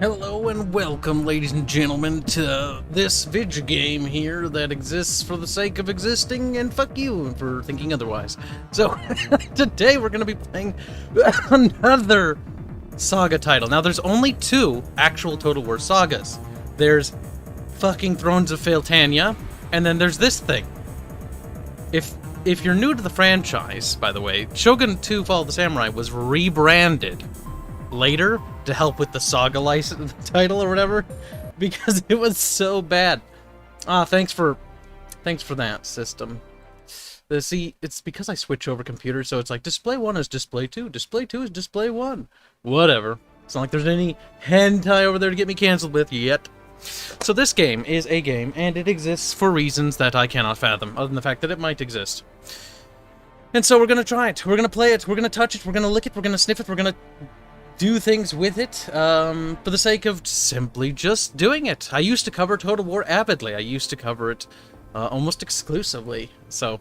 Hello and welcome, ladies and gentlemen, to this video game here that exists for the sake of existing, and fuck you for thinking otherwise. So, today we're going to be playing another saga title. Now, there's only two actual Total War sagas. There's fucking Thrones of Faeltania, and then there's this thing. If you're new to the franchise, by the way, Shogun 2 Fall of the Samurai was rebranded later to help with the saga license title or whatever, because it was so bad. Thanks for that, system. See, it's because I switch over computers, so it's like display 1 is display 2, display 2 is display 1. Whatever. It's not like there's any hentai over there to get me canceled with yet. So this game is a game, and it exists for reasons that I cannot fathom, other than the fact that it might exist. And so we're gonna try it, we're gonna play it, we're gonna touch it, we're gonna lick it, we're gonna sniff it, we're gonna do things with it, for the sake of simply just doing it. I used to cover Total War avidly. I used to cover it almost exclusively. So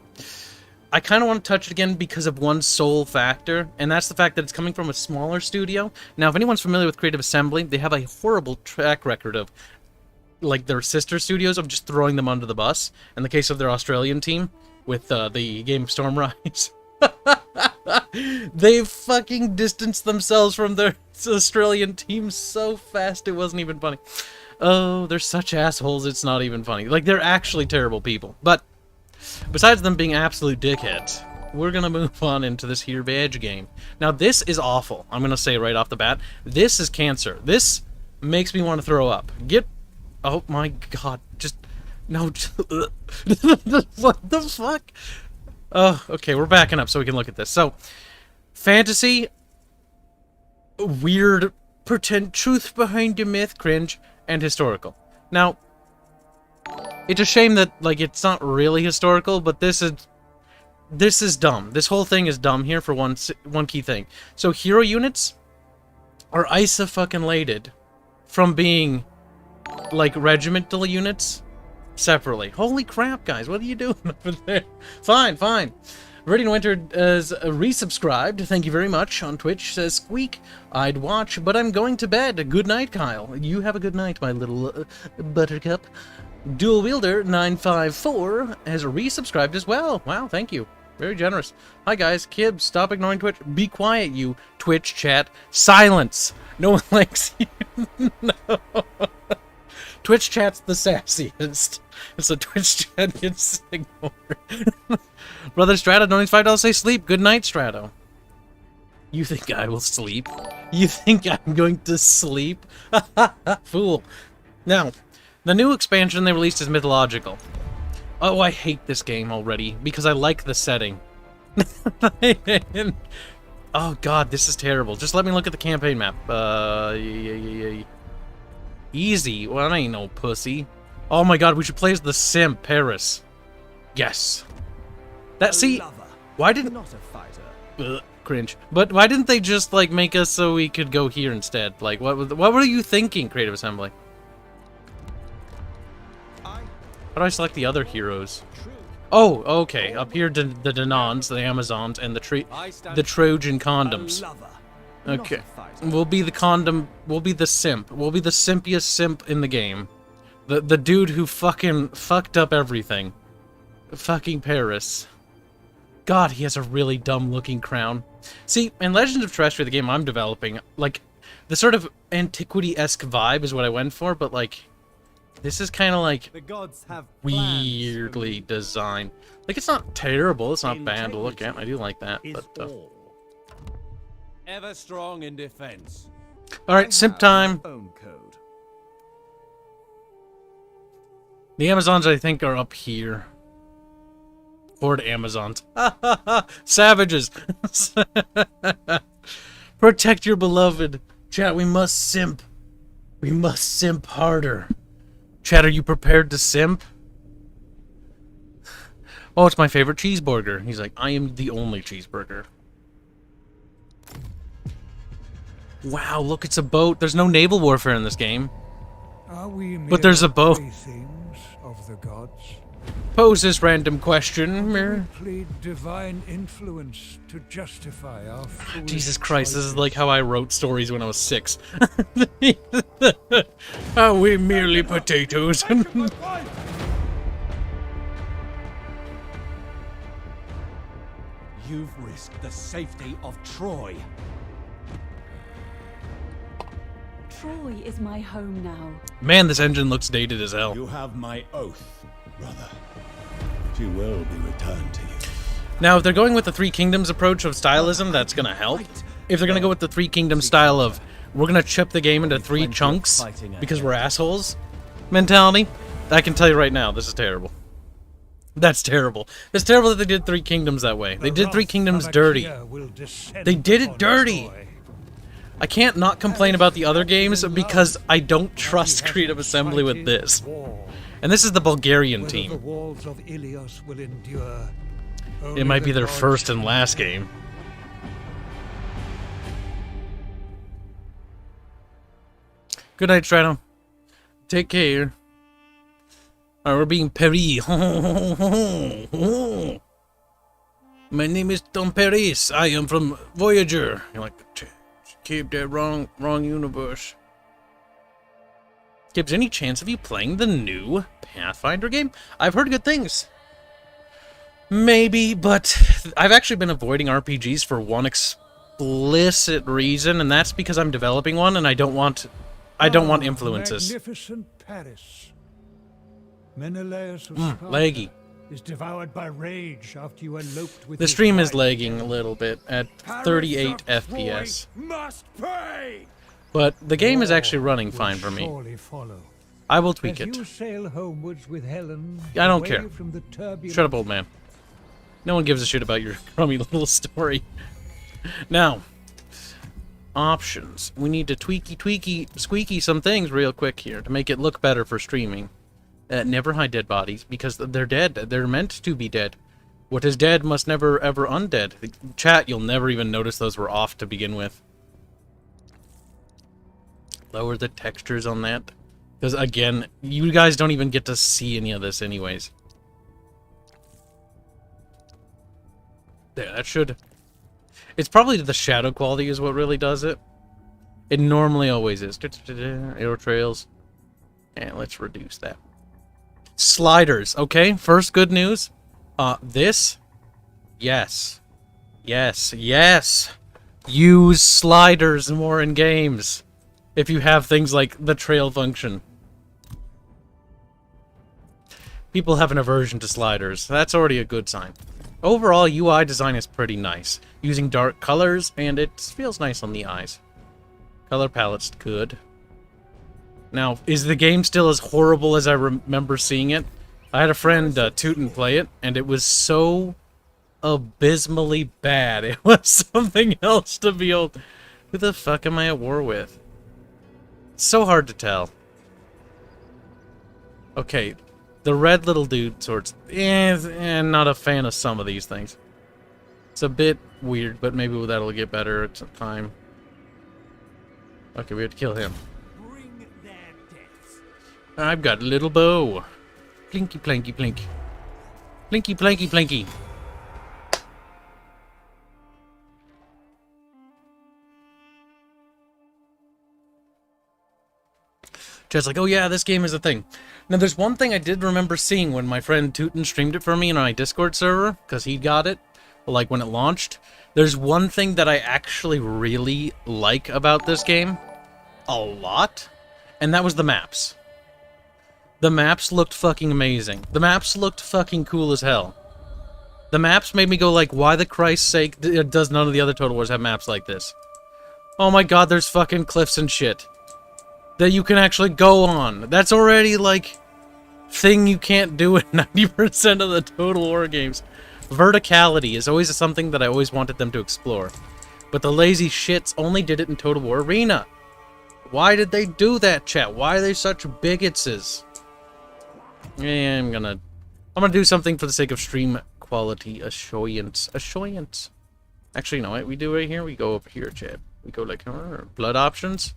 I kind of want to touch it again because of one sole factor, and that's the fact that it's coming from a smaller studio. Now, if anyone's familiar with Creative Assembly, they have a horrible track record of, like, their sister studios of just throwing them under the bus. In the case of their Australian team, with the game Stormrise. They fucking distanced themselves from their Australian team so fast it wasn't even funny. Oh, they're such assholes, it's not even funny. Like, they're actually terrible people. But besides them being absolute dickheads, we're gonna move on into this here badge game. Now, this is awful. I'm gonna say right off the bat, this is cancer. This makes me want to throw up. Oh my god, just... No, what the fuck? Oh, okay, we're backing up so we can look at this. So, fantasy, weird, pretend truth behind the myth, cringe, and historical. Now, it's a shame that, like, it's not really historical, but this is dumb. This whole thing is dumb here for one key thing. So, hero units are iso-fucking-lated from being, like, regimental units separately. Holy crap, guys, what are you doing over there? Fine. Redone Winter is resubscribed. Thank you very much. On Twitch says SQEK. I'd watch, but I'm going to bed. Good night, Kyle. You have a good night, my little buttercup. Dual Wielder 954 has resubscribed as well. Wow, thank you. Very generous. Hi, guys. Kibs, stop ignoring Twitch. Be quiet, you Twitch chat. Silence. No one likes you. No. Twitch chat's the sassiest. So Twitch chat gets ignored. Brother Strato donates $5 say sleep. Good night, Strato. You think I will sleep? You think I'm going to sleep? Fool. Now, the new expansion they released is mythological. Oh, I hate this game already because I like the setting. Oh god, this is terrible. Just let me look at the campaign map. Easy. Well, I ain't no pussy. Oh my god, we should play as the simp, Paris. Yes. That, see, why didn't... Not a fighter. Cringe. But why didn't they just, like, make us so we could go here instead? Like, what were you thinking, Creative Assembly? How do I select the other heroes? Oh, okay. Up here, the Danons, the Amazons, and the Trojan condoms. Okay. We'll be the condom, we'll be the simp. We'll be the simpiest simp in the game. The dude who fucking fucked up everything. Fucking Paris. God, he has a really dumb-looking crown. See, in Legends of Terrestria, the game I'm developing, like, the sort of antiquity-esque vibe is what I went for, but, like, this is kind of, like, the gods have weirdly designed. Like, it's not terrible, it's not bad to look at, I do like that, but, ever strong in defense. Alright, simp time. The Amazons, I think, are up here. Horde Amazons. Savages! Protect your beloved. Chat, we must simp. We must simp harder. Chat, are you prepared to simp? Oh, it's my favorite cheeseburger. He's like, I am the only cheeseburger. Wow, look, it's a boat. There's no naval warfare in this game. Are we but there's a boat. Things of the gods? pose this random question. We plead divine influence to justify our foolish Jesus Christ, this is choices. like how I wrote stories when I was 6. Are we merely potatoes? You've risked the safety of Troy. Troy is my home now. Man, this engine looks dated as hell. You have my oath, brother. She will be returned to you. Now, if they're going with the Three Kingdoms approach of stylism, that's gonna help. If they're gonna go with the Three Kingdoms style of, we're gonna chip the game into 3 chunks because we're assholes mentality, I can tell you right now, this is terrible. That's terrible. It's terrible that they did Three Kingdoms that way. They did Three Kingdoms dirty. They did it dirty. I can't not complain about the other games because I don't trust Creative Assembly with this. And this is the Bulgarian team. It might be their first and last game. Good night, Strano. Take care. Alright, we're being Perry. My name is Tom Paris. I am from Voyager. You're like, keep that wrong universe. Kibs, any chance of you playing the new Pathfinder game? I've heard good things. Maybe, but I've actually been avoiding RPGs for one explicit reason, and that's because I'm developing one and I don't want influences. Magnificent Paris. Menelaus of Laggy. is devoured by rage after you eloped with The his stream is wife. lagging a little bit at 38 FPS. Must pay! But the game is actually running fine for me. Surely follow. I will tweak As it. you sail homewards with Helen, I don't away care. from the turbulent Shut up, old man. No one gives a shit about your crummy little story. Now, options. We need to squeaky some things real quick here to make it look better for streaming. Never hide dead bodies, because they're dead. They're meant to be dead. What is dead must never ever undead. Chat, you'll never even notice those were off to begin with. Lower the textures on that. Because, again, you guys don't even get to see any of this anyways. There, that should... It's probably the shadow quality is what really does it. It normally always is. Arrow trails. And let's reduce that. Sliders, okay? First good news. This? Yes. Yes, yes. Use sliders more in games. If you have things like the trail function. People have an aversion to sliders. That's already a good sign. Overall, UI design is pretty nice. Using dark colors, and it feels nice on the eyes. Color palette's good. Now, is the game still as horrible as I remember seeing it? I had a friend, Tootin, play it, and it was so abysmally bad. It was something else to behold. Who the fuck am I at war with? It's so hard to tell. Okay, the red little dude sorts... not a fan of some of these things. It's a bit weird, but maybe that'll get better at some time. Okay, we have to kill him. Bring their deaths. I've got a little bow. Plinky, planky, plink. Plinky, planky, plinky. Just like, oh yeah, this game is a thing. Now, there's one thing I did remember seeing when my friend Tootin streamed it for me on my Discord server, because he got it, like when it launched. There's one thing that I actually really like about this game, a lot, and that was the maps. The maps looked fucking amazing. The maps looked fucking cool as hell. The maps made me go like, why the Christ's sake does none of the other Total Wars have maps like this? Oh my god, there's fucking cliffs and shit that you can actually go on. That's already, like, thing you can't do in 90% of the Total War games. Verticality is always something that I always wanted them to explore. But the lazy shits only did it in Total War Arena. Why did they do that, chat? Why are they such bigotses? Yeah, I'm gonna do something for the sake of stream quality assurance. Actually, you know what we do right here? We go up here, chat. We go like, blood options.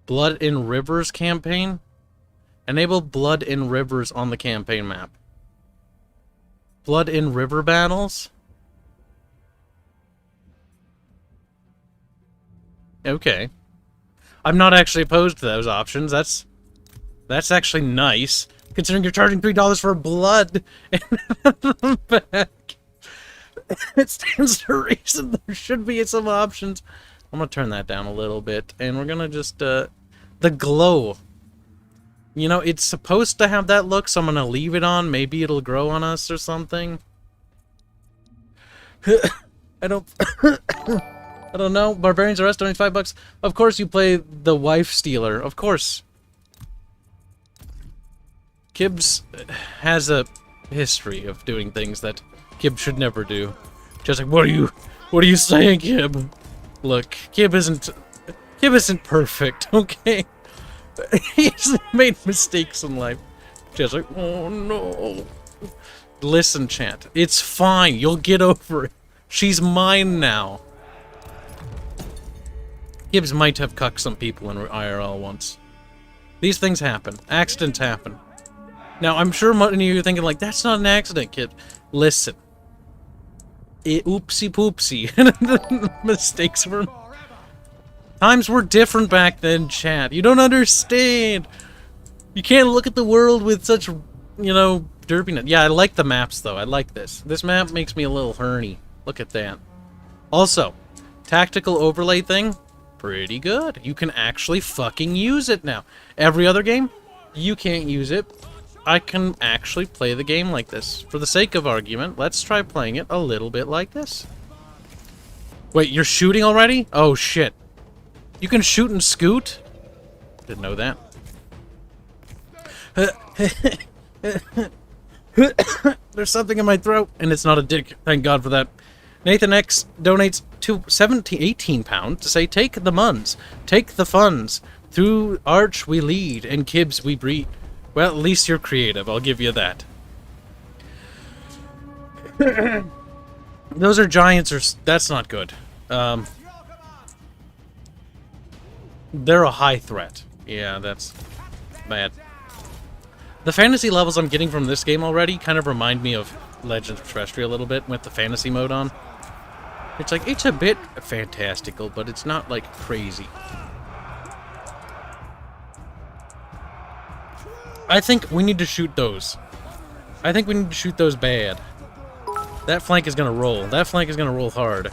Blood in Rivers campaign. Enable blood in rivers on the campaign map. Blood in river battles? Okay. I'm not actually opposed to those options. That's actually nice, considering you're charging $3 for blood in the back. It stands to reason there should be some options. I'm gonna turn that down a little bit, and we're gonna just, the glow. You know, it's supposed to have that look, so I'm gonna leave it on. Maybe it'll grow on us or something. I don't... I don't know. Barbarians Arrest, donate $5. Of course you play the wife stealer. Of course. Kibs has a history of doing things that Kib should never do. Just like, what are you saying, Kib? Look, Kib isn't perfect, okay? He's made mistakes in life. Just like, oh no. Listen, chat. It's fine. You'll get over it. She's mine now. Kibs might have cucked some people in IRL once. These things happen. Accidents happen. Now, I'm sure many of you are thinking, like, that's not an accident, kid. Listen. Oopsie poopsie. Mistakes were... Times were different back then, chat. You don't understand. You can't look at the world with such, you know, derpiness. Yeah, I like the maps, though. I like this. This map makes me a little horny. Look at that. Also, tactical overlay thing, pretty good. You can actually fucking use it now. Every other game, you can't use it. I can actually play the game like this. For the sake of argument, let's try playing it a little bit like this. Wait, you're shooting already? Oh, shit. You can shoot and scoot? Didn't know that. There's something in my throat, and it's not a dick. Thank God for that. Nathan X donates to 18 pounds to say, take the muns, take the funds. Through Arch we lead, and Kibs we breed. Well, at least you're creative, I'll give you that. Those are giants, or that's not good. They're a high threat. Yeah, that's bad. The fantasy levels I'm getting from this game already kind of remind me of Legends of Terrestrial a little bit, with the fantasy mode on. It's like, it's a bit fantastical, but it's not, like, crazy. I think we need to shoot those. I think we need to shoot those bad. That flank is gonna roll. That flank is gonna roll hard.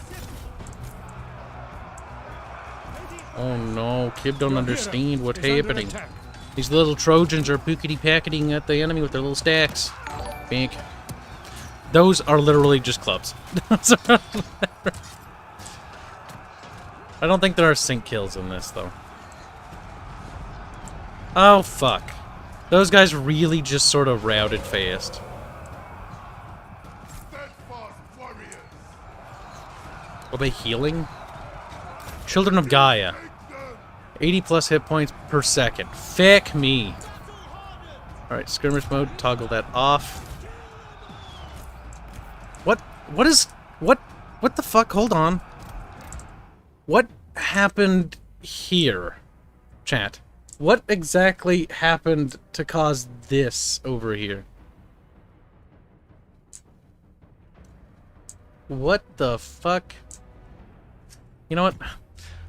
Oh no, Kib don't understand what's happening. These little Trojans are pookity-packeting at the enemy with their little stacks. Bink. Those are literally just clubs. I don't think there are sync kills in this, though. Oh, fuck. Those guys really just sort of routed fast. Are they healing? Children of Gaia. 80 plus hit points per second. Fuck me. Alright, skirmish mode. Toggle that off. What the fuck? Hold on. What happened here? Chat. What exactly happened to cause this over here? What the fuck? You know what?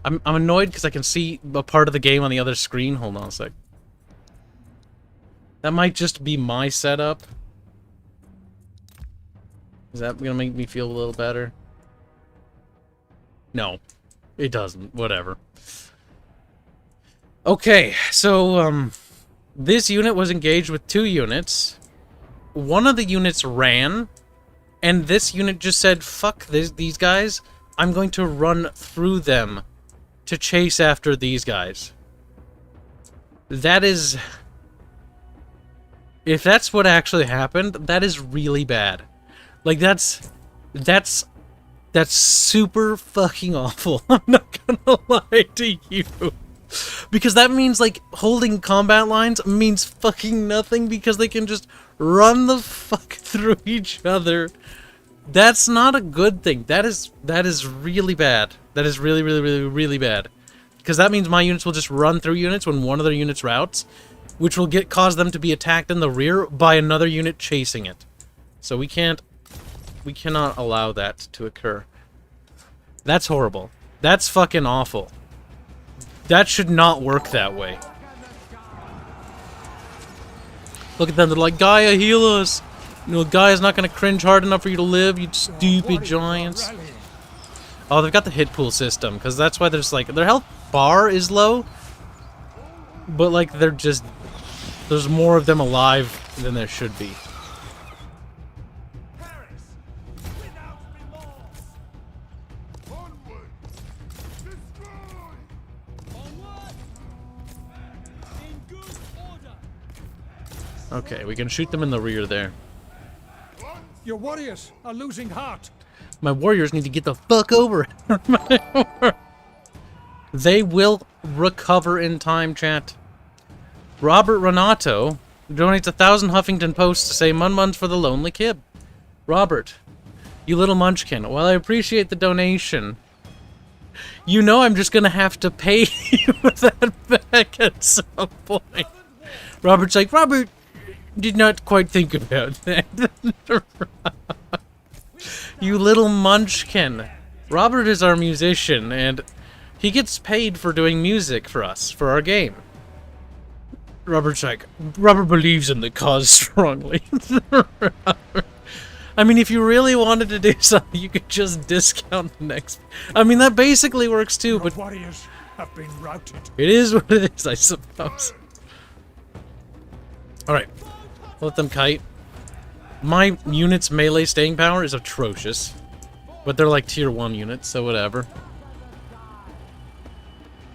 I'm annoyed because I can see a part of the game on the other screen. Hold on a sec. That might just be my setup. Is that gonna make me feel a little better? No, it doesn't. Whatever. Okay, so, this unit was engaged with 2 units. One of the units ran, and this unit just said, fuck these guys. I'm going to run through them to chase after these guys. That is... If that's what actually happened, that is really bad. Like, that's super fucking awful. I'm not gonna lie to you. Because that means, like, holding combat lines means fucking nothing because they can just run the fuck through each other. That's not a good thing. That is really bad. That is really bad. Because that means my units will just run through units when one of their units routes. which will cause them to be attacked in the rear by another unit chasing it. So we cannot allow that to occur. That's horrible. That's fucking awful. That should not work that way. Look at them, they're like, Gaia, heal us! You know, Gaia's not gonna cringe hard enough for you to live, you stupid giants. Oh, they've got the hit pool system, because that's why there's like, their health bar is low, but like, they're just, there's more of them alive than there should be. Okay, we can shoot them in the rear there. Your warriors are losing heart. My warriors need to get the fuck over. They will recover in time, chat. Robert Renato donates 1,000 Huffington Posts to say Mun-Mun's for the lonely kid. Robert, you little munchkin, while I appreciate the donation, you know I'm just gonna have to pay you that back at some point. Robert's like, Robert, did not quite think about that. You little munchkin. Robert is our musician, and he gets paid for doing music for us, for our game. Robert's like, Robert believes in the cause strongly. I mean, if you really wanted to do something, you could just discount the next. I mean, that basically works too, but warriors have been routed. It is what it is, I suppose. Alright. Let them kite. My unit's melee staying power is atrocious. But they're like tier 1 units, so whatever.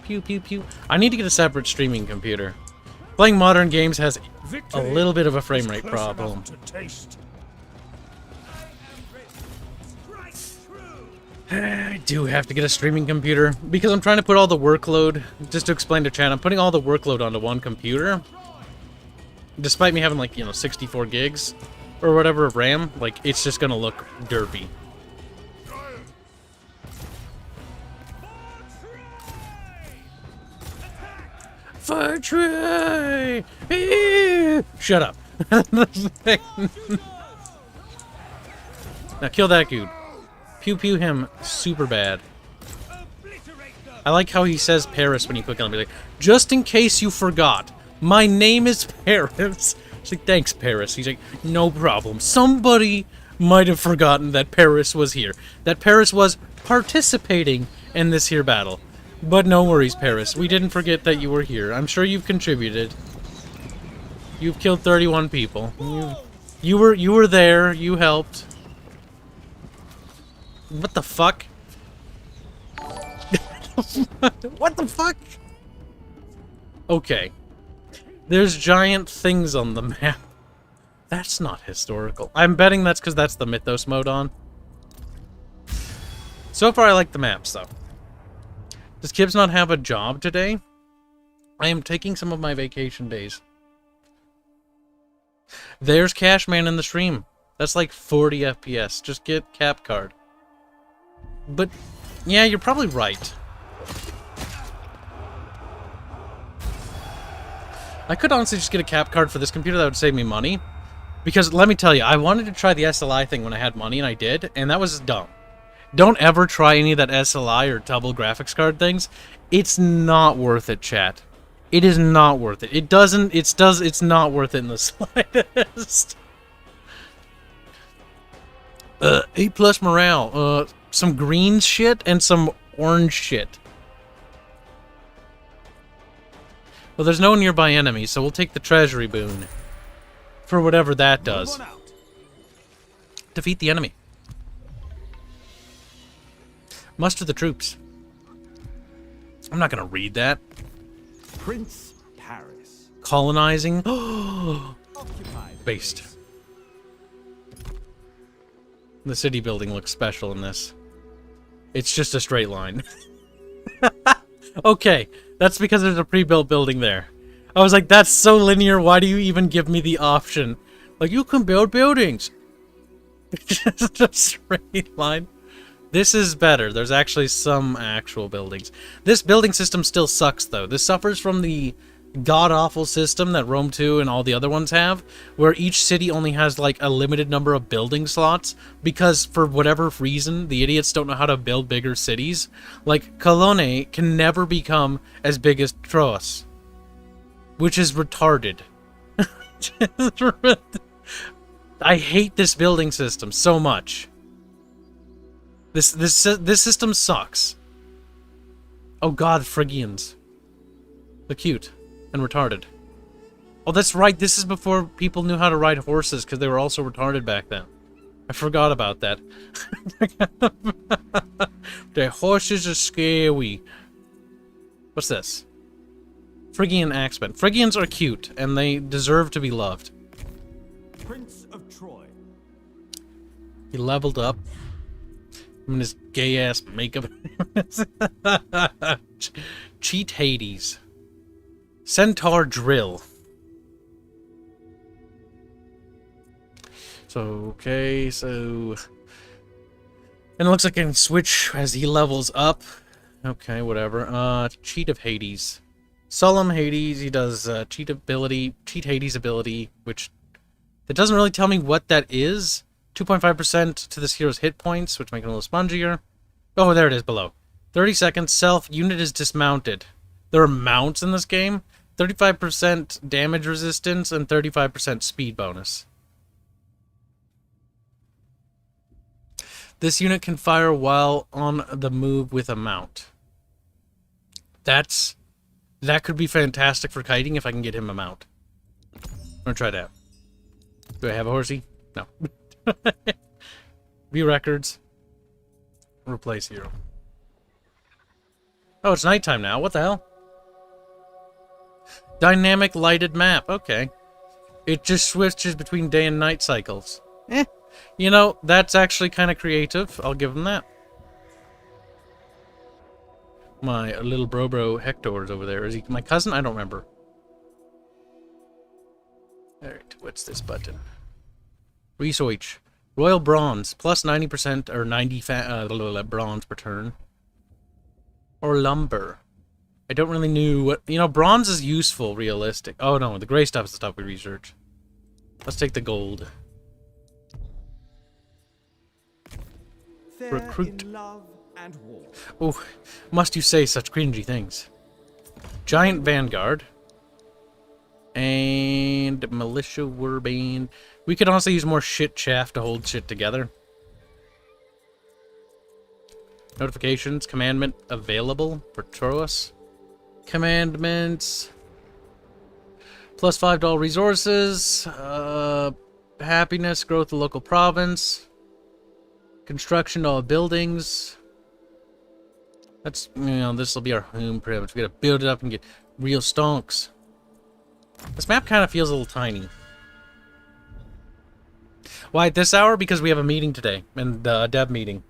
Pew, pew, pew. I need to get a separate streaming computer. Playing modern games has a little bit of a frame rate problem. I do have to get a streaming computer because I'm trying to put all the workload, just to explain to chat, I'm putting all the workload onto one computer. Despite me having like, 64 gigs or whatever of RAM, like it's just gonna look derpy. Fire tray! Shut up. Now kill that dude. Pew pew him super bad. I like how he says Paris when you click on him. Be like, just in case you forgot, my name is Paris. She's like, thanks, Paris. He's like, no problem. Somebody might have forgotten that Paris was here. That Paris was participating in this here battle. But no worries, Paris. We didn't forget that you were here. I'm sure you've contributed. You've killed 31 people. You were there. You helped. What the fuck? What the fuck? Okay. There's giant things on the map. That's not historical. I'm betting that's because that's the Mythos mode on. So far, I like the maps, though. Does Kibs not have a job today? I am taking some of my vacation days. There's Cashman in the stream. That's like 40 FPS. Just get cap card. But, yeah, you're probably right. I could honestly just get a cap card for this computer. That would save me money. Because, let me tell you, I wanted to try the SLI thing when I had money, and I did, and that was dumb. Don't ever try any of that SLI or double graphics card things. It's not worth it, chat. It is not worth it. It's not worth it in the slightest. 8+ morale. Some green shit and some orange shit. Well, there's no nearby enemy, so we'll take the treasury boon. For whatever that does. Defeat the enemy. Muster the troops. I'm not gonna read that. Prince Paris. Colonizing. Based. The city building looks special in this. It's just a straight line. Okay, that's because there's a pre-built building there. I was like, that's so linear, why do you even give me the option? Like, you can build buildings. Just a straight line. This is better. There's actually some actual buildings. This building system still sucks, though. This suffers from the god-awful system that Rome 2 and all the other ones have, where each city only has like a limited number of building slots because for whatever reason the idiots don't know how to build bigger cities. Like Cologne can never become as big as Troas, which is retarded. I hate this building system so much. This system sucks. Oh god, Phrygians. They're cute and retarded. Oh, that's right. This is before people knew how to ride horses because they were also retarded back then. I forgot about that. The horses are scary. What's this? Phrygian axemen. Phrygians are cute and they deserve to be loved. Prince of Troy. He leveled up. I'm in his gay-ass makeup. Cheat Hades. Centaur Drill. So, okay, so... And it looks like I can switch as he levels up. Okay, whatever. Cheat of Hades. Solemn Hades, he does Cheat Hades ability, which... It doesn't really tell me what that is. 2.5% to this hero's hit points, which make it a little spongier. Oh, there it is below. 30 seconds, self, unit is dismounted. There are mounts in this game. 35% damage resistance and 35% speed bonus. This unit can fire while on the move with a mount. That could be fantastic for kiting if I can get him a mount. I'm gonna try that. Do I have a horsey? No. View records. Replace hero. Oh, it's nighttime now. What the hell? Dynamic lighted map. Okay. It just switches between day and night cycles. You know, that's actually kind of creative. I'll give him that. My little bro Hector is over there. Is he my cousin? I don't remember. Alright, what's this button? Research. Royal Bronze. Plus 90% or 90 bronze per turn. Or lumber. I don't really know what... You know, bronze is useful, realistic. Oh no, the gray stuff is the stuff we research. Let's take the gold. Fair Recruit. in love and war. Oh, must you say such cringy things. Giant Vanguard. And Militia Warband. We could also use more shit chaff to hold shit together. Notifications. Commandment available for Troas. Commandments. Plus $5 resources. Happiness. Growth of local province. Construction of all buildings. That's, you know, this will be our home pretty much. We gotta build it up and get real stonks. This map kind of feels a little tiny. Why at this hour? Because we have a meeting today, and a dev meeting.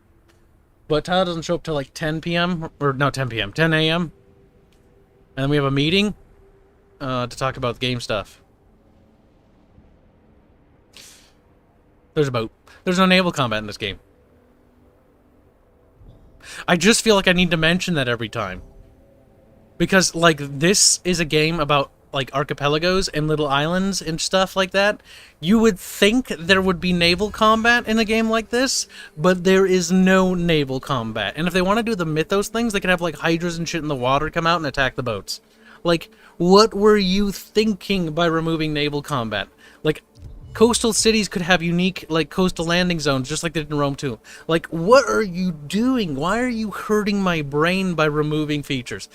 But Tyler doesn't show up till like 10 p.m. or no, 10 p.m. 10 a.m. And then we have a meeting to talk about game stuff. There's no naval combat in this game. I just feel like I need to mention that every time. Because, like, this is a game about, like, archipelagos and little islands and stuff like that. You would think there would be naval combat in a game like this, but there is no naval combat. And if they want to do the Mythos things, they can have, like, hydras and shit in the water come out and attack the boats. Like, what were you thinking by removing naval combat? Like, coastal cities could have unique, like, coastal landing zones, just like they did in Rome 2. Like, what are you doing? Why are you hurting my brain by removing features?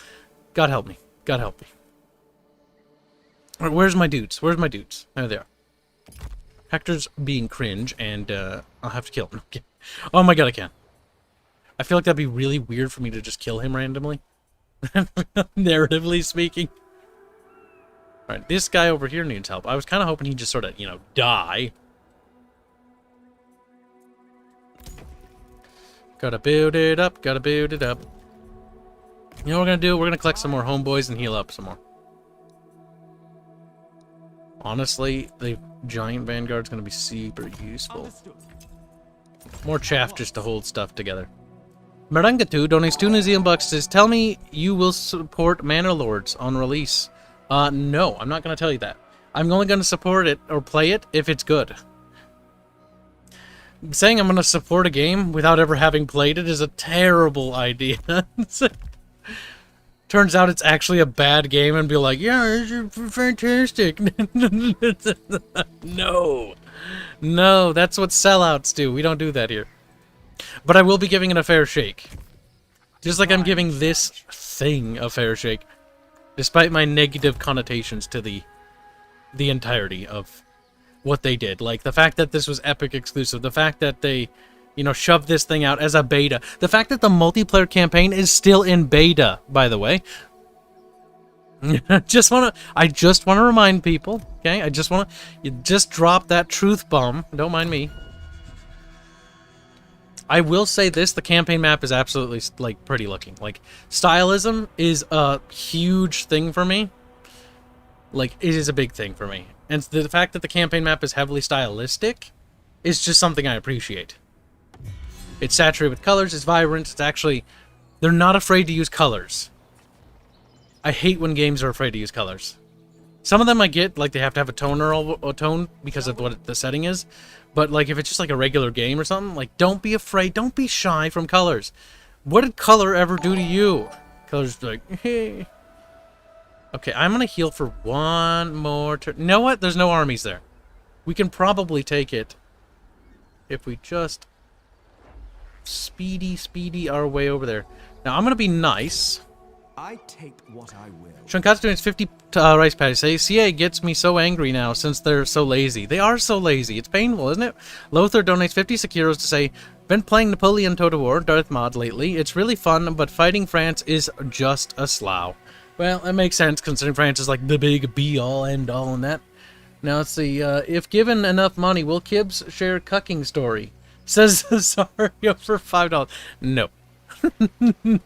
God help me. God help me. Alright, where's my dudes? Where's my dudes? There they are. Hector's being cringe, and I'll have to kill him. Okay. Oh my god, I can. I feel like that'd be really weird for me to just kill him randomly. Narratively speaking. Alright, this guy over here needs help. I was kind of hoping he'd just sort of, you know, die. Gotta build it up, gotta build it up. You know what we're gonna do? We're gonna collect some more homeboys and heal up some more. Honestly, the giant vanguard's gonna be super useful. Understood. More chaff just to hold stuff together. Marangatu donates 2 New Zealand bucks, says, tell me you will support Manor Lords on release. No, I'm not going to tell you that. I'm only going to support it or play it if it's good. Saying I'm going to support a game without ever having played it is a terrible idea. Turns out it's actually a bad game and be like, yeah, it's fantastic. No. No, that's what sellouts do. We don't do that here. But I will be giving it a fair shake. Just like I'm giving this thing a fair shake. Despite my negative connotations to the entirety of what they did. Like, the fact that this was Epic exclusive. The fact that they, you know, shoved this thing out as a beta. The fact that the multiplayer campaign is still in beta, by the way. I just want to remind people, okay? You just drop that truth bomb. Don't mind me. I will say this, the campaign map is absolutely, like, pretty looking. Like, stylism is a huge thing for me. Like, it is a big thing for me. And the fact that the campaign map is heavily stylistic is just something I appreciate. It's saturated with colors, it's vibrant, it's actually... They're not afraid to use colors. I hate when games are afraid to use colors. Some of them I get, like, they have to have a tone because of what the setting is. But, like, if it's just, like, a regular game or something, like, don't be afraid, don't be shy from colors. What did color ever do to you? Color's like, hey. Okay, I'm gonna heal for one more turn. You know what? There's no armies there. We can probably take it if we just speedy our way over there. Now, I'm gonna be nice. I take what I will. Shankatsu donates 50 rice patties. Say, CA gets me so angry now since they're so lazy. They are so lazy. It's painful, isn't it? Lothar donates 50 Sekiros to say, been playing Napoleon Total War, Darth Mod lately. It's really fun, but fighting France is just a slough. Well, that makes sense considering France is like the big be-all, end-all in that. Now, let's see. If given enough money, will Kibs share cucking story? Says Cesario for $5. No. Let's do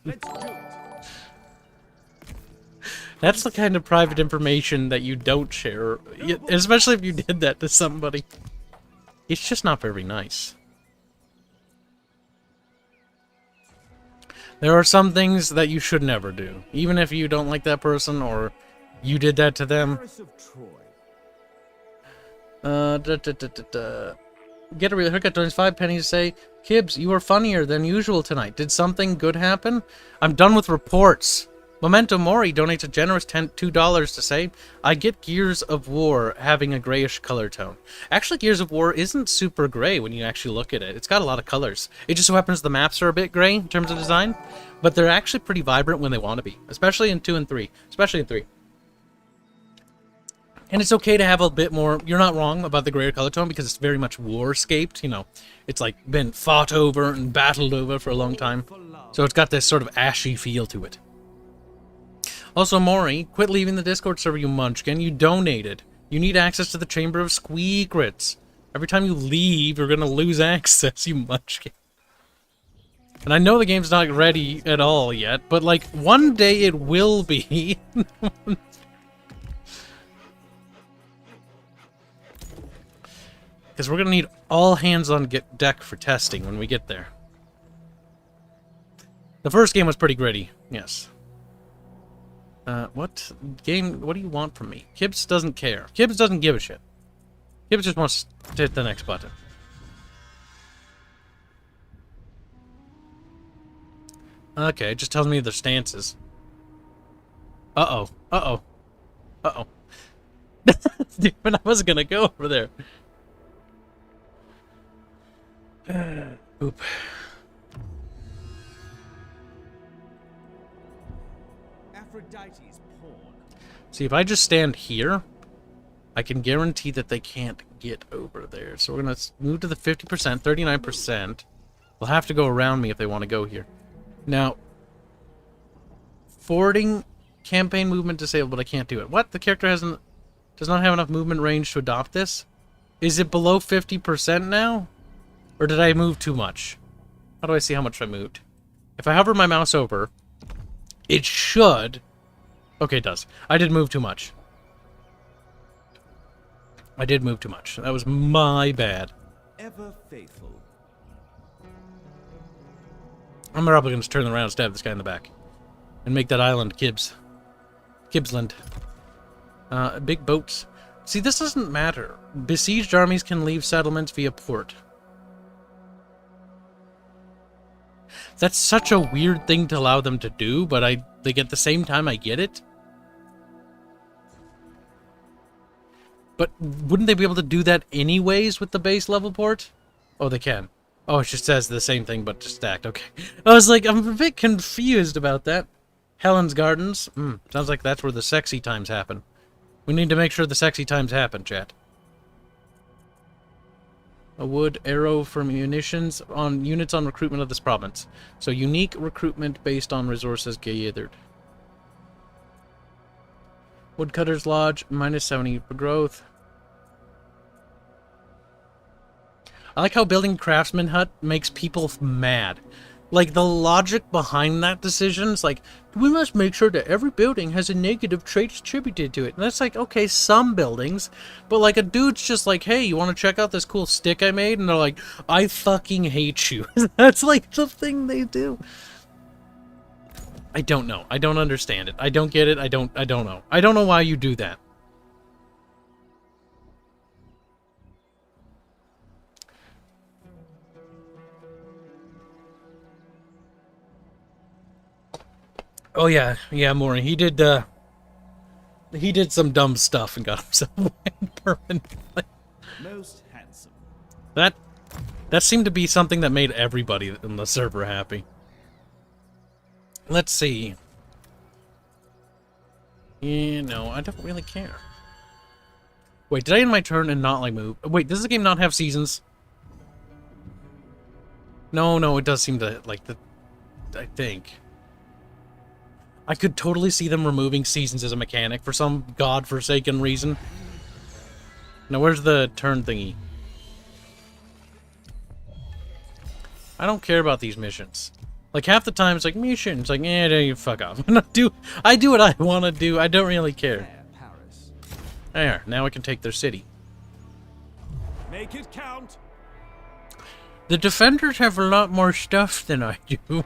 it. That's the kind of private information that you don't share, especially if you did that to somebody. It's just not very nice. There are some things that you should never do, even if you don't like that person or you did that to them. Paris of Troy. Get a real haircut. Donates 5 pennies to say, Kibs, you were funnier than usual tonight. Did something good happen? I'm done with reports. Memento Mori donates a generous $2 to say, I get Gears of War having a grayish color tone. Actually, Gears of War isn't super gray when you actually look at it. It's got a lot of colors. It just so happens the maps are a bit gray in terms of design, but they're actually pretty vibrant when they want to be, especially in 2 and 3. Especially in 3. And it's okay to have a bit more... You're not wrong about the grayer color tone because it's very much war-scaped, you know. It's like been fought over and battled over for a long time. So it's got this sort of ashy feel to it. Also, Maury, quit leaving the Discord server, you munchkin. You donated. You need access to the Chamber of Squeakrits. Every time you leave, you're going to lose access, you munchkin. And I know the game's not ready at all yet, but, like, one day it will be. Because we're going to need all hands on deck for testing when we get there. The first game was pretty gritty, yes. What do you want from me? Kibs doesn't care. Kibs doesn't give a shit. Kibs just wants to hit the next button. Okay, it just tells me their stances. Uh-oh. Uh-oh. Uh-oh. Dude, but I wasn't gonna go over there. Oop. Aphrodite's pawn. See, if I just stand here, I can guarantee that they can't get over there. So we're going to move to the 50%, 39%. They'll have to go around me if they want to go here. Now, forwarding campaign movement disabled, but I can't do it. What? The character does not have enough movement range to adopt this? Is it below 50% now? Or did I move too much? How do I see how much I moved? If I hover my mouse over, it should... Okay, it does. I did move too much. I did move too much. That was my bad. Ever faithful. I'm probably going to turn around and stab this guy in the back. And make that island Kibs. Kibsland. Big boats. See, this doesn't matter. Besieged armies can leave settlements via port. That's such a weird thing to allow them to do, but like at the same time I get it. But wouldn't they be able to do that anyways with the base level port? Oh, they can. Oh, it just says the same thing but just stacked. Okay. I was like, I'm a bit confused about that. Helen's Gardens. Sounds like that's where the sexy times happen. We need to make sure the sexy times happen, chat. A wood arrow for munitions on units on recruitment of this province. So unique recruitment based on resources gathered. Woodcutter's Lodge, minus 70 for growth. I like how building Craftsman Hut makes people mad. Like, the logic behind that decision is like, we must make sure that every building has a negative trait attributed to it. And that's like, okay, some buildings. But, like, a dude's just like, hey, you want to check out this cool stick I made? And they're like, I fucking hate you. That's, like, the thing they do. I don't know. I don't understand it. I don't get it. I don't know. I don't know why you do that. Oh yeah, Maury. He did some dumb stuff and got himself banned permanently. Most handsome. That seemed to be something that made everybody in the server happy. Let's see. Yeah, no, I don't really care. Wait, did I end my turn and not like move? Wait, does the game not have seasons? No, it does seem to like the. I think. I could totally see them removing seasons as a mechanic for some godforsaken reason. Now, where's the turn thingy? I don't care about these missions. Like, half the time, it's like, missions. Like, you fuck off. I do what I want to do. I don't really care. Paris. There, now I can take their city. Make it count. The defenders have a lot more stuff than I do.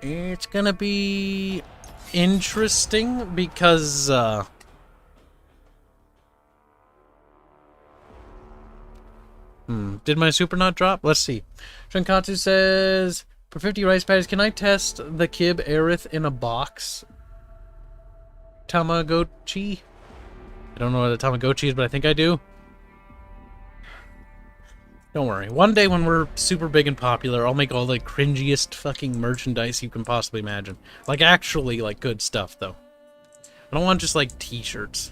It's gonna be interesting because, did my super not drop? Let's see. Shankatsu says, for 50 rice patties, can I test the Kib Aerith in a box? Tamagotchi? I don't know what a Tamagotchi is, but I think I do. Don't worry. One day when we're super big and popular, I'll make all the cringiest fucking merchandise you can possibly imagine. Like, actually, like, good stuff, though. I don't want just, like, t-shirts.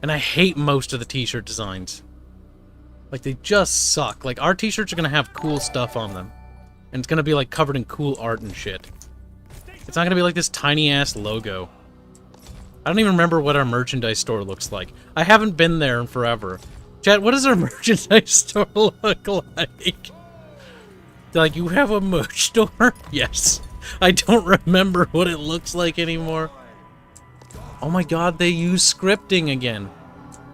And I hate most of the t-shirt designs. Like, they just suck. Like, our t-shirts are gonna have cool stuff on them. And it's gonna be, like, covered in cool art and shit. It's not gonna be, like, this tiny-ass logo. I don't even remember what our merchandise store looks like. I haven't been there in forever. Chat, what does our merchandise store look like? Like, you have a merch store? Yes. I don't remember what it looks like anymore. Oh my god, they use scripting again.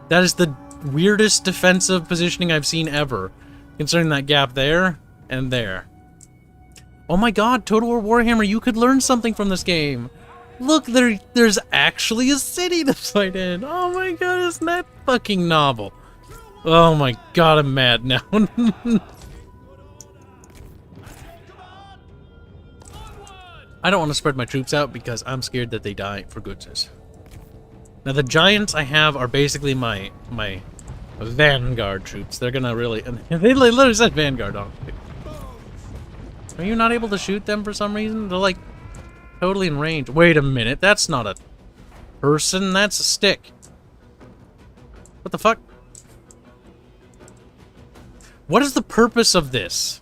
That is the weirdest defensive positioning I've seen ever. Considering that gap there and there. Oh my god, Total War Warhammer, you could learn something from this game. Look, there's actually a city to fight in. Oh my god, isn't that fucking novel? Oh my god, I'm mad now. I don't want to spread my troops out because I'm scared that they die for goodness. Now the giants I have are basically my vanguard troops. They're gonna really... They literally said vanguard on it. Are you not able to shoot them for some reason? They're like totally in range. Wait a minute, that's not a person, that's a stick. What the fuck? What is the purpose of this?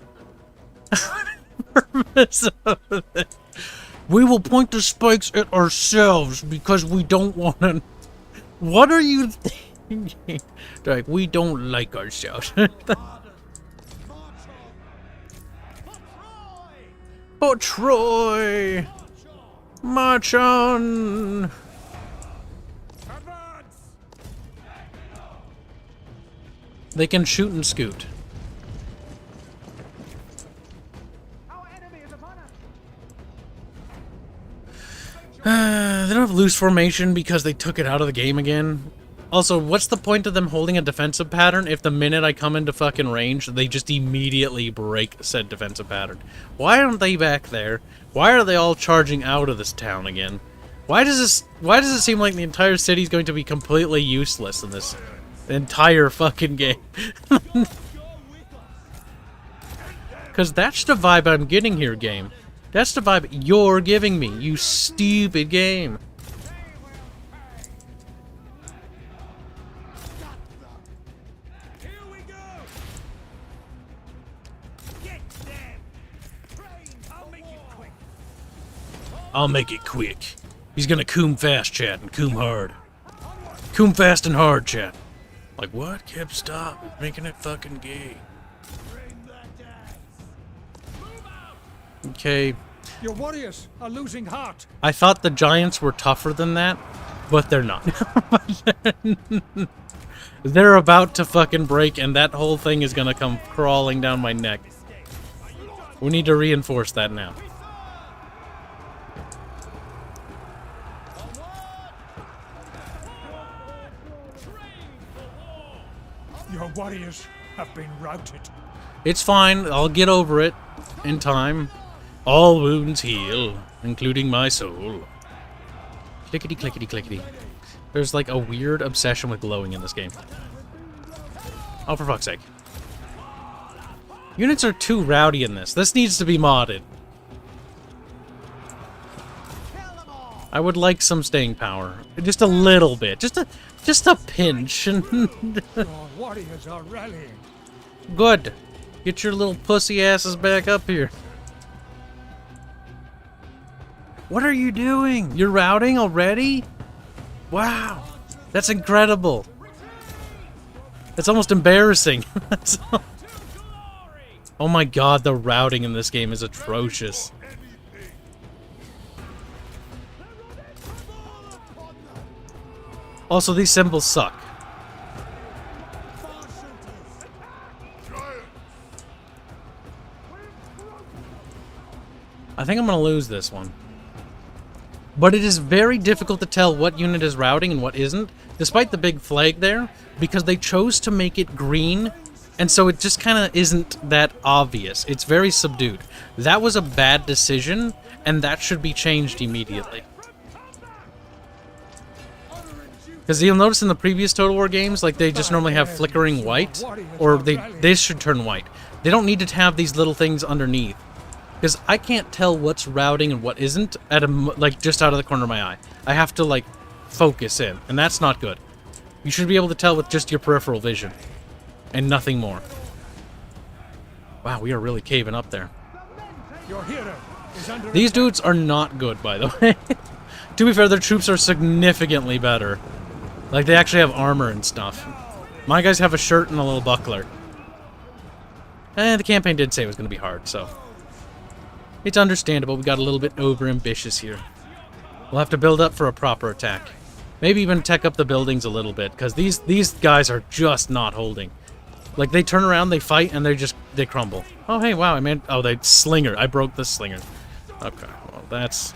We will point the spikes at ourselves because we don't want to... What are you thinking? Like, we don't like ourselves. But Troy! March on! They can shoot and scoot. They don't have loose formation because they took it out of the game again. Also, what's the point of them holding a defensive pattern if the minute I come into fucking range, they just immediately break said defensive pattern? Why aren't they back there? Why are they all charging out of this town again? Why does it seem like the entire city is going to be completely useless in this entire fucking game? Because that's the vibe I'm getting here, game. That's the vibe you're giving me, you stupid game. I'll make it quick. He's gonna coom fast, chat, and coom hard. Coom fast and hard, chat. Like, what? Kibs, stop. It's making it fucking gay. Okay. Your warriors are losing heart. I thought the giants were tougher than that, but they're not. They're about to fucking break, and that whole thing is gonna come crawling down my neck. We need to reinforce that now. Your warriors have been routed. It's fine. I'll get over it in time. All wounds heal, including my soul. Clickety, clickety, clickety. There's like a weird obsession with glowing in this game. Oh, for fuck's sake. Units are too rowdy in this. This needs to be modded. I would like some staying power. Just a little bit. Just a pinch. Your warriors are rallying. Good. Get your little pussy asses back up here. What are you doing? You're routing already? Wow. That's incredible. That's almost embarrassing. Oh my god, the routing in this game is atrocious. Also, these symbols suck. I think I'm gonna lose this one. But it is very difficult to tell what unit is routing and what isn't, despite the big flag there, because they chose to make it green, and so it just kind of isn't that obvious. It's very subdued. That was a bad decision, and that should be changed immediately. Because you'll notice in the previous Total War games, like, they just normally have flickering white, or they should turn white. They don't need to have these little things underneath. Because I can't tell what's routing and what isn't at like just out of the corner of my eye. I have to like focus in, and that's not good. You should be able to tell with just your peripheral vision and nothing more. Wow, we are really caving up there. Your hero is under These dudes are not good, by the way. To be fair, their troops are significantly better. Like, they actually have armor and stuff. My guys have a shirt and a little buckler. And the campaign did say it was going to be hard, so it's understandable. We got a little bit over-ambitious here. We'll have to build up for a proper attack. Maybe even tech up the buildings a little bit, because these guys are just not holding. Like, they turn around, they fight, and they crumble. Oh, hey, wow, oh, they slinger. I broke the slinger. Okay, well, that's...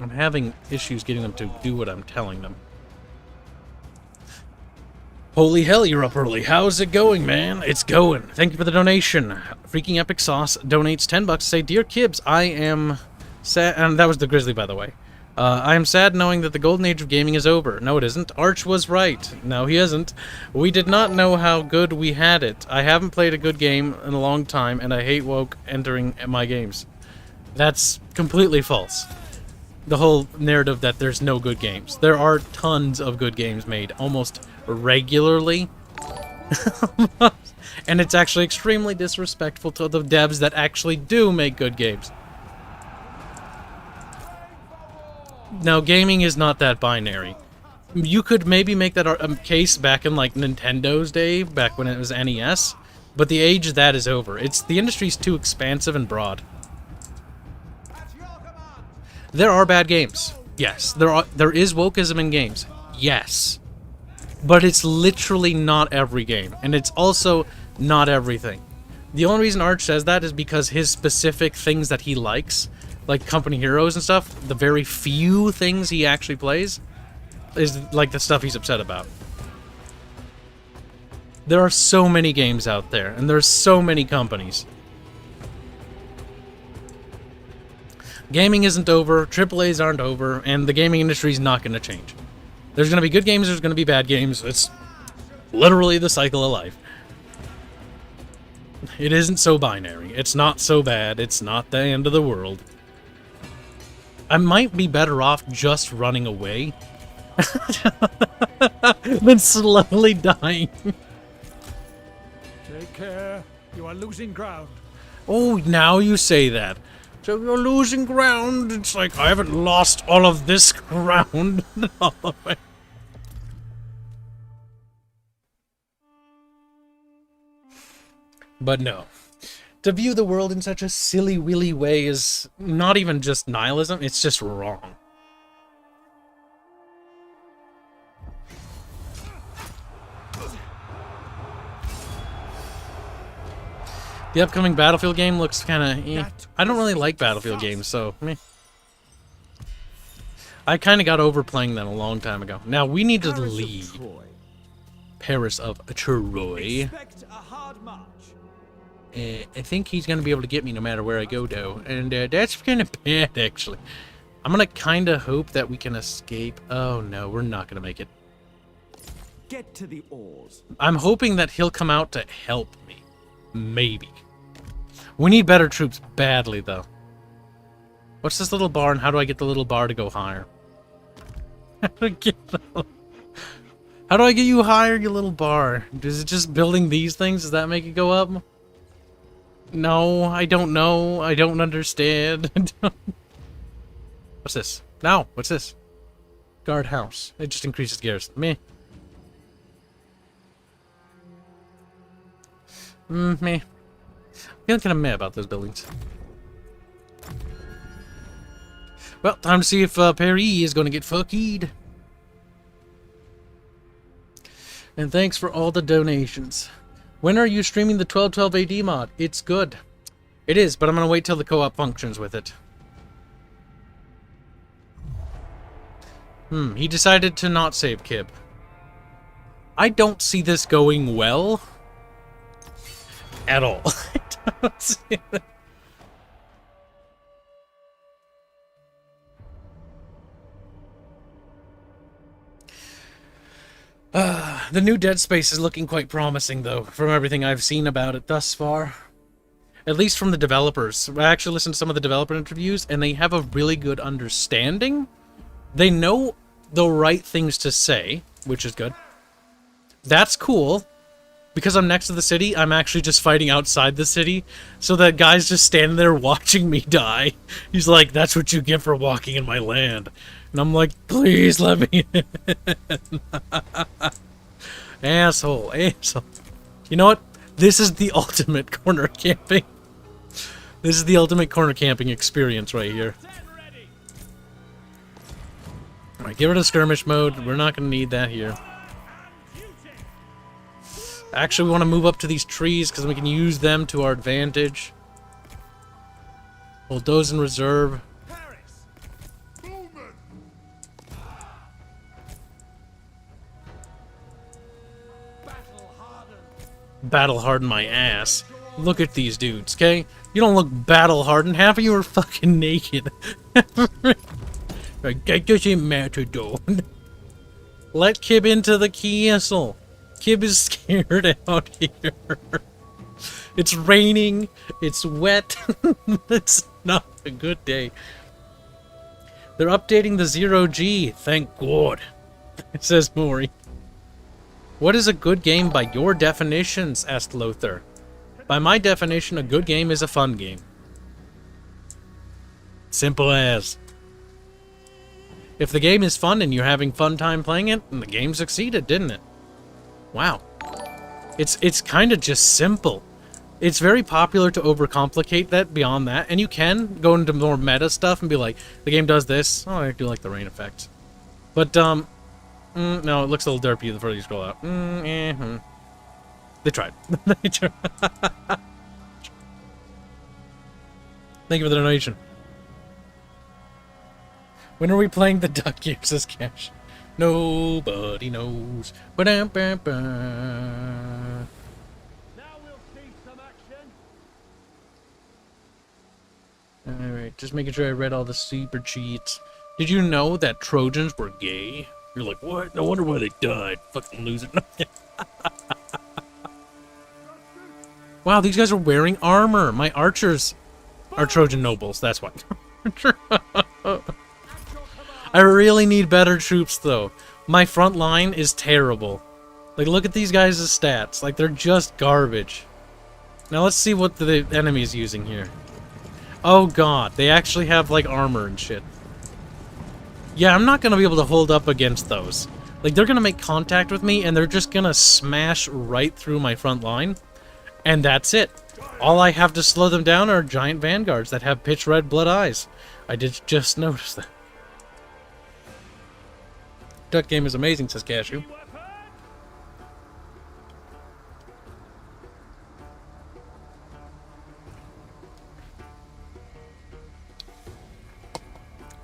I'm having issues getting them to do what I'm telling them. Holy hell, you're up early. How's it going, man? It's going. Thank you for the donation. Freaking Epic Sauce donates $10 to say, Dear Kibs, I am sad... And that was the Grizzly, by the way. I am sad knowing that the golden age of gaming is over. No, it isn't. Arch was right. No, he isn't. We did not know how good we had it. I haven't played a good game in a long time, and I hate woke entering my games. That's completely false. The whole narrative that there's no good games. There are tons of good games made, almost regularly. And it's actually extremely disrespectful to the devs that actually do make good games. Now, gaming is not that binary. You could maybe make that case back in, like, Nintendo's day, back when it was NES, but the age of that is over. The industry's too expansive and broad. There are bad games. Yes. There is wokeism in games. Yes. But it's literally not every game. And it's also not everything. The only reason Arch says that is because his specific things that he likes, like company heroes and stuff, the very few things he actually plays, is like the stuff he's upset about. There are so many games out there, and there's so many companies. Gaming isn't over, AAAs aren't over, and the gaming industry is not going to change. There's going to be good games, there's going to be bad games. It's literally the cycle of life. It isn't so binary. It's not so bad. It's not the end of the world. I might be better off just running away than slowly dying. Take care. You are losing ground. Oh, now you say that. So you're losing ground. It's like, I haven't lost all of this ground. But no. To view the world in such a silly-willy way is not even just nihilism, it's just wrong. The upcoming Battlefield game looks kind of eh. I don't really like Battlefield games, so meh. I kind of got over playing them a long time ago. Now we need to leave. Paris of Troy. Expect a hard march. I think he's going to be able to get me no matter where I go, though. And that's kind of bad, actually. I'm going to kind of hope that we can escape. Oh, no, we're not going to make it. Get to the oars. I'm hoping that he'll come out to help me. Maybe. We need better troops badly, though. What's this little bar, and how do I get the little bar to go higher? How do I get you higher, you little bar? Is it just building these things? Does that make it go up? No, I don't know. I don't understand. What's this? No, what's this? Guard house. It just increases gears. Meh. Meh. I'm feeling kind of meh about those buildings. Well, time to see if Paris is going to get fuckied. And thanks for all the donations. When are you streaming the 1212 AD mod? It's good. It is, but I'm going to wait till the co-op functions with it. He decided to not save Kib. I don't see this going well. At all. I don't see that. The new Dead Space is looking quite promising, though, from everything I've seen about it thus far. At least from the developers. I actually listened to some of the developer interviews, and they have a really good understanding. They know the right things to say, which is good. That's cool. Because I'm next to the city, I'm actually just fighting outside the city, so that guy's just standing there watching me die. He's like, that's what you get for walking in my land. And I'm like, please let me in. Asshole, asshole. You know what? This is the ultimate corner camping. This is the ultimate corner camping experience right here. Alright, get rid of skirmish mode. We're not going to need that here. Actually, we want to move up to these trees because we can use them to our advantage. Hold those in reserve. Battle harden my ass. Look at these dudes, okay? You don't look battle hardened. Half of you are fucking naked. That doesn't matter, though. Let Kib into the castle. Kib is scared out here. It's raining. It's wet. It's not a good day. They're updating the 0G. Thank God. Says Maury. What is a good game by your definitions? Asked Lothar. By my definition, a good game is a fun game. Simple as. If the game is fun and you're having fun time playing it, then the game succeeded, didn't it? Wow. It's kind of just simple. It's very popular to overcomplicate that beyond that, and you can go into more meta stuff and be like, the game does this. Oh, I do like the rain effects. But, no, it looks a little derpy the further you scroll out. They tried. They tried. Thank you for the donation. When are we playing the duck game, says Cash? Nobody knows. Ba-dum-ba-ba. Now we'll see some action. Alright, just making sure I read all the super cheats. Did you know that Trojans were gay? You're like, what? No wonder why they died. Fucking loser. Wow, these guys are wearing armor. My archers are Trojan nobles, that's why. I really need better troops, though. My front line is terrible. Like, look at these guys' stats. Like, they're just garbage. Now, let's see what the enemy is using here. Oh, God. They actually have, like, armor and shit. Yeah, I'm not going to be able to hold up against those. Like, they're going to make contact with me, and they're just going to smash right through my front line. And that's it. All I have to slow them down are giant vanguards that have pitch red blood eyes. I did just notice that. Duck game is amazing, says Cashew.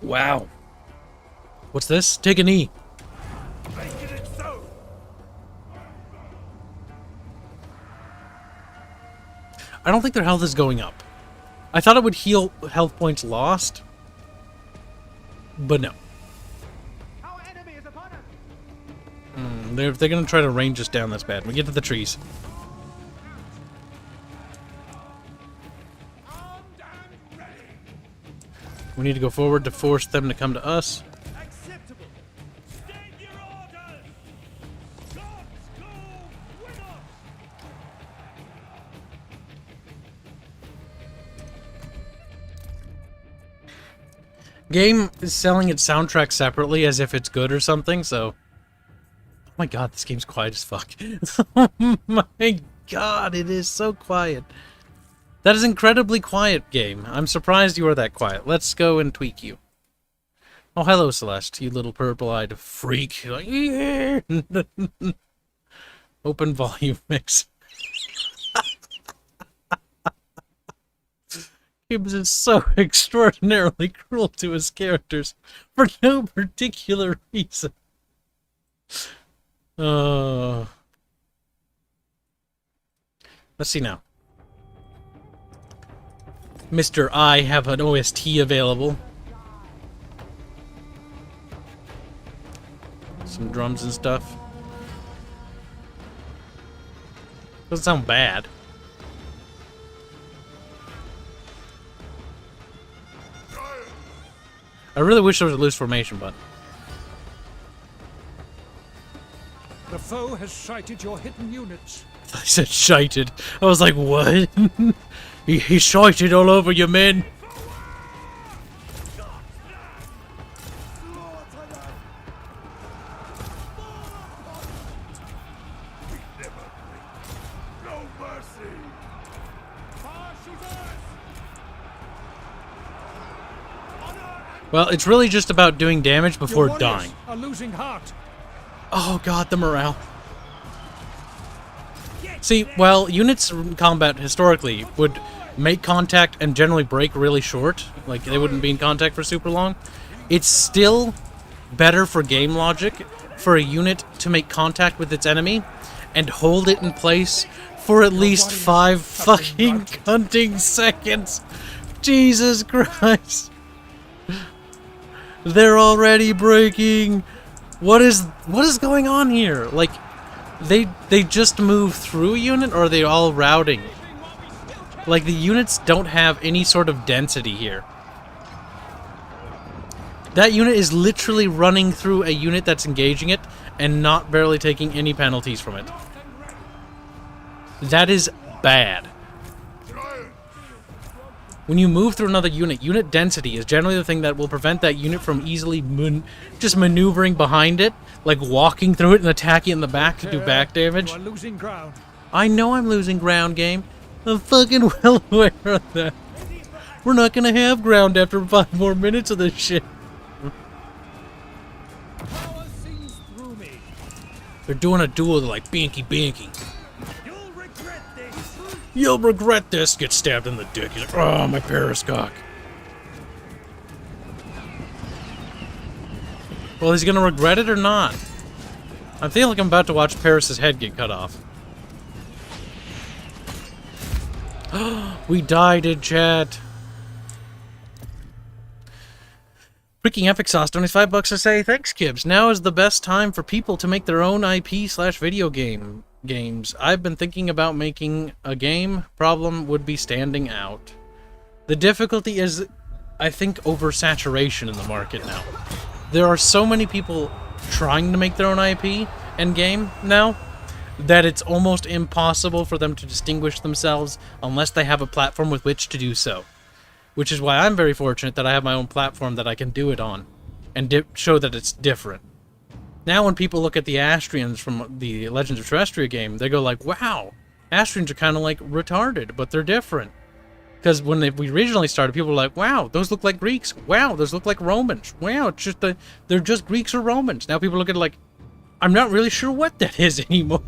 Wow. What's this? Take a knee. I don't think their health is going up. I thought it would heal health points lost, but no. If they're gonna try to range us down, that's bad. We get to the trees. We need to go forward to force them to come to us. Acceptable. State your orders. Gods go with us. Game is selling its soundtrack separately as if it's good or something, so... Oh my god, this game's quiet as fuck. Oh my god, it is so quiet. That is incredibly quiet, game. I'm surprised you are that quiet. Let's go and tweak you. Oh, hello, Celeste, you little purple-eyed freak. Open volume mix. Kibs is so extraordinarily cruel to his characters for no particular reason. Let's see now. Mr. I have an OST available. Some drums and stuff. Doesn't sound bad. I really wish there was a loose formation button. The foe has sighted your hidden units. I said shited. I was like, what? he shited all over you, men. Well, it's really just about doing damage before dying. A losing heart. Oh god, the morale. See, while units in combat historically would make contact and generally break really short, like they wouldn't be in contact for super long, it's still better for game logic for a unit to make contact with its enemy and hold it in place for at least 5 fucking hunting seconds. Jesus Christ. They're already breaking. What is going on here? Like, they just move through a unit, or are they all routing? Like, the units don't have any sort of density here. That unit is literally running through a unit that's engaging it and not barely taking any penalties from it. That is bad. When you move through another unit, unit density is generally the thing that will prevent that unit from easily just maneuvering behind it, like walking through it and attacking it in the back to do back damage. You are losing ground. I know I'm losing ground, game. I'm fucking well aware of that. We're not gonna have ground after 5 more minutes of this shit. Power sees through me. They're doing a duel, they're like, banky, banky. You'll regret this. You'll regret this. Get stabbed in the dick. He's like, oh, my periscock. Well, he's gonna regret it or not? I feel like I'm about to watch Paris's head get cut off. We died in chat. Freaking Epic Sauce, $25 to say, thanks, Kibs. Now is the best time for people to make their own IP/video games. I've been thinking about making a game. Problem would be standing out. The difficulty is, I think, oversaturation in the market now. There are so many people trying to make their own IP and game now that it's almost impossible for them to distinguish themselves unless they have a platform with which to do so. Which is why I'm very fortunate that I have my own platform that I can do it on and show that it's different. Now when people look at the Astrians from the Legends of Terrestria game, they go like, wow, Astrians are kind of like retarded, but they're different. Because when we originally started, people were like, wow, those look like Greeks. Wow, those look like Romans. Wow, it's just they're just Greeks or Romans. Now people look at it like, I'm not really sure what that is anymore.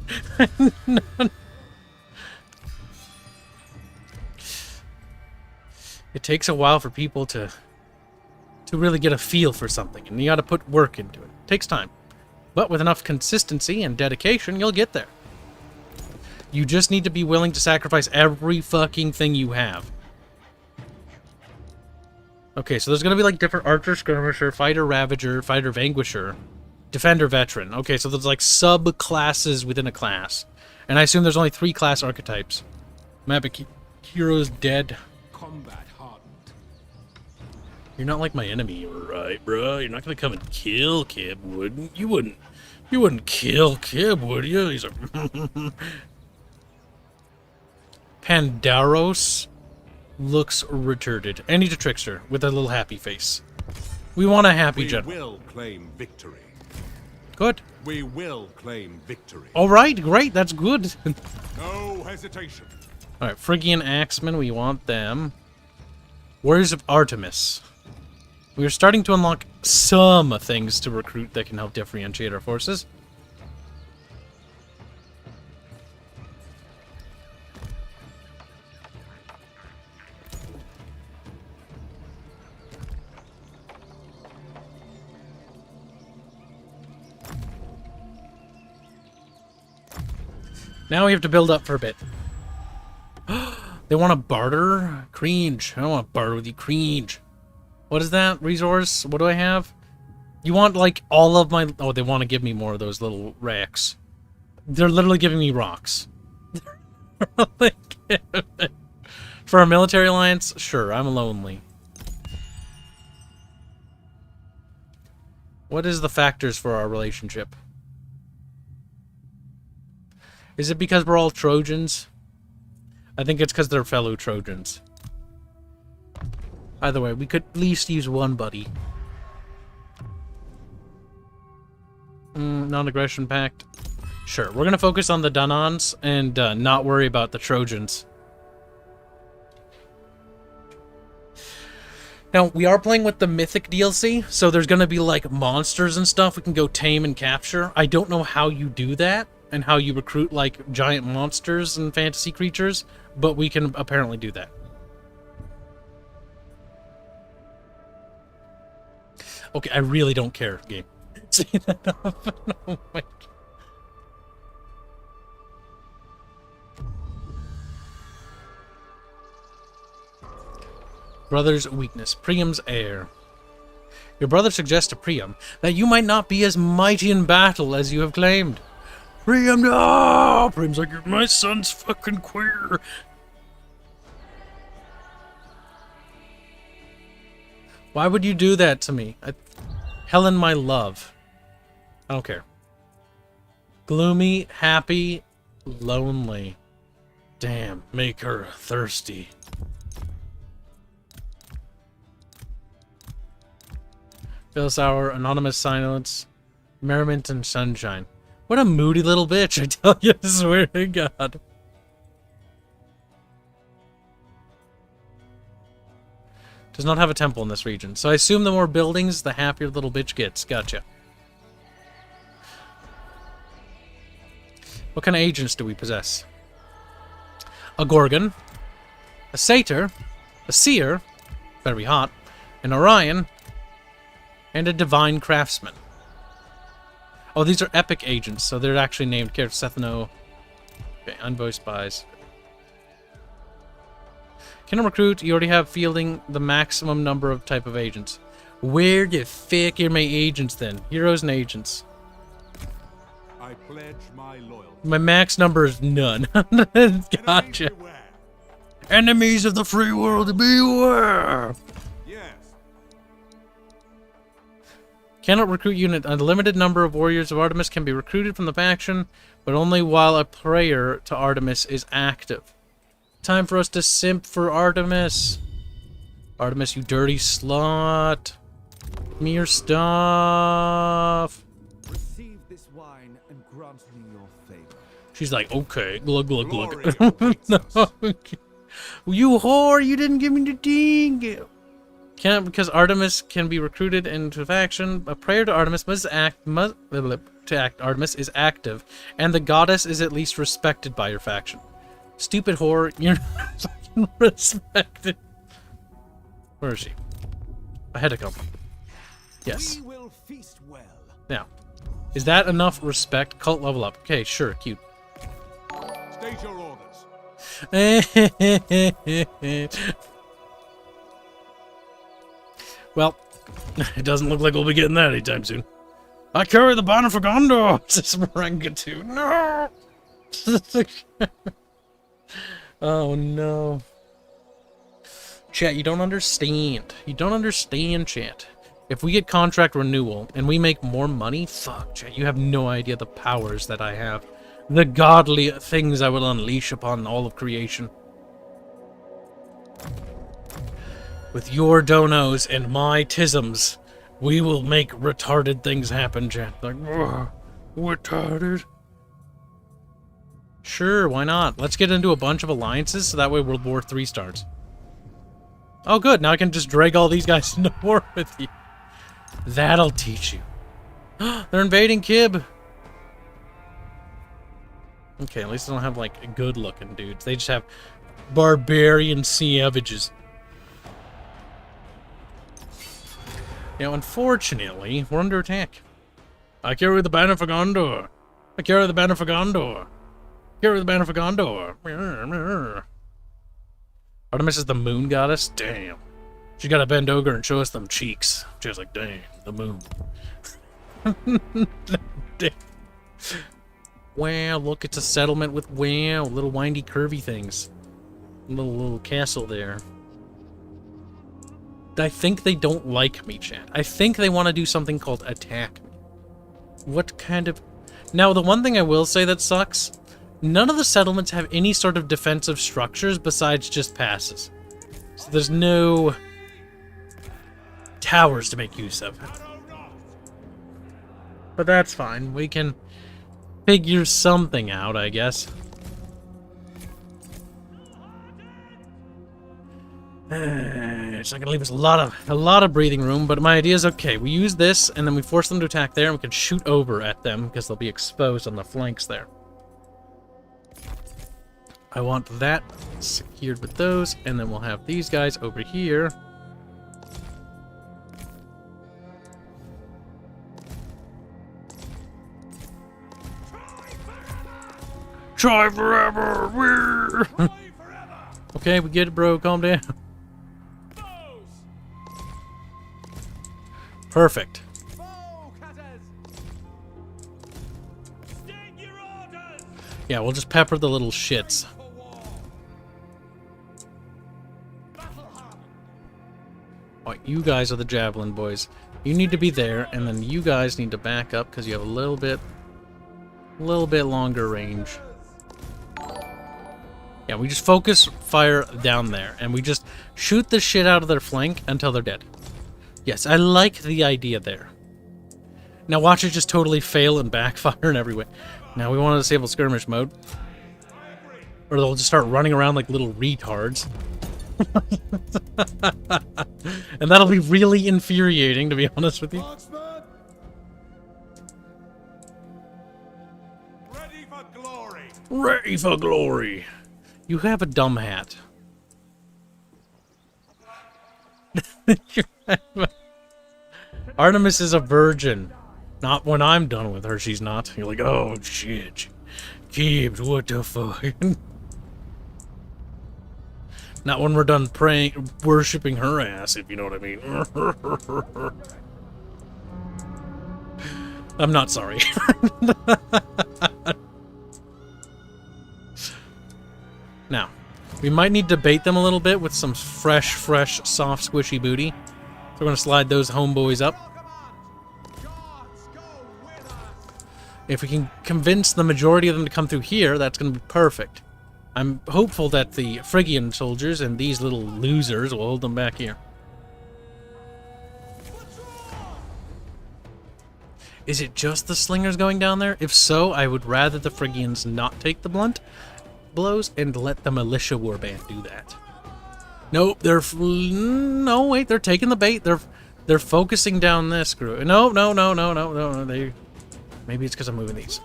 It takes a while for people to really get a feel for something, and you gotta put work into it. It takes time. But with enough consistency and dedication, you'll get there. You just need to be willing to sacrifice every fucking thing you have. Okay, so there's gonna be like different Archer, Skirmisher, Fighter, Ravager, Fighter, Vanquisher, Defender, Veteran. Okay, so there's like sub-classes within a class. And I assume there's only 3 class archetypes. Mapik Heroes dead. Combat hardened. You're not like my enemy, right, bro? You're not gonna come and kill Kib, wouldn't you? Wouldn't kill Kib, would you? He's like, Pandaros looks retarded. And he's a trickster with a little happy face. We want a happy general. We will claim victory. Good. We will claim victory. All right, great. That's good. No hesitation. All right, Phrygian Axemen. We want them. Warriors of Artemis. We are starting to unlock some things to recruit that can help differentiate our forces. Now we have to build up for a bit. They want to barter? Cringe. I don't want to barter with you. Cringe. What is that? Resource? What do I have? You want, like, all of my... Oh, they want to give me more of those little racks. They're literally giving me rocks. For a military alliance? Sure, I'm lonely. What is the factors for our relationship? Is it because we're all Trojans? I think it's because they're fellow Trojans. Either way, we could at least use one buddy. Non-aggression pact. Sure, we're going to focus on the Danons and not worry about the Trojans. Now, we are playing with the Mythic DLC, so there's going to be, like, monsters and stuff we can go tame and capture. I don't know how you do that, and how you recruit, like, giant monsters and fantasy creatures, but we can apparently do that. Okay, I really don't care, game. See that up? Oh my God. Brother's weakness. Priam's heir. Your brother suggests to Priam that you might not be as mighty in battle as you have claimed. Priam, no! Priam's like, my son's fucking queer. Why would you do that to me? Helen, my love. I don't care. Gloomy, happy, lonely. Damn, make her thirsty. Phil Sour, Anonymous Silence, Merriment and Sunshine. What a moody little bitch, I tell you, I swear to God. Does not have a temple in this region, so I assume the more buildings, the happier little bitch gets. Gotcha. What kind of agents do we possess? a Gorgon, a Satyr, a Seer, better be hot, an Orion, and a Divine Craftsman. Oh, these are epic agents, so they're actually named characters. Sethno. Okay, Envoy Spies. Can I recruit? You already have fielding the maximum number of type of agents. Where the fuck are my agents then? Heroes and agents. I pledge my loyalty. My max number is none. Gotcha. Beware. Enemies of the free world, beware! Yes. Cannot recruit unit. A limited number of warriors of Artemis can be recruited from the faction, but only while a prayer to Artemis is active. Time for us to simp for Artemis. Artemis, you dirty slut. Give me your stuff. Receive this wine and grant me your favor. She's like, okay, glug, glug, Glory glug. awaits us. No. You whore, you didn't give me the ding. Can't, because Artemis can be recruited into a faction. A prayer to Artemis Artemis is active, and the goddess is at least respected by your faction. Stupid whore, you're not fucking respected. Where is she? I had to come. Yes. We will feast well. Now, is that enough respect? Cult level up. Okay, sure, cute. State your orders. Well, it doesn't look like we'll be getting that anytime soon. I carry the banner for Gondor, says Marangatu. No! Oh no. Chat, you don't understand. You don't understand, chat. If we get contract renewal and we make more money, fuck, chat, you have no idea the powers that I have. The godly things I will unleash upon all of creation. With your donos and my tisms, we will make retarded things happen, chat. Like, retarded. Sure, why not? Let's get into a bunch of alliances so that way World War III starts. Oh good, now I can just drag all these guys into war with you. That'll teach you. They're invading Kib. Okay, at least they don't have, like, good-looking dudes. They just have barbarian savages. You know, unfortunately, we're under attack. I carry the banner for Gondor. I carry the banner for Gondor. Carry the banner for Gondor. Artemis is the moon goddess? Damn. She gotta bend over and show us them cheeks. She's like, damn, the moon. Damn. Wow, look, it's a settlement with, wow, little windy, curvy things. Little castle there. I think they don't like me, chat. I think they want to do something called attack me. What kind of... Now, the one thing I will say that sucks, none of the settlements have any sort of defensive structures besides just passes. So there's no towers to make use of. But that's fine. We can figure something out, I guess. It's not gonna leave us a lot of breathing room, but my idea is okay. We use this, and then we force them to attack there, and we can shoot over at them because they'll be exposed on the flanks there. I want that secured with those, and then we'll have these guys over here. Try forever! Okay, we get it, bro. Calm down. Perfect. Yeah, we'll just pepper the little shits. Alright, you guys are the javelin boys. You need to be there, and then you guys need to back up because you have a little bit longer range. Yeah, we just focus fire down there, and we just shoot the shit out of their flank until they're dead. Yes, I like the idea there. Now watch it just totally fail and backfire in every way. Now we want to disable skirmish mode. Or they'll just start running around like little retards. And that'll be really infuriating, to be honest with you. Ready for glory. Ready for glory. You have a dumb hat. Artemis is a virgin. Not when I'm done with her, she's not. You're like, oh shit. Kibs, what the fuck? Not when we're done praying, worshipping her ass, if you know what I mean. I'm not sorry. Now, we might need to bait them a little bit with some fresh, soft, squishy booty. So we're going to slide those homeboys up. If we can convince the majority of them to come through here, that's going to be perfect. I'm hopeful that the Phrygian soldiers and these little losers will hold them back here. Is it just the slingers going down there? If so, I would rather the Phrygians not take the blunt blows and let the militia warband do that. Nope, no, wait, they're taking the bait. They're focusing down this group. No. Maybe it's because I'm moving these.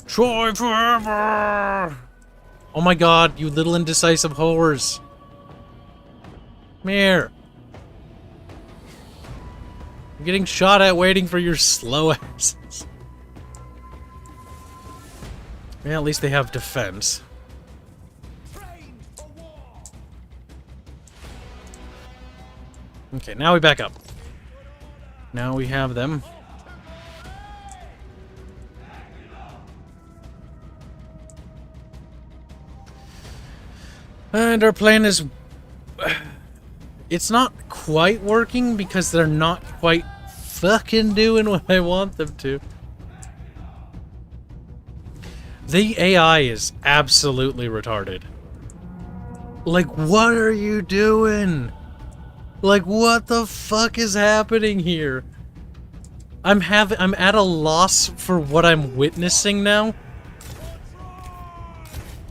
Troy forever! Oh my god, you little indecisive whores. Come here. I'm getting shot at waiting for your slow asses. Yeah, at least they have defense. Okay, now we back up. Now we have them. And our plan is... It's not quite working because they're not quite fucking doing what I want them to. The AI is absolutely retarded. Like, what are you doing? Like, what the fuck is happening here? I'm at a loss for what I'm witnessing now.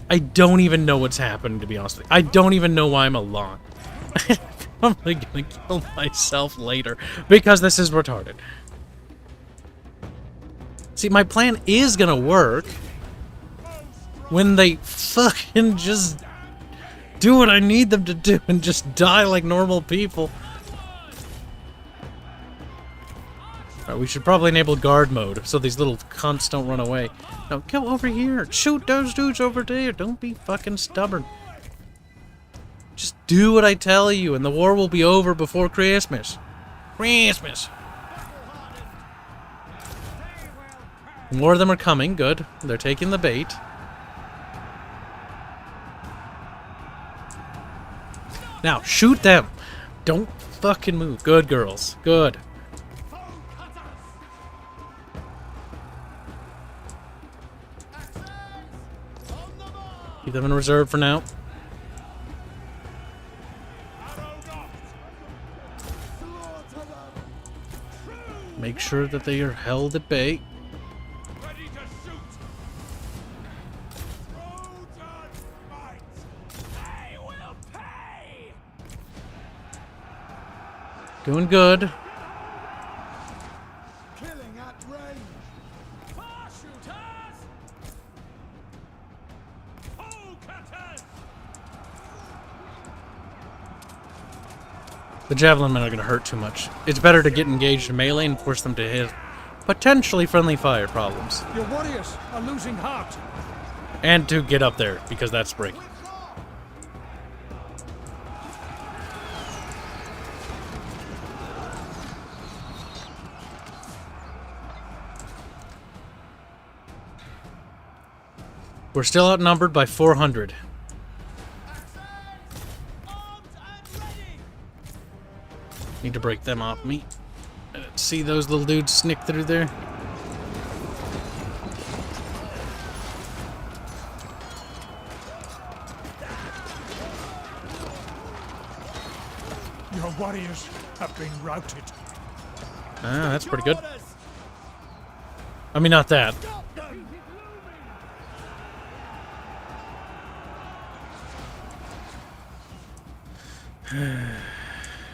I don't even know what's happening, to be honest with you. I don't even know why I'm alive. I'm probably gonna kill myself later because this is retarded. See, my plan is gonna work when they fucking just do what I need them to do and just die like normal people. Alright, we should probably enable guard mode so these little cunts don't run away. Now, go over here. Shoot those dudes over there. Don't be fucking stubborn. Just do what I tell you and the war will be over before Christmas. Christmas! More of them are coming. Good. They're taking the bait. Now, shoot them! Don't fucking move. Good girls. Good. Keep them in reserve for now. Make sure that they are held at bay. Ready to shoot. They will pay. Doing good. Killing at range. Shooters. Cutters. The javelin men are going to hurt too much. It's better to get engaged in melee and force them to hit potentially friendly fire problems. Your warriors are losing heart. And to get up there, because that's breaking. We're still outnumbered by 400. Need to break them off me. See those little dudes sneak through there? Your warriors have been routed. Ah, that's pretty good. I mean, not that.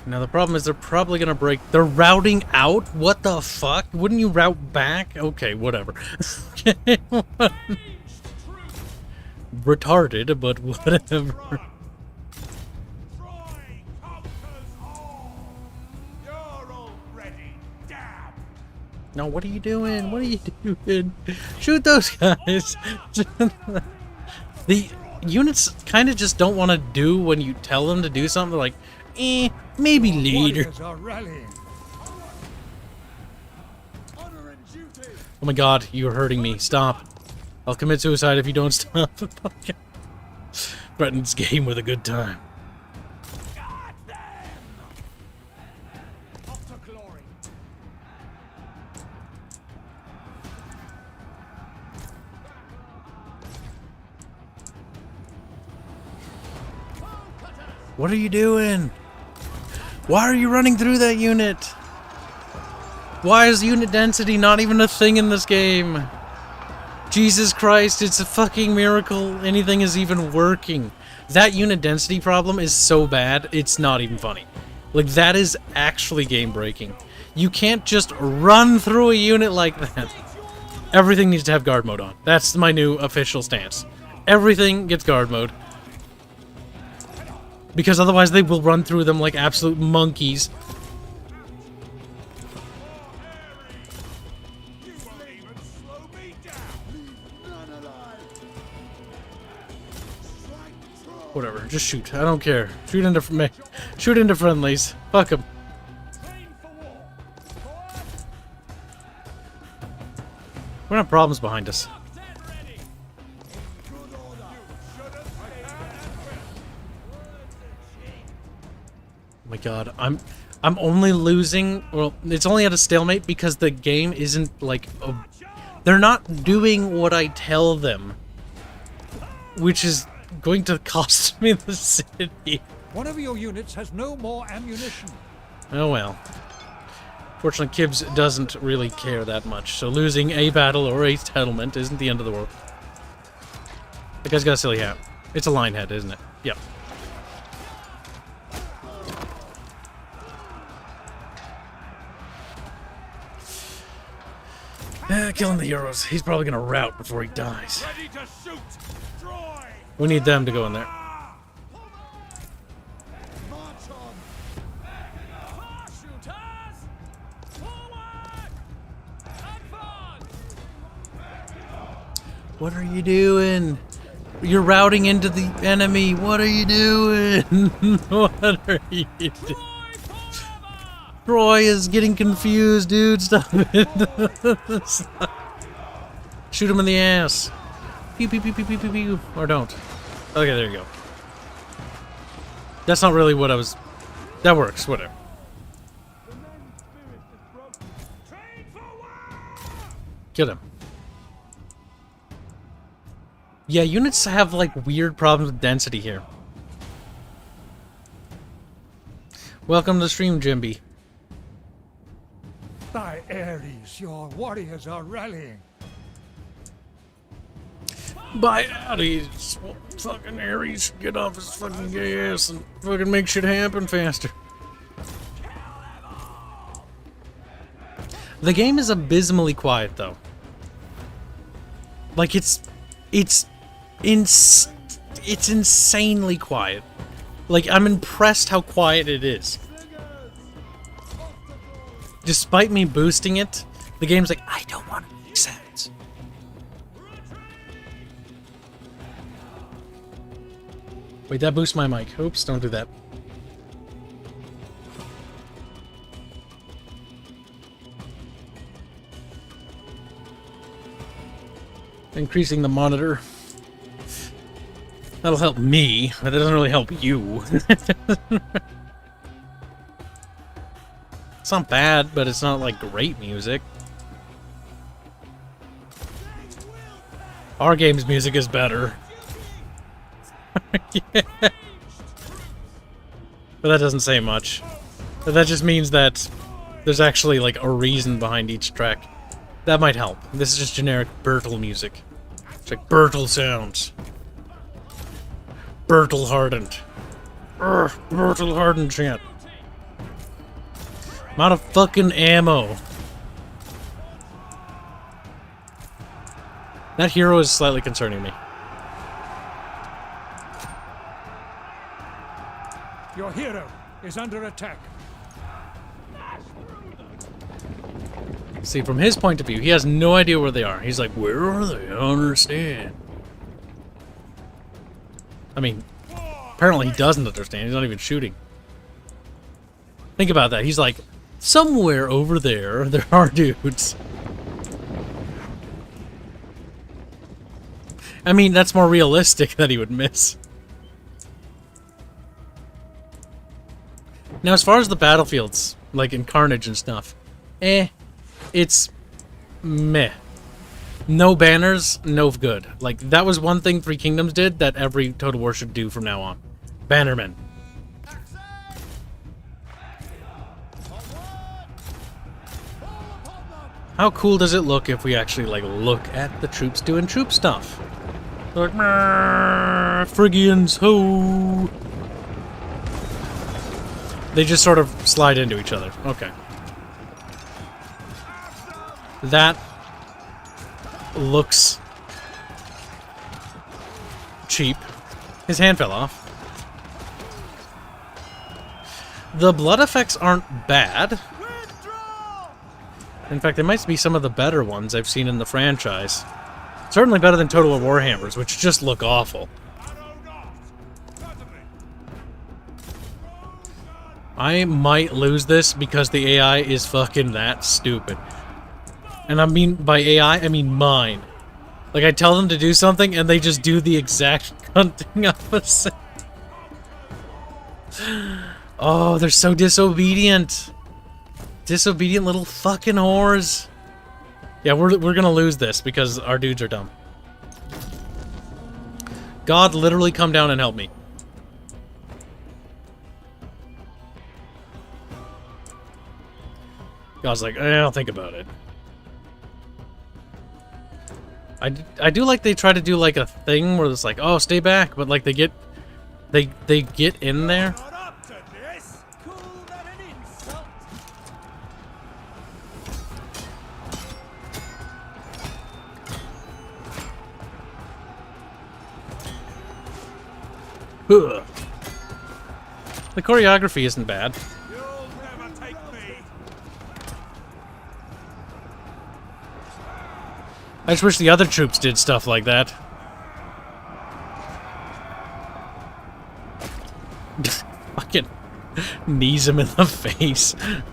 Now the problem is they're probably gonna break. They're routing out? What the fuck? Wouldn't you route back? Okay, whatever. retarded, but whatever. Troy conquers all. You're already damned. No, what are you doing? What are you doing? Shoot those guys! The units kind of just don't want to do when you tell them to do something. They're like, maybe later. Warriors are rallying. Oh my god, you're hurting me. Stop. I'll commit suicide if you don't stop. Threaten this game with a good time. Got them. Up to glory. What are you doing? Why are you running through that unit? Why is unit density not even a thing in this game? Jesus Christ, it's a fucking miracle anything is even working. That unit density problem is so bad, it's not even funny. Like, that is actually game-breaking. You can't just run through a unit like that. Everything needs to have guard mode on. That's my new official stance. Everything gets guard mode. Because otherwise they will run through them like absolute monkeys. You won't even slow me down. Whatever, just shoot. I don't care. Shoot into friendlies. Fuck them. Train for war. We're gonna have problems behind us. Dead ready. Good order. You should have Oh my god, I'm only losing. Well, it's only at a stalemate because the game isn't like they're not doing what I tell them, which is going to cost me the city. One of your units has no more ammunition. Oh well. Fortunately, Kibs doesn't really care that much, so losing a battle or a settlement isn't the end of the world. That guy's got a silly hat. It's a line head, isn't it? Yep. Killing the Euros. He's probably gonna rout before he dies. ready to shoot. Troy. We need them to go in there. Shooters. Forward. Advance. What are you doing? You're routing into the enemy. What are you doing? What are you doing? Troy forever. Troy is getting confused, dude. Stop it. Stop. Shoot him in the ass. Pew, pew, pew, pew, pew, pew, pew. Or don't. Okay, there you go. That's not really what I was... That works, whatever. Train for war. Kill him. Yeah, units have, like, weird problems with density here. Welcome to stream, Jimby. By Ares, your warriors are rallying. By Aries. Well, fucking Aries, get off his fucking gay ass and fucking make shit happen faster. The game is abysmally quiet, though. Like, it's insanely quiet. Like, I'm impressed how quiet it is. Despite me boosting it, the game's like, I don't want to make sounds. Wait, that boosts my mic. Oops, don't do that. Increasing the monitor. That'll help me, but it doesn't really help you. It's not bad, but it's not like great music. Our game's music is better. Yeah. But that doesn't say much. But that just means that there's actually like a reason behind each track. That might help. This is just generic Bertel music. It's like Bertel sounds. Bertel hardened. Bertel hardened chant. I'm out of fucking ammo. That hero is slightly concerning me. Your hero is under attack. See, from his point of view, he has no idea where they are. He's like, where are they? I don't understand. I mean, apparently he doesn't understand. He's not even shooting. Think about that. He's like, somewhere over there are dudes. I mean, that's more realistic that he would miss. Now, as far as the battlefields, like in Carnage and stuff, it's meh. No banners, no good. Like, that was one thing Three Kingdoms did that every Total War should do from now on. Bannermen. How cool does it look if we actually, like, look at the troops doing troop stuff? They're like, Phrygians, ho! They just sort of slide into each other. Okay. That looks cheap. His hand fell off. The blood effects aren't bad. In fact, they might be some of the better ones I've seen in the franchise. Certainly better than Total War Warhammers, which just look awful. I might lose this because the AI is fucking that stupid. And I mean, by AI, I mean mine. Like, I tell them to do something, and they just do the exact hunting opposite. Oh, they're so disobedient. Disobedient little fucking whores. Yeah, we're gonna lose this because our dudes are dumb. God, literally come down and help me. God's like, I'll think about it. I do like they try to do like a thing where it's like, oh, stay back, but like they get in there. Ugh. The choreography isn't bad. You'll never take me. I just wish the other troops did stuff like that. Fucking knees him in the face. Have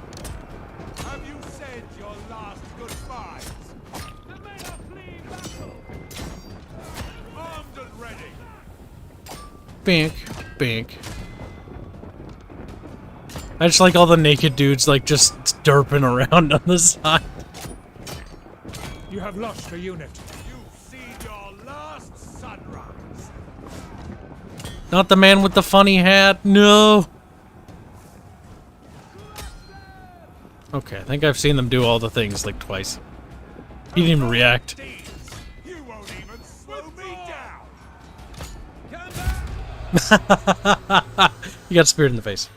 you said your last goodbyes? The men are fleeing battle. Armed and ready. Bink, bink. I just like all the naked dudes like just derping around on the side. You have lost a unit. You've seen your last sunrise. Not the man with the funny hat. No. Okay, I think I've seen them do all the things like twice. He didn't even react. You won't even slow me down. You got speared in the face.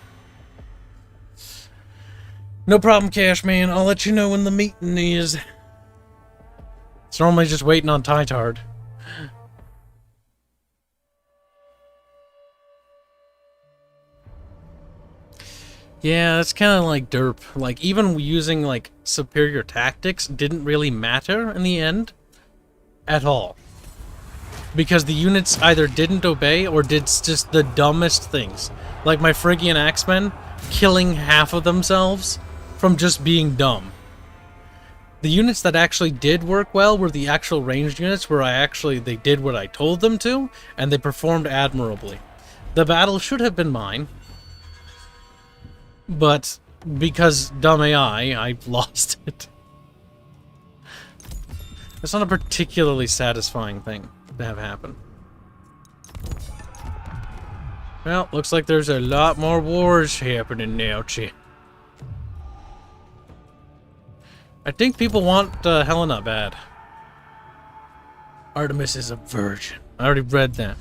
No problem, Cash Man. I'll let you know when the meeting is. It's normally just waiting on Titard. Yeah, it's kind of like derp. Like, even using, like, superior tactics didn't really matter in the end. At all. Because the units either didn't obey or did just the dumbest things. Like my Phrygian Axemen killing half of themselves from just being dumb. The units that actually did work well were the actual ranged units where they did what I told them to, and they performed admirably. The battle should have been mine. But because dumb AI, I lost it. That's not a particularly satisfying thing to have happen. Well, looks like there's a lot more wars happening now, Chi. I think people want Helena bad. Artemis is a virgin. I already read that.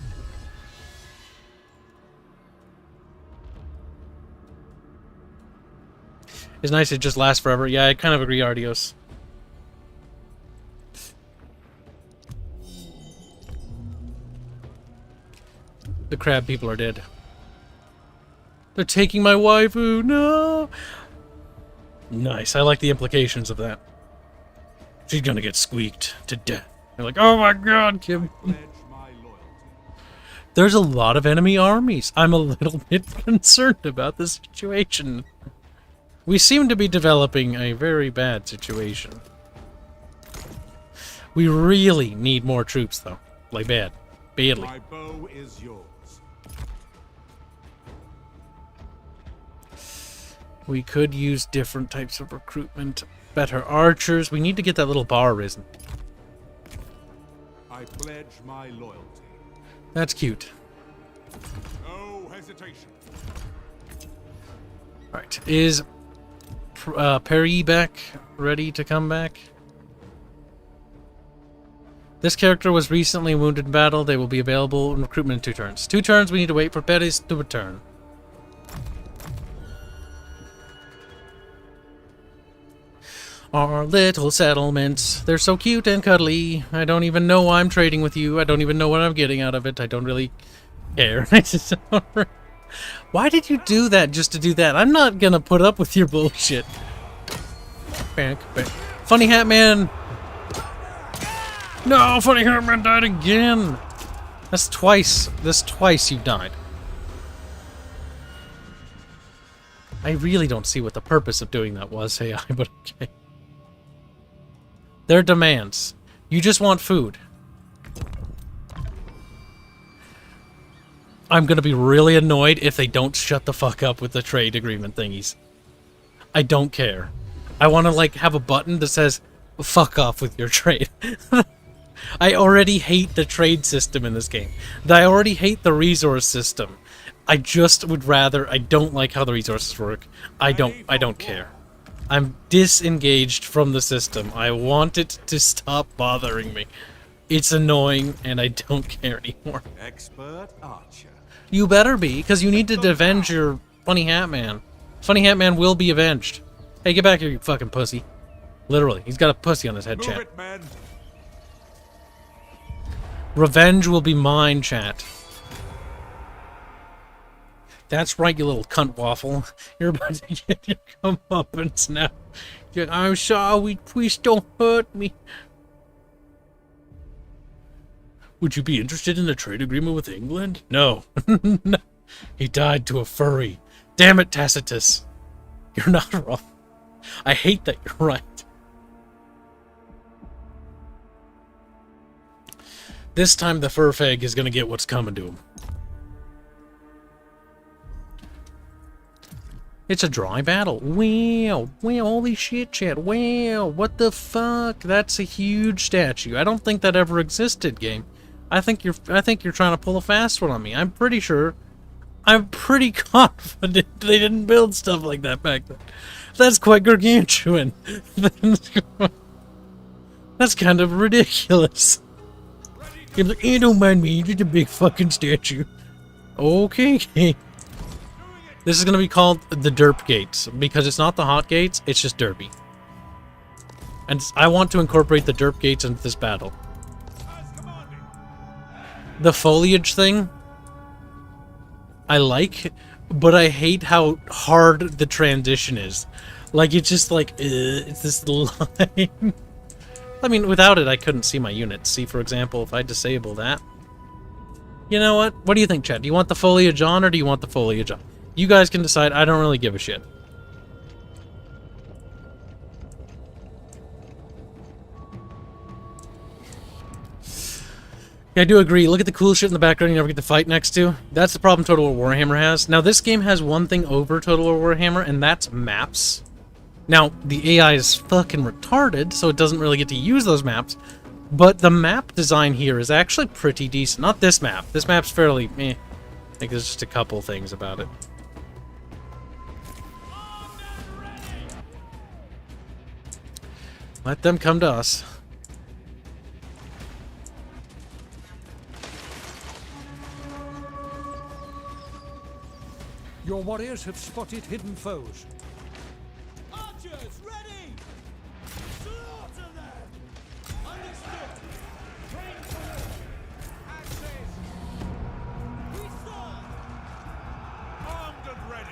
It's nice it just lasts forever. Yeah, I kind of agree, Ardios. The crab people are dead. They're taking my waifu. No. Nice. I like the implications of that. She's gonna get squeaked to death. They're like, oh my god, Kim. Pledge my loyalty. There's a lot of enemy armies. I'm a little bit concerned about the situation. We seem to be developing a very bad situation. We really need more troops, though. Like, badly. My bow is yours. We could use different types of recruitment. Better archers. We need to get that little bar risen. I pledge my loyalty. That's cute. No hesitation. Right. Is Perry back? Ready to come back? This character was recently wounded in battle. They will be available in recruitment in 2 turns. 2 turns, we need to wait for Perry's to return. Our little settlements. They're so cute and cuddly. I don't even know why I'm trading with you. I don't even know what I'm getting out of it. I don't really care. Why did you do that just to do that? I'm not gonna put up with your bullshit. Funny Hat Man. No, Funny Hat Man died again. That's twice. That's twice you died. I really don't see what the purpose of doing that was, AI, but okay. Their demands. You just want food. I'm gonna be really annoyed if they don't shut the fuck up with the trade agreement thingies. I don't care. I want to, like, have a button that says, fuck off with your trade. I already hate the trade system in this game. I already hate the resource system. I just would rather... I don't like how the resources work. I don't care. I'm disengaged from the system. I want it to stop bothering me. It's annoying, and I don't care anymore. Expert archer. You better be, because you need to avenge your Funny Hat Man. Funny Hat Man will be avenged. Hey, get back here, you fucking pussy. Literally, he's got a pussy on his head, Move chat. it, men. Revenge will be mine, chat. That's right, you little cunt waffle. You're about to get your comeuppance now. I'm sorry, please don't hurt me. Would you be interested in a trade agreement with England? No. No. He died to a furry. Damn it, Tacitus. You're not wrong. I hate that you're right. This time the furfag is gonna get what's coming to him. It's a dry battle. Wow. Wow, holy shit, chat. Wow, what the fuck? That's a huge statue. I don't think that ever existed, game. I think you're trying to pull a fast one on me. I'm pretty confident they didn't build stuff like that back then. That's quite gargantuan. That's kind of ridiculous. You're like, hey, don't mind me, just a big fucking statue. Okay. This is going to be called the Derp Gates, because it's not the Hot Gates, it's just derpy. And I want to incorporate the Derp Gates into this battle. The foliage thing, I like, but I hate how hard the transition is. Like, it's just like, it's this line. I mean, without it, I couldn't see my units. See, for example, if I disable that. You know what? What do you think, chat? Do you want the foliage on, or do you want the foliage on? You guys can decide. I don't really give a shit. Yeah, I do agree. Look at the cool shit in the background you never get to fight next to. That's the problem Total War Warhammer has. Now, this game has one thing over Total War Warhammer, and that's maps. Now, the AI is fucking retarded, so it doesn't really get to use those maps. But the map design here is actually pretty decent. Not this map. This map's fairly meh. I think there's just a couple things about it. Let them come to us. Your warriors have spotted hidden foes. Archers, ready! Slaughter them! Understood! Train for war! Axes! We serve! Armed and ready.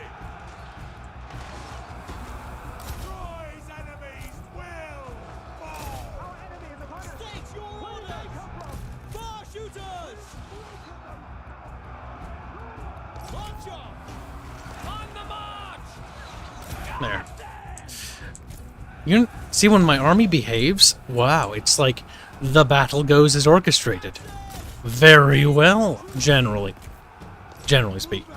There. You see when my army behaves? Wow, it's like the battle goes as orchestrated. Very well, generally. Generally speaking.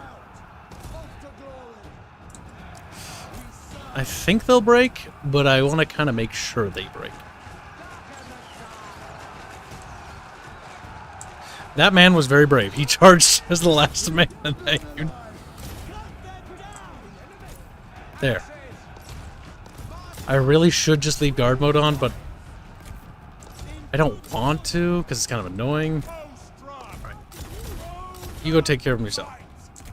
I think they'll break, but I want to kind of make sure they break. That man was very brave. He charged as the last man. There. I really should just leave guard mode on, but I don't want to because it's kind of annoying. Alright. You go take care of him yourself.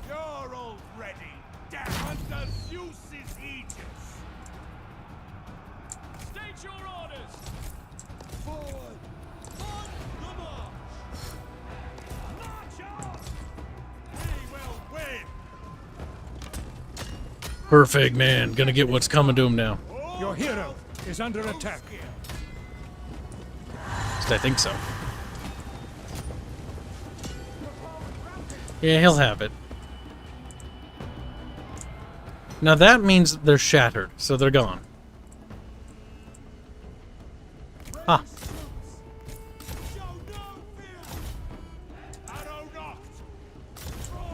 You're already down under Zeus's aegis. State your orders. Forward. On the march. March on. We will win. Perfect, man. Gonna get what's coming to him now. Your hero is under attack. I think so. Yeah, he'll have it. Now that means they're shattered, so they're gone. Ah.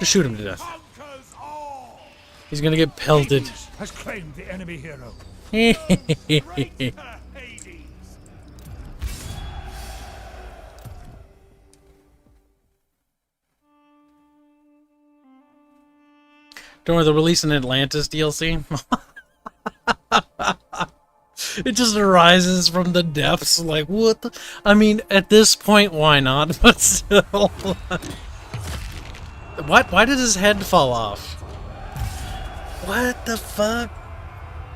Just shoot him to death. He's gonna get pelted. Has claimed the enemy hero. Don't worry, they'll release an Atlantis DLC. It just arises from the depths, like, what the... I mean, at this point, why not? But still... What? Why did his head fall off? What the fuck?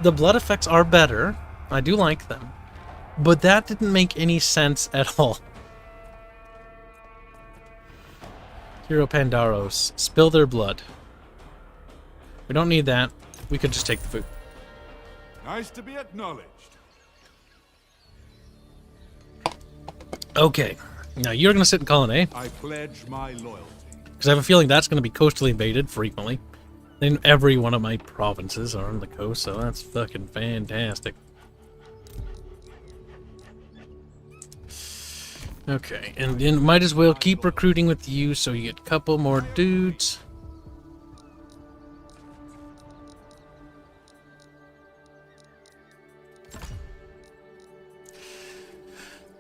The blood effects are better. I do like them. But that didn't make any sense at all. Hero Pandaros. Spill their blood. We don't need that. We could just take the food. Nice to be acknowledged. Okay. Now you're going to sit and call an A. I pledge my loyalty. Because I have a feeling that's going to be coastally invaded frequently. And every one of my provinces are on the coast, so that's fucking fantastic. Okay, and then might as well keep recruiting with you so you get a couple more dudes.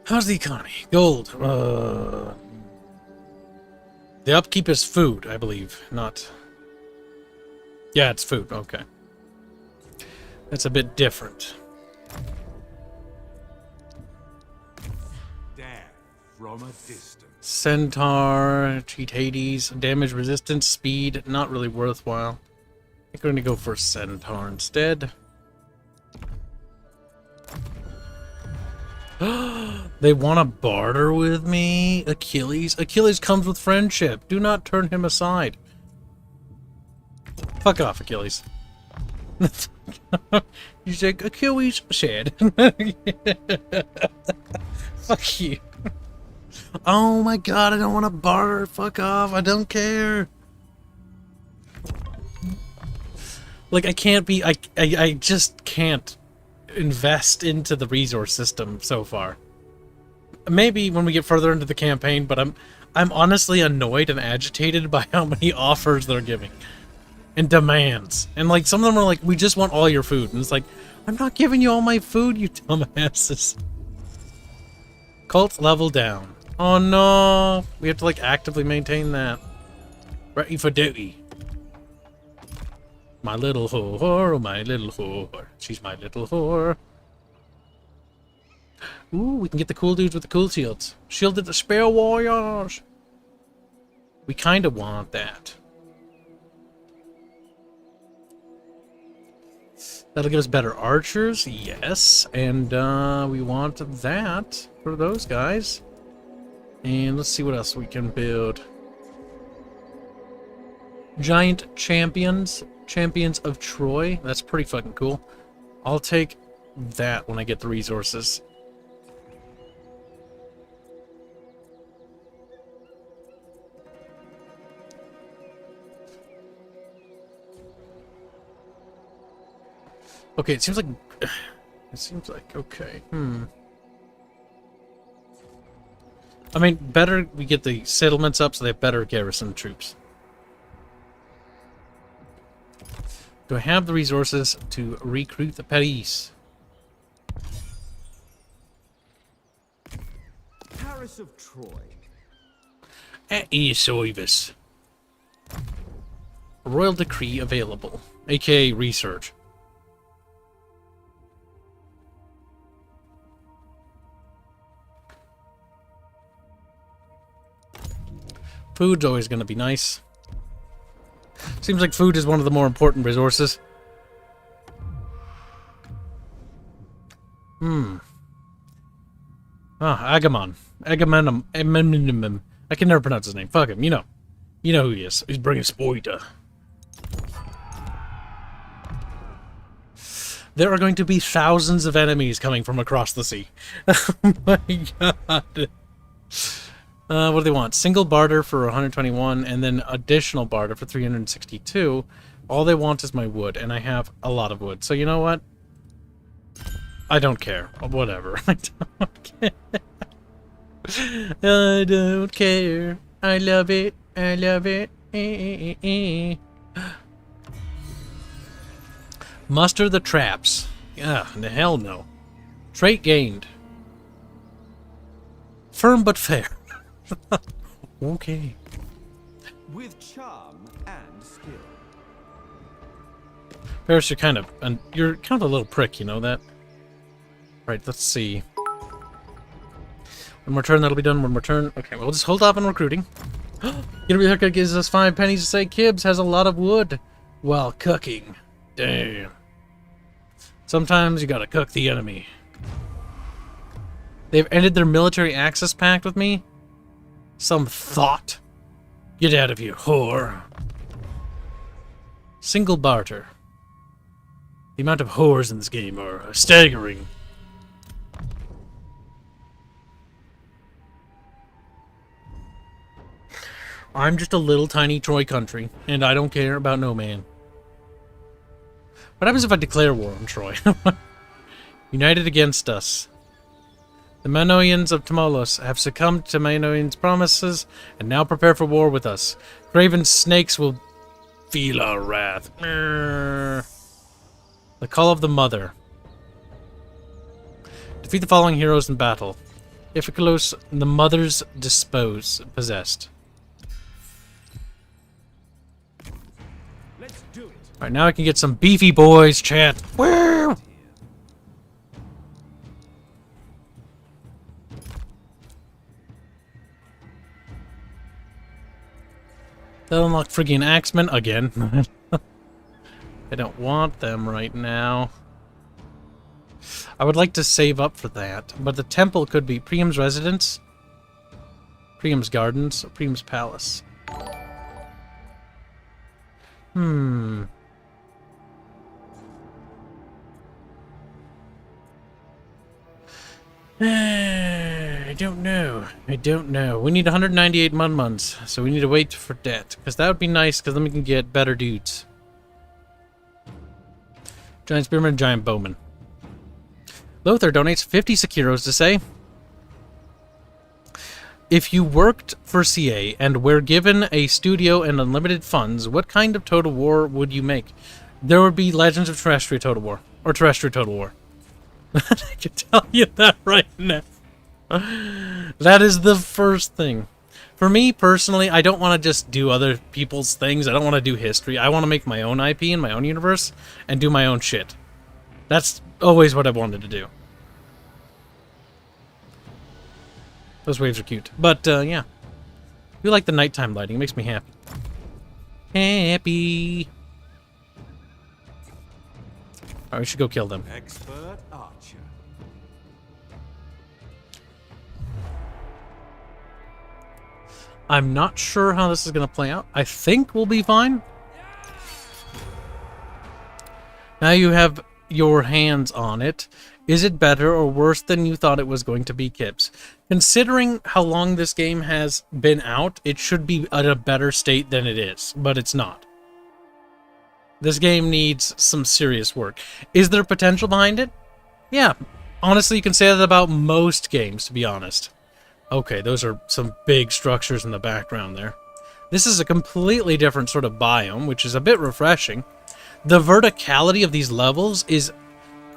How's the economy? Gold. The upkeep is food, I believe, not... Yeah, it's food. Okay. That's a bit different. Death from a distance. Centaur, cheat Hades, damage resistance, speed, not really worthwhile. I think we're going to go for Centaur instead. They want to barter with me? Achilles? Achilles comes with friendship. Do not turn him aside. Fuck off, Achilles. You say Achilles said. Fuck you. Oh my god, I don't want to barter. Fuck off. I don't care. Like, I can't be... I just can't invest into the resource system so far. Maybe when we get further into the campaign, but I'm honestly annoyed and agitated by how many offers they're giving. And demands. And like, some of them are like, we just want all your food. And it's like, I'm not giving you all my food, you dumbasses. Cult level down. Oh no. We have to like actively maintain that. Ready for duty. My little whore, my little whore. She's my little whore. Ooh, we can get the cool dudes with the cool shields. Shielded the spare warriors. We kind of want that. That'll give us better archers, yes. And we want that for those guys. And let's see what else we can build. Giant champions. Champions of Troy. That's pretty fucking cool. I'll take that when I get the resources. Okay, it seems like... It seems like... Okay, I mean, better we get the settlements up so they have better garrison troops. Do I have the resources to recruit the Paris? Paris of Troy. At Eosoivus. Royal decree available, aka research. Food's always going to be nice. Seems like food is one of the more important resources. Ah, Agamon. Agamemnon. I can never pronounce his name. Fuck him, you know. You know who he is. He's bringing spoita. There are going to be thousands of enemies coming from across the sea. Oh my god. What do they want? Single barter for 121, and then additional barter for 362. All they want is my wood, and I have a lot of wood. So you know what? I don't care. Whatever. I don't care. I don't care. I love it. I love it. Muster the traps. Ah, the hell no. Trait gained. Firm but fair. Okay. With charm and skill. Paris, you're kind of a little prick, you know that? Right, let's see. One more turn, that'll be done. One more turn. Okay, we'll just hold off on recruiting. Gonna haircut gives us 5 pennies to say Kibs has a lot of wood while cooking. Damn. Sometimes you gotta cook the enemy. They've ended their military access pact with me? Some thought. Get out of here, whore. Single barter. The amount of whores in this game are staggering. I'm just a little tiny Troy country, and I don't care about no man. What happens if I declare war on Troy? United against us. The Manoians of Timolos have succumbed to Manoians' promises and now prepare for war with us. Craven snakes will feel our wrath. The Call of the Mother. Defeat the following heroes in battle. Iphiclos, the Mother's possessed. Let's do it. Alright, now I can get some beefy boys, chat. Woo! They'll unlock friggin' axemen again. I don't want them right now. I would like to save up for that, but the temple could be Priam's residence, Priam's gardens, or Priam's palace. I don't know. I don't know. We need 198 Munmuns, so we need to wait for that. Because that would be nice, because then we can get better dudes. Giant Spearman, Giant Bowman. Lothar donates 50 Sekiros to say, if you worked for CA and were given a studio and unlimited funds, what kind of Total War would you make? There would be Legends of Terrestrial Total War. Or Terrestrial Total War. I can tell you that right now. That is the first thing. For me, personally, I don't want to just do other people's things. I don't want to do history. I want to make my own IP in my own universe and do my own shit. That's always what I wanted to do. Those waves are cute. But, yeah. I like the nighttime lighting. It makes me happy. Happy. Alright, we should go kill them. Expert archer. I'm not sure how this is going to play out. I think we'll be fine. Now you have your hands on it. Is it better or worse than you thought it was going to be, Kibs? Considering how long this game has been out, it should be at a better state than it is, but it's not. This game needs some serious work. Is there potential behind it? Yeah. Honestly, you can say that about most games, to be honest. Okay, those are some big structures in the background there. This is a completely different sort of biome, which is a bit refreshing. The verticality of these levels is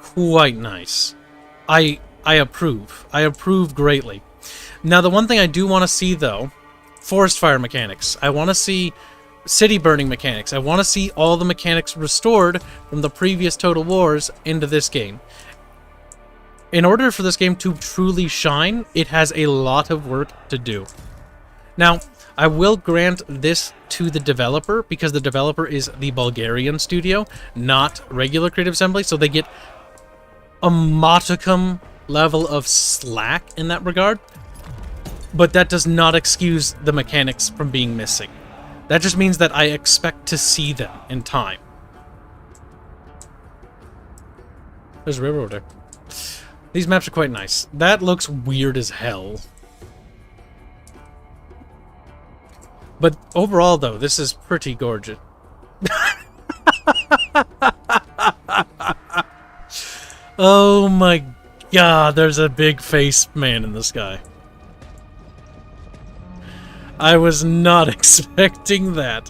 quite nice. I approve. I approve greatly. Now, the one thing I do want to see, though, forest fire mechanics. I want to see city burning mechanics. I want to see all the mechanics restored from the previous Total Wars into this game. In order for this game to truly shine, it has a lot of work to do. Now, I will grant this to the developer, because the developer is the Bulgarian studio, not regular Creative Assembly, so they get a modicum level of slack in that regard. But that does not excuse the mechanics from being missing. That just means that I expect to see them in time. There's a railroad there. These maps are quite nice. That looks weird as hell. But overall, though, this is pretty gorgeous. Oh my god, there's a big face man in the sky. I was not expecting that.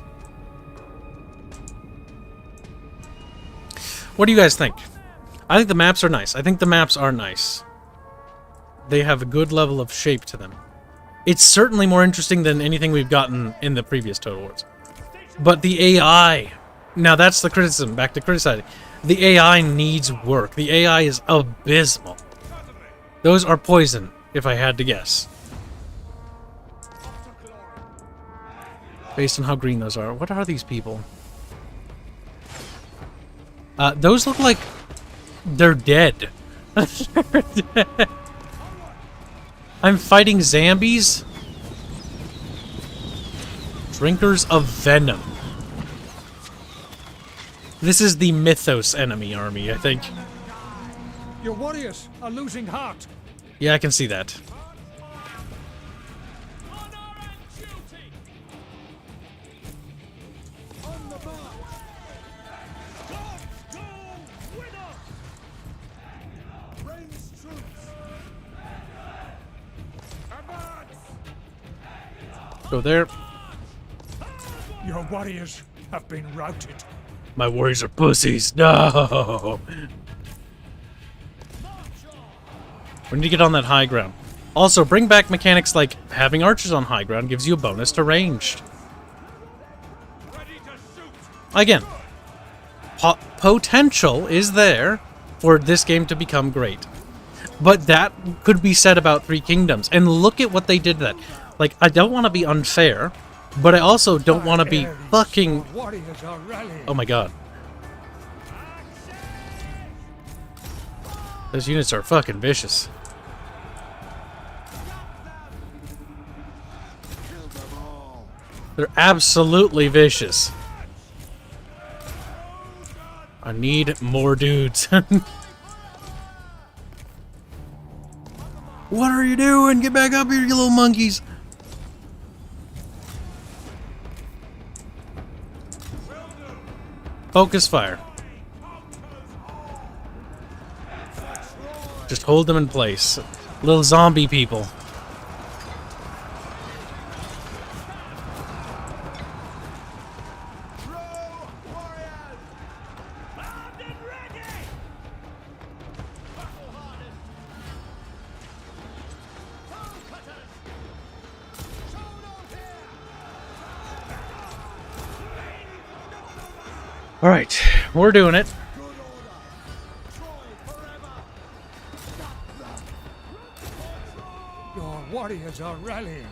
What do you guys think? I think the maps are nice. I think the maps are nice. They have a good level of shape to them. It's certainly more interesting than anything we've gotten in the previous Total Wars. But the AI... Now that's the criticism, back to criticizing. The AI needs work. The AI is abysmal. Those are poison, if I had to guess. Based on how green those are. What are these people? Those look like they're dead. I'm fighting zombies. Drinkers of venom. This is the Mythos enemy army, I think. Your warriors are losing heart. Yeah, I can see that. Go there. Your warriors have been routed. My warriors are pussies. No. We need to get on that high ground. Also, bring back mechanics like having archers on high ground gives you a bonus to ranged. Again, potential is there for this game to become great. But that could be said about Three Kingdoms. And look at what they did to that. Like, I don't want to be unfair, but I also don't want to be fucking... Oh my god. Those units are fucking vicious. They're absolutely vicious. I need more dudes. What are you doing? Get back up here, you little monkeys. Focus fire. Just hold them in place. Little zombie people. All right, we're doing it. Your warriors are rallying.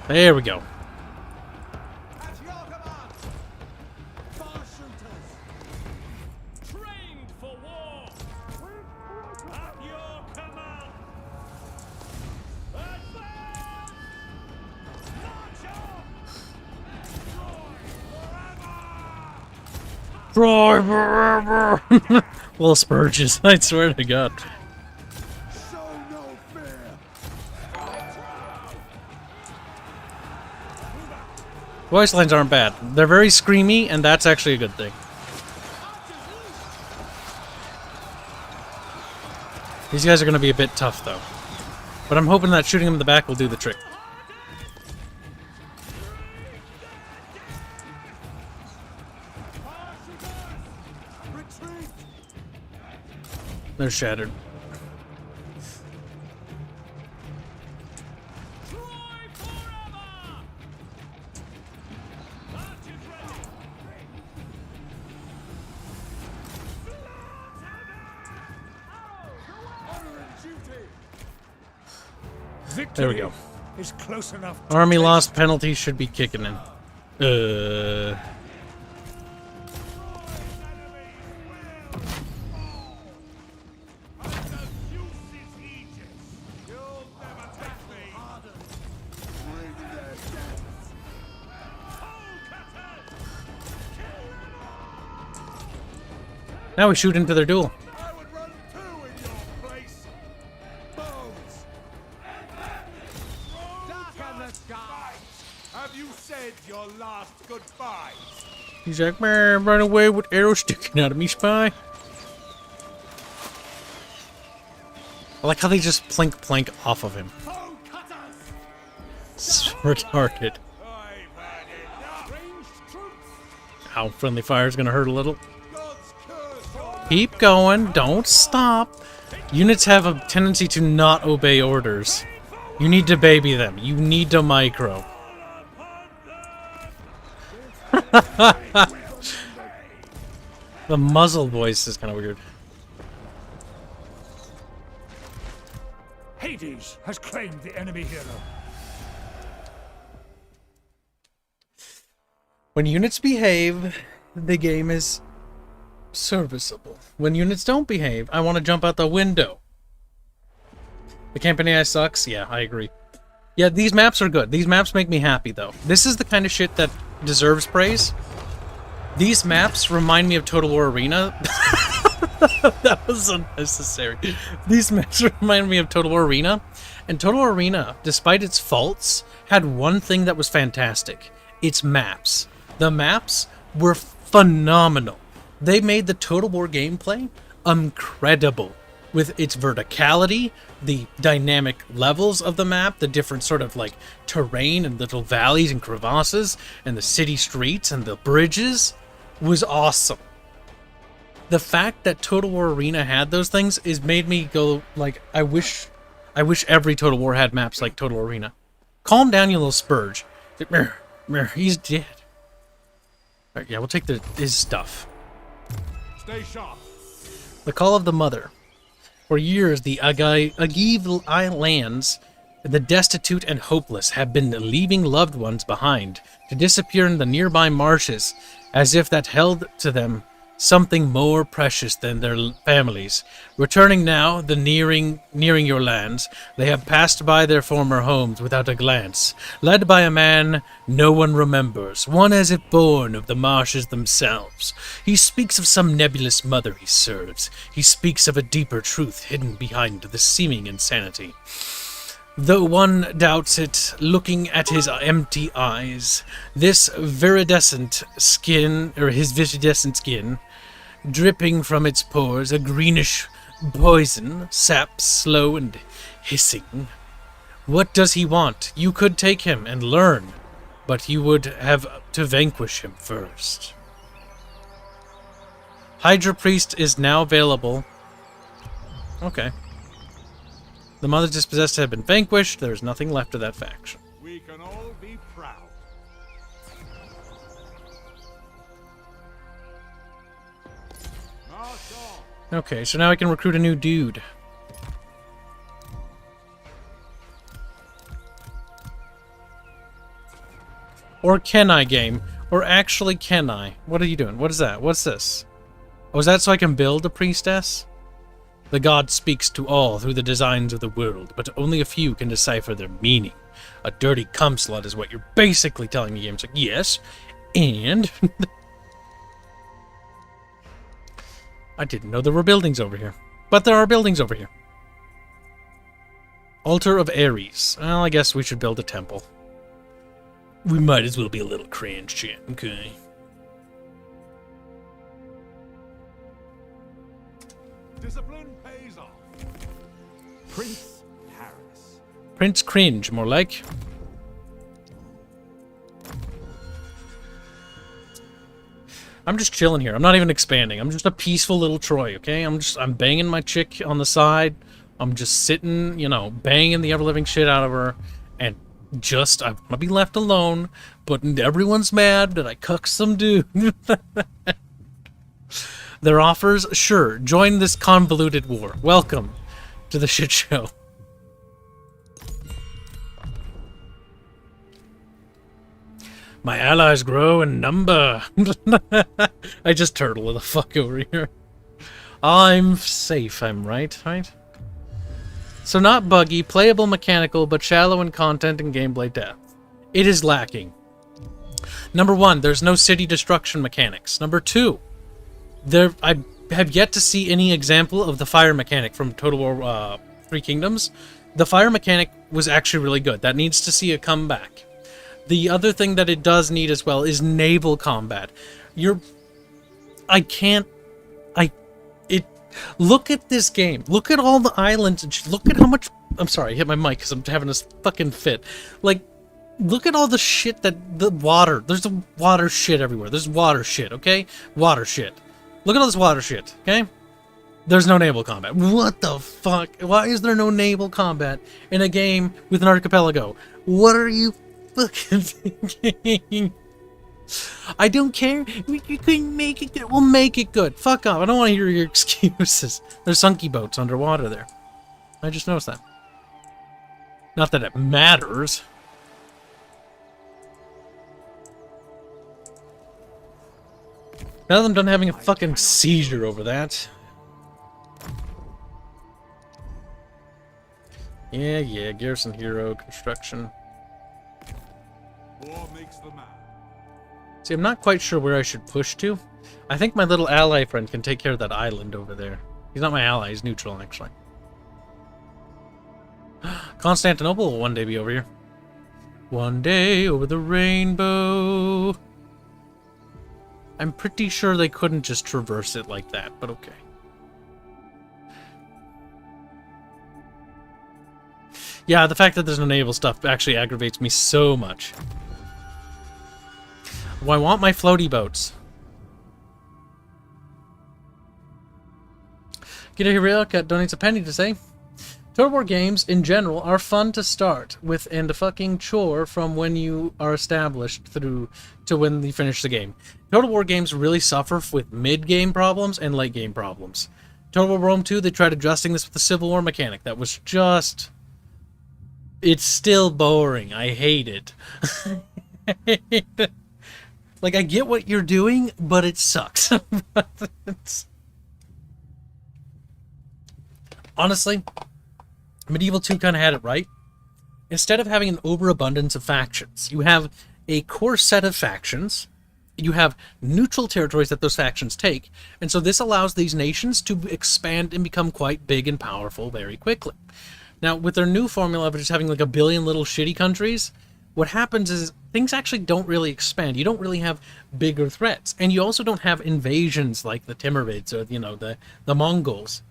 There we go. Troy forever! Little Spurges, I swear to God. Voice lines aren't bad. They're very screamy, and that's actually a good thing. These guys are going to be a bit tough, though. But I'm hoping that shooting them in the back will do the trick. They're shattered. There we go. Is close enough. Army lost penalty should be kicking in. Now we shoot into their duel. I would run two in your place. Bones. Darken the sky. Have you said your last goodbyes? He's like, man, run away with arrows sticking out of me, spy. I like how they just plink plank off of him. Oh, cutters. It's retarded. I've had enough. Ranged troops. Ow, friendly fire is gonna hurt a little. God's curse on Keep going, don't stop. Units have a tendency to not obey orders. You need to baby them. You need to micro. The muzzle voice is kind of weird. Hades has claimed the enemy hero. When units behave, the game is serviceable. When units don't behave, I want to jump out the window. The campaign AI sucks? Yeah, I agree. Yeah, these maps are good. These maps make me happy, though. This is the kind of shit that deserves praise. These maps remind me of Total War Arena. That was unnecessary. These maps remind me of Total War Arena. And Total War Arena, despite its faults, had one thing that was fantastic. Its maps. The maps were phenomenal. They made the Total War gameplay incredible. With its verticality, the dynamic levels of the map, the different sort of like terrain and little valleys and crevasses, and the city streets and the bridges was awesome. The fact that Total War Arena had those things is made me go like, I wish every Total War had maps like Total Arena. Calm down, you little spurge. He's dead. All right, yeah, we'll take his stuff. Stay sharp. The Call of the Mother. For years, the Agiv lands, the destitute and hopeless, have been leaving loved ones behind to disappear in the nearby marshes, as if that held to them something more precious than their families. Returning now, nearing your lands, they have passed by their former homes without a glance, led by a man no one remembers, one as if born of the marshes themselves. He speaks of some nebulous mother he serves. He speaks of a deeper truth hidden behind the seeming insanity. Though one doubts it, looking at his empty eyes, his viridescent skin, dripping from its pores, a greenish poison, sap slow and hissing. What does he want? You could take him and learn, but you would have to vanquish him first. Hydra Priest is now available. Okay. The Mother's Dispossessed have been vanquished. There is nothing left of that faction. We can all be proud. Okay, so now I can recruit a new dude. Or can I, game? Or actually can I? What are you doing? What is that? What's this? Oh, is that so I can build a priestess? The god speaks to all through the designs of the world, but only a few can decipher their meaning. A dirty cum slut is what you're basically telling me, games. Like, yes, and... I didn't know there were buildings over here. But there are buildings over here. Altar of Ares. Well, I guess we should build a temple. We might as well be a little cringe, chat, okay? Discipline pays off. Prince Paris. Prince Cringe, more like. I'm just chilling here. I'm not even expanding. I'm just a peaceful little Troy, okay? I'm banging my chick on the side. I'm just sitting, you know, banging the ever-living shit out of her. And just, I want to be left alone. But everyone's mad that I cucked some dude. Their offers? Sure. Join this convoluted war. Welcome to the shit show. My allies grow in number. I just turtle the fuck over here. I'm safe, I'm right? So not buggy, playable mechanical, but shallow in content and gameplay depth. It is lacking. Number 1, there's no city destruction mechanics. Number 2, I have yet to see any example of the fire mechanic from Total War 3 Kingdoms. The fire mechanic was actually really good. That needs to see a comeback. The other thing that it does need as well is naval combat. Look at this game. Look at all the islands and look at how much... I'm sorry, I hit my mic because I'm having this fucking fit. Like, look at all the shit the water. There's a water shit everywhere. There's water shit, okay? Water shit. Look at all this water shit, okay? There's no naval combat. What the fuck? Why is there no naval combat in a game with an archipelago? What are you fucking thinking? I don't care. You couldn't make it good. We'll make it good. Fuck off. I don't want to hear your excuses. There's sunky boats underwater there. I just noticed that. Not that it matters. Now that I'm done having a fucking seizure over that. Yeah, garrison hero, construction. War makes the man. See, I'm not quite sure where I should push to. I think my little ally friend can take care of that island over there. He's not my ally, he's neutral, actually. Constantinople will one day be over here. One day over the rainbow. I'm pretty sure they couldn't just traverse it like that, but okay. Yeah, the fact that there's no naval stuff actually aggravates me so much. Well, I want my floaty boats. Get a Hero Cut donates a penny to say, Total War games in general are fun to start with and a fucking chore from when you are established through to when you finish the game. Total War games really suffer with mid-game problems and late-game problems. Total War Rome 2, they tried adjusting this with the Civil War mechanic. That was just... It's still boring. I hate it. Like, I get what you're doing, but it sucks. Honestly, Medieval 2 kind of had it right. Instead of having an overabundance of factions, you have a core set of factions, you have neutral territories that those factions take, and so this allows these nations to expand and become quite big and powerful very quickly. Now, with their new formula of just having like a billion little shitty countries, what happens is things actually don't really expand. You don't really have bigger threats. And you also don't have invasions like the Timurids or, you know, the Mongols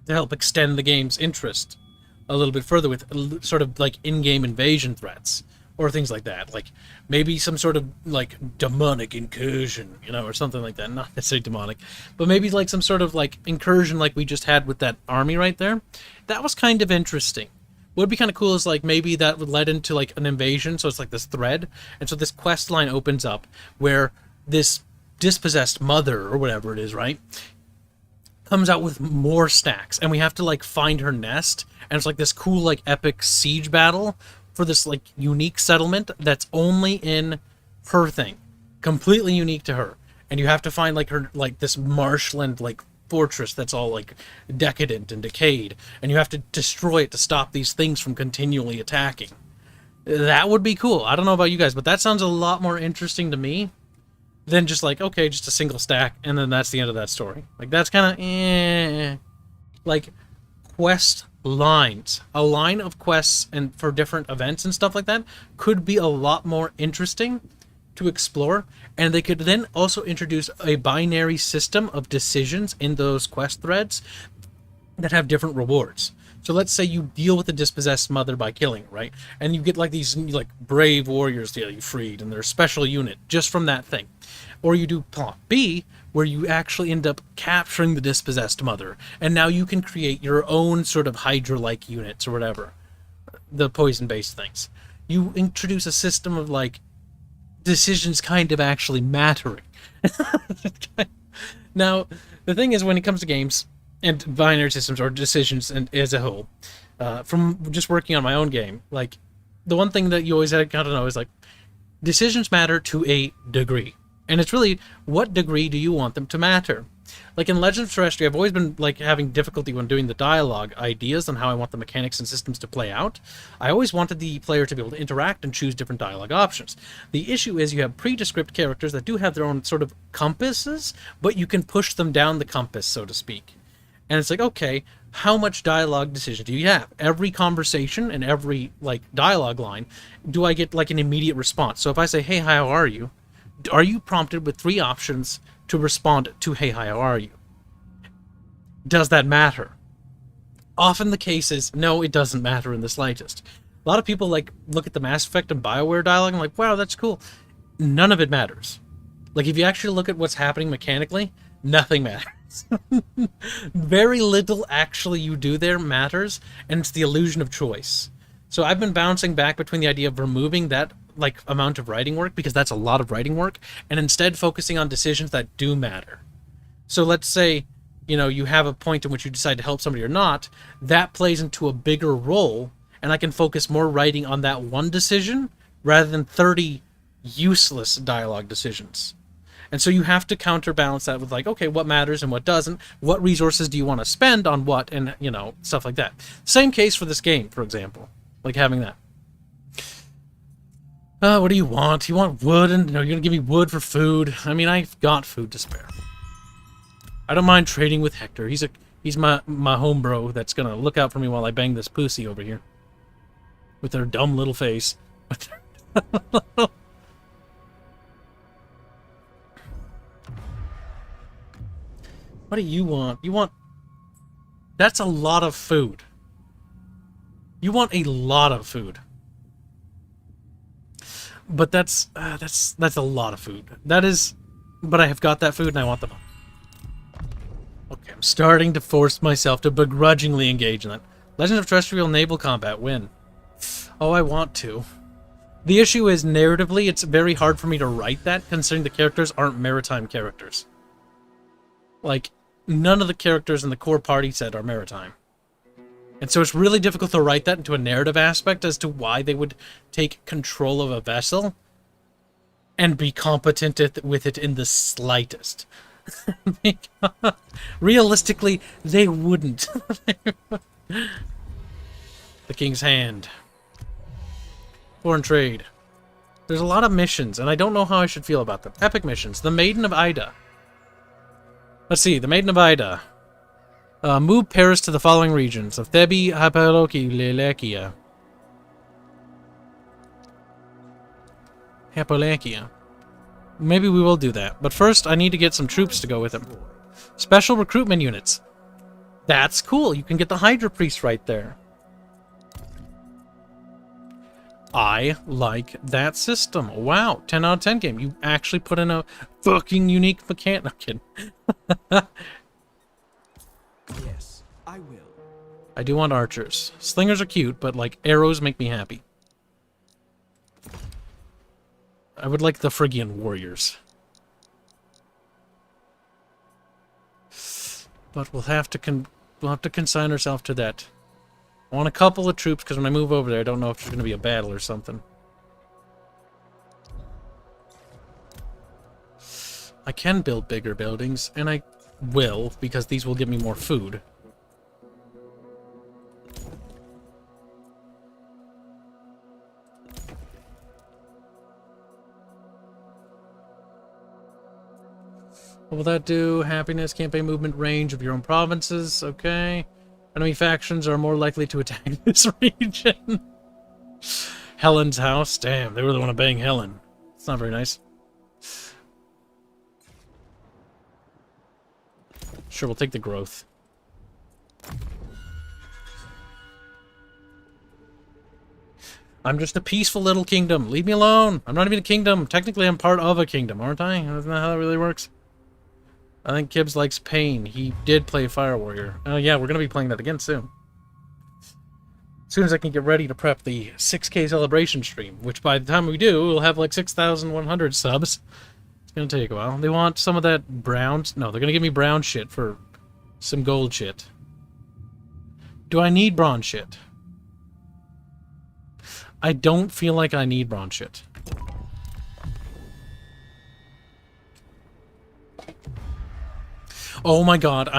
to help extend the game's interest a little bit further with sort of like in-game invasion threats or things like that. Like maybe some sort of like demonic incursion, you know, or something like that. Not necessarily demonic, but maybe like some sort of like incursion like we just had with that army right there. That was kind of interesting. What would be kind of cool is like maybe that would lead into like an invasion, so it's like this thread, and so this quest line opens up where this dispossessed mother or whatever it is, right, comes out with more stacks, and we have to like find her nest, and it's like this cool like epic siege battle for this like unique settlement that's only in her thing, completely unique to her, and you have to find like her like this marshland like fortress that's all like decadent and decayed, and you have to destroy it to stop these things from continually attacking. That would be cool. I don't know about you guys, but that sounds a lot more interesting to me than just like, okay, just a single stack and then that's the end of that story. Like that's kind of like quest lines. A line of quests and for different events and stuff like that could be a lot more interesting to explore, and they could then also introduce a binary system of decisions in those quest threads that have different rewards. So let's say you deal with the dispossessed mother by killing, right? And you get like these like brave warriors that you freed, and they're a special unit just from that thing. Or you do plot B, where you actually end up capturing the dispossessed mother, and now you can create your own sort of Hydra-like units or whatever, the poison-based things. You introduce a system of like decisions kind of actually mattering. Now, the thing is, when it comes to games and binary systems or decisions and as a whole, from just working on my own game, like the one thing that you always got to know is like decisions matter to a degree. And it's really, what degree do you want them to matter? Like in Legend of Terrestrial, I've always been like having difficulty when doing the dialogue ideas on how I want the mechanics and systems to play out. I always wanted the player to be able to interact and choose different dialogue options. The issue is you have pre-descript characters that do have their own sort of compasses, but you can push them down the compass, so to speak. And it's like, okay, how much dialogue decision do you have? Every conversation and every like dialogue line, do I get like an immediate response? So if I say, hey, how are you prompted with 3 options to respond to, hey, how are you? Does that matter? Often the case is, no, it doesn't matter in the slightest. A lot of people like look at the Mass Effect and BioWare dialogue and like, wow, that's cool. None of it matters. Like if you actually look at what's happening mechanically, nothing matters. Very little actually you do there matters, and it's the illusion of choice. So I've been bouncing back between the idea of removing that like amount of writing work, because that's a lot of writing work, and instead focusing on decisions that do matter. So let's say, you know, you have a point in which you decide to help somebody or not, that plays into a bigger role, and I can focus more writing on that one decision rather than 30 useless dialogue decisions. And so you have to counterbalance that with like, okay, what matters and what doesn't? What resources do you want to spend on what? And, you know, stuff like that. Same case for this game, for example. Like having that. What do you want? You want wood, and you're going to give me wood for food. I mean, I've got food to spare. I don't mind trading with Hector. He's my homebro that's going to look out for me while I bang this pussy over here. With her dumb little face. What do you want? You want... That's a lot of food. You want a lot of food. But that's a lot of food. That is... But I have got that food and I want them all. Okay, I'm starting to force myself to begrudgingly engage in that. Legend of Terrestrial Naval Combat, win. Oh, I want to. The issue is, narratively, it's very hard for me to write that, considering the characters aren't maritime characters. Like, none of the characters in the core party set are maritime. And so it's really difficult to write that into a narrative aspect as to why they would take control of a vessel and be competent with it in the slightest. Realistically, they wouldn't. The King's Hand. Foreign trade. There's a lot of missions, and I don't know how I should feel about them. Epic missions. The Maiden of Ida. Let's see. The Maiden of Ida. Move Paris to the following regions of Thebi, Hypoloki, Lelekia. Hypolakia. Maybe we will do that. But first, I need to get some troops to go with him. Special recruitment units. That's cool. You can get the Hydra Priest right there. I like that system. Wow. 10 out of 10 game. You actually put in a fucking unique mechanic. I'm kidding. Yes, I will. I do want archers. Slingers are cute, but like arrows make me happy. I would like the Phrygian warriors. But we'll have to consign ourselves to that. I want a couple of troops, because when I move over there, I don't know if there's going to be a battle or something. I can build bigger buildings, and I will, because these will give me more food. What will that do? Happiness, campaign movement, range of your own provinces. Okay. Enemy factions are more likely to attack this region. Helen's house. Damn, they really want to bang Helen. It's not very nice. Sure, we'll take the growth. I'm just a peaceful little kingdom. Leave me alone. I'm not even a kingdom. Technically, I'm part of a kingdom, aren't I? Isn't that how that really works? I think Kibs likes pain. He did play Fire Warrior. Oh, yeah, we're going to be playing that again soon. As soon as I can get ready to prep the 6K celebration stream, which by the time we do, we'll have like 6,100 subs. It's going to take a while. They want some of that brown... No, they're going to give me brown shit for some gold shit. Do I need bronze shit? I don't feel like I need bronze shit. Oh my god,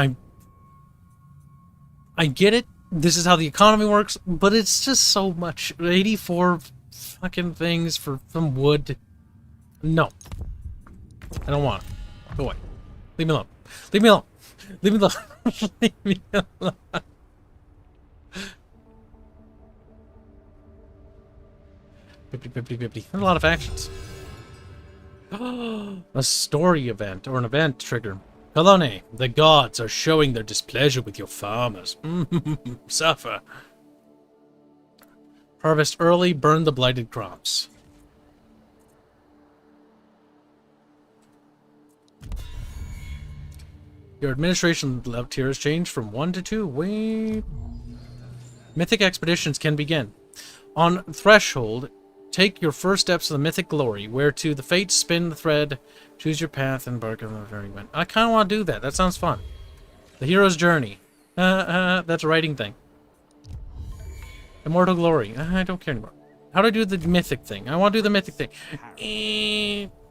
I get it. This is how the economy works, but it's just so much. 84 fucking things for some wood. No. I don't want it. Go away. Leave me alone. Leave me alone. Leave me alone. Leave me alone. 50. There's a lot of factions. A story event, or an event trigger. Colony, the gods are showing their displeasure with your farmers. Suffer. Harvest early, burn the blighted crops. Your administration tier has changed from 1 to 2. Wait. Mythic expeditions can begin. On Threshold, take your first steps to the mythic glory, where to the fates spin the thread, choose your path, and embark on the journey. I kind of want to do that. That sounds fun. The hero's journey. That's a writing thing. Immortal glory. I don't care anymore. How do I do the mythic thing? I want to do the mythic thing.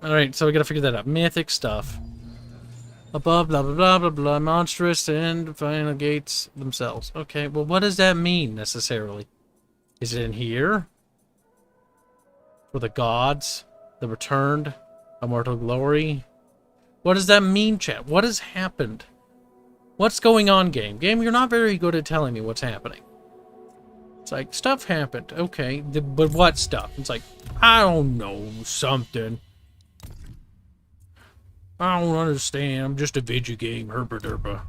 Alright, so we gotta figure that out. Mythic stuff. Above, blah, blah, blah, blah, blah. Monstrous and final gates themselves. Okay, well, what does that mean, necessarily? Is it in here? For the gods, the returned, immortal glory. What does that mean, chat? What has happened? What's going on, game? Game, you're not very good at telling me what's happening. It's like, stuff happened. Okay, but what stuff? It's like, I don't know, something. I don't understand. I'm just a video game, herba derba.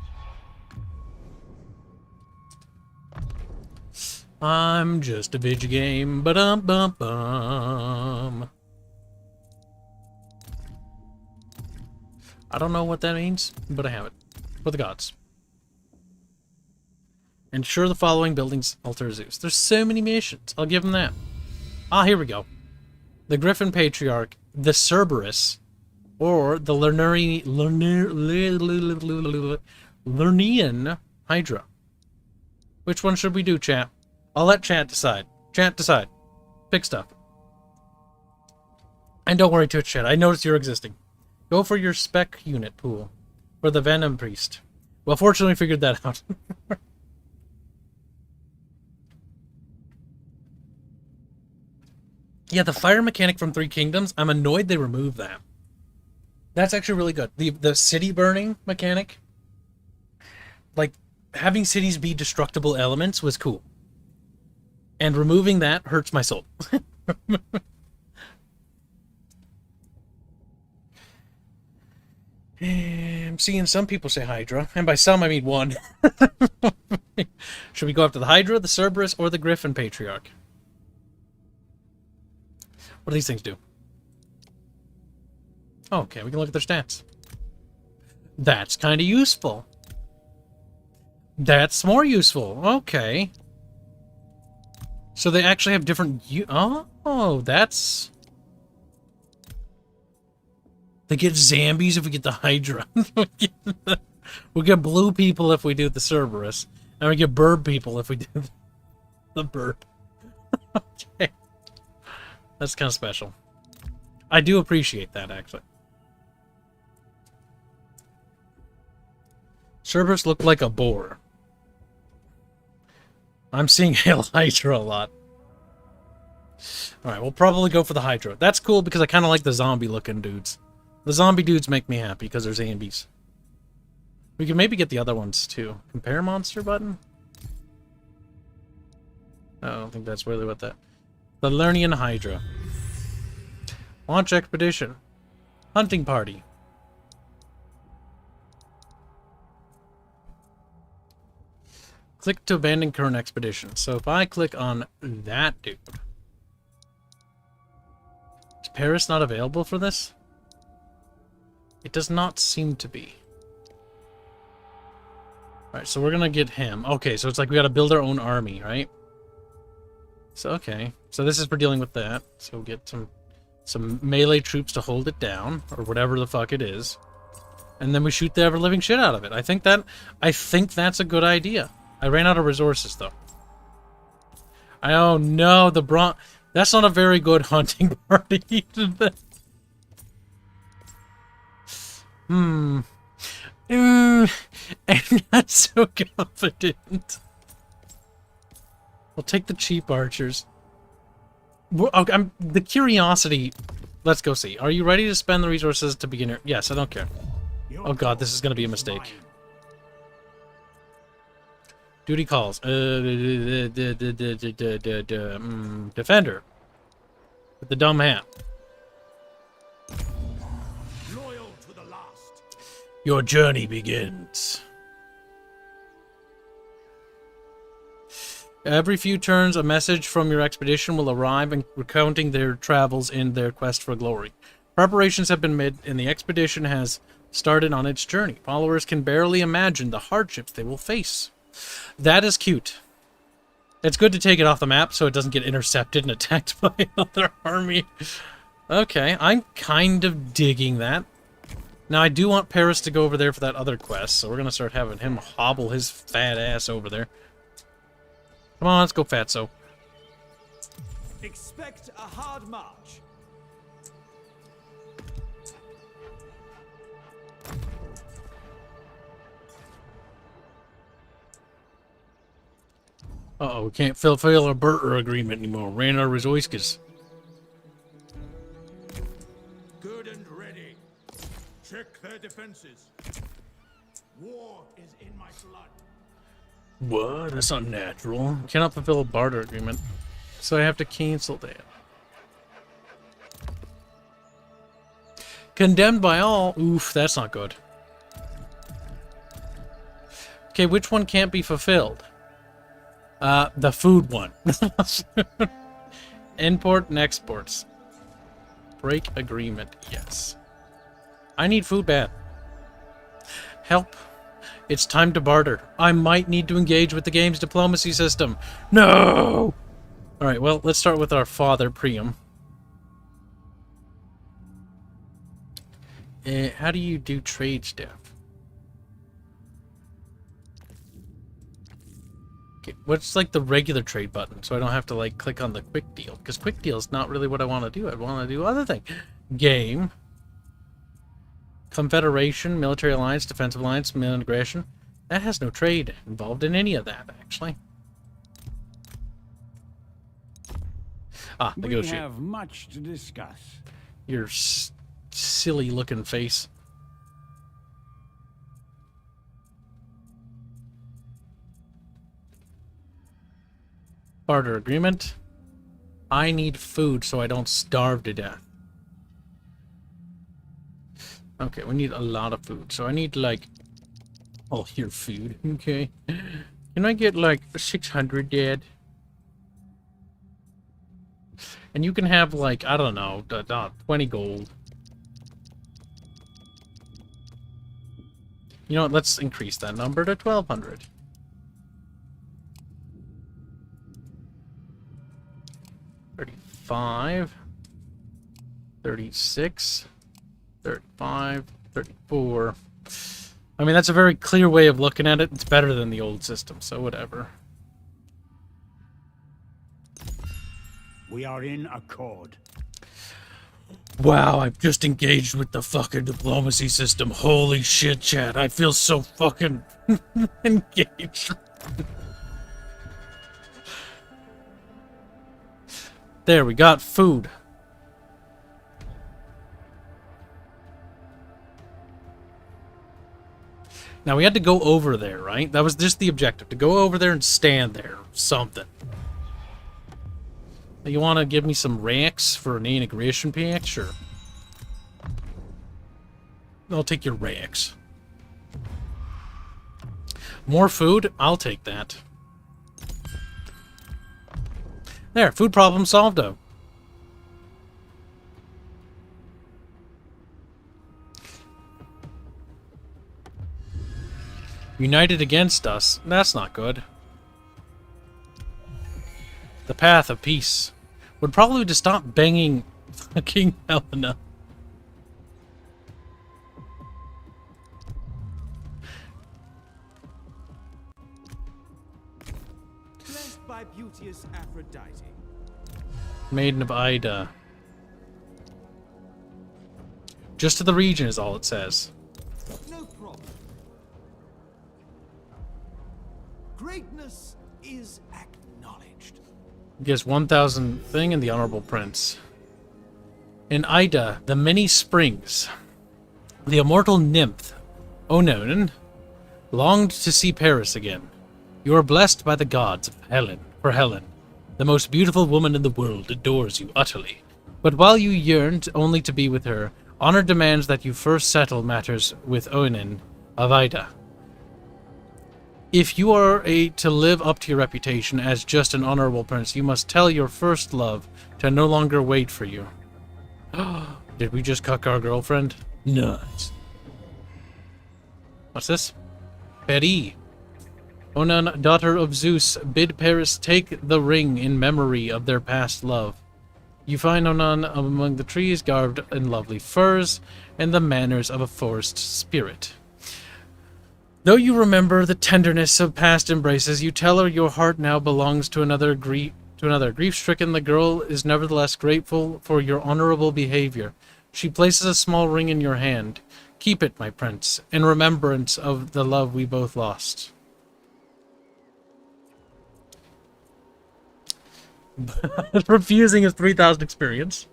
I'm just a video game, ba-dum-bum-bum. I don't know what that means, but I have it. For the gods. Ensure the following buildings altar Zeus. There's so many missions. I'll give them that. Ah, here we go. The Griffin Patriarch, the Cerberus, or the Lernean Hydra. Which one should we do, chat? I'll let chat decide. Chat decide. Pick stuff. And don't worry, Twitch chat. I noticed you're existing. Go for your spec unit pool. For the Venom Priest. Well, fortunately, we figured that out. Yeah, the fire mechanic from Three Kingdoms, I'm annoyed they removed that. That's actually really good. The city burning mechanic, like, having cities be destructible elements was cool. And removing that hurts my soul. I'm seeing some people say Hydra, and by some I mean one. Should we go after the Hydra, the Cerberus, or the Griffin Patriarch? What do these things do? Oh, okay, we can look at their stats. That's kind of useful. That's more useful. Okay. So they actually have different... Oh, that's... They get zombies if we get the Hydra. We get blue people if we do the Cerberus. And we get bird people if we do the bird. Okay. That's kind of special. I do appreciate that, actually. Cerberus looked like a boar. I'm seeing Hail Hydra a lot. Alright, we'll probably go for the Hydra. That's cool because I kind of like the zombie-looking dudes. The zombie dudes make me happy because they're zombies. We can maybe get the other ones, too. Compare monster button? I don't think that's really what that... The Lernian Hydra. Launch expedition. Hunting party. Click to abandon current expedition. So if I click on that dude... Is Paris not available for this? It does not seem to be. Alright, so we're gonna get him. Okay, so it's like we gotta build our own army, right? So, okay. So this is for dealing with that. So we'll get some melee troops to hold it down, or whatever the fuck it is. And then we shoot the ever-living shit out of it. I think that's a good idea. I ran out of resources, though. Oh no, that's not a very good hunting party. I'm not so confident. I'll take the cheap archers. Okay, the curiosity. Let's go see. Are you ready to spend the resources to begin here? Yes, I don't care. Oh god, this is going to be a mistake. Duty calls. Defender. With the dumb hat. Loyal to the last. Your journey begins. Every few turns, a message from your expedition will arrive and recounting their travels in their quest for glory. Preparations have been made, and the expedition has started on its journey. Followers can barely imagine the hardships they will face. That is cute. It's good to take it off the map so it doesn't get intercepted and attacked by another army. Okay, I'm kind of digging that. Now, I do want Paris to go over there for that other quest, so we're going to start having him hobble his fat ass over there. Come on, let's go, Fatso. Expect a hard march. Uh-oh, we can't fulfill our barter agreement anymore. Ran out of resources. Good and ready. Check their defenses. War is in my blood. What? That's not natural. Cannot fulfill a barter agreement. So I have to cancel that. Condemned by all. Oof, that's not good. Okay, which one can't be fulfilled? The food one. Import and exports. Break agreement, yes. I need food bad. Help. It's time to barter. I might need to engage with the game's diplomacy system. No! Alright, well, let's start with our father, Priam. How do you do trade stuff? Okay, what's like the regular trade button, so I don't have to like click on the quick deal? Because quick deal is not really what I want to do. I want to do other things. Game. Confederation, military alliance, defensive alliance, military integration. That has no trade involved in any of that, actually. Ah, negotiate. We have much to discuss. Your silly looking face. Barter agreement. I need food so I don't starve to death. Okay, we need a lot of food. So I need like all your food. Okay. Can I get like 600, Dad? And you can have like, I don't know, 20 gold. You know what, let's increase that number to 1,200. $35, 36, 35, 34. I mean, that's a very clear way of looking at it. It's better than the old system, so whatever. We are in accord. Wow, I've just engaged with the fucking diplomacy system. Holy shit, chat. I feel so fucking engaged. There, we got food. Now, we had to go over there, right? That was just the objective, to go over there and stand there. Something. You want to give me some ranks for an integration pack? Sure. I'll take your ranks. More food? I'll take that. There, food problem solved, though. United against us? That's not good. The path of peace. Would probably just stop banging fucking Helena. Blessed by beauteous Aphrodite. Maiden of Ida. Just to the region is all it says. No problem. Greatness is acknowledged. Gives 1,000 thing and the Honorable Prince. In Ida, the many springs, the immortal nymph, Ononin, longed to see Paris again. You are blessed by the gods of Helen, for Helen, the most beautiful woman in the world, adores you utterly. But while you yearned only to be with her, honor demands that you first settle matters with Ononin of Ida. If you are to live up to your reputation as just an honorable prince, you must tell your first love to no longer wait for you. Did we just cuck our girlfriend? Nuts. What's this? Peri. Onan, daughter of Zeus, bid Paris take the ring in memory of their past love. You find Onan among the trees, garbed in lovely furs, and the manners of a forest spirit. Though you remember the tenderness of past embraces, you tell her your heart now belongs to another. Grief-stricken, the girl is nevertheless grateful for your honorable behavior. She places a small ring in your hand. Keep it, my prince, in remembrance of the love we both lost. Refusing is 3,000 experience.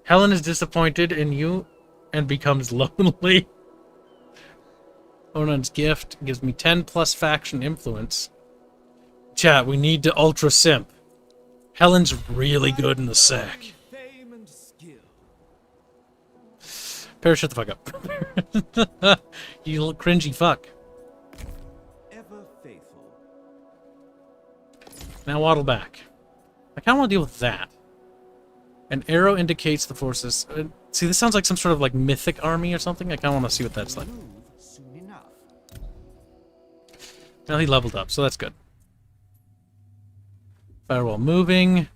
Helen is disappointed in you and becomes lonely. Onan's gift gives me 10 plus faction influence. Chat, we need to ultra simp. Helen's really good in the sack. Fame and skill. Paris, shut the fuck up. You little cringy fuck. Ever faithful. Now waddle back. I kind of want to deal with that. An arrow indicates the forces. See, this sounds like some sort of like mythic army or something. I kind of want to see what that's like. Move soon enough. Well, he leveled up, so that's good. Firewall moving.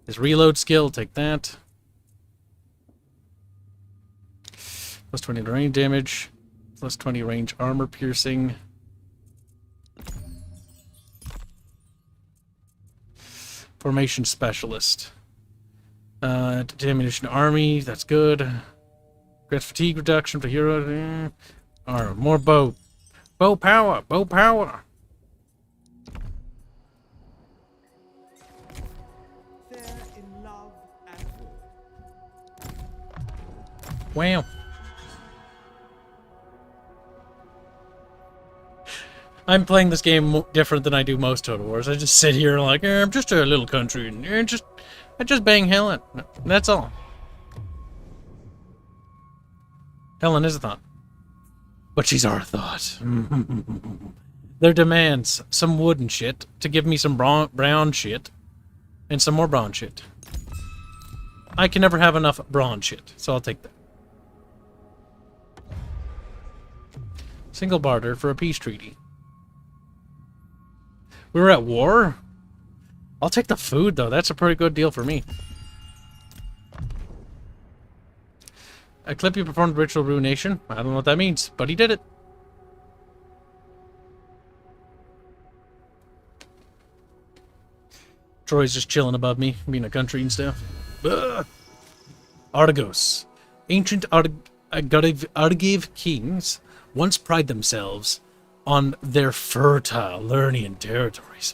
His reload skill, take that. Plus 20 to range damage. Plus 20 range armor piercing. Formation specialist. Ammunition army, that's good. Grants fatigue reduction for hero. Or more bow. Bow power, bow power. Fair in love and war. Wow. I'm playing this game different than I do most Total Wars. I just sit here like, I'm just a little country, and I just bang Helen. That's all. Helen is a thought. But she's our thought. Their demands, some wood and shit, to give me some brown shit, and some more brown shit. I can never have enough brown shit, so I'll take that. Single barter for a peace treaty. We were at war? I'll take the food, though. That's a pretty good deal for me. Eclipia performed ritual ruination. I don't know what that means, but he did it. Troy's just chilling above me, being a country and stuff. Ugh. Argos. Ancient Argive kings once pride themselves on their fertile Lernian territories.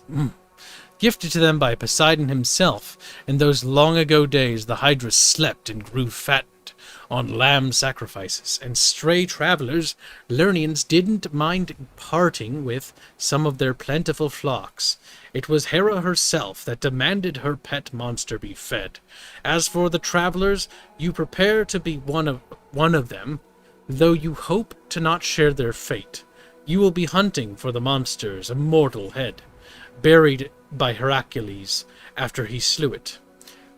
Gifted to them by Poseidon himself, in those long ago days the Hydra slept and grew fattened, on lamb sacrifices, and stray travelers, Lernians didn't mind parting with some of their plentiful flocks. It was Hera herself that demanded her pet monster be fed. As for the travelers, you prepare to be one of them, though you hope to not share their fate. You will be hunting for the monster's immortal head, buried by Heracles after he slew it.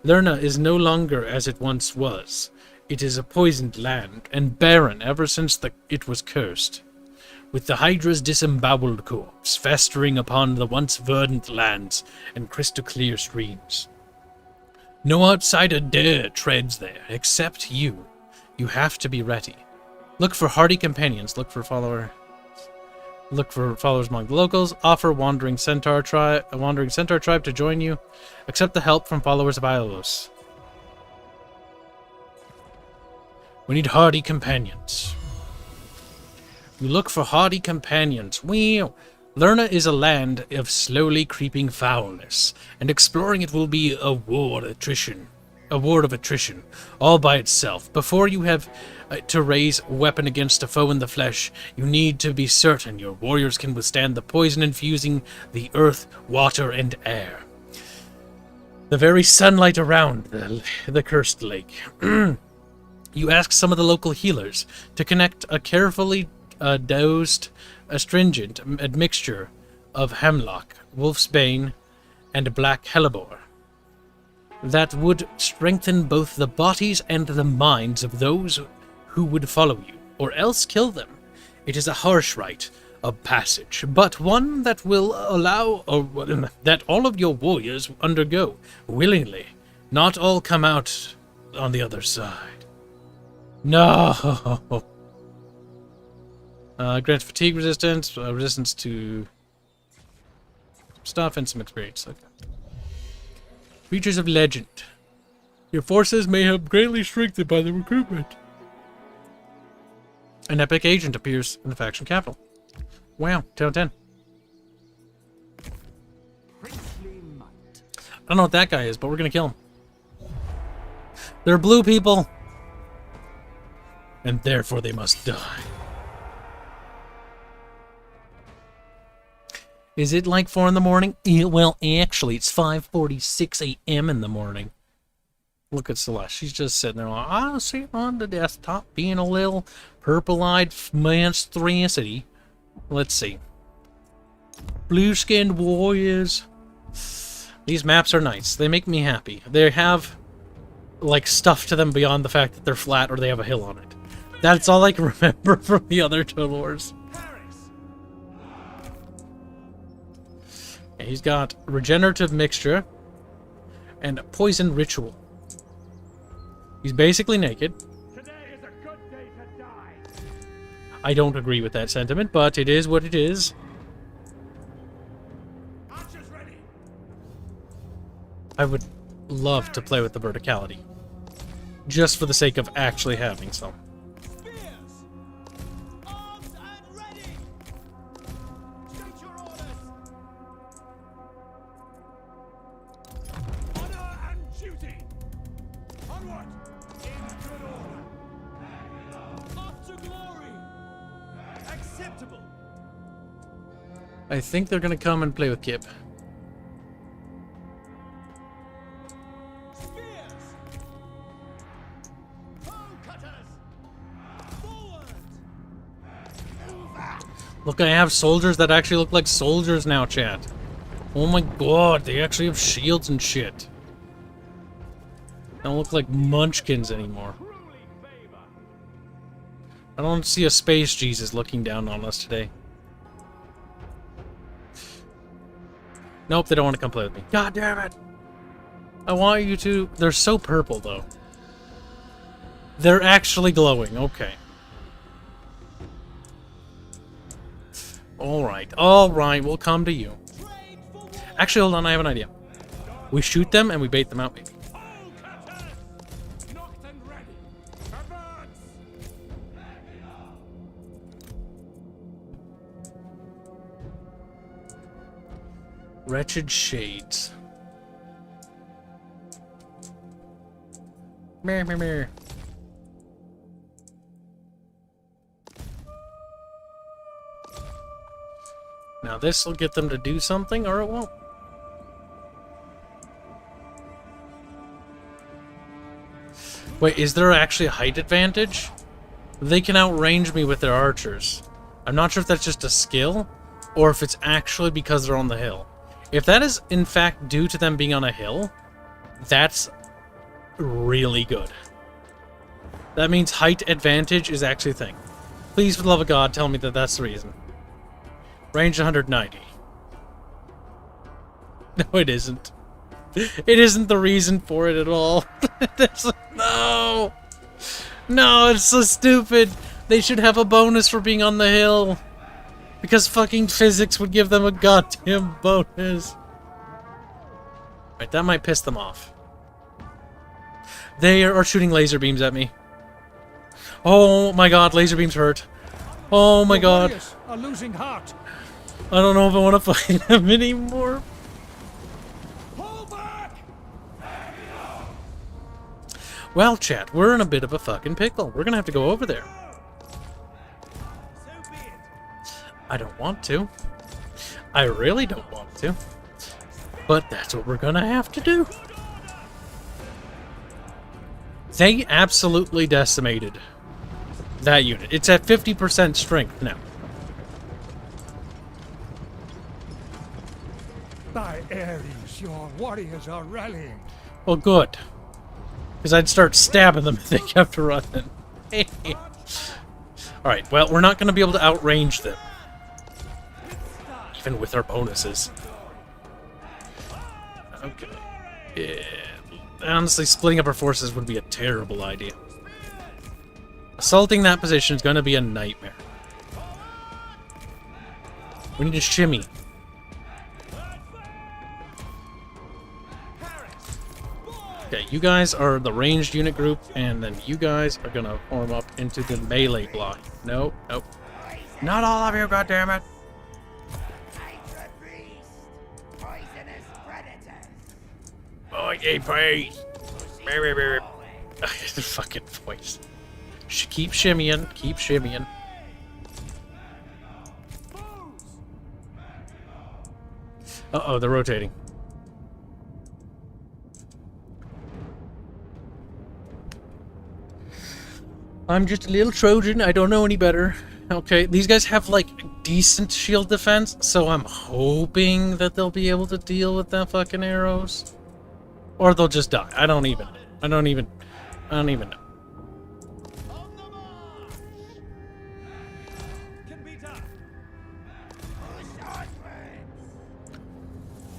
Lerna is no longer as it once was. It is a poisoned land, and barren ever since it was cursed, with the Hydra's disemboweled corpse festering upon the once verdant lands and crystal-clear streams. No outsider dare treads there, except you. You have to be ready. Look for hardy companions. Look for followers among the locals. Offer a wandering centaur tribe to join you. Accept the help from followers of Iolos. We need hardy companions. You look for hardy companions. Well, Lerna is a land of slowly creeping foulness, and exploring it will be a ward of attrition, all by itself. Before you have to raise a weapon against a foe in the flesh, you need to be certain your warriors can withstand the poison infusing the earth, water, and air. The very sunlight around the cursed lake. You ask some of the local healers to connect a carefully dosed astringent admixture of hemlock, wolfsbane, and black hellebore that would strengthen both the bodies and the minds of those who would follow you, or else kill them. It is a harsh rite of passage, but one that will allow that all of your warriors undergo willingly. Not all come out on the other side. No. Grants fatigue resistance, resistance to stuff, and some experience. Okay. Creatures of legend. Your forces may have greatly strengthened by the recruitment. An epic agent appears in the faction capital. Wow, 10 out of 10. I don't know what that guy is, but we're gonna kill him. They're blue people, and therefore they must die. Is it like 4 in the morning? Yeah, well, actually, it's 5:46 a.m. in the morning. Look at Celeste. She's just sitting there like, I'm sitting on the desktop being a little purple-eyed monstrosity. Let's see. Blue-skinned warriors. These maps are nice. They make me happy. They have, like, stuff to them beyond the fact that they're flat or they have a hill on it. That's all I can remember from the other Total Wars. He's got regenerative mixture and poison ritual. He's basically naked. Today is a good day to die. I don't agree with that sentiment, but it is what it is. Archers ready. I would love to play with the verticality, just for the sake of actually having some. Spears. Armed and ready. State your orders. Honor and duty. Onward. In good order. Off to glory. Acceptable. I think they're gonna come and play with Kib. Spears. Bow cutters. Forward. Look, I have soldiers that actually look like soldiers now, chat. Oh my god, they actually have shields and shit. They don't look like munchkins anymore. I don't see a space Jesus looking down on us today. Nope, they don't want to come play with me. God damn it! I want you to... They're so purple, though. They're actually glowing. Okay. Alright, we'll come to you. Actually, hold on, I have an idea. We shoot them and we bait them out, maybe. Knocked and ready. Advance. Wretched shades. Meh, meh, meh. Now this will get them to do something, or it won't. Wait, is there actually a height advantage? They can outrange me with their archers. I'm not sure if that's just a skill, or if it's actually because they're on the hill. If that is, in fact, due to them being on a hill, that's really good. That means height advantage is actually a thing. Please, for the love of God, tell me that that's the reason. Range 190. No, it isn't. It isn't the reason for it at all. No! No, it's so stupid. They should have a bonus for being on the hill. Because fucking physics would give them a goddamn bonus. Right, that might piss them off. They are shooting laser beams at me. Oh my god, laser beams hurt. Oh my god. Warriors are losing heart. I don't know if I want to fight them anymore. Pull back! Well, chat, we're in a bit of a fucking pickle. We're gonna have to go over there. So be it. I don't want to. I really don't want to. But that's what we're gonna have to do. They absolutely decimated that unit. It's at 50% strength now. By Ares, your warriors are rallying. Well, good. Because I'd start stabbing them if they kept running. Alright, well, we're not going to be able to outrange them. Even with our bonuses. Okay. Yeah. Honestly, splitting up our forces would be a terrible idea. Assaulting that position is going to be a nightmare. We need to shimmy. Okay, you guys are the ranged unit group, and then you guys are going to form up into the melee block. Nope, nope. Not all of you, goddammit! Oh, yay, praise! The fucking voice. Keep shimmying, keep shimmying. Uh-oh, they're rotating. I'm just a little Trojan, I don't know any better. Okay, these guys have, like, decent shield defense, so I'm hoping that they'll be able to deal with that fucking arrows. Or they'll just die. I don't even know.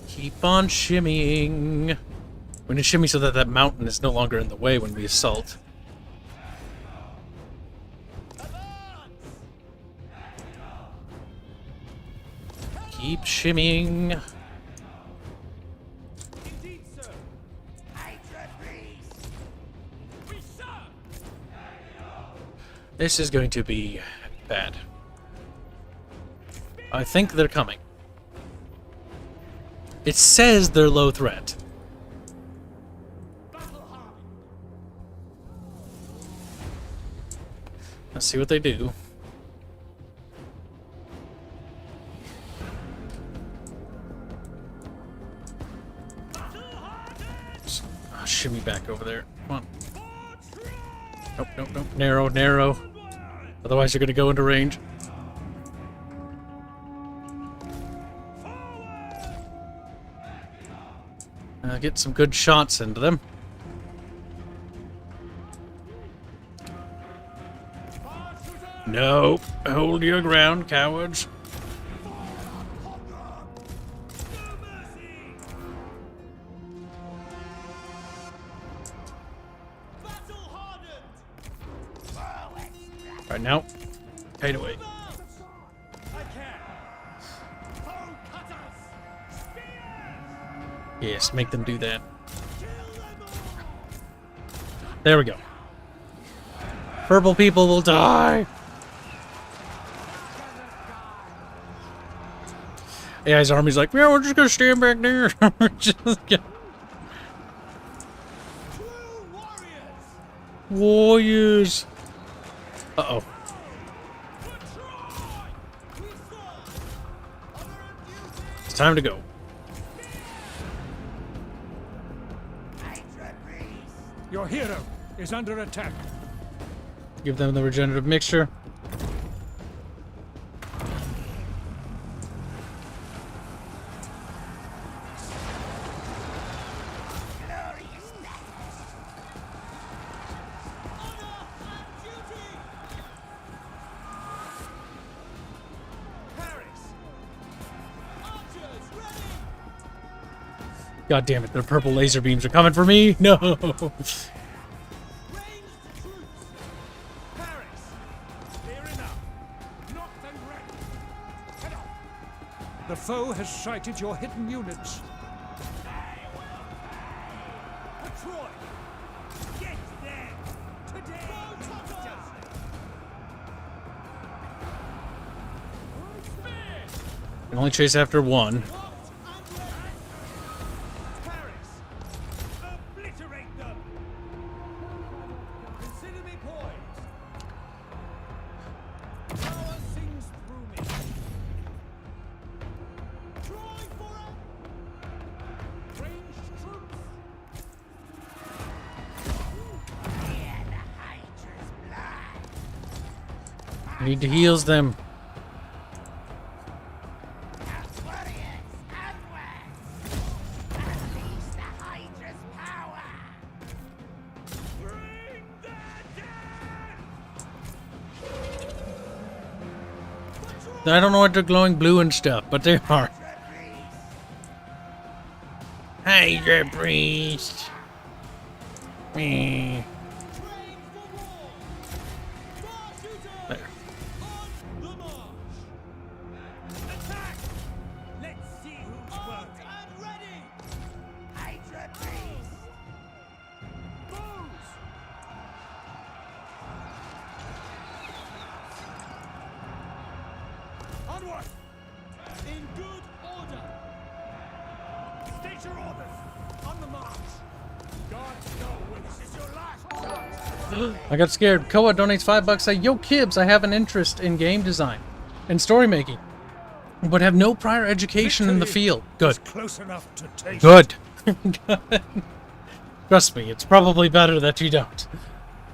Keep on shimmying. We need to shimmy so that that mountain is no longer in the way when we assault. Keep shimmying. Indeed, sir. This is going to be bad. I think they're coming. It says they're low threat. Let's see what they do. Shimmy back over there. Come on. Nope, nope, nope. Narrow, narrow. Otherwise you're gonna go into range. Get some good shots into them. Nope. Hold your ground, cowards. Right now, fade away. Yes, make them do that. There we go. Purple people will die. AI's army's like, yeah, we're just gonna stand back there. Warriors. Uh-oh. It's time to go. Your hero is under attack. Give them the regenerative mixture. God damn it, their purple laser beams are coming for me! No! The foe has sighted your hidden units. Troy, get there today. Can only chase after one. Obliterate them. Consider me poised. Power sings through me. Troy for it. Ranged troops. Need to heals them. I don't know what they're glowing blue and stuff, but they are. Hydra Priest. Me. There. Attack! Let's see who's working. And ready! Hydra Priest! Moves! Onward! In good order! State your orders! On the march! Guards know when this is your last chance! I got scared. Koa donates $5. Say, yo, Kibs, I have an interest in game design and story making, but have no prior education in the field. Good. Close enough to taste. Good. Trust me, it's probably better that you don't.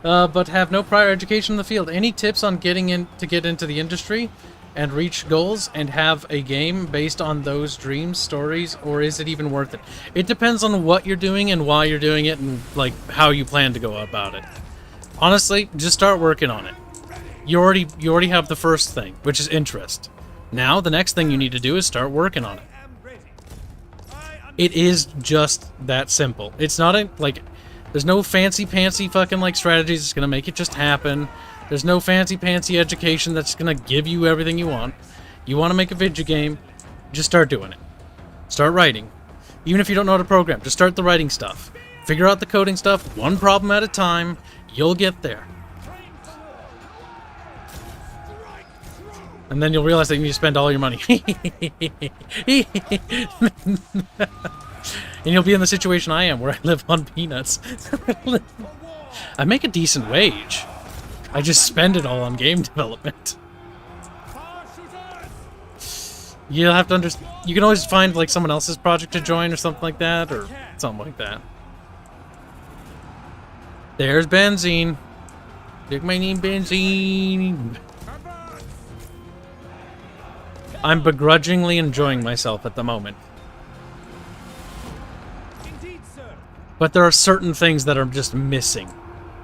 But have no prior education in the field. Any tips on get into the industry and reach goals and have a game based on those dreams, stories, or is it even worth it? It depends on what you're doing and why you're doing it and like how you plan to go about it. Honestly, just start working on it. You already have the first thing, which is interest. Now the next thing you need to do is start working on it. It is just that simple. It's not like there's no fancy pantsy fucking like strategies that's gonna make it just happen. There's no fancy pantsy education that's gonna give you everything you want. You want to make a video game, just start doing it. Start writing. Even if you don't know how to program, just start the writing stuff. Figure out the coding stuff, one problem at a time. You'll get there. And then you'll realize that you need to spend all your money. And you'll be in the situation I am, where I live on peanuts. I make a decent wage. I just spend it all on game development. You'll have to understand. You can always find like someone else's project to join or something like that, or something like that. There's benzene. Take my name, benzene. I'm begrudgingly enjoying myself at the moment. Indeed, sir. But there are certain things that are just missing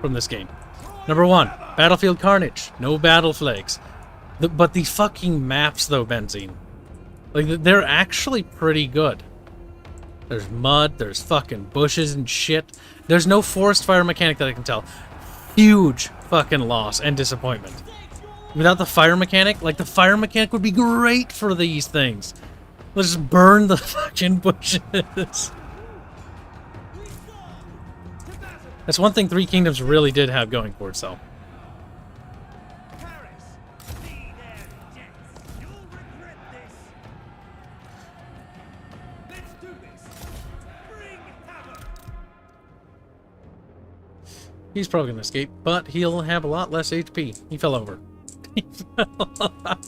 from this game. Number one, Battlefield Carnage. No battle flags. But the fucking maps, though, Benzene. Like, they're actually pretty good. There's mud, there's fucking bushes and shit. There's no forest fire mechanic that I can tell. Huge fucking loss and disappointment. Without the fire mechanic, like, the fire mechanic would be great for these things. Let's just burn the fucking bushes. That's one thing Three Kingdoms really did have going for itself. He's probably going to escape, but he'll have a lot less HP. He fell over. He fell.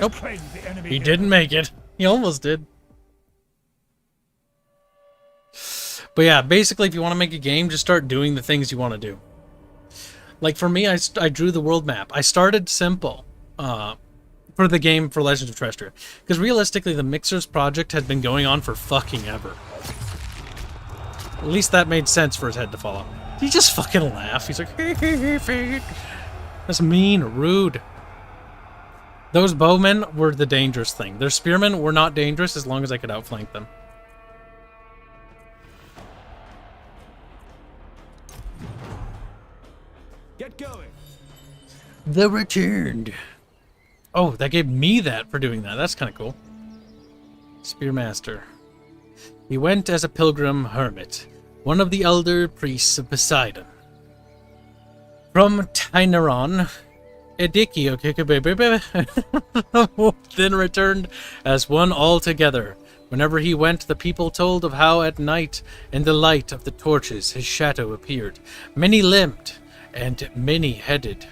Nope. claimed the enemy. He didn't make it. He almost did. But yeah, basically, if you want to make a game, just start doing the things you want to do. Like for me, I drew the world map. I started simple for the game for Legends of Terrestria. Because realistically, the Mixers project had been going on for fucking ever. At least that made sense for his head to fall off. He just fucking laugh. He's like, that's mean, rude. Those bowmen were the dangerous thing. Their spearmen were not dangerous as long as I could outflank them. Get going. The Returned. Oh, that gave me that for doing that. That's kind of cool. Spearmaster. He went as a pilgrim hermit, one of the elder priests of Poseidon. From Tyneron, Edikio then returned as one altogether. Whenever he went, the people told of how at night, in the light of the torches, his shadow appeared, many-limbed and many-headed.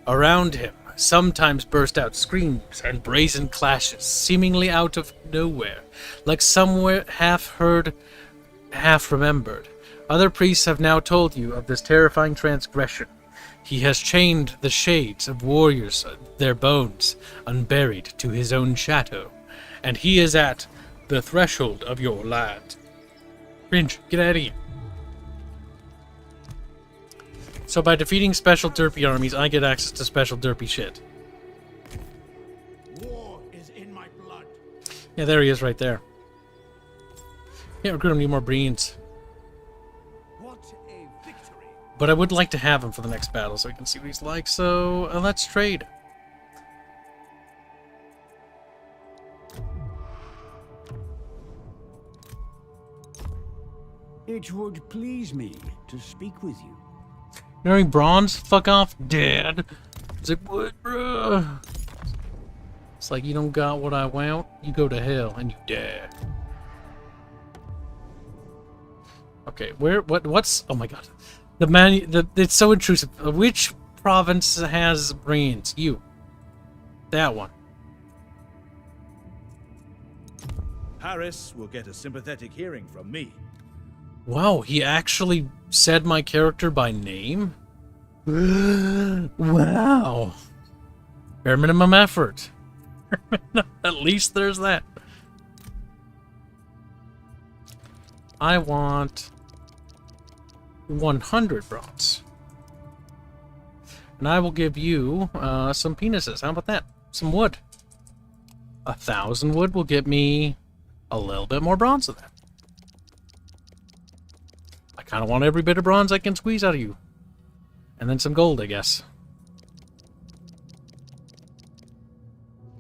Around him, sometimes burst out screams and brazen clashes, seemingly out of nowhere, like somewhere half-heard, half-remembered. Other priests have now told you of this terrifying transgression. He has chained the shades of warriors, their bones, unburied to his own shadow, and he is at the threshold of your land. Cringe, get out of here. So by defeating special derpy armies, I get access to special derpy shit. War is in my blood. Yeah, there he is right there. Can't recruit him, need more brains. What a victory. But I would like to have him for the next battle so we can see what he's like, so let's trade. It would please me to speak with you. You know any bronze? Fuck off, Dad. It's like, what, bruh? It's like, you don't got what I want, you go to hell and you die. Okay, what's, oh my god. It's so intrusive. Which province has brains? You. That one. Paris will get a sympathetic hearing from me. Wow, he actually said my character by name? Wow. Bare minimum effort. At least there's that. I want 100 bronze. And I will give you some penises. How about that? Some wood. 1,000 wood will get me a little bit more bronze than that. I kind of want every bit of bronze I can squeeze out of you. And then some gold, I guess.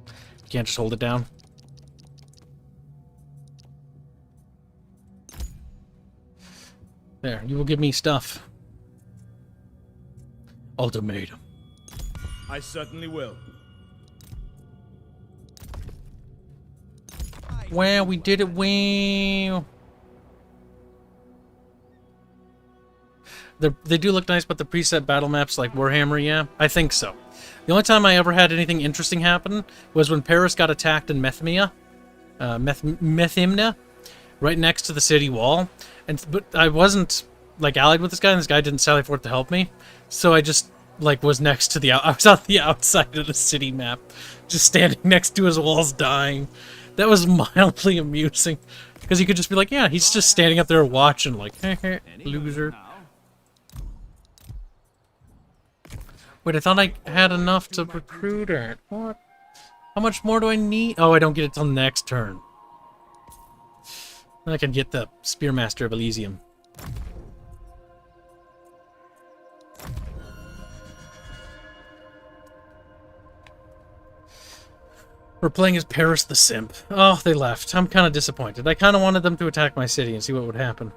You can't just hold it down. There, you will give me stuff. Ultimatum. I certainly will. Wow, we did it. Wow. They do look nice, but the preset battle maps like Warhammer, yeah, I think so. The only time I ever had anything interesting happen was when Paris got attacked in Methymna, right next to the city wall. But I wasn't like allied with this guy, and this guy didn't sally forth to help me. So I just like was next to the I was on the outside of the city map, just standing next to his walls, dying. That was mildly amusing because you could just be like, yeah, he's just standing up there watching, like, loser. Wait, I thought I had enough to recruit her. What? How much more do I need? Oh, I don't get it till next turn. Then I can get the Spearmaster of Elysium. We're playing as Paris the Simp. Oh, they left. I'm kind of disappointed. I kind of wanted them to attack my city and see what would happen.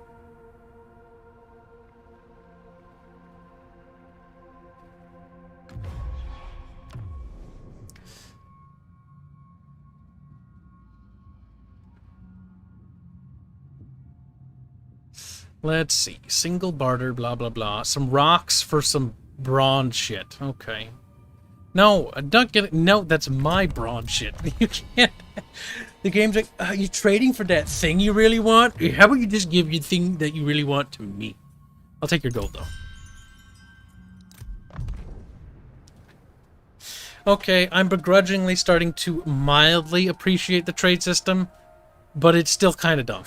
Let's see. Single barter, blah, blah, blah. Some rocks for some bronze shit. Okay. No, I'm not getting. No, that's my brawn shit. You can't. The game's like, are you trading for that thing you really want? How about you just give your thing that you really want to me? I'll take your gold, though. Okay, I'm begrudgingly starting to mildly appreciate the trade system, but it's still kind of dumb.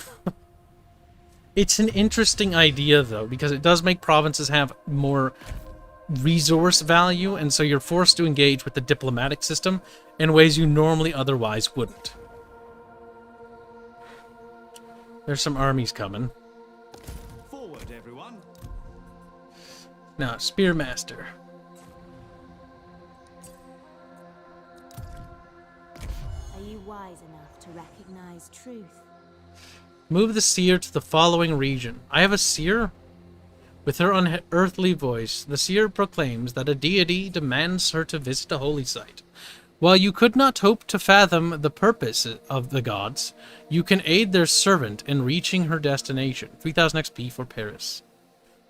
It's an interesting idea, though, because it does make provinces have more resource value, and so you're forced to engage with the diplomatic system in ways you normally otherwise wouldn't. There's some armies coming. Forward, everyone. Now, Spearmaster. Are you wise enough to recognize truth? Move the seer to the following region. I have a seer? With her unearthly voice, the seer proclaims that a deity demands her to visit a holy site. While you could not hope to fathom the purpose of the gods, you can aid their servant in reaching her destination. 3000 XP for Paris.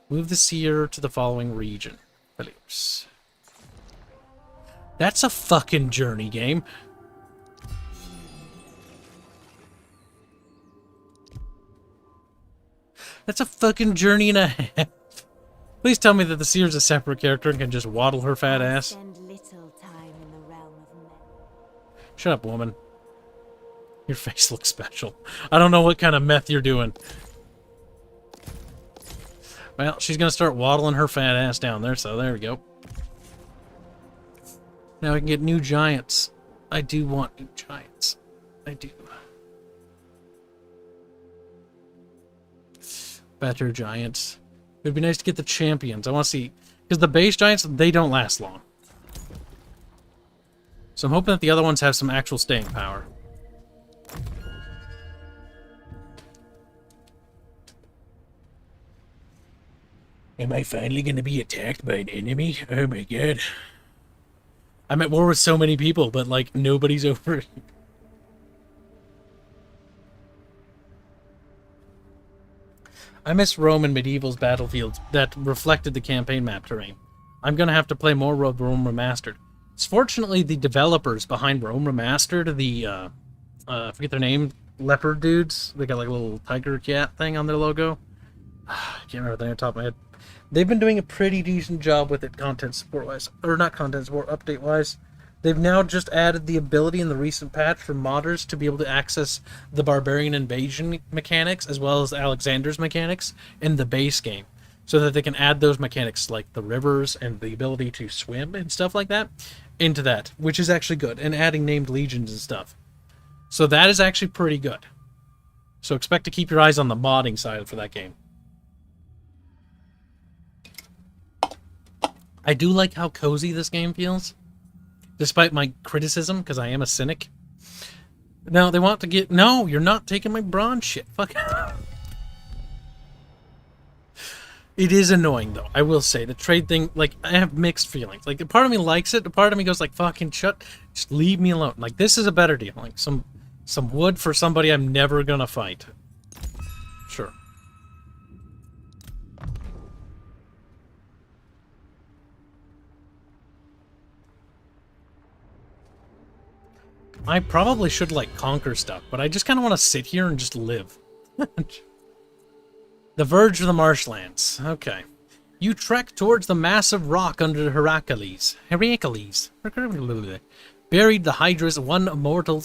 Move the seer to the following region. Philips. That's a fucking journey game. That's a fucking journey and a half. Please tell me that the seer's a separate character and can just waddle her fat ass. Spend little time in the realm of men. Shut up, woman. Your face looks special. I don't know what kind of meth you're doing. Well, she's gonna start waddling her fat ass down there, so there we go. Now we can get new giants. I do want new giants. I do. Better giants. It would be nice to get the champions. I want to see... Because the base giants, they don't last long. So I'm hoping that the other ones have some actual staying power. Am I finally going to be attacked by an enemy? Oh my god. I'm at war with so many people, but like nobody's over. I miss Rome and Medieval's battlefields that reflected the campaign map terrain. I'm going to have to play more Rome Remastered. Fortunately, the developers behind Rome Remastered, the, I forget their name, leopard dudes, they got like a little tiger cat thing on their logo. I can't remember the name off the top of my head. They've been doing a pretty decent job with it content support-wise. Or not content support, update-wise. They've now just added the ability in the recent patch for modders to be able to access the Barbarian Invasion mechanics as well as Alexander's mechanics in the base game. So that they can add those mechanics like the rivers and the ability to swim and stuff like that into that, which is actually good. And adding named legions and stuff. So that is actually pretty good. So expect to keep your eyes on the modding side for that game. I do like how cozy this game feels. Despite my criticism, because I am a cynic. Now, they want to get... No, you're not taking my bronze shit. Fuck. It is annoying, though. I will say. The trade thing, like, I have mixed feelings. Like, a part of me likes it. A part of me goes like, fucking shut... Just leave me alone. Like, this is a better deal. Like, some wood for somebody I'm never gonna fight. Sure. I probably should, like, conquer stuff, but I just kind of want to sit here and just live. The verge of the marshlands. Okay. You trek towards the massive rock under Heracles. Buried the Hydra's one immortal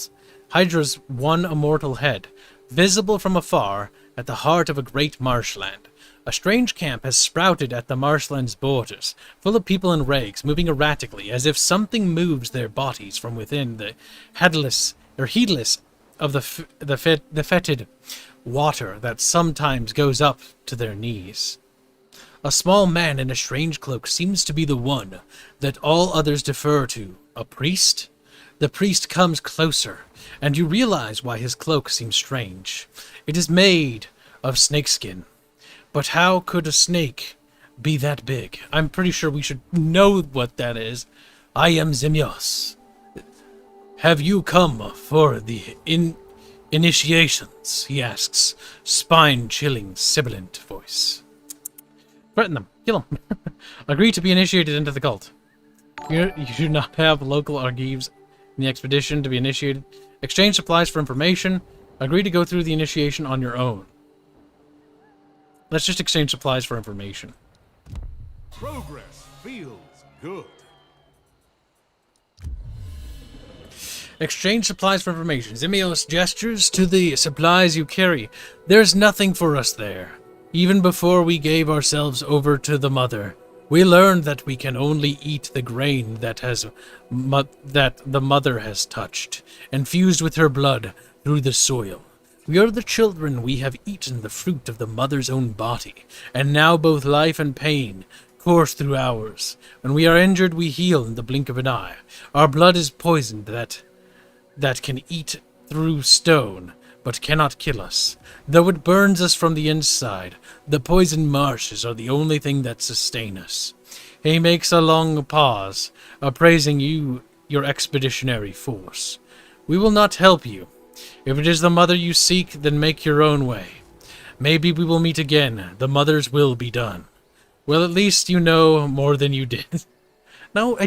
head, visible from afar at the heart of a great marshland. A strange camp has sprouted at the marshland's borders, full of people in rags, moving erratically, as if something moves their bodies from within the heedless of the fetid water that sometimes goes up to their knees. A small man in a strange cloak seems to be the one that all others defer to. A priest? The priest comes closer, and you realize why his cloak seems strange. It is made of snakeskin. But how could a snake be that big? I'm pretty sure we should know what that is. I am Zimios. Have you come for the initiations? He asks, spine-chilling, sibilant voice. Threaten them. Kill them. Agree to be initiated into the cult. You do not have local archives in the expedition to be initiated. Exchange supplies for information. Agree to go through the initiation on your own. Let's just exchange supplies for information. Progress feels good. Exchange supplies for information. Zimios gestures to the supplies you carry. There's nothing for us there. Even before we gave ourselves over to the mother, we learned that we can only eat the grain that the mother has touched, and fused with her blood through the soil. We are the children, we have eaten the fruit of the mother's own body, and now both life and pain course through ours. When we are injured, we heal in the blink of an eye. Our blood is poisoned that can eat through stone, but cannot kill us. Though it burns us from the inside, the poisoned marshes are the only thing that sustain us. He makes a long pause, appraising your expeditionary force. We will not help you. If it is the mother you seek, then make your own way. Maybe we will meet again. The mother's will be done. Well, at least you know more than you did. No,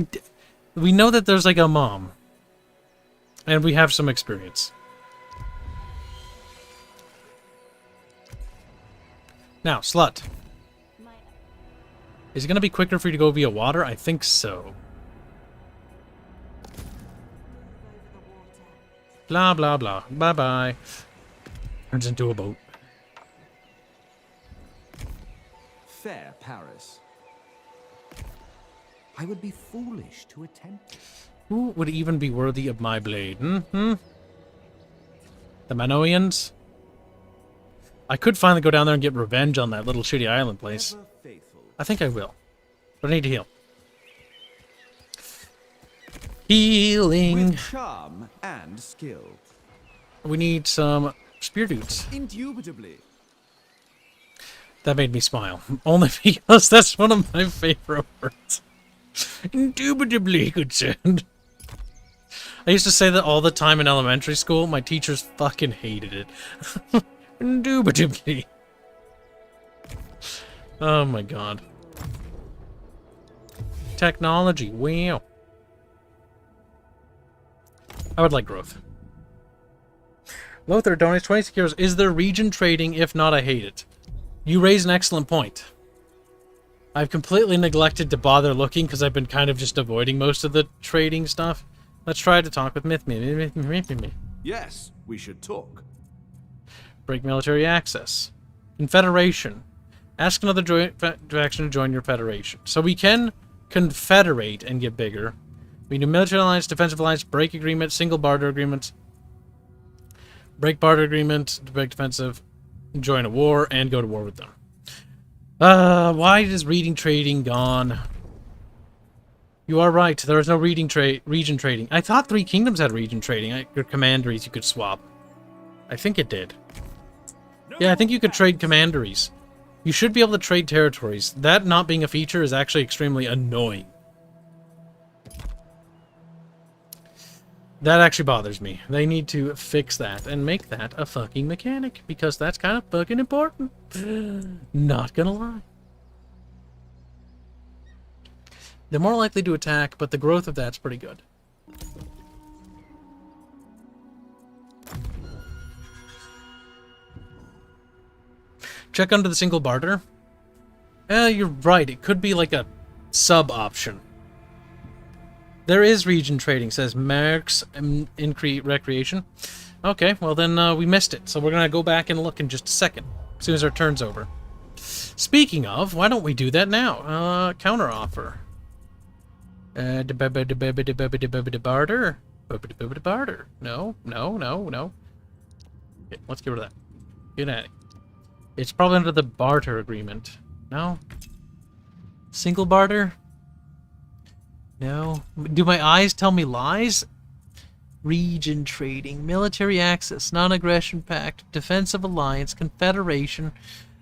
we know that there's like a mom. And we have some experience. Now, slut. Is it going to be quicker for you to go via water? I think so. Blah, blah, blah. Bye-bye. Turns into a boat. Fair Paris. I would be foolish to attempt it. Who would even be worthy of my blade? The Manoians? I could finally go down there and get revenge on that little shitty island place. I think I will. But I need to heal. Healing. With charm and skill. We need some spear dudes. Indubitably. That made me smile. Only because that's one of my favorite words. Indubitably, good sound. I used to say that all the time in elementary school. My teachers fucking hated it. Indubitably. Oh my god. Technology. Wow. I would like growth. Lothar donates 26 euros. Is there region trading? If not, I hate it. You raise an excellent point. I've completely neglected to bother looking because I've been kind of just avoiding most of the trading stuff. Let's try to talk with Myth. Yes, we should talk. Break military access. Confederation. Ask another faction to join your federation. So we can confederate and get bigger. We do military alliance, defensive alliance, break agreement, single barter agreement. Break barter agreement, break defensive, join a war, and go to war with them. Why is reading trading gone? You are right, there is no region trading. I thought Three Kingdoms had region trading. Your commanderies you could swap. I think it did. Yeah, I think you could trade commanderies. You should be able to trade territories. That not being a feature is actually extremely annoying. That actually bothers me. They need to fix that and make that a fucking mechanic, because that's kind of fucking important. Not gonna lie. They're more likely to attack, but the growth of that's pretty good. Check under the single barter. You're right. It could be like a sub option. There is region trading, says Mercs Increase Recreation. Okay, well then we missed it. So we're going to go back and look in just a second, as soon as our turn's over. Speaking of, why don't we do that now? Counter offer. Barter. Barter. No. Okay, let's get rid of that. Get at it. It's probably under the barter agreement. No? Single barter? No. Do my eyes tell me lies? Region trading, military access, non-aggression pact, defensive alliance, confederation.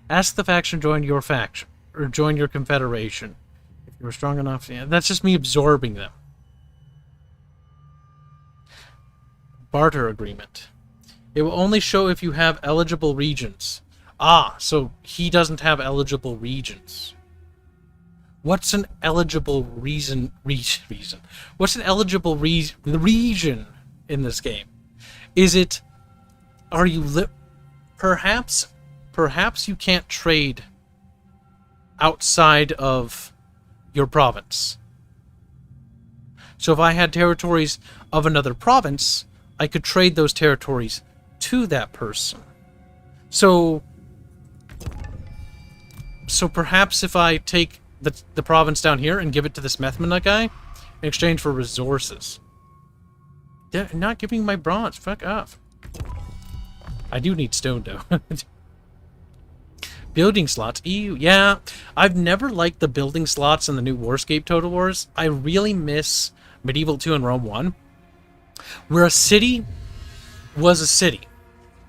Ask the faction to join your faction, or join your confederation. If you were strong enough. Yeah, that's just me absorbing them. Barter agreement. It will only show if you have eligible regions. Ah, so he doesn't have eligible regions. What's an eligible reason? What's an eligible region in this game? Is it? Are you perhaps you can't trade outside of your province. So if I had territories of another province, I could trade those territories to that person. So perhaps if I take the province down here and give it to this Methmana guy in exchange for resources. They're not giving my bronze. Fuck off. I do need stone, though. Building slots. Ew. Yeah, I've never liked the building slots in the new Warscape Total Wars. I really miss Medieval 2 and Rome 1, where a city was a city.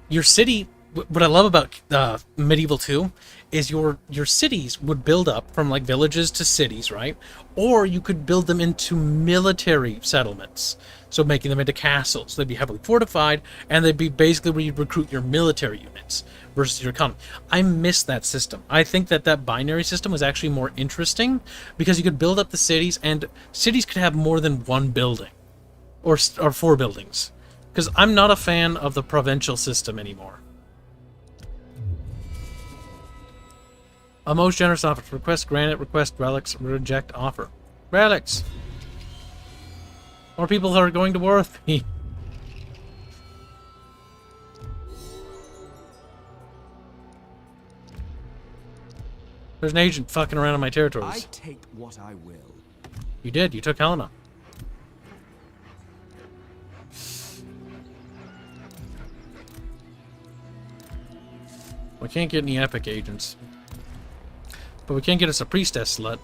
Your city, what I love about Medieval 2 is your cities would build up from like villages to cities, right? Or you could build them into military settlements. So making them into castles. They'd be heavily fortified, and they'd be basically where you'd recruit your military units versus your economy. I miss that system. I think that binary system was actually more interesting because you could build up the cities, and cities could have more than one building or 4 buildings. Because I'm not a fan of the provincial system anymore. A most generous offer. Request granted, request relics, reject offer. Relics! More people are going to war with me. There's an agent fucking around in my I territories. take what I will. You did. You took Helena. We can't get any epic agents. But we can get us a priestess slut.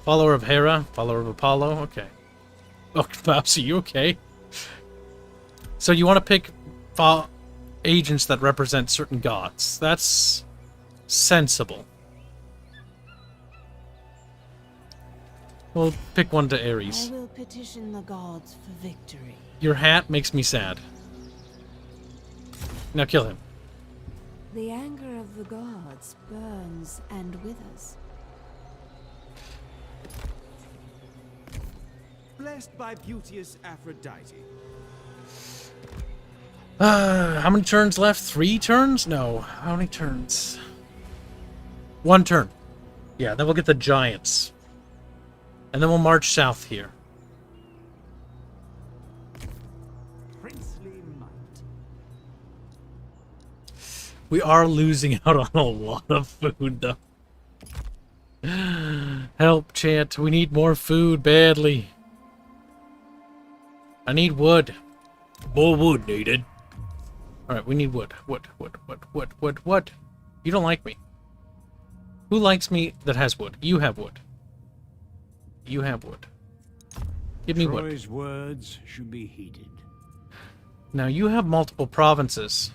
Follower of Hera, follower of Apollo. Okay. Oh, Bobsy, you okay? So you want to pick agents that represent certain gods. That's sensible. We'll pick one to Ares. I will petition the gods for victory. Your hat makes me sad. Now kill him. The anger of the gods burns and withers. Blessed by beauteous Aphrodite. How many turns left? 3 turns? No. How many turns? 1 turn. Yeah, then we'll get the giants. And then we'll march south here. Princely might. We are losing out on a lot of food, though. Help, chat. We need more food badly. I need wood. More wood needed. Alright, we need wood. Wood. You don't like me. Who likes me that has wood? You have wood. You have wood. Give me wood. Troy's words should be heeded. Now, you have multiple provinces.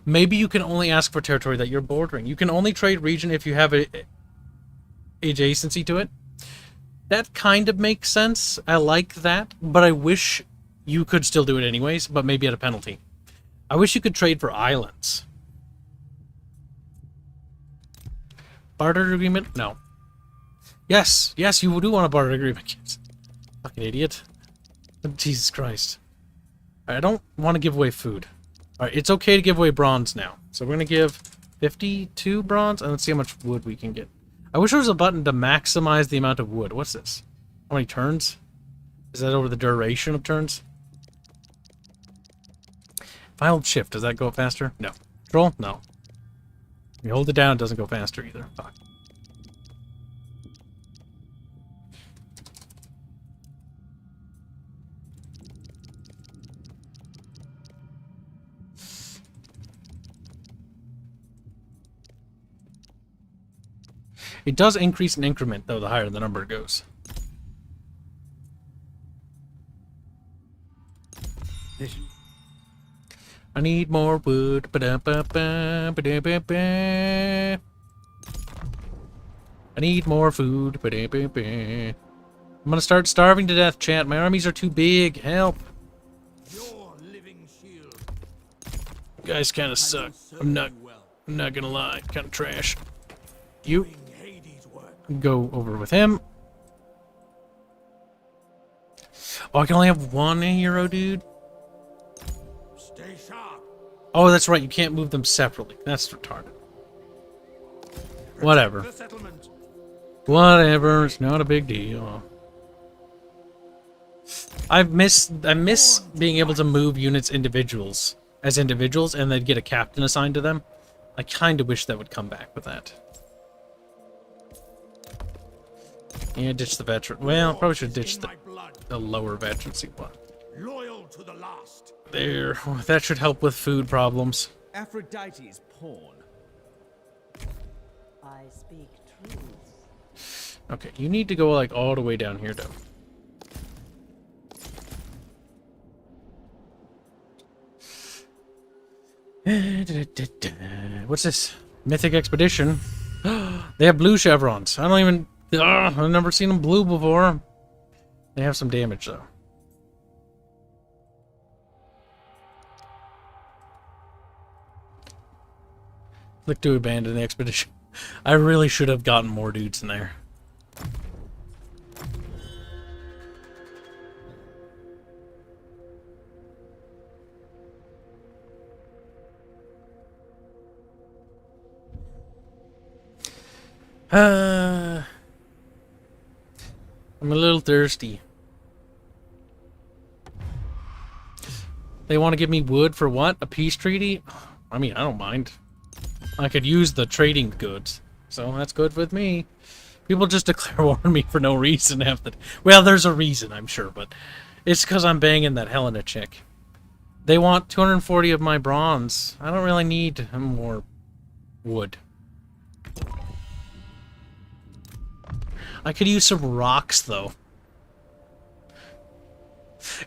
Maybe you can only ask for territory that you're bordering. You can only trade region if you have a adjacency to it. That kind of makes sense. I like that, but I wish you could still do it anyways, but maybe at a penalty. I wish you could trade for islands. Barter agreement? No. Yes, you do want a barter agreement. Fucking idiot. Jesus Christ. I don't want to give away food. Alright, it's okay to give away bronze now. So we're going to give 52 bronze, and let's see how much wood we can get. I wish there was a button to maximize the amount of wood. What's this? How many turns? Is that over the duration of turns? If I hold shift, does that go faster? No. Control? No. If you hold it down, it doesn't go faster either. Fuck. It does increase in increment, though, the higher the number goes. Listen. I need more wood. Ba-da-ba-ba, ba-da-ba-ba. I need more food. Ba-da-ba-ba. I'm gonna start starving to death, chat. My armies are too big. Help. Your living shield. You guys kind of suck. I'm not gonna lie. Kind of trash. You. go over with him. Oh, I can only have one hero, dude. Stay sharp. Oh, that's right. You can't move them separately. That's retarded. Whatever. The settlement. Whatever. It's not a big deal. I miss being able to move units as individuals, and they'd get a captain assigned to them. I kind of wish that would come back with that. Yeah, ditch the veteran. Well, probably should ditch the lower veterancy one. Loyal to the last. There. That should help with food problems. Aphrodite's pawn. I speak truth. Okay, you need to go like all the way down here, though. What's this? Mythic Expedition. They have blue chevrons. I don't even... I've never seen them blue before. They have some damage, though. Click to abandon the expedition. I really should have gotten more dudes in there. I'm a little thirsty. They want to give me wood for what? A peace treaty? I mean, I don't mind. I could use the trading goods, so that's good with me. People just declare war on me for no reason. Well, there's a reason, I'm sure, but it's because I'm banging that Helena chick. They want 240 of my bronze. I don't really need more wood. I could use some rocks, though.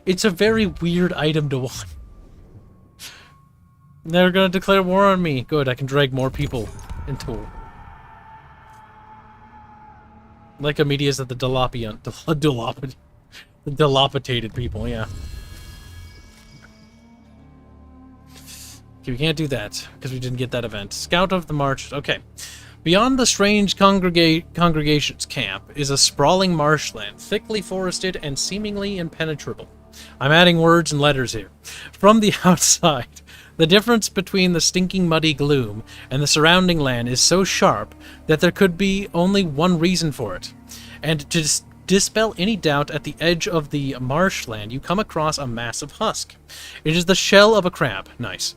It's a very weird item to want. They're gonna declare war on me. Good, I can drag more people into... Like Amedia's at the dilapidated people, yeah. Okay, we can't do that, because we didn't get that event. Scout of the Marches, okay. Beyond the strange congregation's camp is a sprawling marshland, thickly forested and seemingly impenetrable. I'm adding words and letters here. From the outside, the difference between the stinking muddy gloom and the surrounding land is so sharp that there could be only one reason for it. And to dispel any doubt, at the edge of the marshland, you come across a massive husk. It is the shell of a crab. Nice.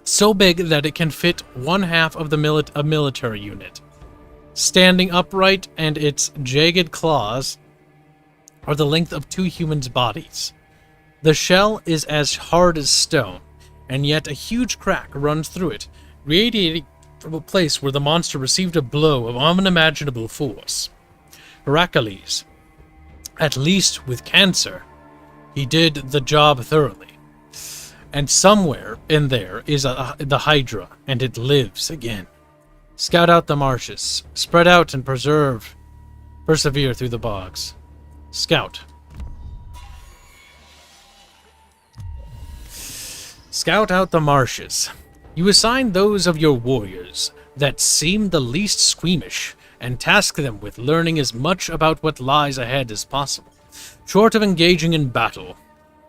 So big that it can fit one half of a military unit. Standing upright, and its jagged claws are the length of two humans' bodies. The shell is as hard as stone, and yet a huge crack runs through it, radiating from a place where the monster received a blow of unimaginable force. Heracles, at least with cancer, he did the job thoroughly. And somewhere in there is the Hydra, and it lives again. Scout out the marshes. Spread out and persevere through the bogs. Scout. Scout out the marshes. You assign those of your warriors that seem the least squeamish, and task them with learning as much about what lies ahead as possible. Short of engaging in battle,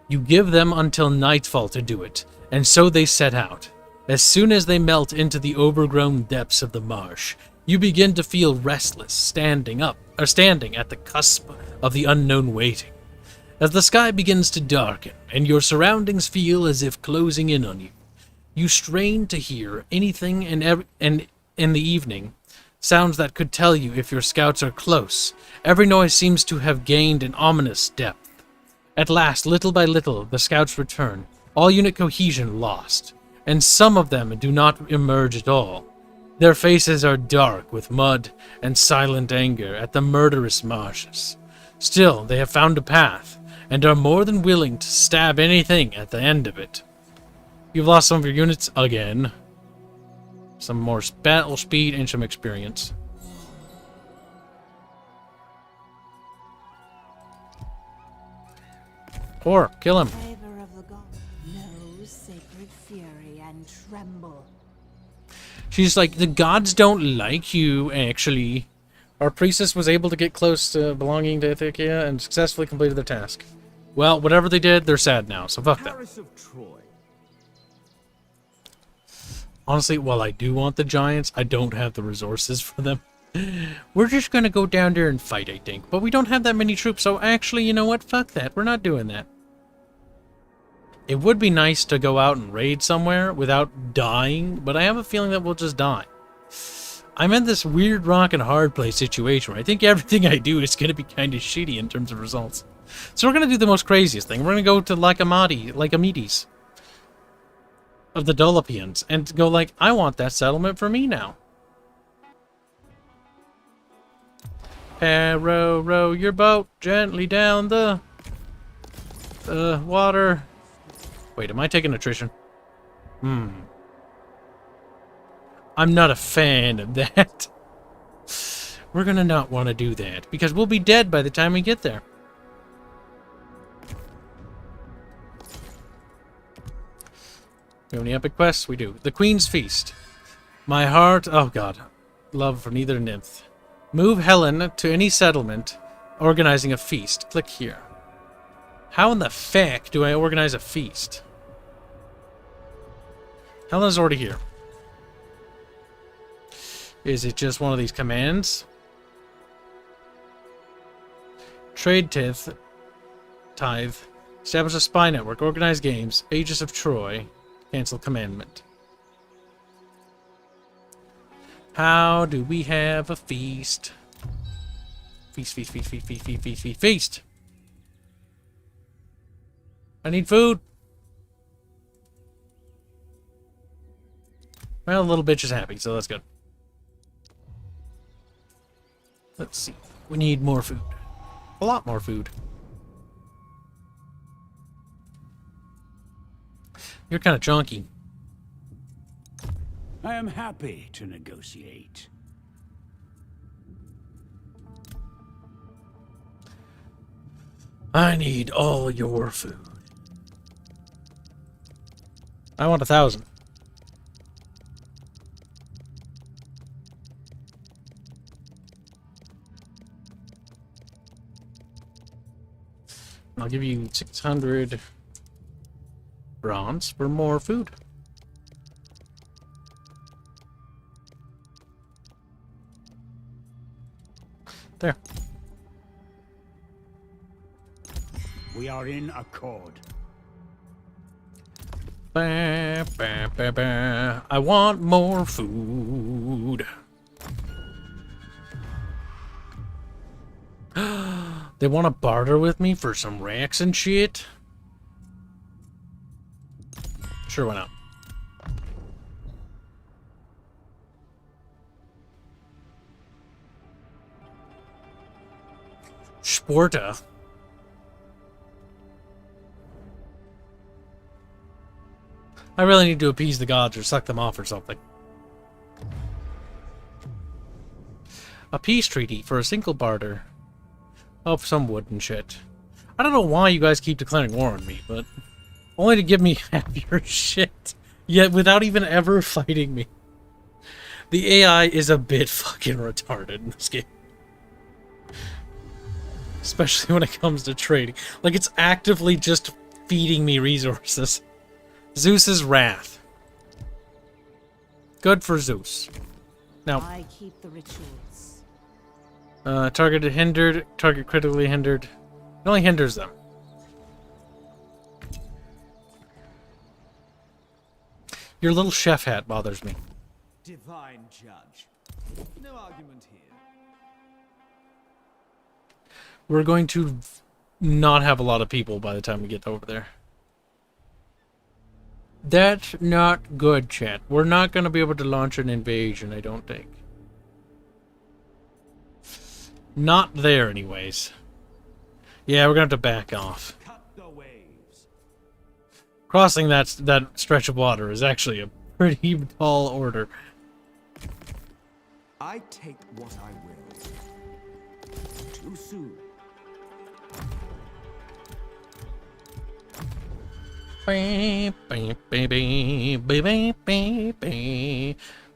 you give them until nightfall to do it, and so they set out. As soon as they melt into the overgrown depths of the marsh, you begin to feel restless, standing at the cusp of the unknown waiting. As the sky begins to darken, and your surroundings feel as if closing in on you, you strain to hear anything and in the evening, sounds that could tell you if your scouts are close. Every noise seems to have gained an ominous depth. At last, little by little, the scouts return, all unit cohesion lost, and some of them do not emerge at all. Their faces are dark with mud and silent anger at the murderous marshes. Still, they have found a path, and are more than willing to stab anything at the end of it. You've lost some of your units again. Some more battle speed and some experience. Or kill him. Favor of the gods, know sacred fury and tremble. She's like, the gods don't like you, actually. Our priestess was able to get close to belonging to Ithaca and successfully completed their task. Well, whatever they did, they're sad now, so fuck them. Paris of Troy. Honestly, while I do want the giants, I don't have the resources for them. We're just gonna go down there and fight, I think. But we don't have that many troops, so actually, you know what? Fuck that. We're not doing that. It would be nice to go out and raid somewhere without dying, but I have a feeling that we'll just die. I'm in this weird rock and hard place situation where I think everything I do is gonna be kind of shitty in terms of results. So we're gonna do the most craziest thing. We're gonna go to Lycomedes of the Dolopians and go like, I want that settlement for me now. Row your boat gently down the water. Wait, am I taking attrition? I'm not a fan of that. We're gonna not want to do that because we'll be dead by the time we get there. We have any epic quests? We do. The Queen's Feast. My heart... Oh, God. Love for neither nymph. Move Helen to any settlement organizing a feast. Click here. How in the fuck do I organize a feast? Helen's already here. Is it just one of these commands? Trade tithe. Establish a spy network. Organize games. Aegis of Troy. Cancel commandment. How do we have a feast? Feast, feast, feast, feast, feast, feast, feast, feast, feast. I need food. Well, little bitch is happy, so that's good. Let's see. We need more food. A lot more food. You're kind of chunky. I am happy to negotiate. I need all your food. I want 1,000. I'll give you 600 bronze for more food. There. We are in accord. Ba, ba, ba, ba. I want more food. They want to barter with me for some racks and shit? Sure, why not? Sporta. I really need to appease the gods or suck them off or something. A peace treaty for a single barter. Oh, some wood and shit. I don't know why you guys keep declaring war on me, but only to give me half your shit. Yet without even ever fighting me. The AI is a bit fucking retarded in this game. Especially when it comes to trading. Like, it's actively just feeding me resources. Zeus's wrath. Good for Zeus. Now, I keep the rituals. target hindered, target critically hindered. It only hinders them. Your little chef hat bothers me. Divine judge. No argument here. We're going to not have a lot of people by the time we get over there. That's not good, chat. We're not going to be able to launch an invasion, I don't think. Not there, anyways. Yeah, we're going to have to back off. Cut the waves. Crossing that stretch of water is actually a pretty tall order. I take what I will. Too soon.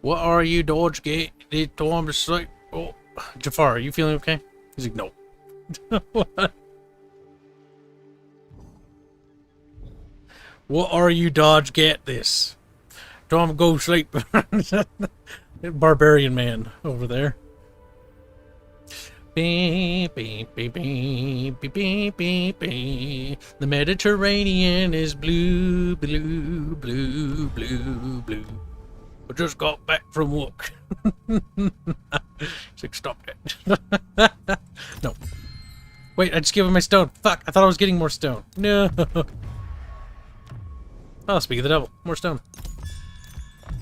What are you, Dodge Gate? It's time to sleep. Oh, Jafar, are you feeling okay? He's like, no. What? What are you, Dodge? Get this. Don't go sleep. Barbarian man over there. Beep, beep, beep, beep, beep, beep, beep, beep. The Mediterranean is blue, blue, blue, blue, blue. I just got back from work. Like, stop that. No. Wait, I just gave him my stone. Fuck, I thought I was getting more stone. No. Oh, speak of the devil. More stone.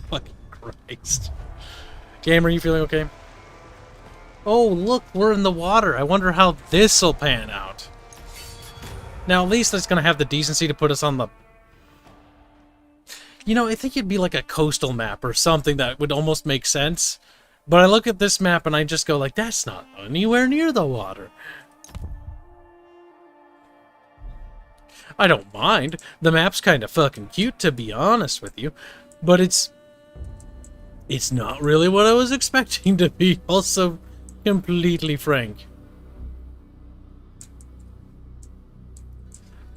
Fucking Christ. Game, are you feeling okay? Oh, look, we're in the water. I wonder how this'll pan out. Now, at least it's gonna have the decency to put us on the... You know, I think it'd be like a coastal map or something that would almost make sense. But I look at this map and I just go like, that's not anywhere near the water. I don't mind. The map's kind of fucking cute, to be honest with you. But it's not really what I was expecting to be, also completely frank.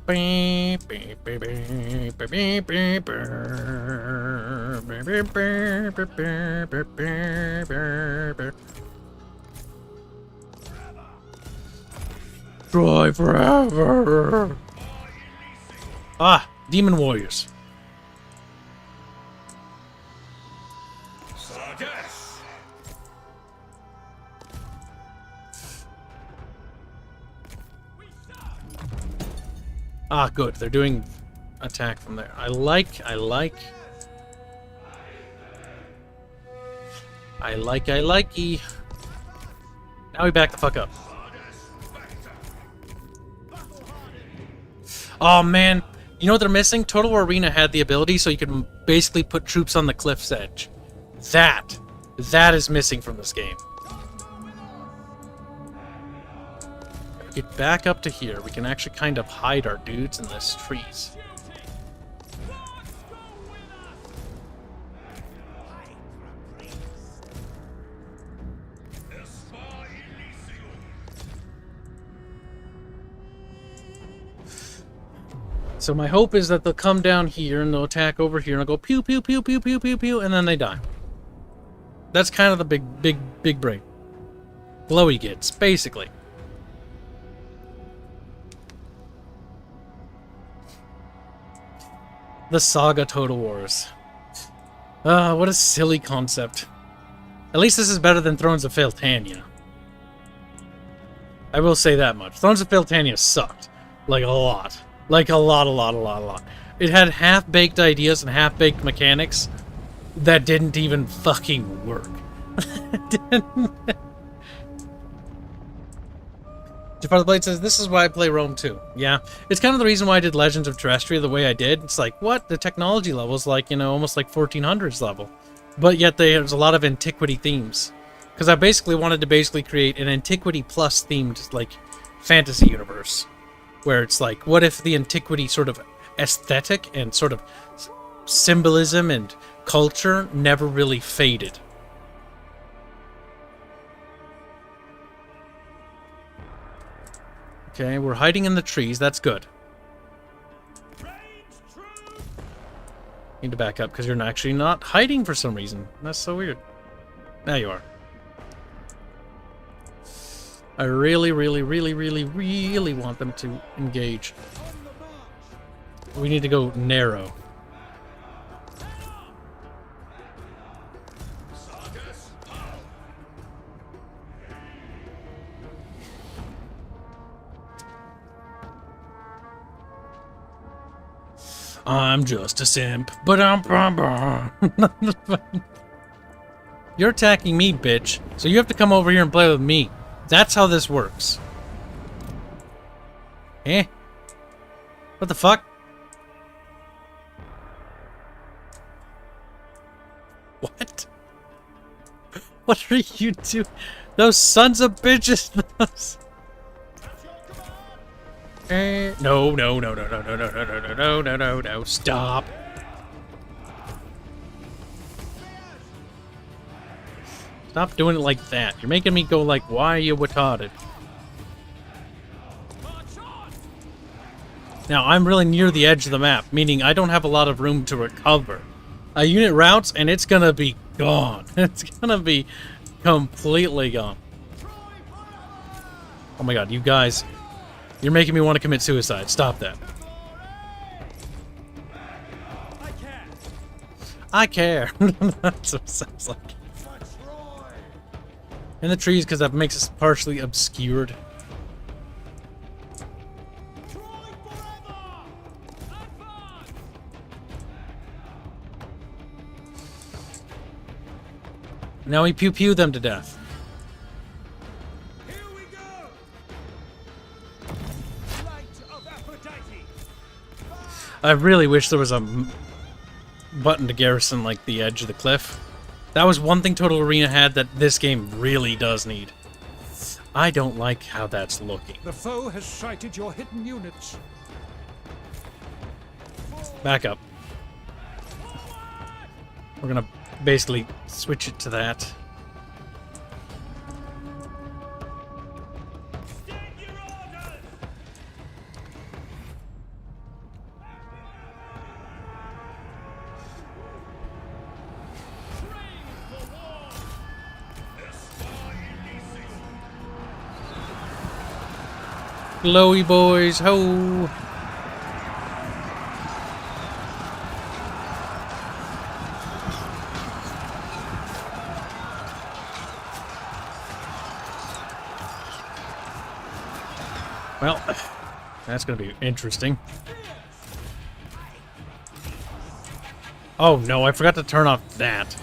Try forever. Ah, demon warriors. Ah, good. They're doing attack from there. I like. Now we back the fuck up. Oh, man. You know what they're missing? Total War Arena had the ability so you could basically put troops on the cliff's edge. That is missing from this game. Get back up to here. We can actually kind of hide our dudes in these trees. So my hope is that they'll come down here and they'll attack over here and I'll go pew pew pew pew pew pew pew and then they die. That's kind of the big break. Glowy gets, basically. The Saga Total Wars. What a silly concept. At least this is better than Thrones of Feltania. I will say that much. Thrones of Feltania sucked. Like a lot. Like a lot. It had half-baked ideas and half-baked mechanics that didn't even fucking work. Jafar the Blade says, this is why I play Rome 2. Yeah, it's kind of the reason why I did Legends of Terrestria the way I did. It's like, what? The technology level's like, you know, almost like 1400s level. But yet there's a lot of antiquity themes. Because I basically wanted to create an antiquity plus themed, like, fantasy universe. Where it's like, what if the antiquity sort of aesthetic and sort of symbolism and culture never really faded? Okay, we're hiding in the trees. That's good. Need to back up because you're actually not hiding for some reason. That's so weird. Now you are. I really want them to engage. We need to go narrow. I'm just a simp, but You're attacking me, bitch. So you have to come over here and play with me. That's how this works. Eh? What the fuck? What? What are you doing? Those sons of bitches. No, stop. Stop doing it like that. You're making me go like, why are you retarded? Now, I'm really near the edge of the map, meaning I don't have a lot of room to recover. A unit routes, and it's gonna be gone. It's gonna be completely gone. Oh my god, you guys. You're making me want to commit suicide. Stop that. I care. That's what it sounds like. In the trees, because that makes us partially obscured. Now we pew-pew them to death. Here we go. Light of Aphrodite. I really wish there was a button to garrison like the edge of the cliff. That was one thing Total Arena had that this game really does need. I don't like how that's looking. The foe has sighted your hidden units. Back up. We're gonna basically switch it to that. Glowy boys, ho! Well, that's gonna be interesting. Oh no, I forgot to turn off that.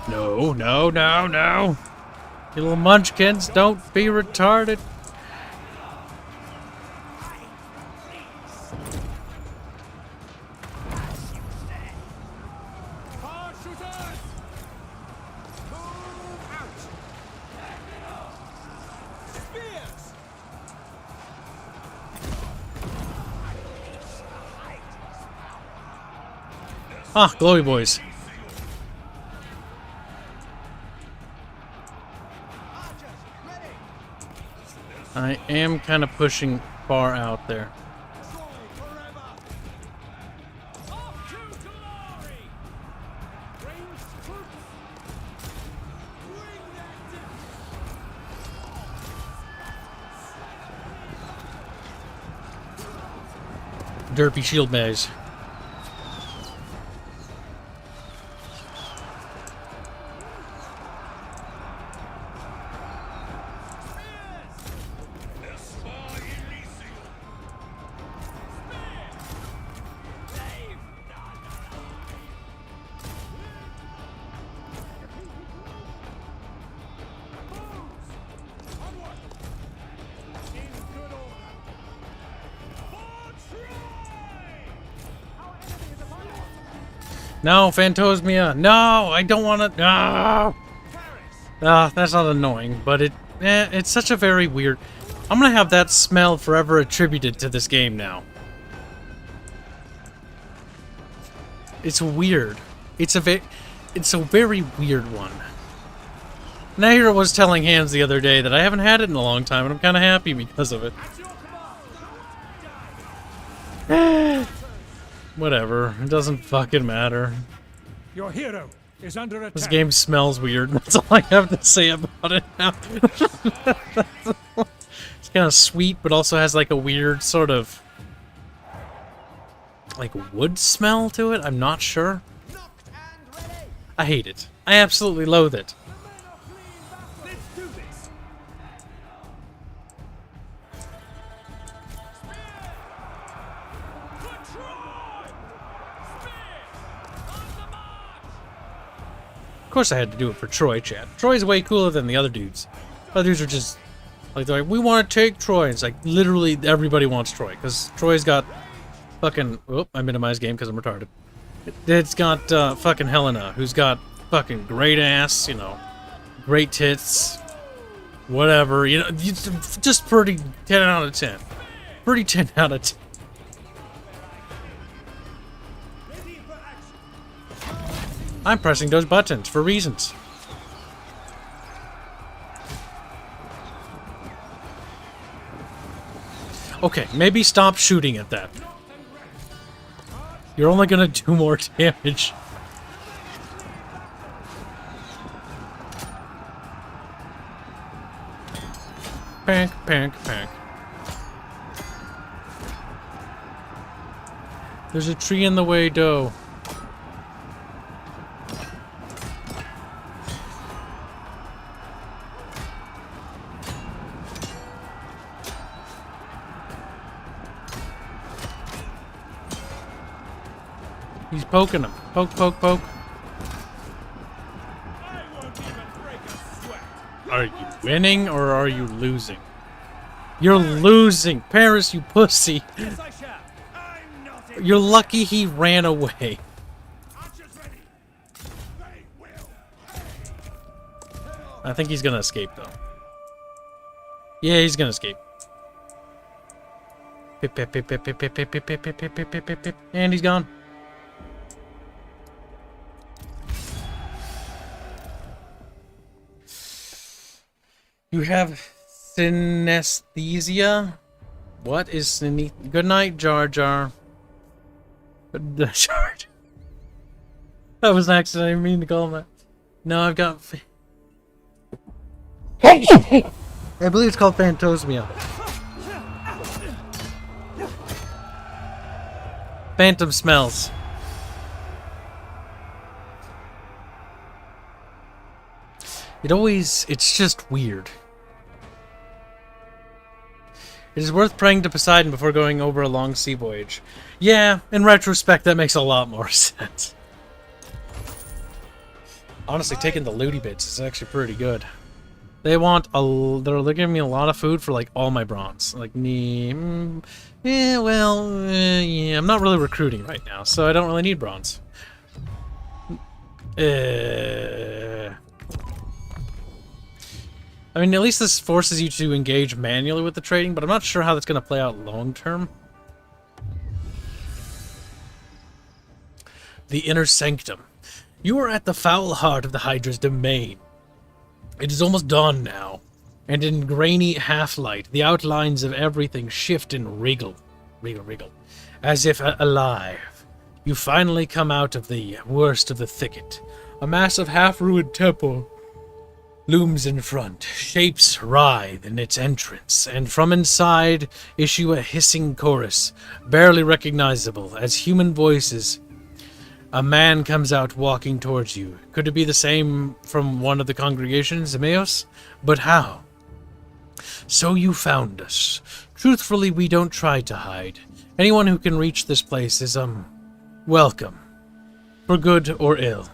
No, no, no, no. You little munchkins, don't be retarded. Ah, glowy boys. I am kind of pushing far out there. Derpy shield maze. No, Phantosmia. No, I don't want to. No. That's not annoying, but it's such a very weird. I'm gonna have that smell forever attributed to this game now. It's weird. It's a very weird one. Nahira was telling Hans the other day that I haven't had it in a long time, and I'm kind of happy because of it. Whatever. It doesn't fucking matter. Your hero is under attack. This game smells weird. That's all I have to say about it now. It's kind of sweet, but also has like a weird sort of like wood smell to it. I'm not sure. I hate it. I absolutely loathe it. Of course I had to do it for Troy, chat. Troy's way cooler than the other dudes. Other dudes are just Like, they're like, we want to take Troy. It's like, literally, everybody wants Troy. Because Troy's got fucking... Oh, I minimized game because I'm retarded. It's got fucking Helena, who's got fucking great ass, you know, great tits, whatever, you know, just pretty 10 out of 10. Pretty 10 out of 10. I'm pressing those buttons for reasons. Okay, maybe stop shooting at that. You're only gonna do more damage. Pank, pank, pank. There's a tree in the way, doe. He's poking him. Poke, poke, poke. I won't even break a sweat. Are you winning or are you losing? You're losing, Paris, you pussy. Yes, I shall. I'm not You're lucky he ran away. Archers ready. They will. I think he's gonna escape, though. Yeah, he's gonna escape. Pip, pip, pip, pip, pip, pip, pip, pip, pip, pip, pip, pip, pip, pip, and he's gone. You have synesthesia? What is synesthesia? Good night, Jar Jar. Jar Jar. That was an accident. I didn't mean to call him that. No, I've got... I believe it's called Phantosmia. Phantom smells. It's just weird. It is worth praying to Poseidon before going over a long sea voyage. Yeah, in retrospect, that makes a lot more sense. Honestly, taking the looty bits is actually pretty good. They're giving me a lot of food for, like, all my bronze. Like, yeah, I'm not really recruiting right now, so I don't really need bronze. I mean, at least this forces you to engage manually with the trading, but I'm not sure how that's going to play out long term. The Inner Sanctum. You are at the foul heart of the Hydra's domain. It is almost dawn now, and in grainy half-light, the outlines of everything shift and wriggle, as if alive. You finally come out of the worst of the thicket. A massive half-ruined temple looms in front. Shapes writhe in its entrance, and from inside issue a hissing chorus, barely recognizable as human voices. A man comes out walking towards you. Could it be the same from one of the congregations, Emmaus? But how? So you found us. Truthfully, we don't try to hide. Anyone who can reach this place is, welcome. For good or ill.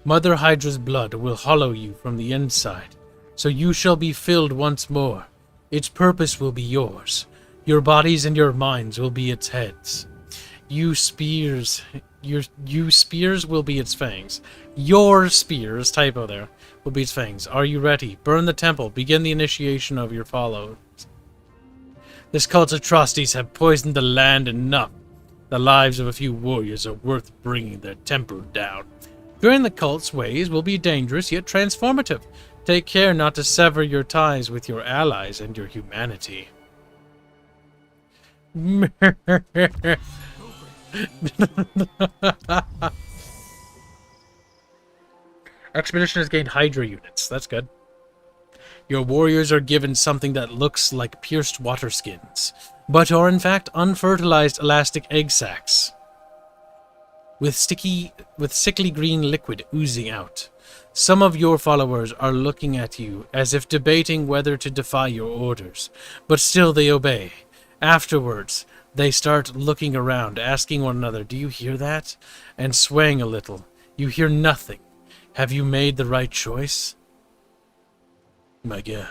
Mother Hydra's blood will hollow you from the inside, so you shall be filled once more. Its purpose will be yours. Your bodies and your minds will be its heads. You spears will be its fangs. Your spears, typo there, will be its fangs. Are you ready? Burn the temple. Begin the initiation of your followers. This cult's atrocities have poisoned the land enough. The lives of a few warriors are worth bringing their temper down. Joining the cult's ways will be dangerous yet transformative. Take care not to sever your ties with your allies and your humanity. Expedition has gained Hydra units. That's good. Your warriors are given something that looks like pierced water skins, but are in fact unfertilized elastic egg sacs with sickly green liquid oozing out. Some of your followers are looking at you as if debating whether to defy your orders, but still they obey. Afterwards, they start looking around, asking one another, "Do you hear that?" and swaying a little. You hear nothing. Have you made the right choice? My God.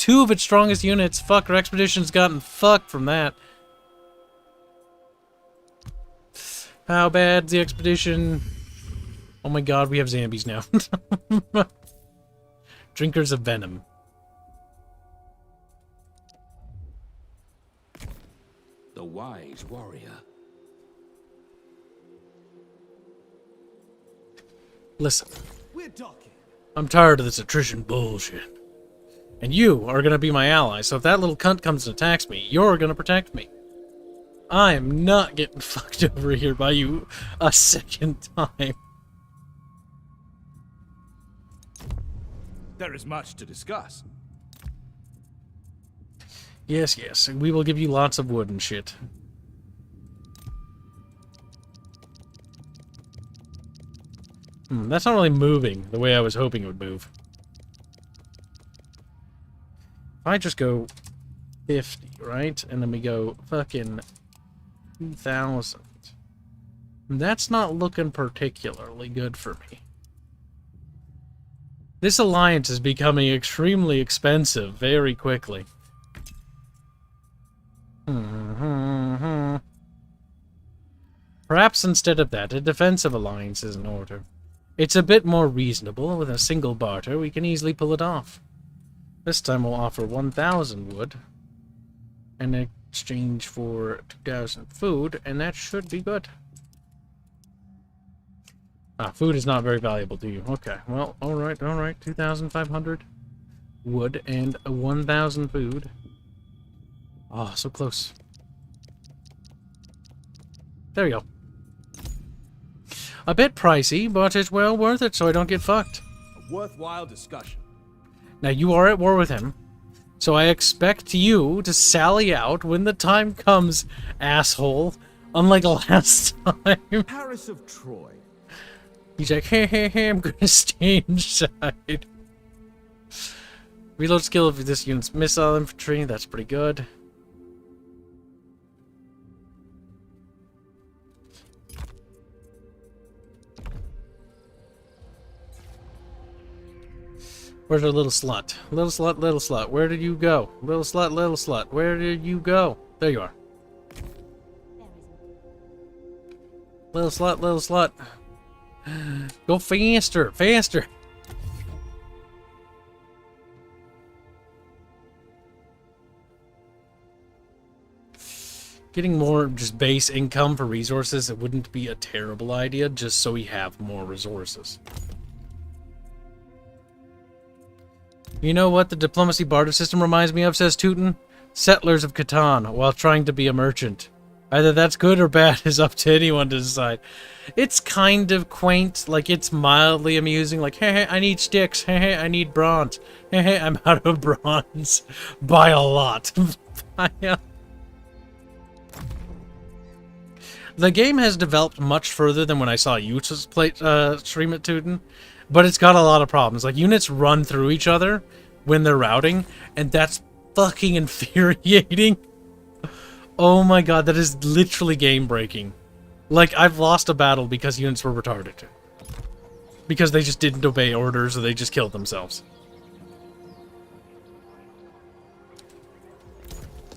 2 of its strongest units. Fuck, our expedition's gotten fucked from that. How bad's the expedition? Oh my god, we have zombies now. Drinkers of venom. The wise warrior. Listen, We're talking. I'm tired of this attrition bullshit. And you are gonna be my ally, so if that little cunt comes and attacks me, you're gonna protect me. I am not getting fucked over here by you a second time. There is much to discuss. Yes, yes, and we will give you lots of wood and shit. That's not really moving the way I was hoping it would move. If I just go 50, right? And then we go fucking 2,000. That's not looking particularly good for me. This alliance is becoming extremely expensive very quickly. Perhaps instead of that, a defensive alliance is in order. It's a bit more reasonable. With a single barter, we can easily pull it off. This time we'll offer 1,000 wood in exchange for 2,000 food, and that should be good. Ah, food is not very valuable to you. Okay, well, alright. 2,500 wood and 1,000 food. Oh, so close. There you go. A bit pricey, but it's well worth it so I don't get fucked. A worthwhile discussion. Now, you are at war with him, so I expect you to sally out when the time comes, asshole. Unlike last time. Paris of Troy. He's like, hey, I'm gonna stay inside. Reload skill of this unit's missile infantry, that's pretty good. Where's our little slut? Little slut, where did you go? Little slut, where did you go? There you are. Little slut. Go faster. Getting more just base income for resources, it wouldn't be a terrible idea, just so we have more resources. You know what the diplomacy barter system reminds me of, says Tootin? Settlers of Catan, while trying to be a merchant. Either that's good or bad is up to anyone to decide. It's kind of quaint, like it's mildly amusing, like, hey, I need sticks, hey, I need bronze, hey, I'm out of bronze. By a lot. The game has developed much further than when I saw you stream it, Tootin. But it's got a lot of problems. Like, units run through each other when they're routing, and that's fucking infuriating. Oh my god, that is literally game-breaking. Like, I've lost a battle because units were retarded. Because they just didn't obey orders, or they just killed themselves.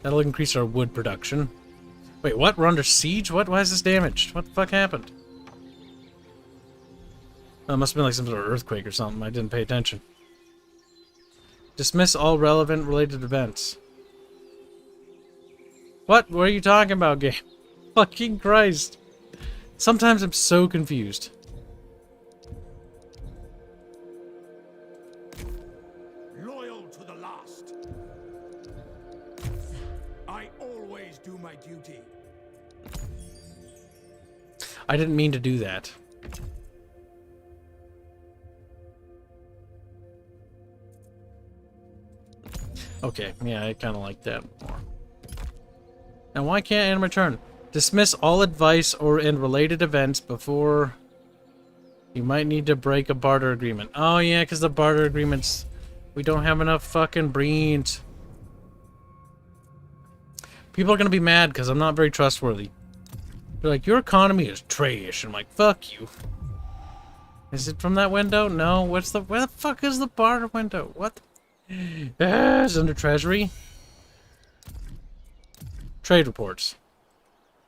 That'll increase our wood production. Wait, what? We're under siege? What? Why is this damaged? What the fuck happened? Oh, it must have been like some sort of earthquake or something. I didn't pay attention. Dismiss all relevant related events. What? What are you talking about, game? Fucking Christ. Sometimes I'm so confused. Loyal to the last. I always do my duty. I didn't mean to do that. Okay, yeah, I kind of like that more. Now, why can't I end my turn? Dismiss all advice and related events before... You might need to break a barter agreement. Oh, yeah, because the barter agreements... We don't have enough fucking brains. People are going to be mad because I'm not very trustworthy. They're like, your economy is trash. I'm like, fuck you. Is it from that window? No. Where the fuck is the barter window? What? It's under treasury. Trade reports.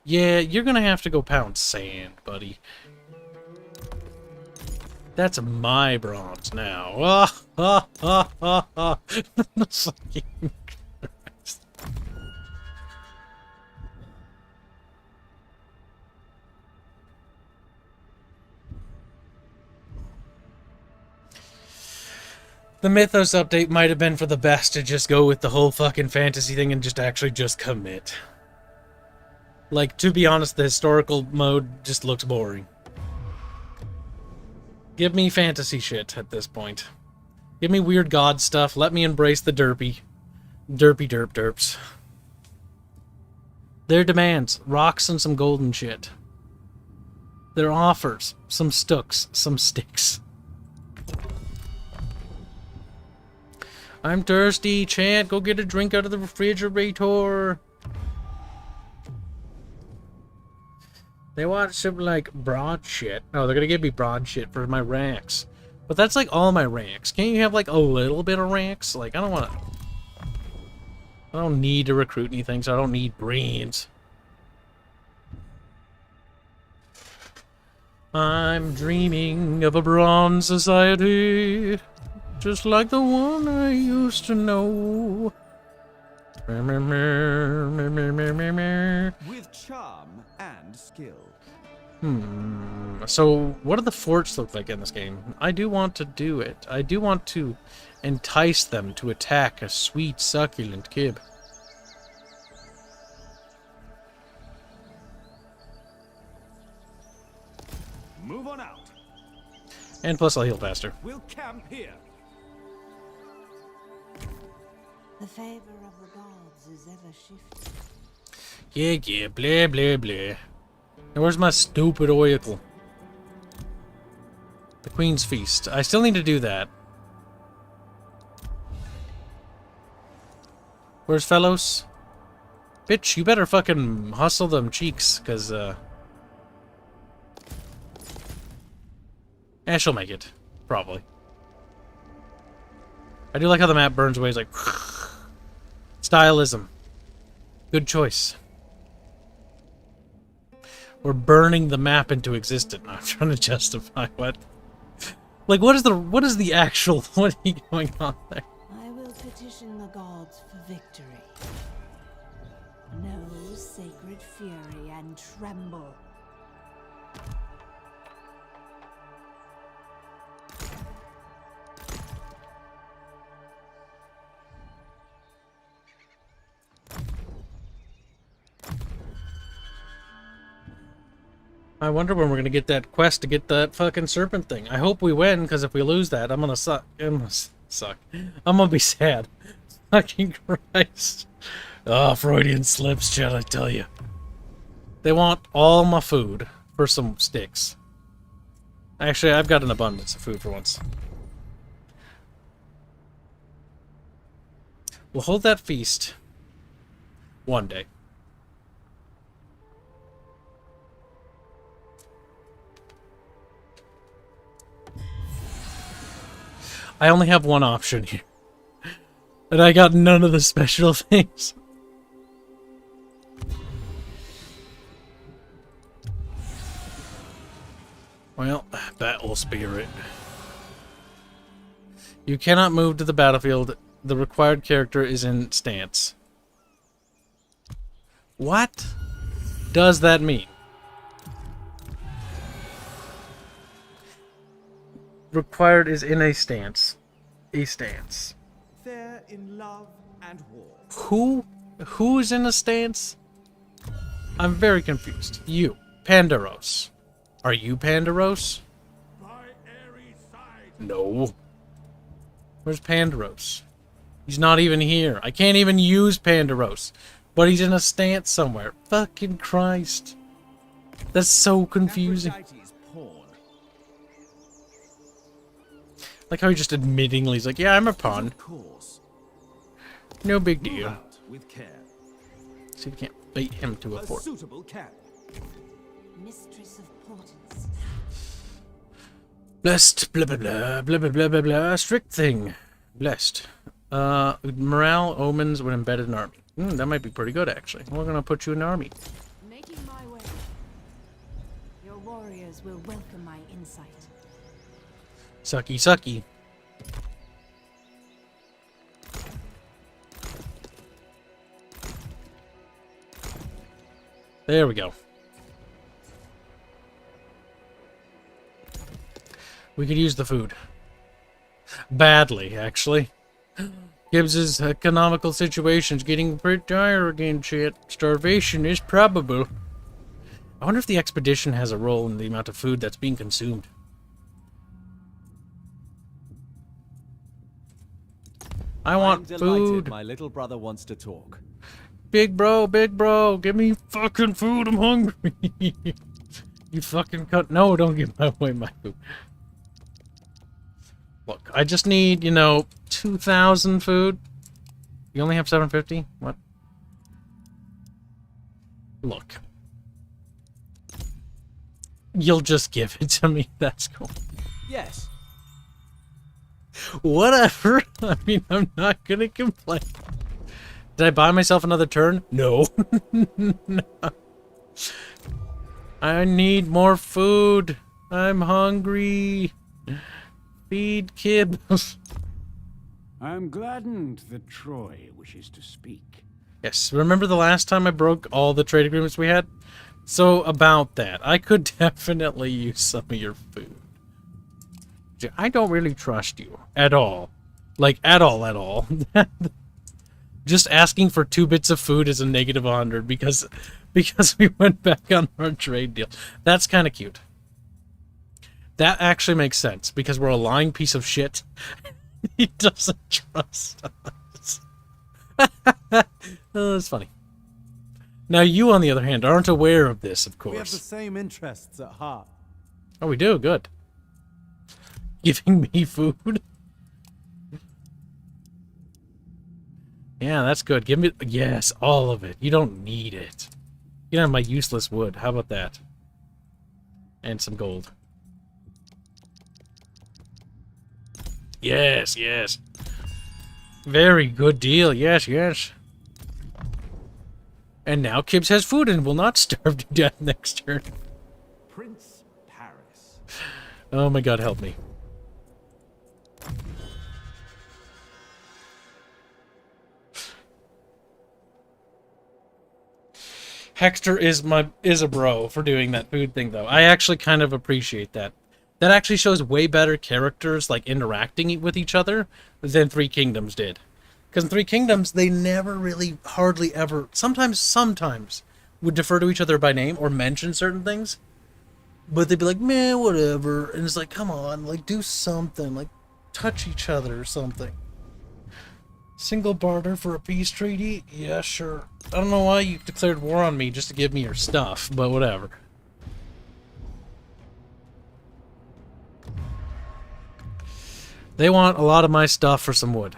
Yeah, you're gonna have to go pound sand, buddy. That's my bronze now. Fucking Christ. The Mythos update might have been for the best to just go with the whole fucking fantasy thing and just actually just commit. Like, to be honest, the historical mode just looks boring. Give me fantasy shit at this point. Give me weird god stuff. Let me embrace the derpy. Derpy derp derps. Their demands. Rocks and some golden shit. Their offers. Some stooks. Some sticks. I'm thirsty, Chant. Go get a drink out of the refrigerator. They want something like bronze shit. Oh, they're gonna give me bronze shit for my ranks. But that's like all my ranks. Can't you have like a little bit of ranks? Like, I don't need to recruit anything, so I don't need brains. I'm dreaming of a bronze society. Just like the one I used to know. With charm and skill. So, what do the forts look like in this game? I do want to do it. I do want to entice them to attack a sweet, succulent kib. Move on out. And plus, I'll heal faster. We'll camp here. The favor of the gods is ever shifting. Yeah, blah, blah, blah. Now, where's my stupid oracle? The Queen's Feast. I still need to do that. Where's Fellows? Bitch, you better fucking hustle them cheeks, cause, she'll make it. Probably. I do like how the map burns away. It's like... Stylism. Good choice. We're burning the map into existence. I'm trying to justify what... Like, what is the actual... What are going on there? I will petition the gods for victory. Know sacred fury and tremble. I wonder when we're gonna get that quest to get that fucking serpent thing. I hope we win, because if we lose that, I'm gonna suck. I'm gonna suck. I'm gonna be sad. Fucking Christ. Oh, Freudian slips, shall I tell you. They want all my food for some sticks. Actually, I've got an abundance of food for once. We'll hold that feast one day. I only have one option here. And I got none of the special things. Well, battle spirit. You cannot move to the battlefield. The required character is in stance. What does that mean? Required is in a stance. A stance. They're in love and war. Who's in a stance? I'm very confused. You, Pandaros. Are you Pandaros? No. Where's Pandaros? He's not even here. I can't even use Pandaros. But he's in a stance somewhere. Fucking Christ. That's so confusing. Like how he just admittingly is like, yeah, I'm a pawn. No big deal. With care. See if we can't bait him to a fort. Suitable camp. Mistress of portents. Blessed, blah blah blah, blah blah blah blah blah, strict thing. Blessed. Morale omens when embedded in army. That might be pretty good, actually. We're gonna put you in the army. Making my way. Your warriors will welcome my insight. Sucky, sucky. There we go. We could use the food. Badly, actually. Kibs' economical situation's getting pretty dire again, shit. Starvation is probable. I wonder if the expedition has a role in the amount of food that's being consumed. I want food. My little brother wants to talk. Big bro, give me fucking food, I'm hungry. You fucking cut. No, don't give away my food. Look, I just need, 2,000 food. You only have 750? What? Look. You'll just give it to me. That's cool. Yes. Whatever. I mean, I'm not gonna complain. Did I buy myself another turn? No. No. I need more food. I'm hungry. Feed Kibs. I'm gladdened that Troy wishes to speak. Yes, remember the last time I broke all the trade agreements we had? So, about that, I could definitely use some of your food. I don't really trust you. At all. Like, at all. Just asking for 2 bits of food is a negative 100 because we went back on our trade deal. That's kind of cute. That actually makes sense, because we're a lying piece of shit. He doesn't trust us. Oh, that's funny. Now you, on the other hand, aren't aware of this, of course. We have the same interests at heart. Oh, we do? Good. Giving me food? Yeah, that's good. Give me... Yes, all of it. You don't need it. You know, my useless wood. How about that? And some gold. Yes, yes. Very good deal. Yes, yes. And now Kibs has food and will not starve to death next turn. Prince Paris. Oh my god, help me. Hexter is a bro for doing that food thing, though. I actually kind of appreciate that. That actually shows way better characters, like, interacting with each other than Three Kingdoms did. Because in Three Kingdoms, they never really, hardly ever, sometimes, would defer to each other by name or mention certain things. But they'd be like, man, whatever. And it's like, come on, like, do something. Like, touch each other or something. Single barter for a peace treaty? Yeah, sure. I don't know why you declared war on me just to give me your stuff, but whatever. They want a lot of my stuff for some wood.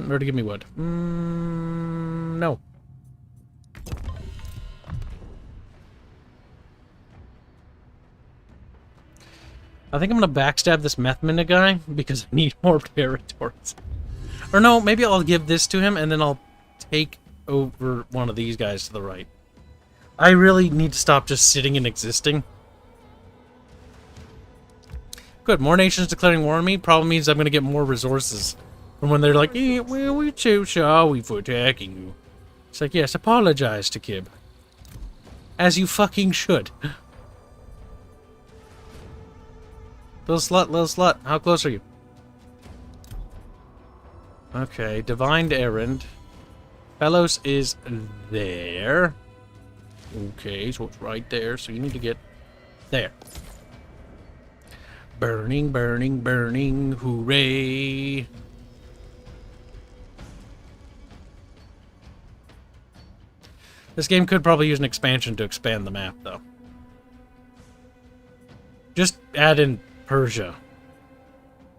Or to give me wood. No. I think I'm gonna backstab this Methmina guy because I need more territories. Or no, maybe I'll give this to him and then I'll take over one of these guys to the right. I really need to stop just sitting and existing. Good, more nations declaring war on me probably means I'm gonna get more resources from when they're like, yeah, well, we're too sorry for attacking you. It's like, yes, apologize to Kib. As you fucking should. Little slut, how close are you? Okay, Divined Errand. Fellows is there. Okay, so it's right there, so you need to get there. Burning, burning, burning, hooray! This game could probably use an expansion to expand the map, though. Just add in Persia.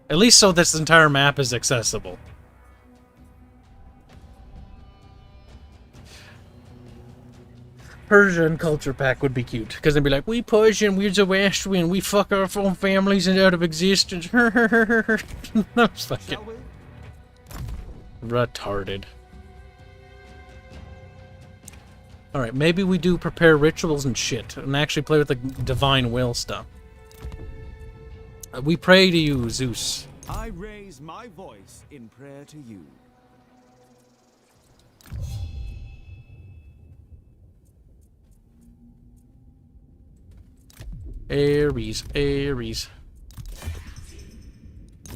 At least so this entire map is accessible. Persian culture pack would be cute, because they'd be like, we Persian, we're Zoroastrian, we fuck our own families out of existence. That's fucking... Retarded. Alright, maybe we do prepare rituals and shit, and actually play with the divine will stuff. We pray to you, Zeus. I raise my voice in prayer to you. Ares, Ares.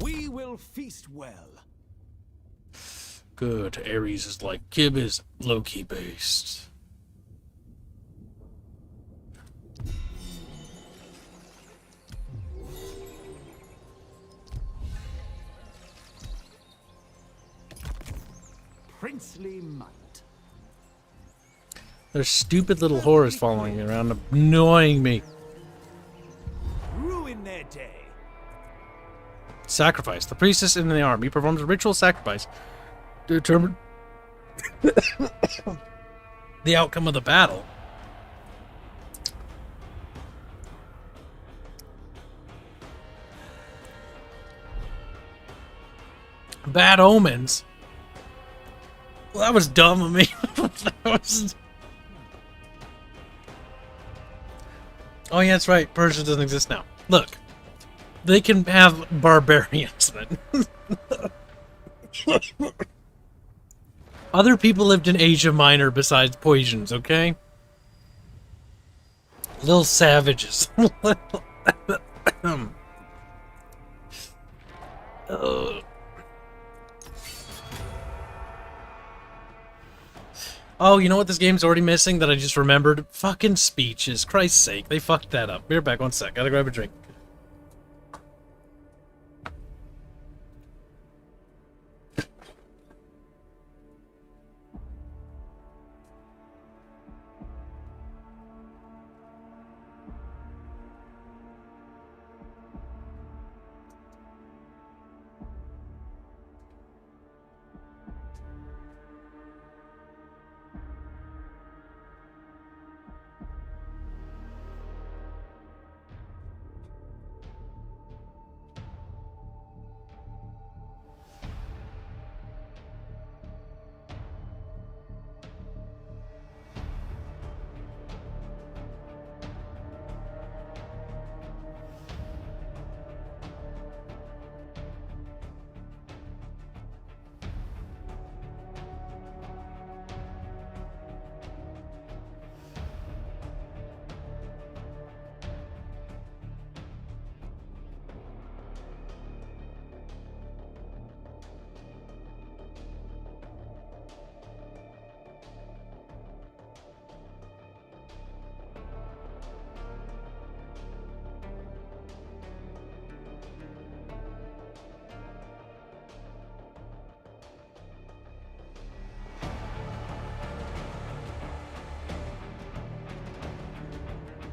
We will feast well. Good. Ares is like Kibs, low-key based. Princely might. There's stupid little whores following me around, annoying me. Ruin their day. Sacrifice. The priestess in the army performs a ritual sacrifice to determine the outcome of the battle. Bad omens. Well, that was dumb of me. That was... Oh yeah, that's right. Persia doesn't exist now. Look, they can have barbarians then. Other people lived in Asia Minor besides Poisians, okay? Little savages. Oh, you know what this game's already missing that I just remembered? Fucking speeches. Christ's sake, they fucked that up. Be right back, 1 sec. Gotta grab a drink.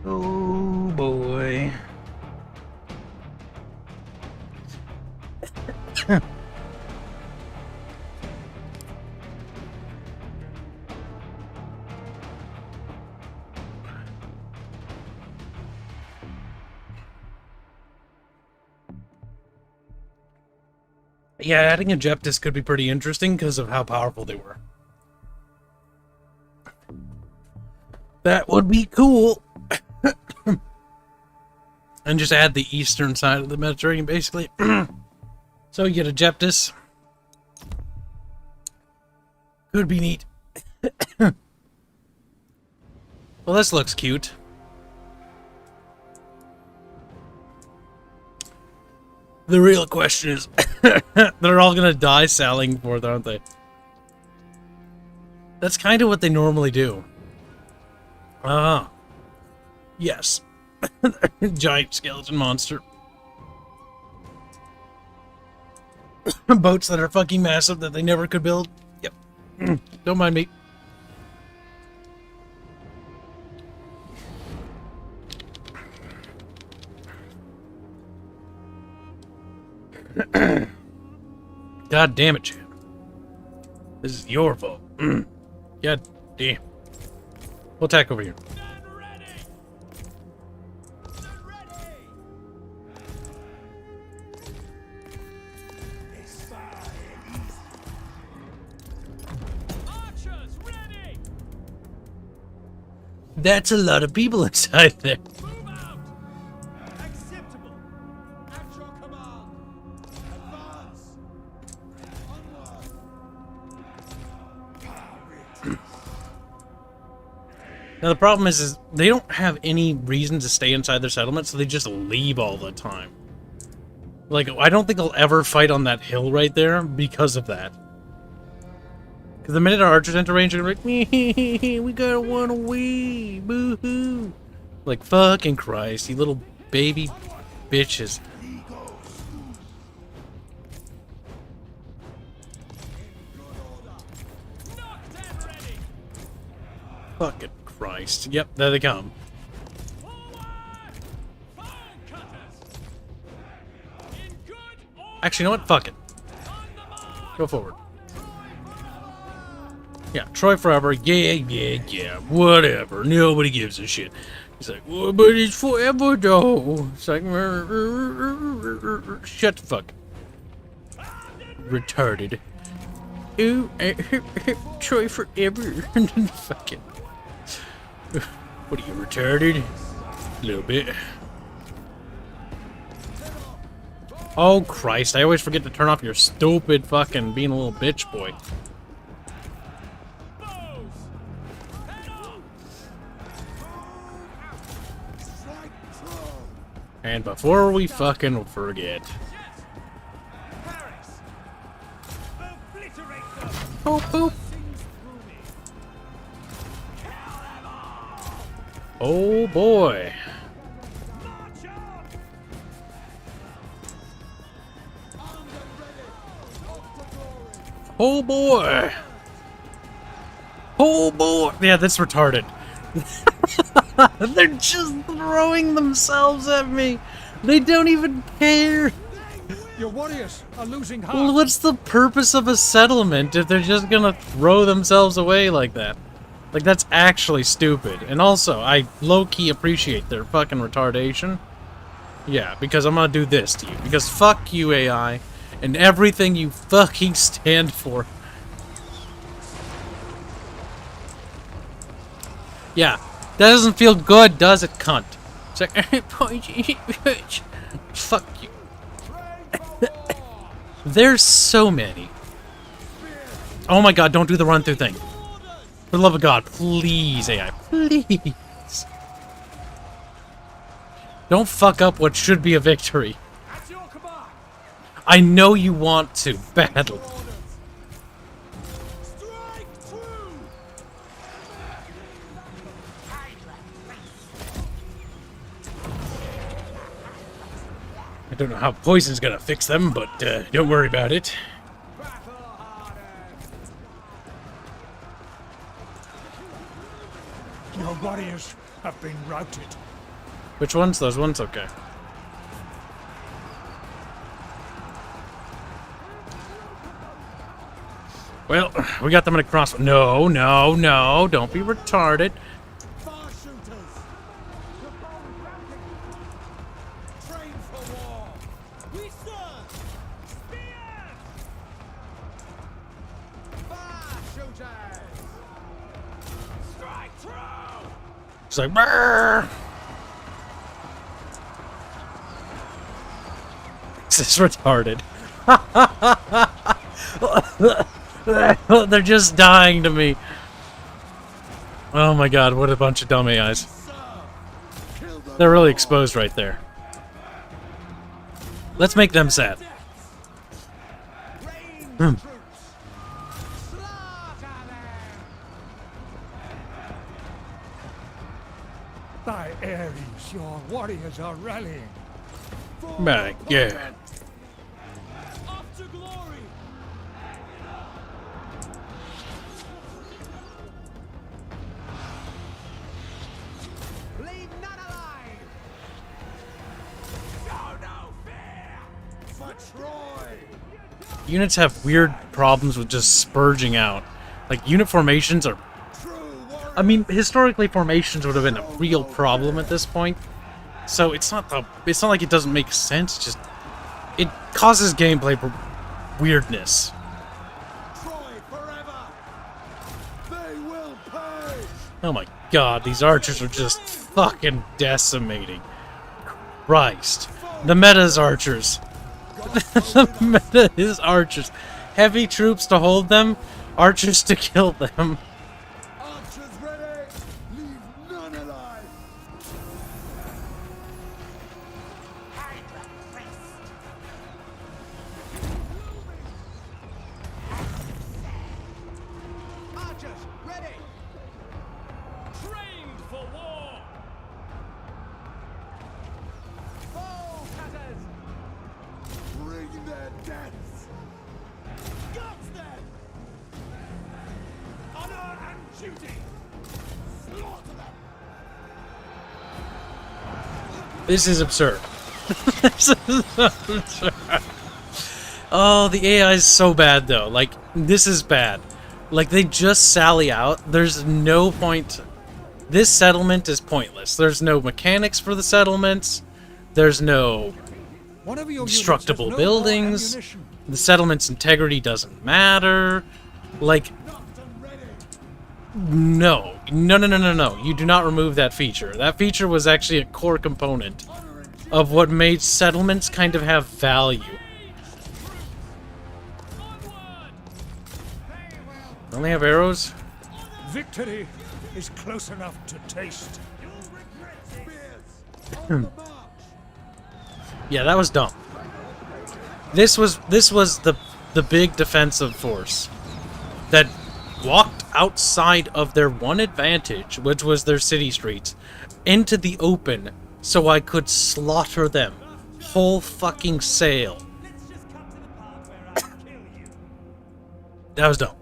Oh boy. Yeah, adding a Jeptis could be pretty interesting because of how powerful they were. That would be cool. And just add the eastern side of the Mediterranean, basically. So you get a Jeptis. Could be neat. Well, this looks cute. The real question is, they're all gonna die sailing for it, aren't they? That's kind of what they normally do. Ah. Yes. Giant skeleton monster. Boats that are fucking massive that they never could build. Yep. Don't mind me. God damn it, Chan. This is your fault. God damn. We'll attack over here. That's a lot of people inside there. Move out! Acceptable! At your command! Advance! Onward! Now the problem is they don't have any reason to stay inside their settlement, so they just leave all the time. Like, I don't think I'll ever fight on that hill right there because of that. Because the minute our archers enter range, they're like, we gotta run away, boo-hoo. Like, fucking Christ, you little baby bitches. Fucking Christ. Yep, there they come. Actually, you know what? Fuck it. Go forward. Yeah, Troy forever. Yeah. Whatever. Nobody gives a shit. He's like, well, but it's forever, though. It's like, shut the fuck. Retarded. Ooh, Troy forever. Fuck it. What are you, retarded? A little bit. Oh, Christ. I always forget to turn off your stupid fucking being a little bitch boy. And before we fucking forget. Boop, boop. Oh, boy. Oh boy! Oh boy! Yeah, that's retarded. They're just throwing themselves at me. They don't even care. Your warriors are losing heart. Well, what's the purpose of a settlement if they're just gonna throw themselves away like that? Like, that's actually stupid. And also, I low-key appreciate their fucking retardation. Yeah, because I'm gonna do this to you. Because fuck you, AI. And everything you fucking stand for. Yeah, that doesn't feel good, does it, cunt? It's like, fuck you. There's so many. Oh my god, don't do the run-through thing. For the love of God, please, AI, please. Don't fuck up what should be a victory. I know you want to battle. I don't know how poison's gonna fix them, but don't worry about it. Your warriors have been routed. Which ones? Those ones? Okay. Well, we got them in a cross. No, don't be retarded. Far shooters. Train for war. We serve. Spears. Far shooters. Strike through. It's like, brrr. This is retarded. They're just dying to me. Oh my god, what a bunch of dumb AIs. They're really exposed right there. Let's make them sad. By Ares, your warriors are rallying. My god. Up to glory. Leave none alive. Show no fear. For Troy. Units have weird problems with just spurging out. Like, unit formations are... I mean, historically, formations would have been a real problem at this point. So it's not like it doesn't make sense, just... It causes gameplay weirdness. Troy forever. They will pay. Oh my god, these archers are just fucking decimating. Christ. The meta is archers. The meta is archers. Heavy troops to hold them, archers to kill them. Archers ready! Leave none alive! Archers, ready! Trained for war! Bow cutters! Bring their deaths! Guts them! Honor and duty! Slaughter them! This is absurd. This is absurd. Oh, the AI is so bad, though. Like, this is bad. Like, they just sally out. There's no point. This settlement is pointless. There's no mechanics for the settlements. There's no destructible buildings. The settlement's integrity doesn't matter. Like, no. No. You do not remove that feature. That feature was actually a core component of what made settlements kind of have value. Only have arrows? Victory is close enough to taste. Yeah, that was dumb. This was the big defensive force that walked outside of their one advantage, which was their city streets, into the open so I could slaughter them. Whole fucking sail. That was dumb.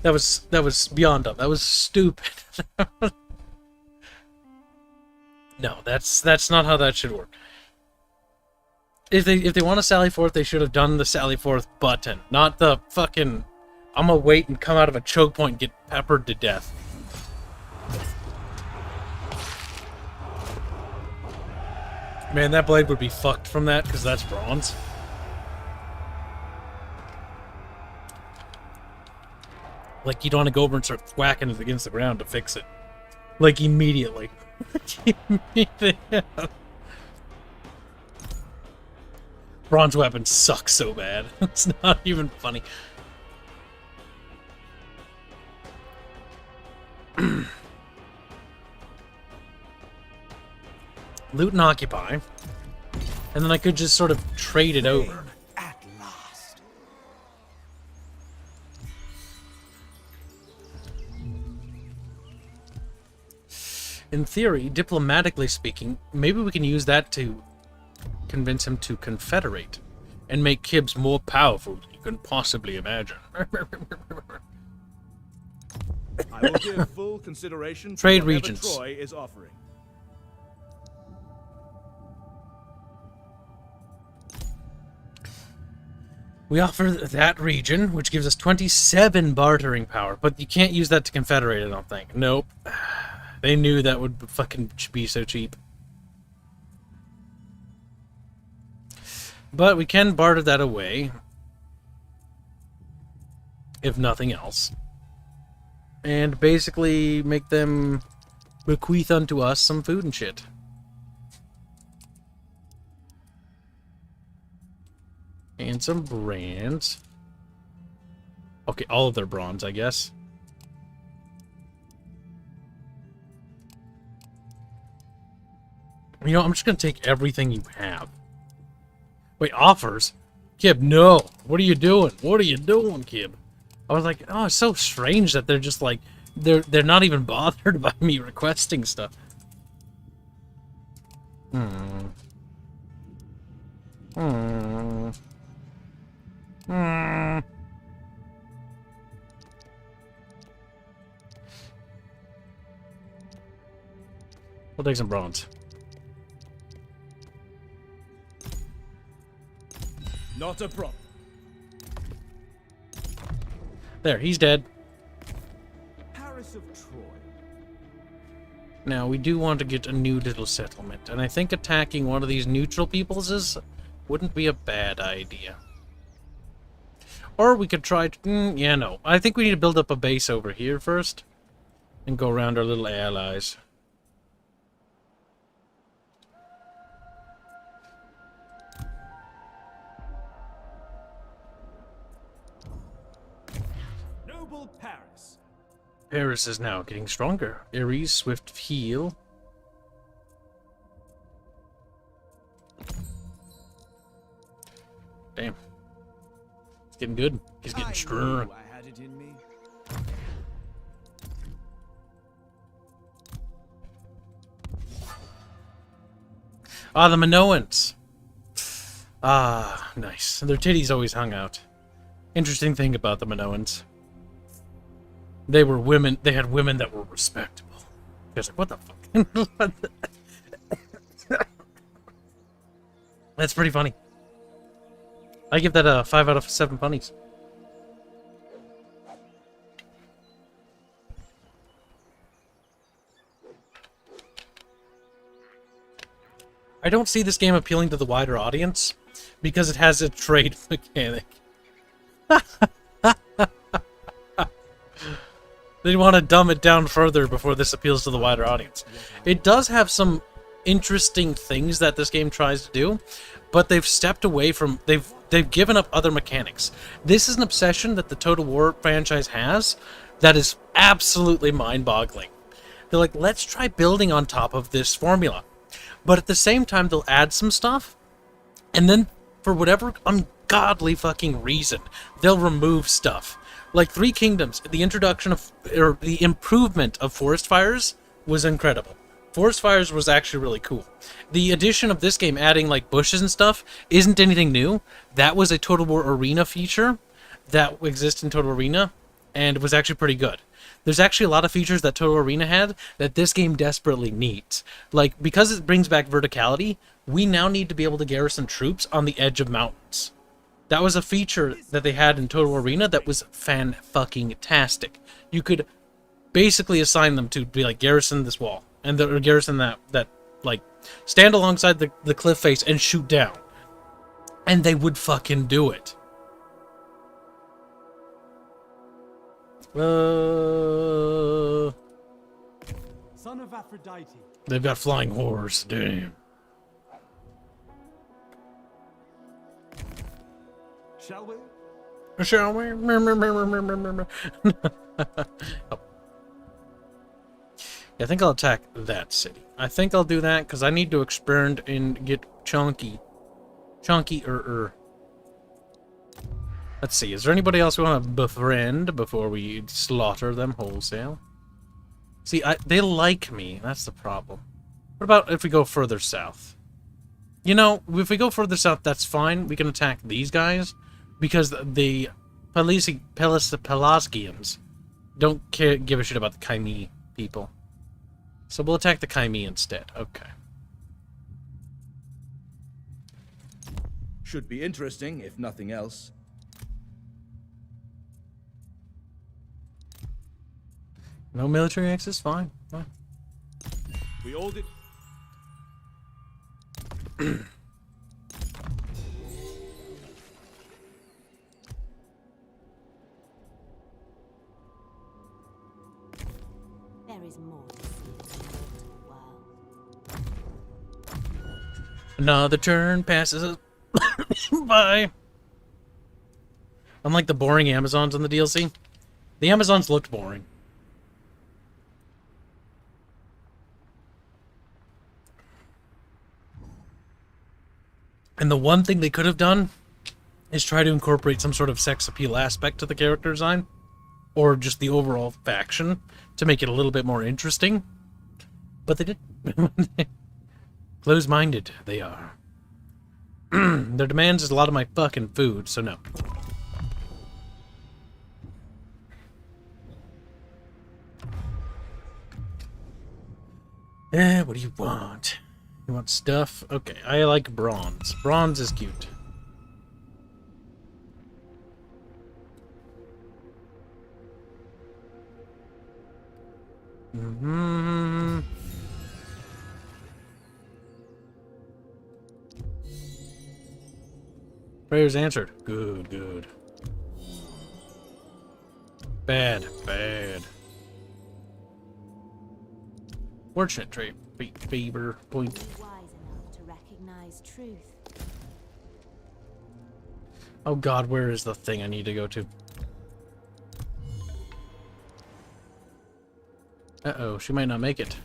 That was beyond dumb. That was stupid. No, that's not how that should work. If they want to sally forth, they should have done the sally forth button, not the fucking I'm gonna wait and come out of a choke point and get peppered to death. Man, that blade would be fucked from that because that's bronze. Like, you'd want to go over and start whacking it against the ground to fix it. Like, immediately. Bronze weapons suck so bad. It's not even funny. Loot and occupy. And then I could just sort of trade it over. At last. In theory, diplomatically speaking, maybe we can use that to convince him to confederate and make Kibs more powerful than you can possibly imagine. I will give full consideration to Trade whatever regions. Troy is offering. We offer that region, which gives us 27 bartering power, but you can't use that to confederate, I don't think. Nope. They knew that would fucking be so cheap. But we can barter that away, if nothing else. And basically make them bequeath unto us some food and shit. And some brands. Okay, all of their bronze, I guess. You know, I'm just gonna take everything you have. Wait, offers? Kib, no! What are you doing? What are you doing, Kib? I was like, oh, it's so strange that they're just like, they're not even bothered by me requesting stuff. We'll take some bronze. Not a problem. There, he's dead. Paris of Troy. Now, we do want to get a new little settlement, and I think attacking one of these neutral peoples wouldn't be a bad idea. Or we could try... yeah, no. I think we need to build up a base over here first. And go around our little allies. Noble Paris. Paris is now getting stronger. Ares, swift heal. Damn. It's getting good. He's getting strong. I had it in me. Ah, the Minoans. Ah, nice. Their titties always hung out. Interesting thing about the Minoans. They were women. They had women that were respectable. I was like, what the fuck? That's pretty funny. I give that a 5 out of 7 funnies. I don't see this game appealing to the wider audience because it has a trade mechanic. They want to dumb it down further before this appeals to the wider audience. It does have some interesting things that this game tries to do, but they've stepped away from... They've given up other mechanics. This is an obsession that the Total War franchise has that is absolutely mind-boggling. They're like, let's try building on top of this formula. But at the same time, they'll add some stuff, and then, for whatever ungodly fucking reason, they'll remove stuff. Like Three Kingdoms, the introduction of, or the improvement of forest fires was incredible. Forest fires was actually really cool. The addition of this game, adding like bushes and stuff, isn't anything new. That was a Total War Arena feature that exists in Total Arena, and it was actually pretty good. There's actually a lot of features that Total Arena had that this game desperately needs. Like, because it brings back verticality, we now need to be able to garrison troops on the edge of mountains. That was a feature that they had in Total Arena that was fan-fucking-tastic. You could basically assign them to be like, garrison this wall, and or garrison that like, stand alongside the cliff face and shoot down. And they would fucking do it. Son of Aphrodite. They've got flying horse, damn. Shall we? Shall we? Oh. Yeah, I think I'll attack that city. I think I'll do that because I need to expand and get chunky. Let's see, is there anybody else we want to befriend before we slaughter them wholesale? See, they like me. That's the problem. What about if we go further south? You know, if we go further south, that's fine. We can attack these guys because the Pelasgians don't give a shit about the Kaimi people. So we'll attack the Kaimi instead. Okay. Should be interesting, if nothing else. No military access? Fine. Fine. We all did. There is more to see in the world. Another turn passes us by. Unlike the boring Amazons on the DLC, the Amazons looked boring. And the one thing they could have done is try to incorporate some sort of sex appeal aspect to the character design, or just the overall faction, to make it a little bit more interesting. But they didn't. Close-minded, they are. Their demands is a lot of my fucking food, so no. What do you want? You want stuff? Okay, I like bronze. Bronze is cute. Mm-hmm. Prayers answered. Good, good. Bad, bad. Fortunate trait. Favor point. Be wise enough to recognize truth. Oh god, where is the thing I need to go to? Uh-oh, she might not make it.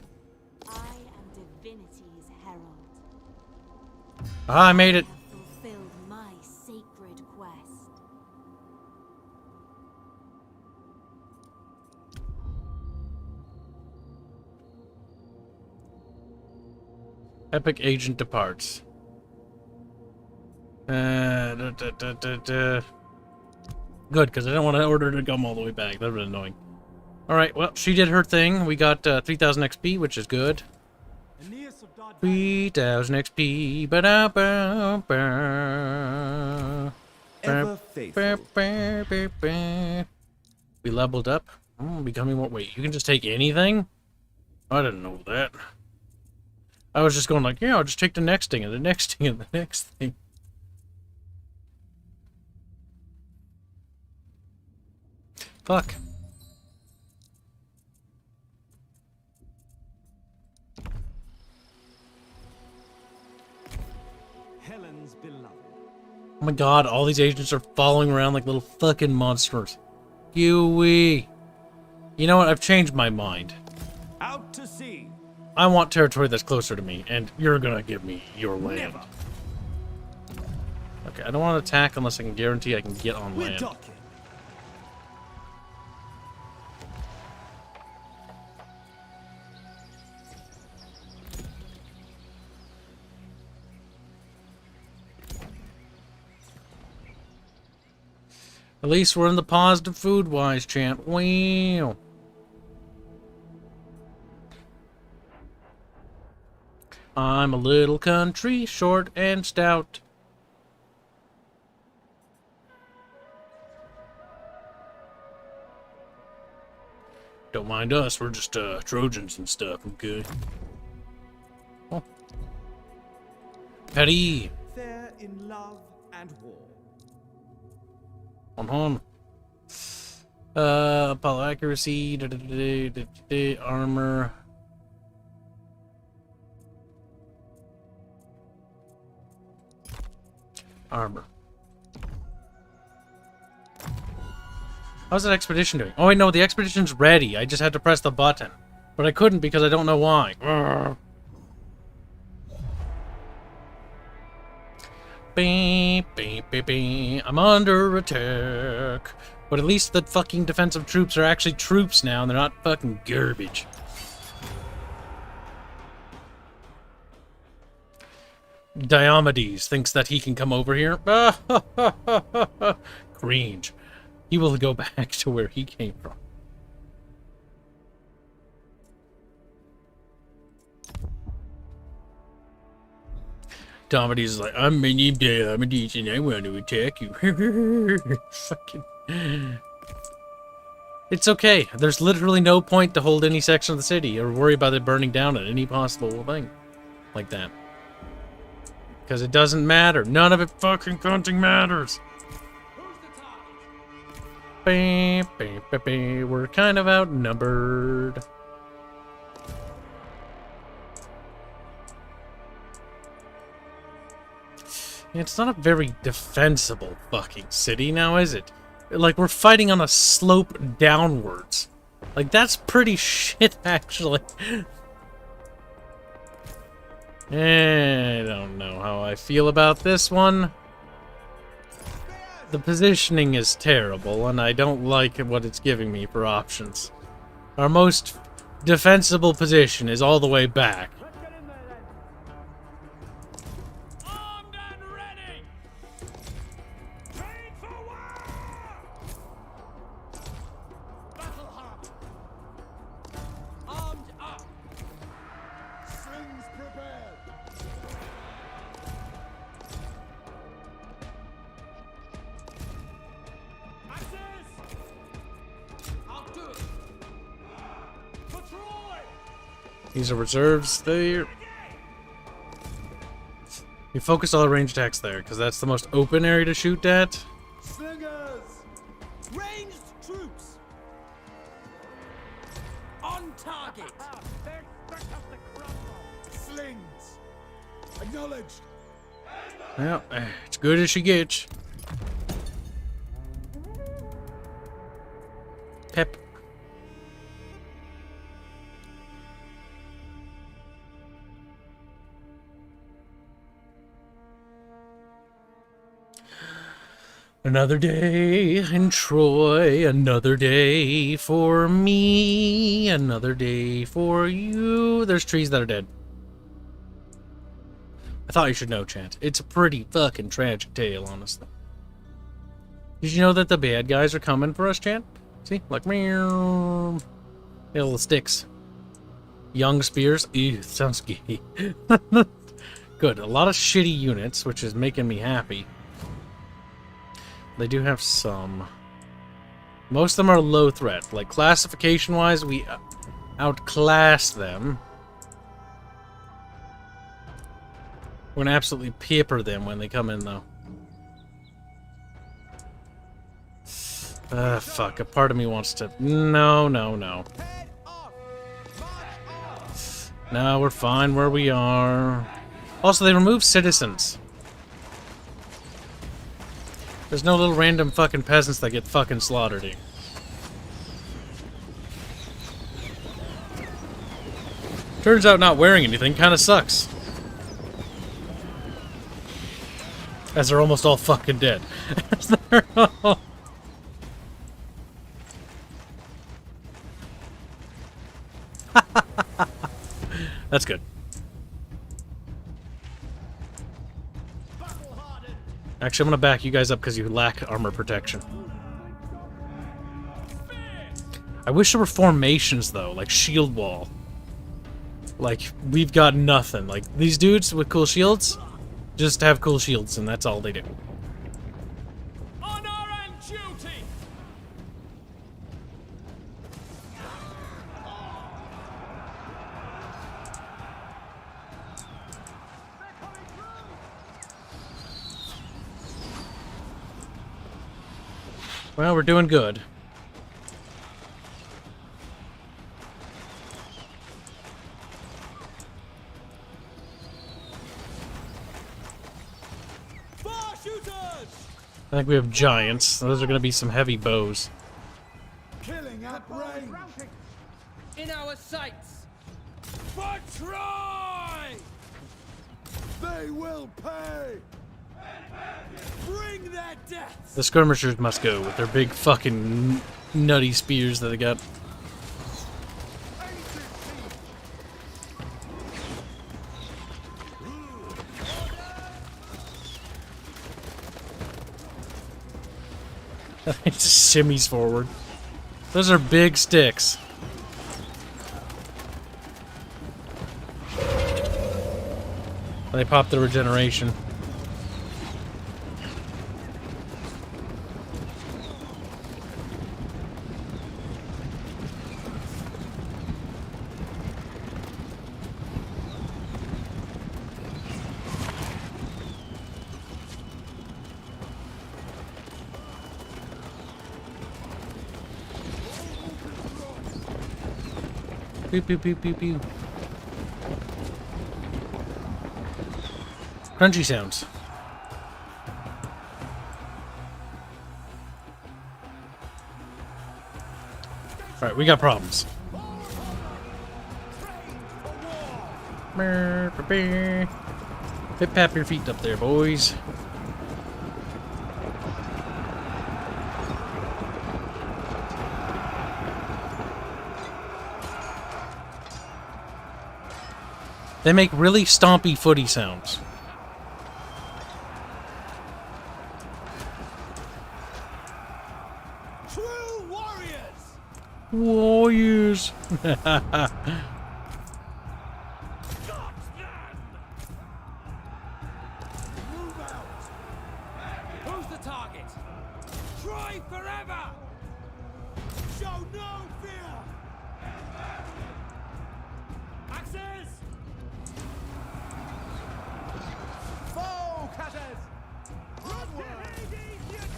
I am divinity's herald. Ah, I made it. I have fulfilled my sacred quest. Epic agent departs. Good, because I don't want to order her to come all the way back. That'd be annoying. Alright, well, she did her thing. We got 3,000 XP, which is good. 3,000 XP. Ever faithful. We leveled up. Becoming what? Wait, you can just take anything? I didn't know that. I was just going like, yeah, I'll just take the next thing and the next thing and the next thing. Fuck. Helen's beloved. Oh my god, all these agents are following around like little fucking monsters. Gooey. You know what? I've changed my mind. Out to sea. I want territory that's closer to me, and you're gonna give me your land. Never. Okay, I don't want to attack unless I can guarantee I can get on We're land. docking. At least we're in the positive food-wise chant. Wow. I'm a little country, short and stout. Don't mind us, we're just Trojans and stuff, okay? Oh. Petty. Fair in love and war. On. Apollo accuracy, armor. Armor. How's that expedition doing? Oh, wait, no, the expedition's ready. I just had to press the button. But I couldn't because I don't know why. Urgh. Beep, beep, beep, beep. I'm under attack. But at least the fucking defensive troops are actually troops now, and they're not fucking garbage. Diomedes thinks that he can come over here. Cringe. He will go back to where he came from. Diomedes is like, I'm my name Diomedes and I want to attack you. Fucking. It's okay. There's literally no point to hold any section of the city or worry about it burning down at any possible thing like that. Because it doesn't matter. None of it fucking counting matters. We're kind of outnumbered. It's not a very defensible fucking city now, is it? Like, we're fighting on a slope downwards. Like, that's pretty shit, actually. I don't know how I feel about this one. The positioning is terrible, and I don't like what it's giving me for options. Our most defensible position is all the way back. Armed and ready! Train for war! Battle harp! Armed up! Strings prepared. Axes! I'll do it! For Troy! These are reserves there. You focus all the range attacks there, because that's the most open area to shoot at. Slingers! Ranged troops! Acknowledged. Well, it's good as she gets. Pep. Another day in Troy, another day for me, another day for you. There's trees that are dead. I thought you should know, Chant. It's a pretty fucking tragic tale, honestly. Did you know that the bad guys are coming for us, Chant? See? Like, meow. Little sticks. Young spears. Ew, sounds gay. Good. A lot of shitty units, which is making me happy. They do have some. Most of them are low threat. Like, classification-wise, we outclass them. We're gonna absolutely pepper them when they come in, though. Fuck. A part of me wants to... No. No, we're fine where we are. Also, they remove citizens. There's no little random fucking peasants that get fucking slaughtered here. Turns out not wearing anything kind of sucks. As they're almost all fucking dead. That's good. Actually, I'm gonna back you guys up because you lack armor protection. I wish there were formations, though, like shield wall. Like, we've got nothing. Like, these dudes with cool shields just have cool shields, and that's all they do. Honor and duty. Well, we're doing good. I think we have giants. Those are going to be some heavy bows. Killing at range. In our sights. For Troy! They will pay. Bring their deaths! The skirmishers must go with their big fucking nutty spears that they got. It just shimmies forward. Those are big sticks. They pop the regeneration. Pew pew pew pew pew. Crunchy sounds. Alright, we got problems. Pip pap your feet up there, boys. They make really stompy footy sounds. True warriors! Warriors! Who's the target? Troy forever! Show no fear! Axes! Foe cutters! Onward!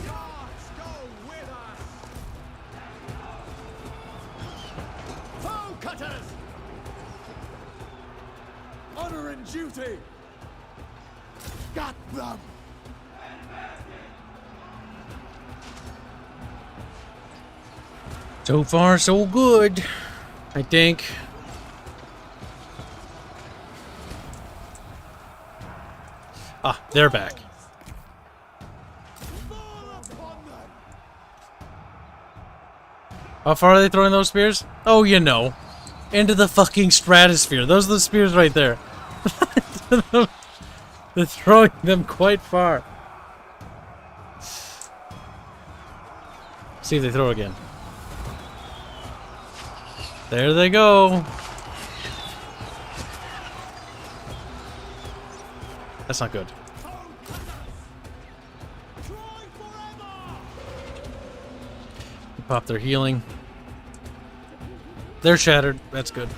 Gods go with us! Foe cutters! Honor and duty. Got them! So far, so good, I think. Ah, they're back. How far are they throwing those spears? Oh, you know. Into the fucking stratosphere. Those are the spears right there. They're throwing them quite far. See if they throw again. There they go. That's not good. Pop their healing. They're shattered. That's good.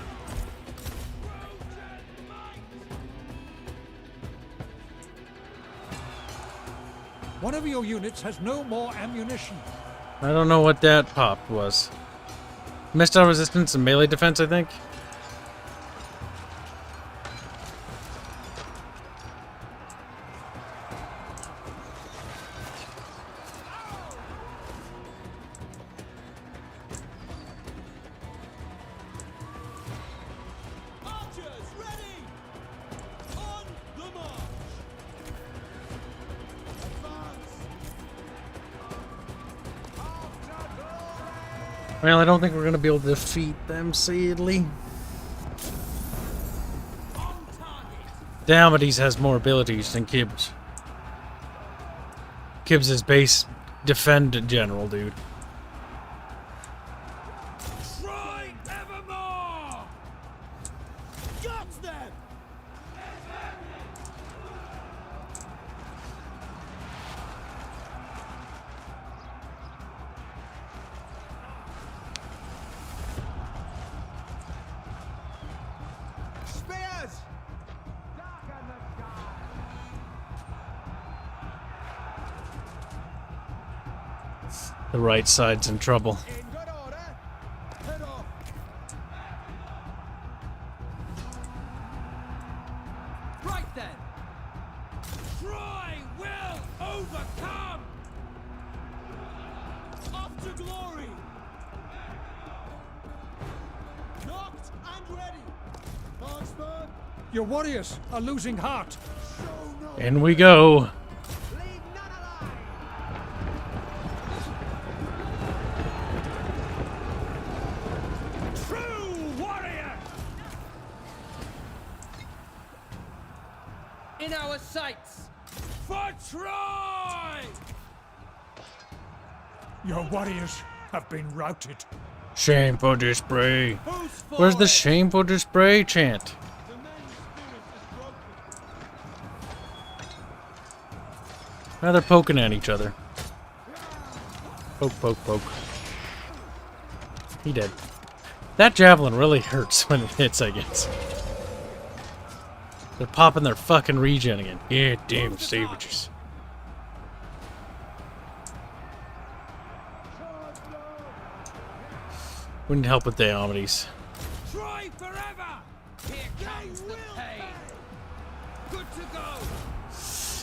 One of your units has no more ammunition. I don't know what that pop was. Missile resistance and melee defense, I think. Well, I don't think we're going to be able to defeat them, sadly. Diomedes has more abilities than Kibs. Kibs is base defend general, dude. Try evermore! Got them! Spears! Darken the sky! The right side's in trouble. In good order. Head off. Right then. Troy will overcome. Off to glory. Knocked and ready. Marksman. Your warriors are losing heart. In we go. Leave none alive. True warrior. In our sights. For Troy. Your warriors have been routed. Shame for display. Who's Where's the forward? shame for display chant? The man's spirit is broken. Now they're poking at each other. Poke, poke, poke. He did. That javelin really hurts when it hits, I guess. They're popping their fucking regen again. Yeah, damn savages. We need help with Diomedes. Try forever! Here comes the pain! Good to go!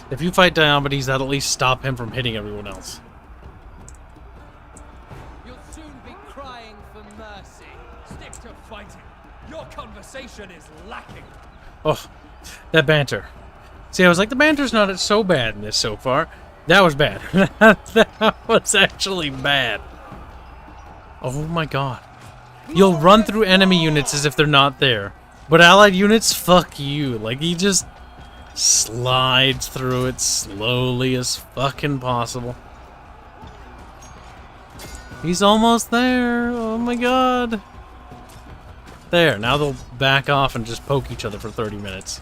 If you fight Diomedes, that'll at least stop him from hitting everyone else. You'll soon be crying for mercy. Stick to fighting. Your conversation is lacking. Oh, that banter. See, I was like, the banter's not so bad in this so far. That was bad. That was actually bad. Oh my god. You'll run through enemy units as if they're not there. But allied units, fuck you. Like, he just slides through it slowly as fucking possible. He's almost there. Oh my god. There, now they'll back off and just poke each other for 30 minutes.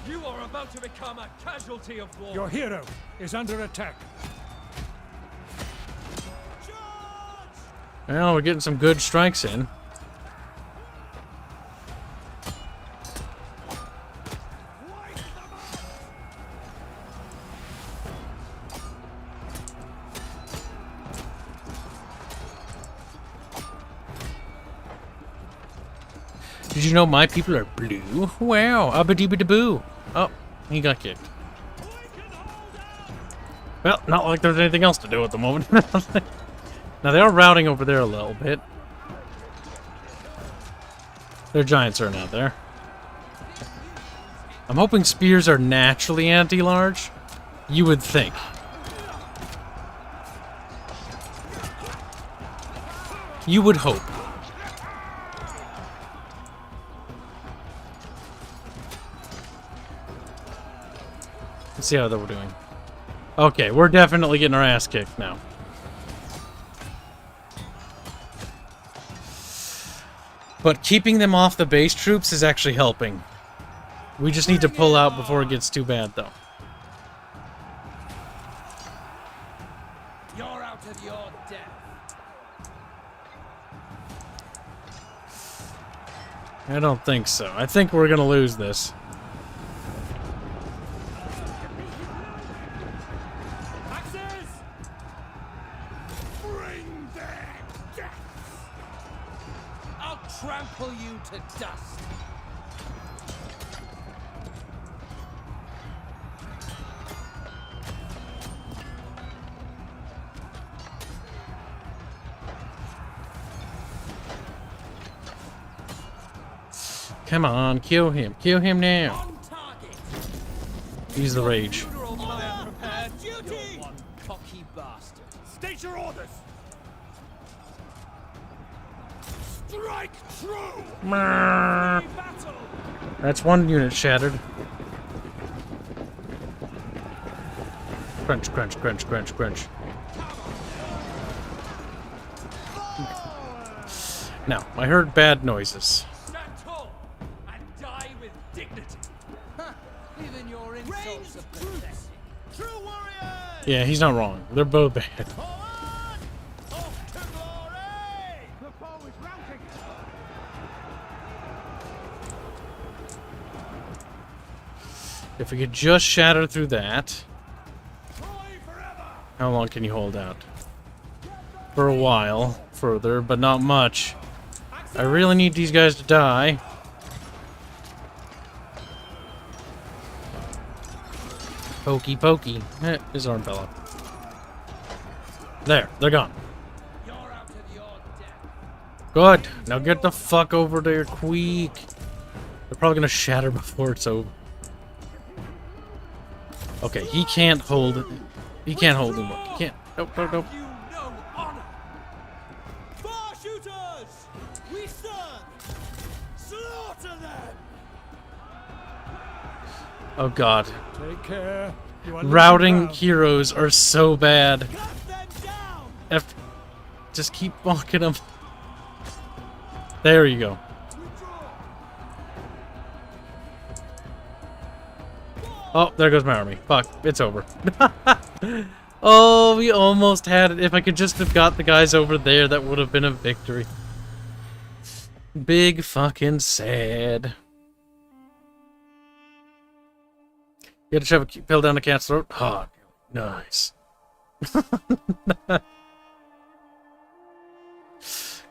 You are about to become a casualty of war. Your hero is under attack. Well, we're getting some good strikes in. Did you know my people are blue? Wow, abba-dee-ba-da-boo. Oh, he got kicked. Well, not like there's anything else to do at the moment. Now, they are routing over there a little bit. Their giants are out there. I'm hoping spears are naturally anti-large. You would think. You would hope. Let's see how that we're doing. Okay, we're definitely getting our ass kicked now. But keeping them off the base troops is actually helping. We just need to pull out before it gets too bad, though. You're out of your depth. I don't think so. I think we're gonna lose this. Trample you to dust. Come on, kill him. Kill him now. Use the rage. One cocky bastard. State your orders. Strike true. That's one unit shattered. Crunch, crunch, crunch, crunch, crunch. Now, I heard bad noises. Stand tall and die with dignity. Even your insults are pathetic. True warriors! Yeah, he's not wrong. They're both bad. Off to glory! The foe is routing. If we could just shatter through that. How long can you hold out? For a while further, but not much. I really need these guys to die. Pokey pokey. His arm fell off. There, they're gone. Good. Now get the fuck over there, quick. They're probably gonna shatter before it's over. Okay, he can't hold it. He can't hold him. He can't. Nope, nope, nope. Oh god. Take care. Routing heroes are so bad. Just keep walking them. There you go. Oh, there goes my army. Fuck, it's over. Oh, we almost had it. If I could just have got the guys over there, that would have been a victory. Big fucking sad. You had to shove a pill down the cat's throat? Oh, nice.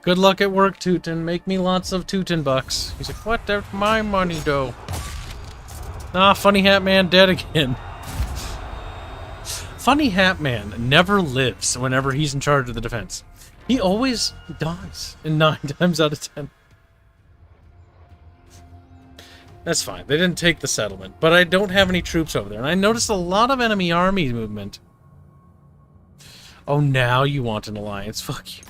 Good luck at work, Tootin. Make me lots of Tootin bucks. He's like, what? That's my money, though. Ah, Funny Hat Man dead again. Funny Hat Man never lives whenever he's in charge of the defense. He always dies in 9 times out of 10. That's fine. They didn't take the settlement, but I don't have any troops over there. And I noticed a lot of enemy army movement. Oh, now you want an alliance. Fuck you.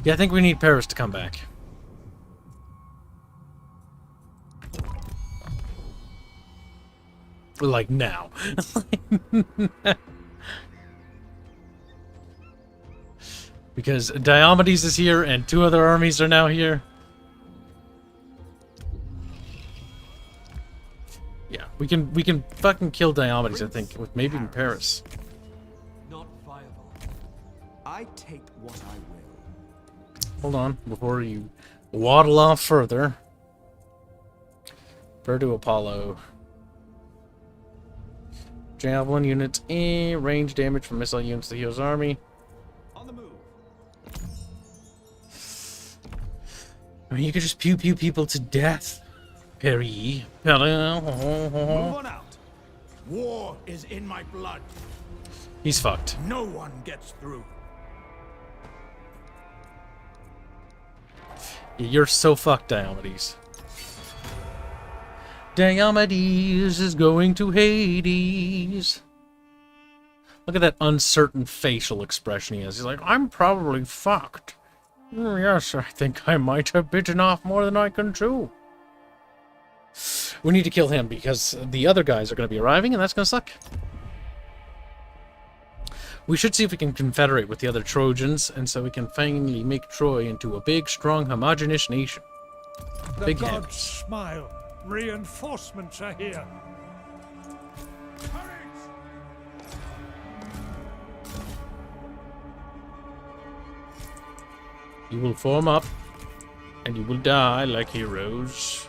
Yeah, I think we need Paris to come back. Like now. Because Diomedes is here and 2 other armies are now here. Yeah, we can fucking kill Diomedes, I think, with maybe in Paris. Not viable. I take what I will. Hold on, before you waddle off further. Where to Apollo? Javelin units, range damage from missile units to heal's army. On the move. I mean, you could just pew pew people to death. Perry. Move on out. War is in my blood. He's fucked. No one gets through. You're so fucked, Diomedes. Diomedes is going to Hades. Look at that uncertain facial expression he has. He's like, I'm probably fucked. Yes, I think I might have bitten off more than I can chew. We need to kill him because the other guys are going to be arriving, and that's going to suck. We should see if we can confederate with the other Trojans, and so we can finally make Troy into a big, strong, homogeneous nation. The Big gods hands. smile. Reinforcements are here. You will form up, and you will die like heroes.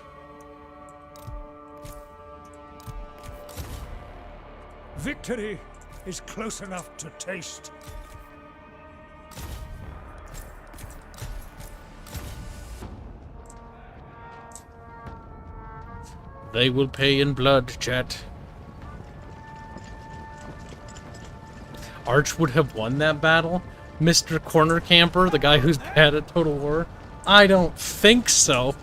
Victory is close enough to taste. They will pay in blood, chat. Arch would have won that battle? Mr. Corner Camper, the guy who's bad at Total War? I don't think so.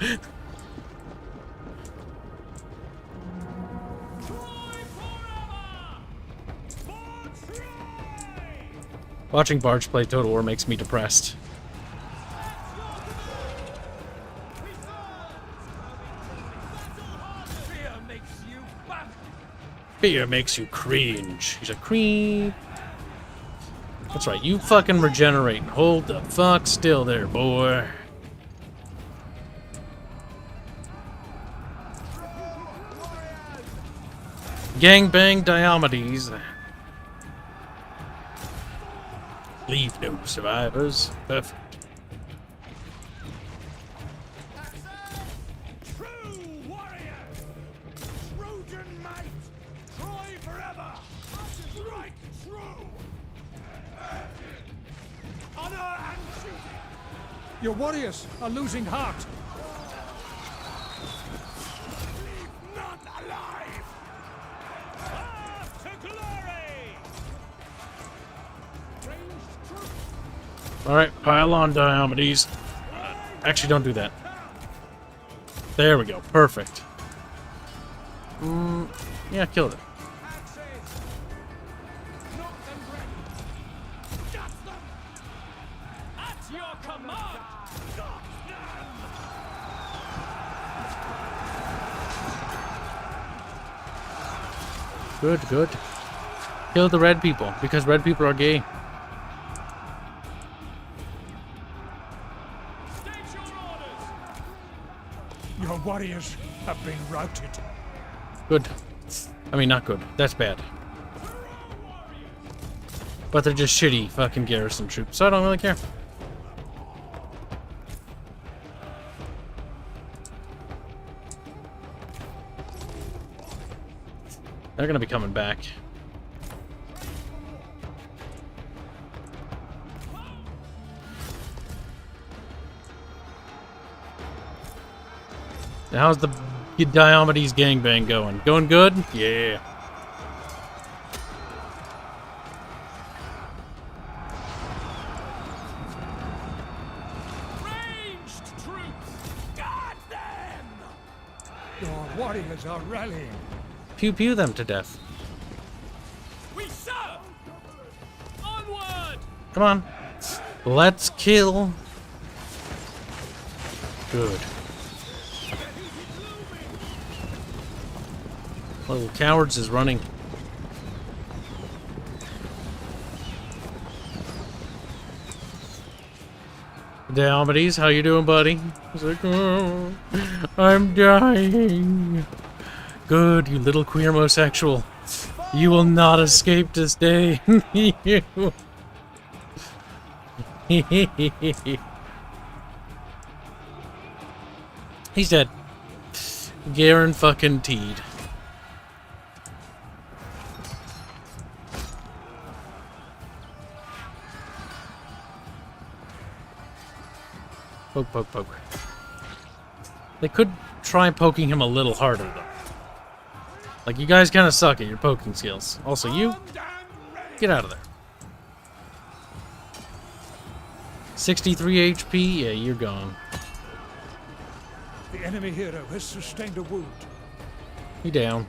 Watching Barge play Total War makes me depressed. Fear makes you cringe. He's a creep. That's right, you fucking regenerate. Hold the fuck still there, boy. Gangbang Diomedes. Leave no survivors. Perfect. True warrior! Trojan might! Troy forever! Strike true! Honor and duty! Your warriors are losing heart. Leave none alive! Path to glory! Ranged troops! Alright, pile on, Diomedes. Actually, don't do that. There we go. Perfect. Yeah, killed it. Axes! Knock them ready! Got them! At your command! Got them! Good, good. Kill the red people, because red people are gay. State your orders! Your warriors have been routed. Good. I mean, not good. That's bad. But they're just shitty fucking garrison troops, so I don't really care. They're gonna be coming back. Now, how's the Diomedes gangbang going? Going good? Yeah. Ranged troops! Got them! Your warriors are rallying. Pew pew them to death. We serve! Onward! Come on. Let's kill. Good. Little cowards is running. Diomedes, how you doing, buddy? He's like, oh, I'm dying. Good, you little queer homosexual. You will not escape this day. He's dead. Garen fucking teed. Poke, poke, poke. They could try poking him a little harder, though. Like, you guys kind of suck at your poking skills. Also, you, get out of there. 63 HP? Yeah, you're gone. The enemy hero has sustained a wound. You down.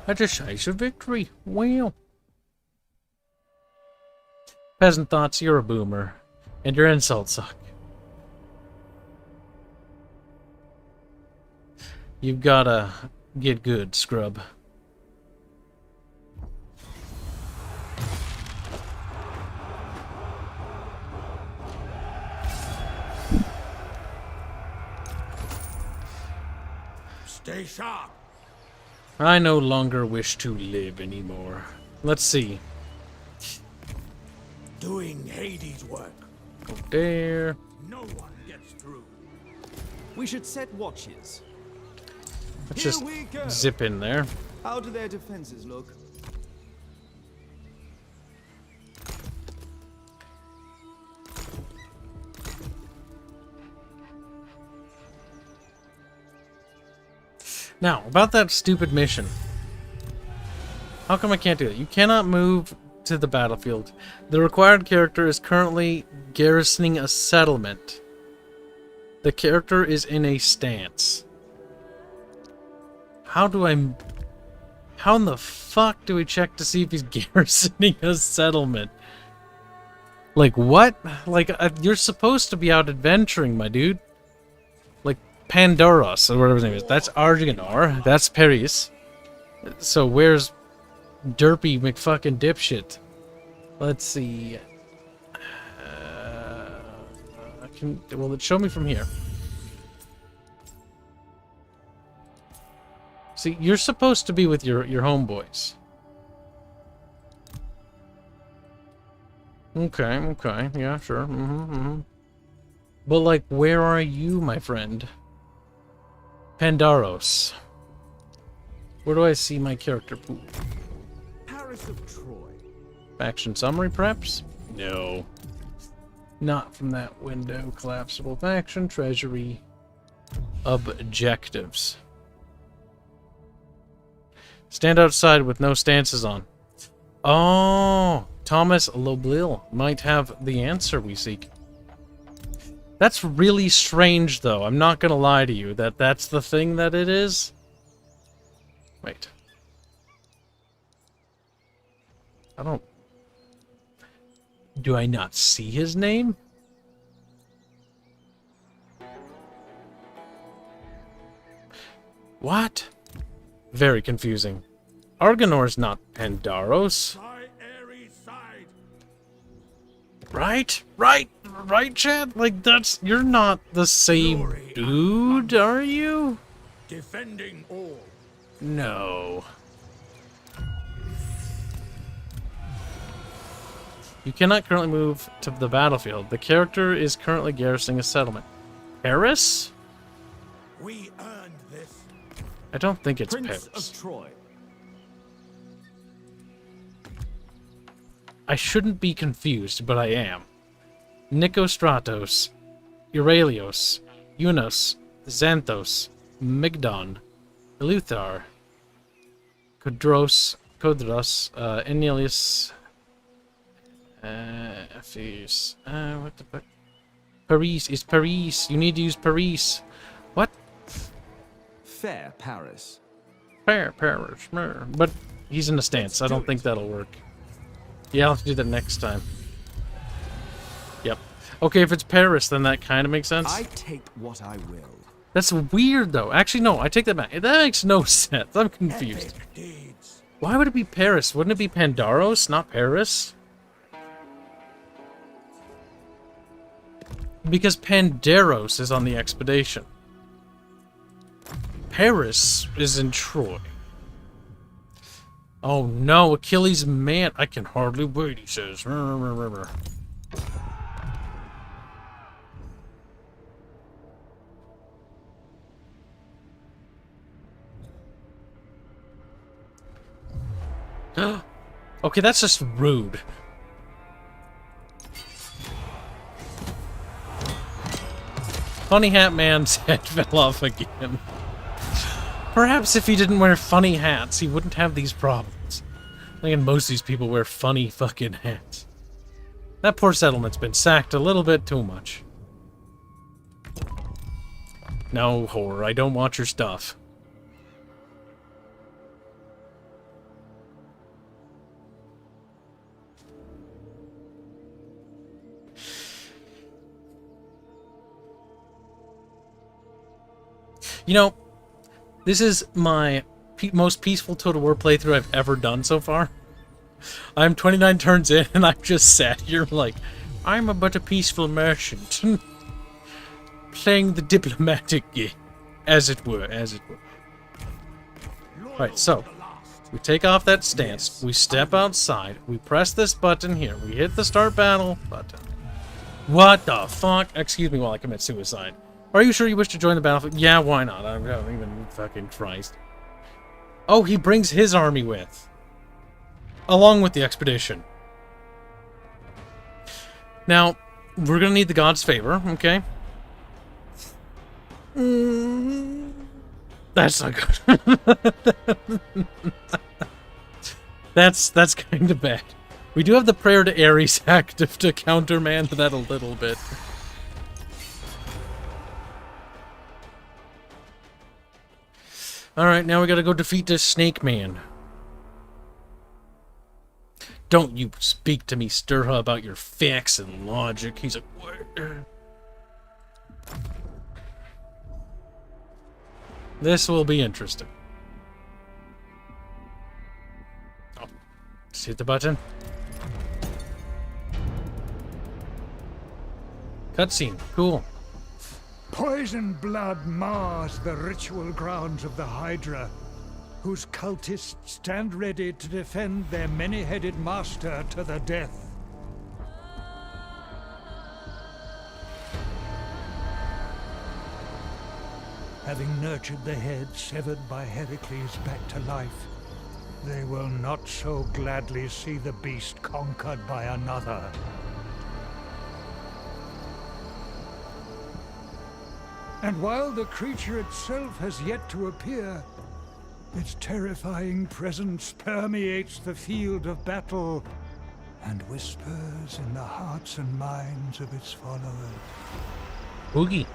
That's a chase of victory. Well. Peasant thoughts, you're a boomer. And your insults suck. You've gotta get good, scrub. Stay sharp. I no longer wish to live anymore. Let's see. Doing Hades' work. Go there. No one gets through. We should set watches. Let's Here just we go. zip in there. How do their defenses look? Now, about that stupid mission. How come I can't do it? You cannot move to the battlefield. The required character is currently garrisoning a settlement. The character is in a stance. How in the fuck do we check to see if he's garrisoning a settlement? Like, what? Like, you're supposed to be out adventuring, my dude. Like, Pandoros, or whatever his name is. That's Argonor. That's Paris. So, where's Derpy McFucking dipshit? Let's see. Will it show me from here? See, you're supposed to be with your homeboys. Okay, yeah, sure. But, like, where are you, my friend? Pandaros. Where do I see my character pool? Paris of Troy. Faction summary, perhaps? No. Not from that window. Collapsible faction, treasury, objectives. Stand outside with no stances on. Oh, Thomas Loblil might have the answer we seek. That's really strange, though. I'm not gonna lie to you. That's the thing that it is. Wait. I don't... Do I not see his name? What? Very confusing. Argonor's not Pandaros. Right, Chad? Like, you're not the same dude, are you? Defending all. No. You cannot currently move to the battlefield. The character is currently garrisoning a settlement. Paris? We earned this. I don't think it's Prince Paris. of Troy. I shouldn't be confused, but I am. Nicostratos, Euralios, Eunos, Xanthos, Mygdon, Eleuther, Kodros, Enelius, Ephes, what the fuck? Paris is Paris. You need to use Paris. What? Fair Paris. Fair Paris. But he's in a stance. I don't think that'll work. Yeah, I'll have to do that next time. Yep. Okay, if it's Paris, then that kind of makes sense. I take what I will. That's weird, though. Actually, no, I take that back. That makes no sense. I'm confused. Why would it be Paris? Wouldn't it be Pandaros, not Paris? Because Pandaros is on the expedition. Paris is in Troy. Oh no, Achilles' man. I can hardly wait, he says. Okay, that's just rude. Funny Hat Man's head fell off again. Perhaps if he didn't wear funny hats, he wouldn't have these problems. I think most of these people wear funny fucking hats. That poor settlement's been sacked a little bit too much. No, whore, I don't want your stuff. You know, this is my most peaceful Total War playthrough I've ever done so far. I'm 29 turns in, and I've just sat here like, I'm but a peaceful merchant. Playing the diplomatic game, as it were. Right, so, we take off that stance, we step outside, we press this button here, we hit the start battle button. What the fuck? Excuse me while I commit suicide. Are you sure you wish to join the battlefield? Yeah, why not? I don't even fucking Christ. Oh, he brings his army with. Along with the expedition. Now, we're gonna need the god's favor, okay? That's not good. That's kind of bad. We do have the prayer to Ares active to countermand that a little bit. Alright, now we gotta go defeat this snake man. Don't you speak to me, Sturha, about your facts and logic. He's like, what? This will be interesting. Oh, just hit the button. Cutscene, cool. Poison blood mars the ritual grounds of the Hydra, whose cultists stand ready to defend their many-headed master to the death. Having nurtured the head severed by Heracles back to life, they will not so gladly see the beast conquered by another. And while the creature itself has yet to appear, its terrifying presence permeates the field of battle and whispers in the hearts and minds of its followers. Boogie.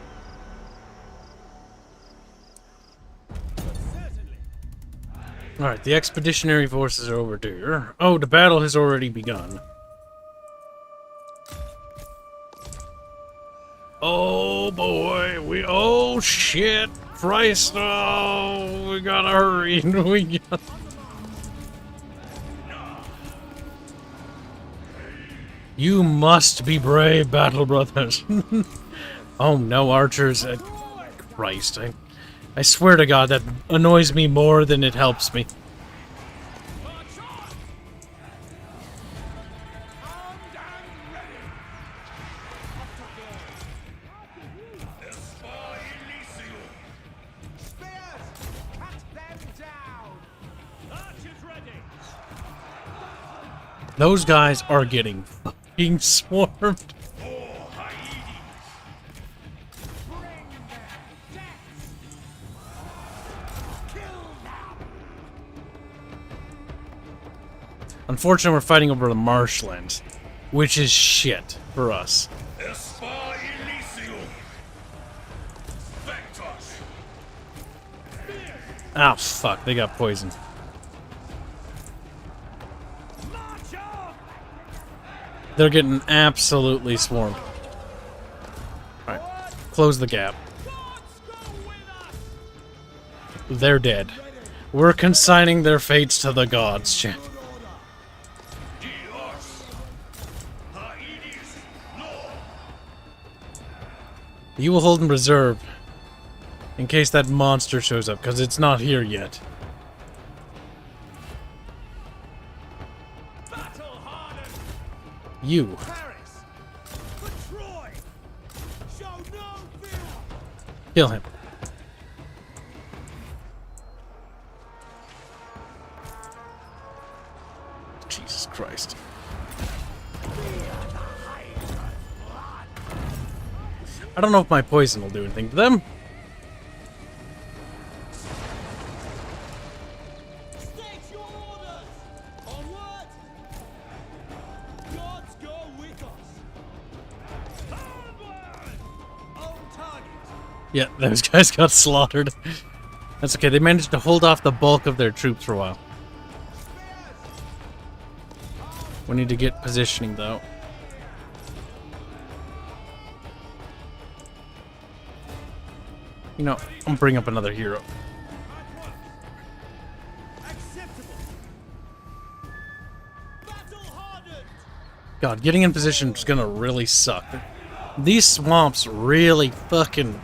Alright, the expeditionary forces are over there. Oh, the battle has already begun. Oh boy, oh shit, Christ, oh, we gotta hurry, You must be brave, battle brothers. Oh no, archers, Christ, I swear to God, that annoys me more than it helps me. Those guys are getting fucking swarmed. Unfortunately, we're fighting over the marshlands, which is shit for us. Ah, fuck, they got poisoned. They're getting absolutely swarmed. Alright, close the gap. They're dead. We're consigning their fates to the gods, chat. You will hold in reserve in case that monster shows up, because it's not here yet. You. Kill him. Jesus Christ. I don't know if my poison will do anything to them. State your orders! Onward! Gods go with us! Onward! On target! Yeah, those guys got slaughtered. That's okay, they managed to hold off the bulk of their troops for a while. We need to get positioning, though. You know, I'm gonna bring up another hero. Acceptable! Battle hardened! God, getting in position is gonna really suck. These swamps really fucking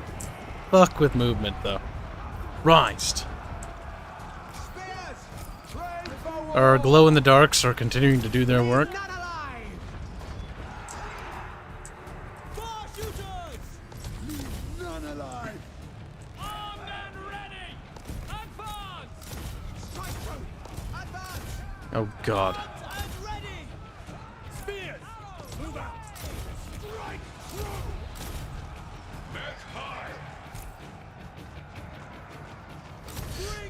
fuck with movement, though. Rised. Our glow-in-the-darks are continuing to do their work. Not alive! Far shooters! None alive. Armed and ready! Advance! Strike through! Advance! Oh God. And ready! Spears! Move out! Strike through! Back high!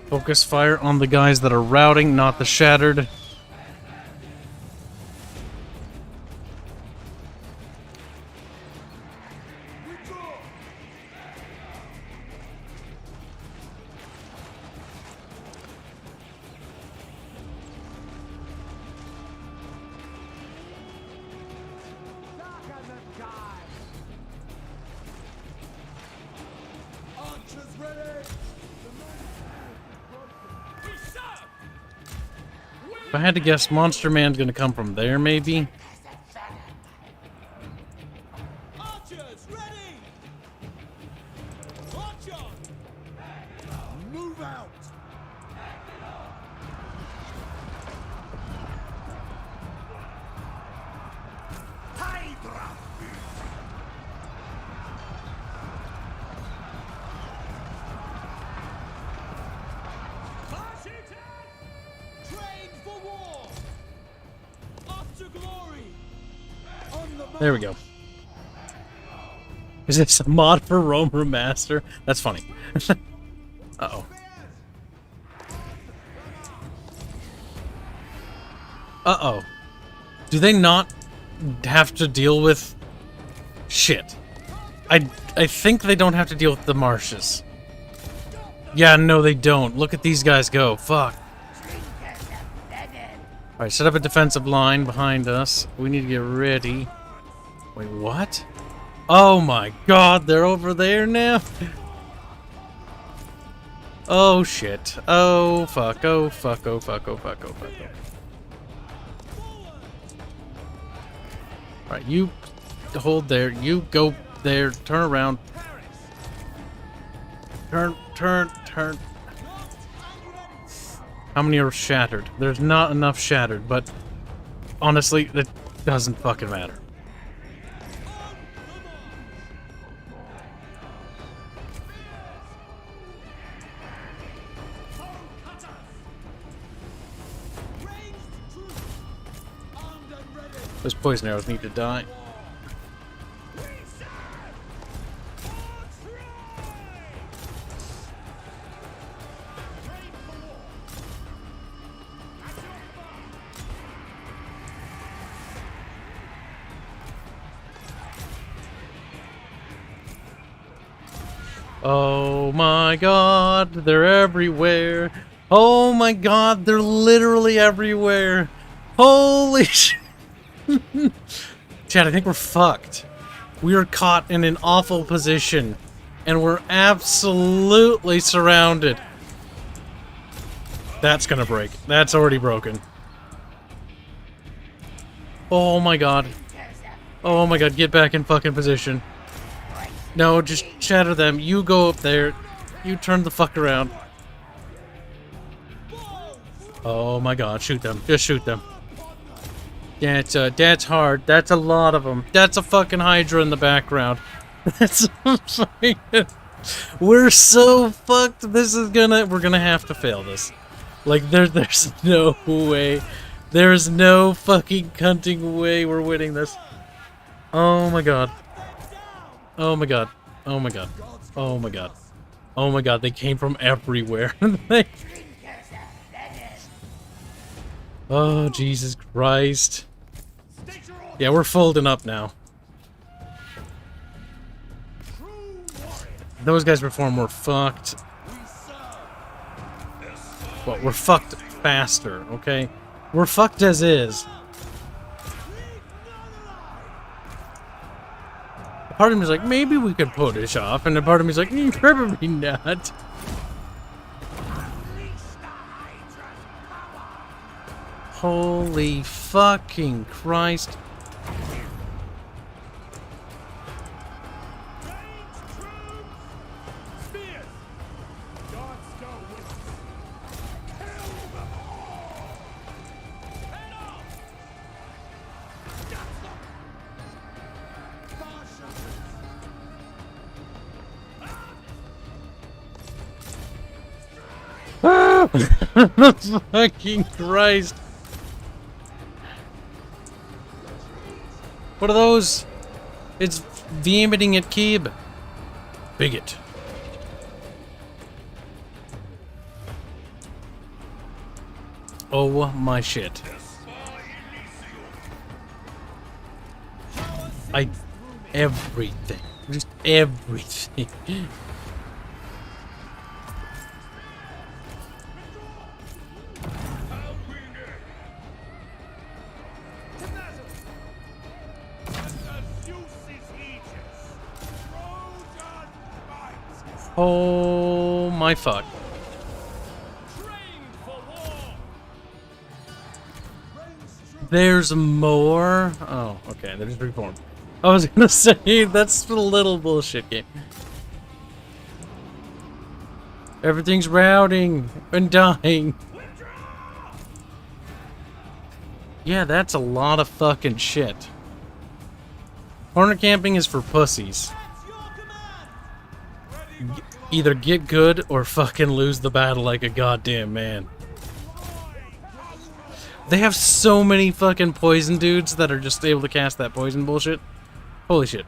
Focus fire on the guys that are routing, not the shattered. Archers ready! We serve! If I had to guess, Monster Man's gonna come from there, maybe. Archers ready! March on! Move out. Train for war! Off to glory! On the There we go. Is this a mod for Rome Remaster? That's funny. Uh-oh. Uh-oh. Do they not have to deal with... Shit. I think they don't have to deal with the marshes. Yeah, no, they don't. Look at these guys go. Fuck. Alright, set up a defensive line behind us. We need to get ready. Wait, what? Oh my god, they're over there now? Oh shit. Oh fuck, oh fuck, oh fuck, oh fuck, oh fuck. Alright, you hold there. You go there. Turn around. Turn. How many are shattered? There's not enough shattered, but honestly, it doesn't fucking matter. Those poison arrows need to die. Oh my god, they're everywhere. Oh my god, they're literally everywhere. Holy shit. Chad, I think we're fucked. We are caught in an awful position, and we're absolutely surrounded. That's gonna break. That's already broken. Oh my god. Oh my god, get back in fucking position. No, just shatter them. You go up there. You turn the fuck around. Oh my god, shoot them. Just shoot them. That's hard. That's a lot of them. That's a fucking Hydra in the background. That's we're so fucked. We're gonna have to fail this. Like there's no way. There's no fucking cunting way we're winning this. Oh my god. Oh my god. Oh my god. Oh my god. Oh my god, they came from everywhere. Oh, Jesus Christ. Yeah, we're folding up now. Those guys before them were fucked. Well, we're fucked faster, okay? We're fucked as is. A part of me is like, maybe we could pull this off, and a part of me is like, probably not. Holy fucking Christ. Fucking Christ. What are those? It's vomiting at Kib. Bigot. Oh my shit. Everything. Just everything. Oh my fuck. There's more? Oh, okay, there's reformed. I was gonna say, that's a little bullshit game. Everything's routing and dying. Yeah, that's a lot of fucking shit. Corner camping is for pussies. Either get good or fucking lose the battle like a goddamn man. They have so many fucking poison dudes that are just able to cast that poison bullshit. Holy shit.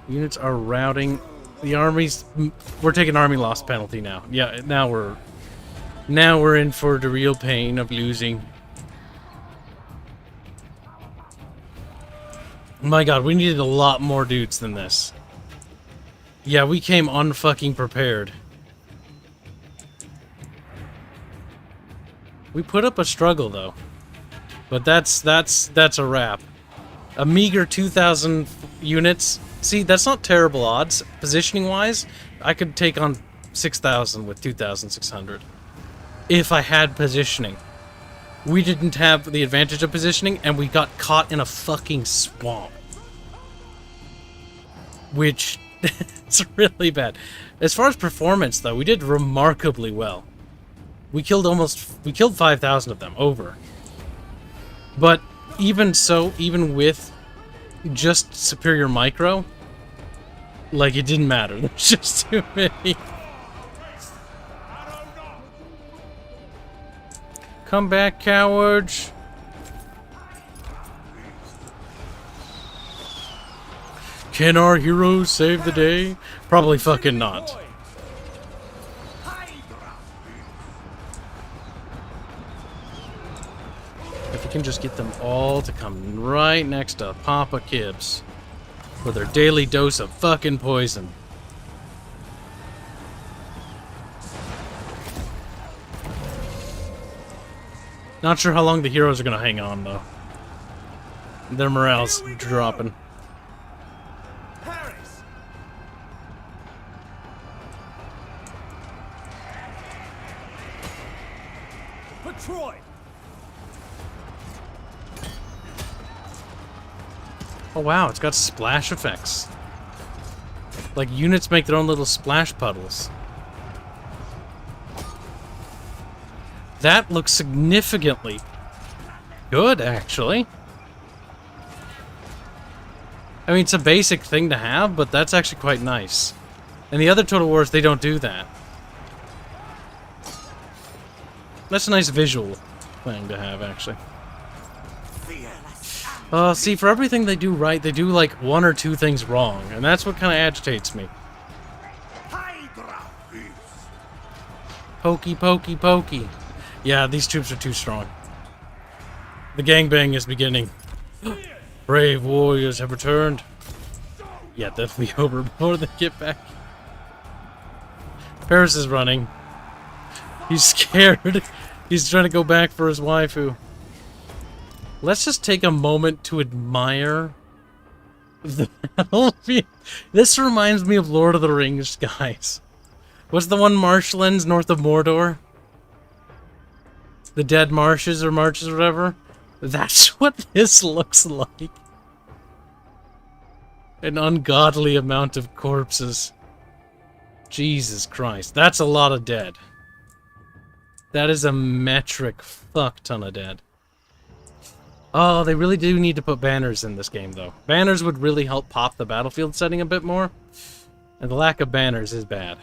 Units are routing. The armies... We're taking army loss penalty now. Yeah, now we're in for the real pain of losing. My god, we needed a lot more dudes than this. Yeah, we came unfucking prepared. We put up a struggle though. But that's a wrap. A meager 2,000 units. See, that's not terrible odds. Positioning wise, I could take on 6,000 with 2,600. If I had positioning. We didn't have the advantage of positioning, and we got caught in a fucking swamp. Which, it's really bad. As far as performance, though, we did remarkably well. We killed 5,000 of them, over. But, even so, even with just superior micro, like, it didn't matter. There's just too many. Come back, cowards. Can our heroes save the day? Probably fucking not. If we can just get them all to come right next to Papa Kibs for their daily dose of fucking poison. Not sure how long the heroes are gonna hang on, though. Their morale's dropping. For Troy. Oh wow, it's got splash effects. Like units make their own little splash puddles. That looks significantly good, actually. I mean, it's a basic thing to have, but that's actually quite nice. And the other Total Wars, they don't do that. That's a nice visual thing to have, actually. See, for everything they do right, they do like 1 or 2 things wrong, and that's what kind of agitates me. Pokey, pokey, pokey. Yeah, these troops are too strong. The gangbang is beginning. Brave warriors have returned. Yeah, that'll be over before they get back. Paris is running. He's scared. He's trying to go back for his waifu. Let's just take a moment to admire the battlefield. This reminds me of Lord of the Rings, guys. What's the one marshlands north of Mordor? The Dead Marshes or Marches or whatever? That's what this looks like. An ungodly amount of corpses. Jesus Christ. That's a lot of dead. That is a metric fuck ton of dead. Oh, they really do need to put banners in this game, though. Banners would really help pop the battlefield setting a bit more. And the lack of banners is bad.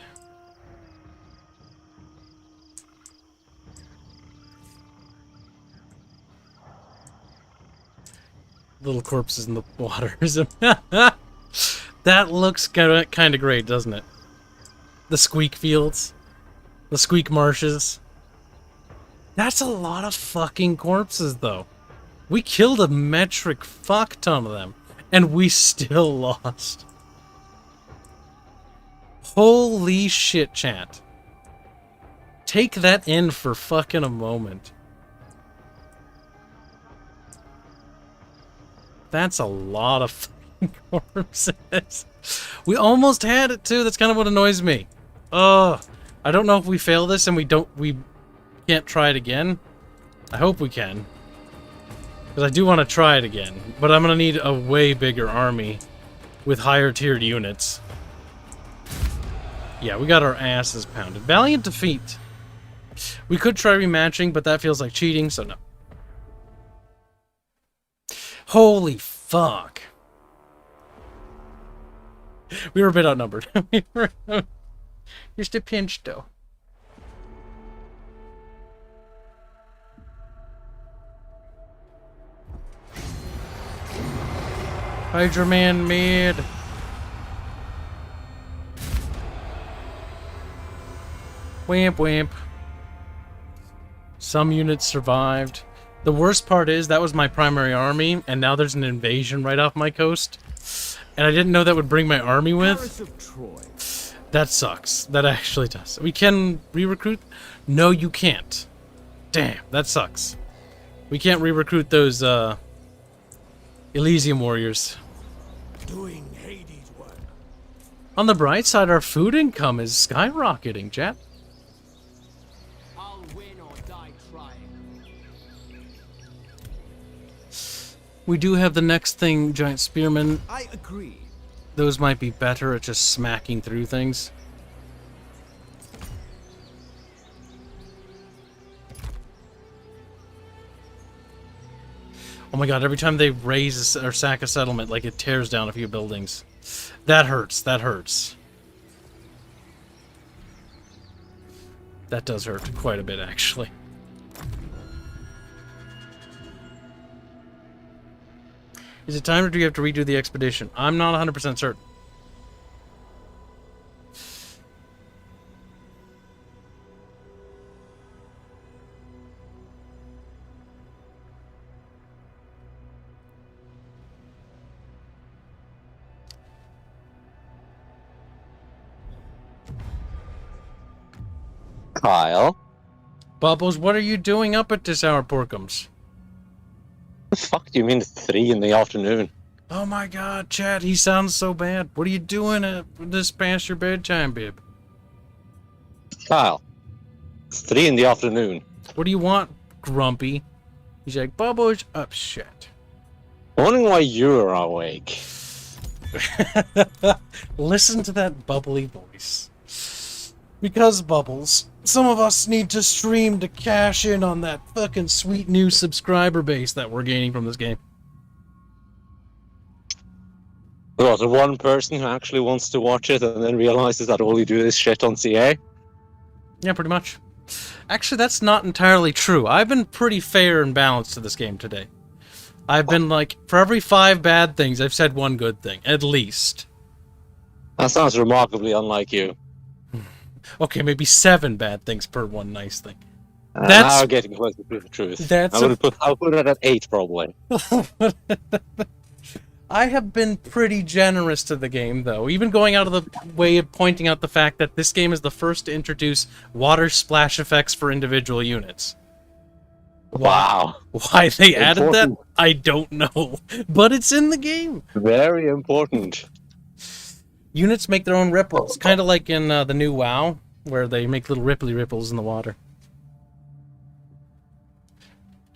Little corpses in the water. That looks kind of great, doesn't it? The SQEK fields. The SQEK marshes. That's a lot of fucking corpses, though. We killed a metric fuck ton of them. And we still lost. Holy shit, chat. Take that in for fucking a moment. That's a lot of fucking corpses. We almost had it too. That's kind of what annoys me. I don't know if we fail this and we can't try it again. I hope we can. Because I do want to try it again. But I'm going to need a way bigger army with higher tiered units. Yeah, we got our asses pounded. Valiant defeat. We could try rematching, but that feels like cheating, so no. Holy fuck. We were a bit outnumbered. Just a pinch, though. Hydra Man mid. Wamp wamp. Some units survived. The worst part is that was my primary army, and now there's an invasion right off my coast. And I didn't know that would bring my army with. That sucks. That actually does. We can re-recruit? No, you can't. Damn, that sucks. We can't re-recruit those, Elysium warriors. Doing Hades' work. On the bright side, our food income is skyrocketing, chat. I'll win or die trying. We do have the next thing, giant spearmen. I agree. Those might be better at just smacking through things. Oh my god, every time they raise or sack a settlement, like it tears down a few buildings. That hurts, that hurts. That does hurt quite a bit, actually. Is it time or do you have to redo the expedition? I'm not 100% certain. Kyle? Bubbles, what are you doing up at this hour, Porkums? The fuck do you mean it's 3 in the afternoon? Oh my god, Chad, he sounds so bad. What are you doing at this past your bedtime, bib? Kyle, it's 3 in the afternoon. What do you want, Grumpy? He's like, Bubbles, up shit. I'm wondering why you're awake. Listen to that bubbly voice. Because, Bubbles, some of us need to stream to cash in on that fucking sweet new subscriber base that we're gaining from this game. What, the one person who actually wants to watch it and then realizes that all you do is shit on CA? Yeah, pretty much. Actually, that's not entirely true. I've been pretty fair and balanced to this game today. I've been like, for every 5 bad things, I've said 1 good thing, at least. That sounds remarkably unlike you. Okay, maybe 7 bad things per 1 nice thing. Now getting closer to the truth. I'll put it at 8 probably. I have been pretty generous to the game, though, even going out of the way of pointing out the fact that this game is the first to introduce water splash effects for individual units. Wow. Why they added that, I don't know, but it's in the game. Very important. Units make their own ripples, kind of like in the new WoW, where they make little ripply ripples in the water.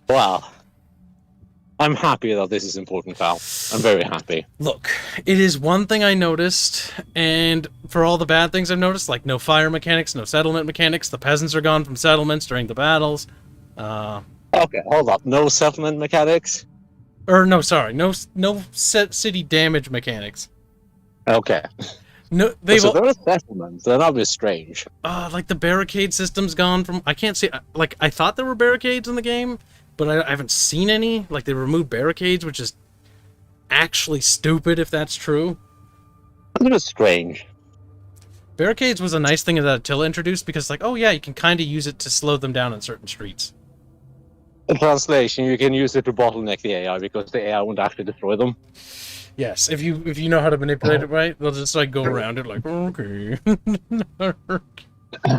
Wow. I'm happy that this is important, pal. I'm very happy. Look, it is one thing I noticed, and for all the bad things I've noticed, like no fire mechanics, no settlement mechanics, the peasants are gone from settlements during the battles. Okay, hold up. No settlement mechanics? Or no, sorry, no city damage mechanics. Okay. No, so there are settlements. They're not just strange. Like the barricade system's gone from. I can't see. Like I thought there were barricades in the game, but I haven't seen any. Like they removed barricades, which is actually stupid if that's true. That is strange. Barricades was a nice thing that Attila introduced because, like, oh yeah, you can kind of use it to slow them down in certain streets. In translation, you can use it to bottleneck the AI because the AI won't actually destroy them. Yes, if you know how to manipulate it right, they'll just like go around it like, okay.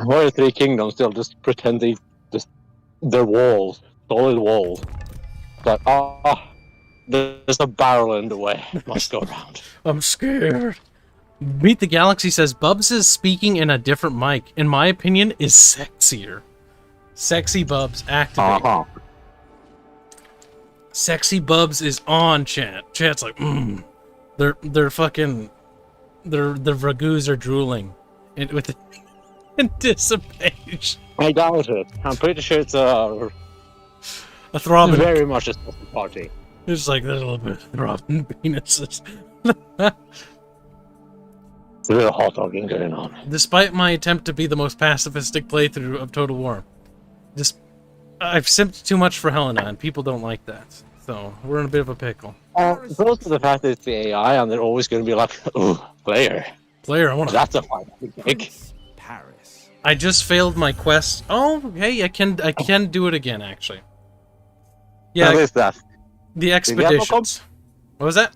Warrior 3 Kingdoms, they'll just pretend they're walls, solid walls. Like, there's a barrel in the way. Must go around. I'm scared. Meet the Galaxy says Bubs is speaking in a different mic. In my opinion, is sexier. Sexy Bubs activate. Sexy Bubs is on chat. Chat's like, They're fucking their ragoos are drooling with anticipation. I doubt it. I'm pretty sure it's a throbbing. Very much a party. It's like there's a little bit of throbbing penises. There's a bit of hot dogging going on. Despite my attempt to be the most pacifistic playthrough of Total War, I've simped too much for Helena, and people don't like that. So we're in a bit of a pickle. It's also the fact that it's the AI, and they're always going to be like, "Ooh, player, I want to." That's a fine pick. Paris. I just failed my quest. Oh, hey, I can do it again, actually. Yeah. What is that? The expeditions. What was that?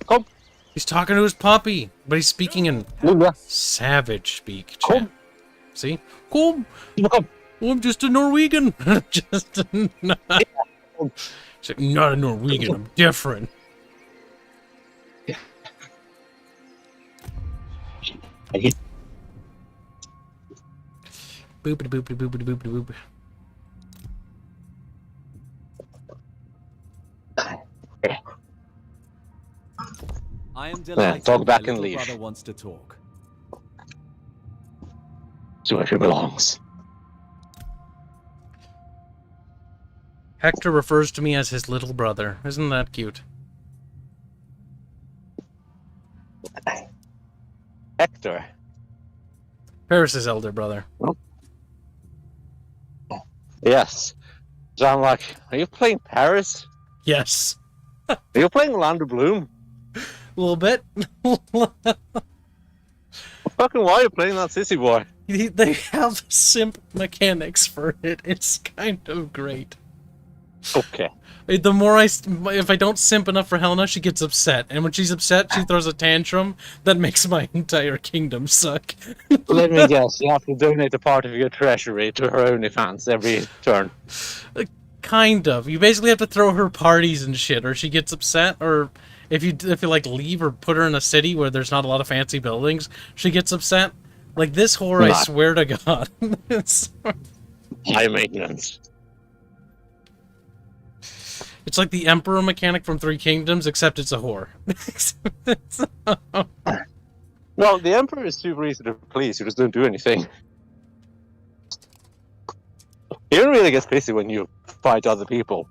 Come. He's talking to his puppy, but he's speaking in savage speak. Chat. See? Come. I'm just a Norwegian. Just not. She's like, not a Norwegian. I'm different. Boopity boopity boopity boopity boop. I am delighted. Talk back my and little leave. brother wants to talk. To where he belongs. Hector refers to me as his little brother. Isn't that cute? Hector. Paris' elder brother. Oh. Yes. So I'm like, are you playing Paris? Yes. Are you playing Land of Bloom? A little bit. Fucking why are you playing that sissy boy? They have simp mechanics for it. It's kind of great. Okay. The more if I don't simp enough for Helena, she gets upset, and when she's upset, she throws a tantrum that makes my entire kingdom suck. Let me guess, you have to donate a part of your treasury to her OnlyFans every turn. Kind of. You basically have to throw her parties and shit, or she gets upset, or if you like leave or put her in a city where there's not a lot of fancy buildings, she gets upset. Like this whore, I swear to God. High maintenance. It's like the Emperor mechanic from Three Kingdoms, except it's a whore. No, the Emperor is super easy to please. He just don't do anything. He don't really get pissy when you fight other people.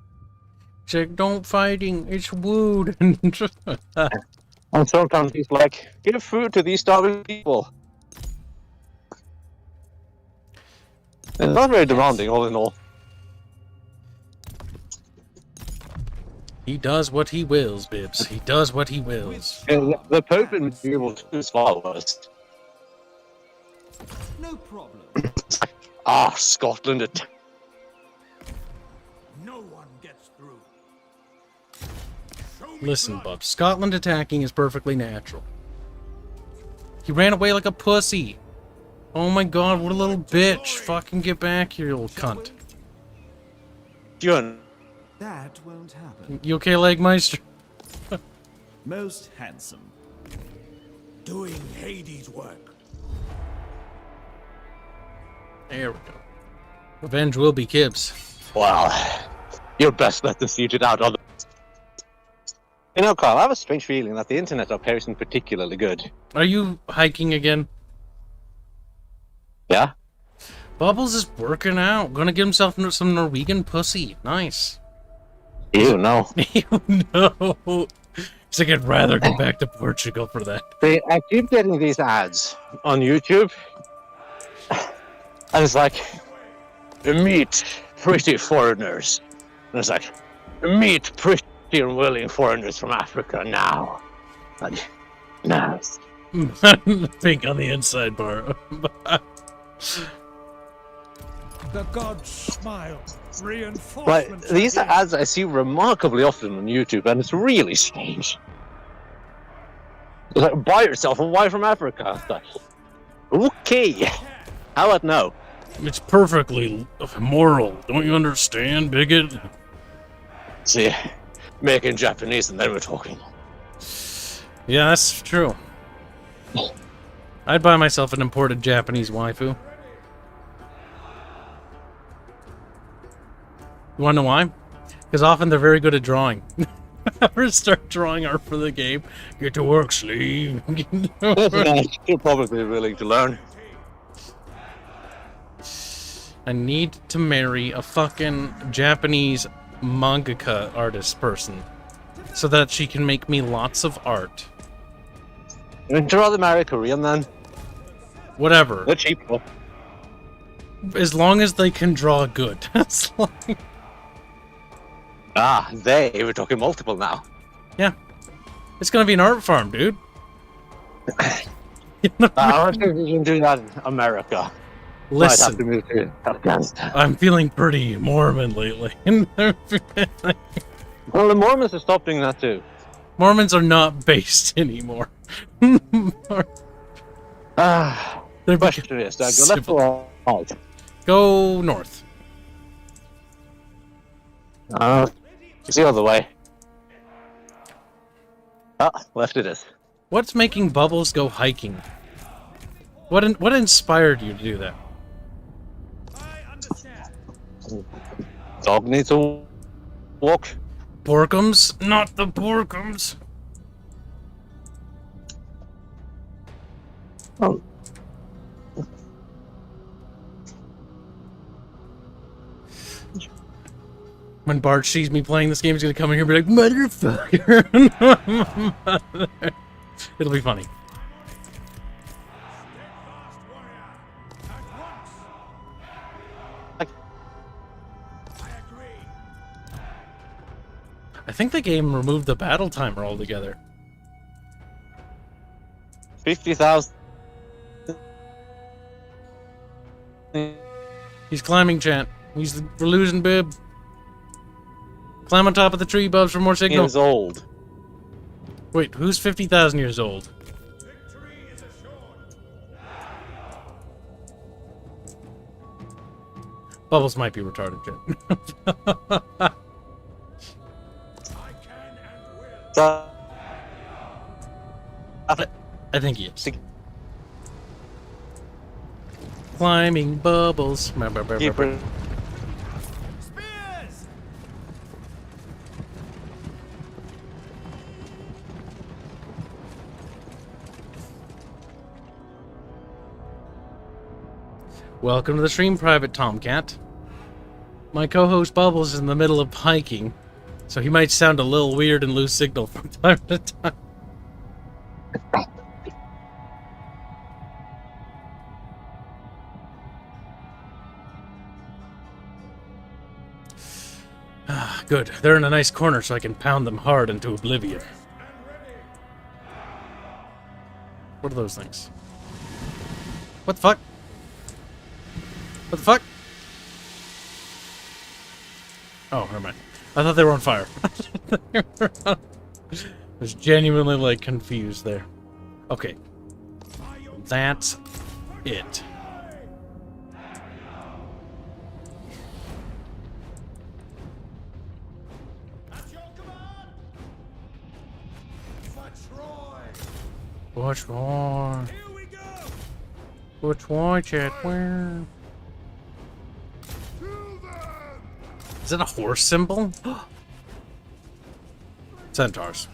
She's like, don't fighting, it's wooed. And sometimes he's like, give food to these starving people. It's not very demanding, all in all. He does what he wills, Bibbs. He does what he wills. The Pope in medieval is far worse. No problem. Scotland. No one gets through. Listen, bub. Scotland attacking is perfectly natural. He ran away like a pussy. Oh my god, what a little bitch. Fucking get back here, you little cunt. Jun. That won't happen. You okay, Legmeister? Most handsome. Doing Hades' work. There we go. Revenge will be Kibs. Well, you're best let the siege it out on the... You know, Carl, I have a strange feeling that the internet up here isn't particularly good. Are you hiking again? Yeah? Bubbles is working out. Gonna get himself some Norwegian pussy. Nice. You know. You know. He's like, I'd rather go back to Portugal for that. See, I keep getting these ads on YouTube. And it's like, meet pretty foreigners. And it's like, meet pretty and willing foreigners from Africa now. And, nice. Pink on the inside bar. The gods smile. But Reinforcements. these are are ads I see remarkably often on YouTube, and it's really strange. It's like, buy yourself a wife from Africa. It's like, okay. How about no? It's perfectly moral. Don't you understand, bigot? See, making Japanese and then we're talking. Yeah, that's true. I'd buy myself an imported Japanese waifu. You wanna know why? Because often they're very good at drawing. Ever start drawing art for the game? Get to work, sleeve. You're probably willing to learn. I need to marry a fucking Japanese mangaka artist person so that she can make me lots of art. Would you rather marry a Korean then? Whatever. They're cheaper. As long as they can draw good. As long... We're talking multiple now. Yeah. It's gonna be an art farm, dude. I don't think we can do that in America. Might have to Listen, move to Afghanistan. I'm feeling pretty Mormon lately. Well, the Mormons have stopped doing that too. Mormons are not based anymore. They're Question is, do I go left civil. or right? Go north. It's the other way. Left it is. What's making Bubbles go hiking? What inspired you to do that? Dog needs a walk. Borkums? Not the Borkums. Oh. When Bart sees me playing this game, he's gonna come in here and be like, motherfucker. It'll be funny. I think the game removed the battle timer altogether. 50,000. He's climbing, chat. We're losing Bib. Climb on top of the tree, Bubs, for more signal. Years old. Wait, who's 50,000 years old? Bubbles might be retarded, chat. I think he is. Climbing Bubbles. Keeper. Welcome to the stream, Private Tomcat. My co-host Bubbles is in the middle of hiking, so he might sound a little weird and lose signal from time to time. Good. They're in a nice corner so I can pound them hard into oblivion. What are those things? What the fuck? What the fuck? Oh, never mind. I thought they were on fire. I was genuinely, like, confused there. Okay. That's it. Which one? Which one, Chad? Where? Is it a horse symbol? Centaurs.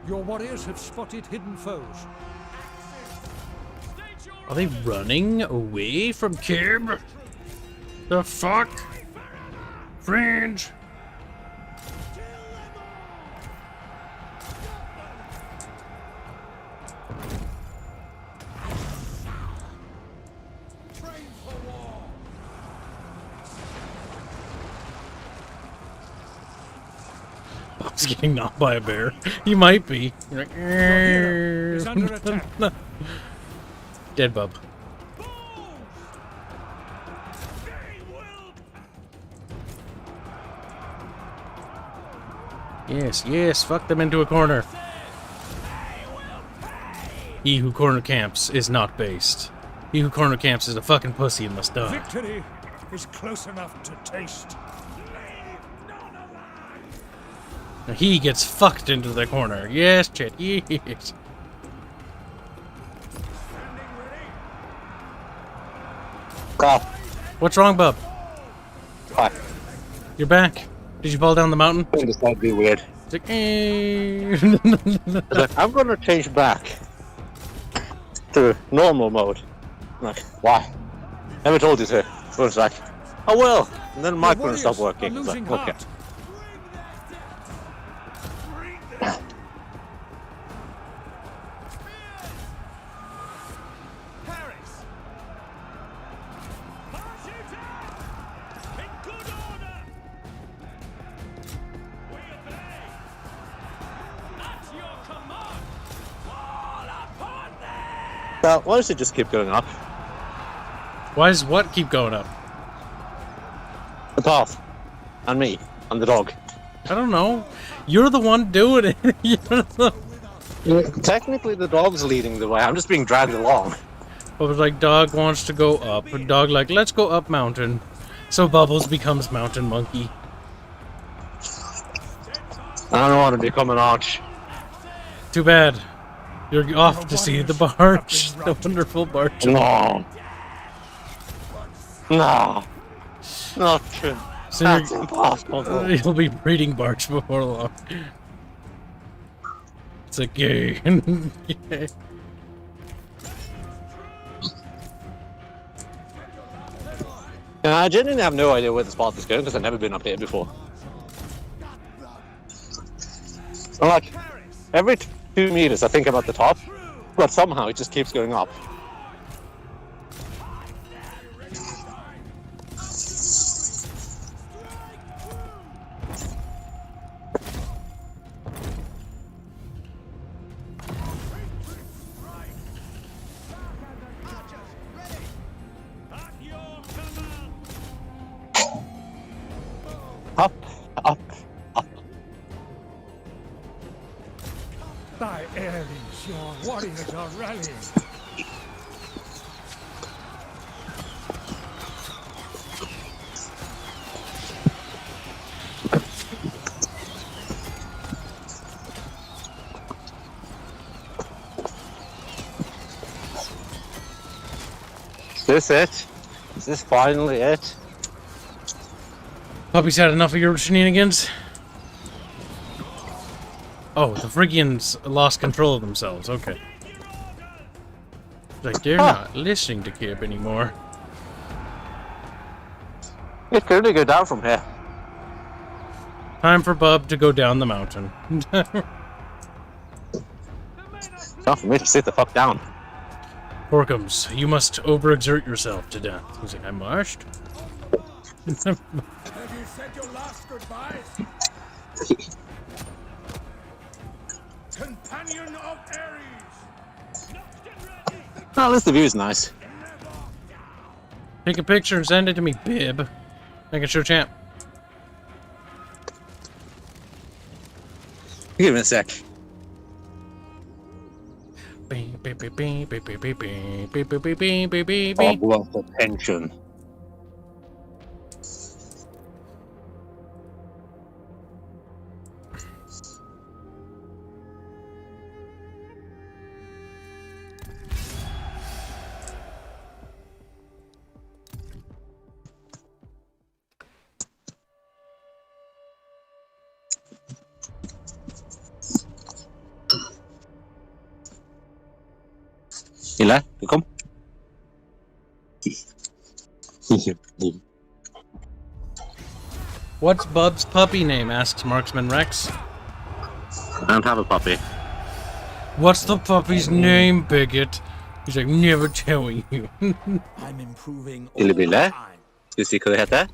Your warriors have spotted hidden foes. Are they running away from Kib? The fuck? Fringe! Bob's getting knocked by a bear. He might be. You're like, He's under attack. Dead Bub. Yes, yes, fuck them into a corner. He who corner camps is not based. He who corner camps is a fucking pussy and must die. Victory is close enough to taste. Now he gets fucked into the corner. Yes, Chet, yes. What's wrong, Bub? Hi. You're back. Did you fall down the mountain? I just thought it'd be weird. It's like, eh. I'm gonna change back to normal mode. I'm like, why? Never told you to. So it's like, oh well. And then my couldn't stop working. It's like, okay. Well, why does it just keep going up? Why does what keep going up? The path. And me. And the dog. I don't know. You're the one doing it. You're the... Technically, the dog's leading the way. I'm just being dragged along. Bubbles like, dog wants to go up. And dog like, let's go up mountain. So Bubbles becomes mountain monkey. I don't want to become an arch. Too bad. You're off to see the barge. The wonderful barge. No. No. Not true. So that's impossible. You'll be breeding barge before long. It's a gay. Yeah. I genuinely have no idea where this path is going because I've never been up here before. I'm like, every 2 meters I think about the top, but somehow it just keeps going up. Up, up, up. Thy Ares, your warriors are rallying. Is this it? Is this finally it? Puppy's had enough of your shenanigans. Oh, the Phrygians lost control of themselves. Okay. Like, they're not listening to Kib anymore. It could really go down from here. Time for Bub to go down the mountain. Time for me to sit the fuck down. Porkums, you must overexert yourself to death. He's like, I must. Have you said your last goodbyes? Companion of Ares! Oh, at least the view is nice. Take a picture and send it to me, Bib. I can show champ. Give me a sec. Bob wants attention. Gillar, du kom. What's Bub's puppy name? Asks Marksman Rex. I don't have a puppy. What's the puppy's name, bigot? He's like, never telling you. I'm improving all Lille the Bille. time. Ska vi se vad det heter?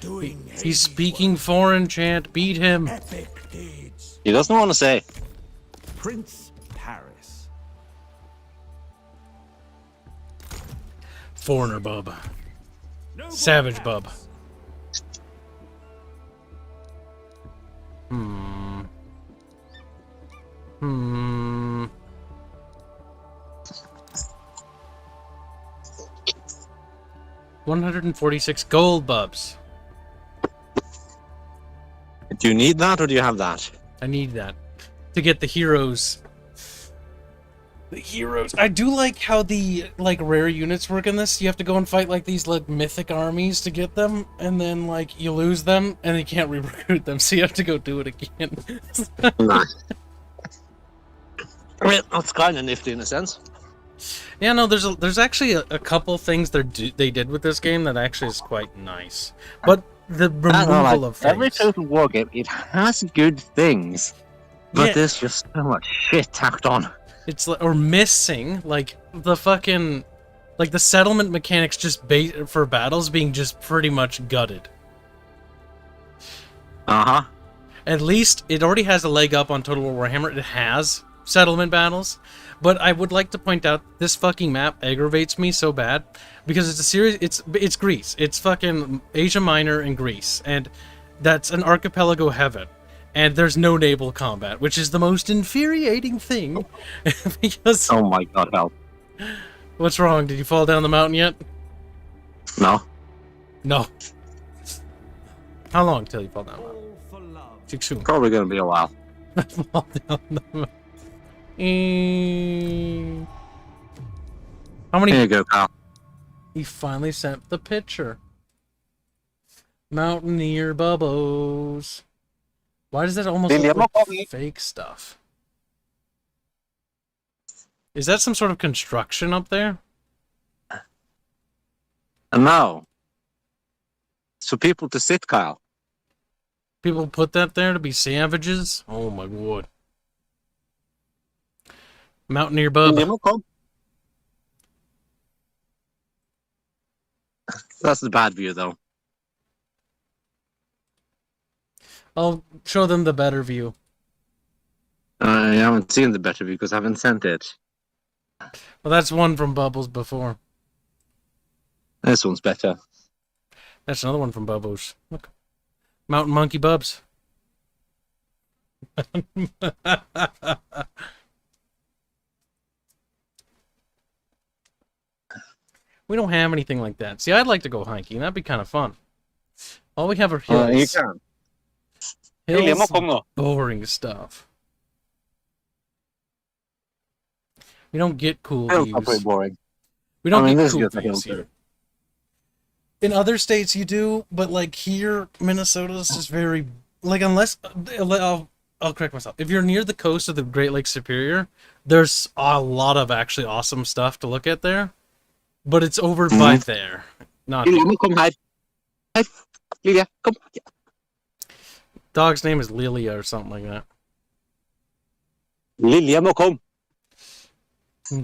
Doing He's speaking foreign, chant. Beat him. epic deeds. He doesn't want to say. Prince Paris. Foreigner Bub. Savage Bub. Hmm. 146 gold Bubs. Do you need that or do you have that? I need that to get the heroes. The heroes. I do like how the rare units work in this. You have to go and fight like these mythic armies to get them, and then you lose them and you can't re-recruit them, so you have to go do it again. Nice. I mean, that's kind of nifty in a sense. Yeah, no, there's actually a couple things they did with this game that actually is quite nice. But the removal of things. Every Total War game, it has good things, but Yeah. there's just so much shit tacked on. It's or missing the fucking the settlement mechanics just for battles being just pretty much gutted. Uh-huh. At least it already has a leg up on Total War Warhammer. It has settlement battles, but I would like to point out this fucking map aggravates me so bad because it's a series. It's Greece. It's fucking Asia Minor and Greece, and that's an archipelago heaven. And there's no naval combat, which is the most infuriating thing. Because oh my god, help! What's wrong? Did you fall down the mountain yet? No. No. How long till you fall down the mountain? Soon. Probably gonna be a while. Fall down the mountain. How many? Here you go, Kyle. He finally sent the picture. Mountaineer Bubbos. Why does that almost look like fake stuff? Is that some sort of construction up there? No. It's for people to sit, Kyle. People put that there to be savages? Oh my god. Mountaineer Bub. That's the bad view, though. I'll show them the better view. I haven't seen the better view because I haven't sent it. Well, that's one from Bubbles before. This one's better. That's another one from Bubbles. Look. Mountain Monkey Bubs. We don't have anything like that. See, I'd like to go hiking. That'd be kind of fun. All we have are hills. You can. Hills, boring stuff. We don't get cool views. Boring. We don't get this cool is views here. In other states you do, but like here, Minnesota's just very like unless I'll correct myself. If you're near the coast of the Great Lakes Superior, there's a lot of actually awesome stuff to look at there, but it's over by there. Not Lilia, come hide. Hide. Lilia, come. Dog's name is Lilia or something like that. Lilia, come.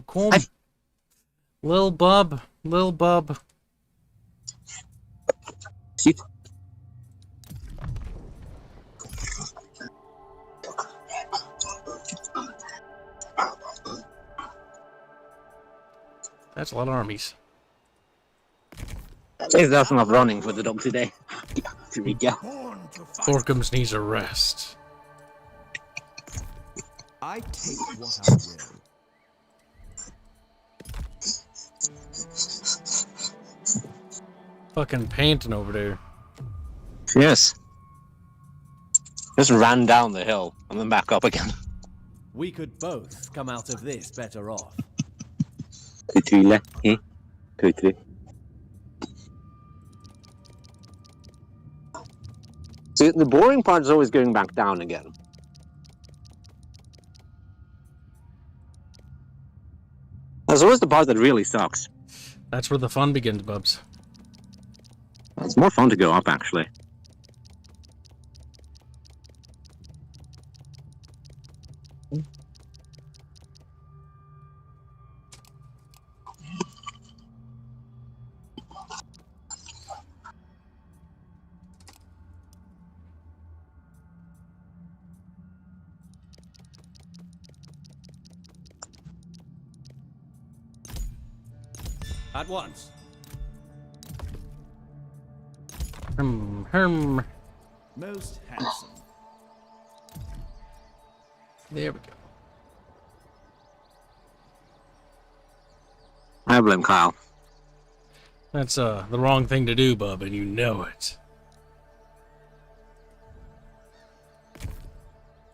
Come. Lil Bub. Sit. That's a lot of armies. There's enough running for the dog today. Here we go. Borkums needs a rest. I take what I will. Fucking panting over there. Yes. Just ran down the hill and then back up again. We could both come out of this better off. See, the boring part is always going back down again. That's always the part that really sucks. That's where the fun begins, Bubs. It's more fun to go up, actually. At once. Herm. Most handsome. There we go. I blame Kyle. That's the wrong thing to do, Bub, and you know it.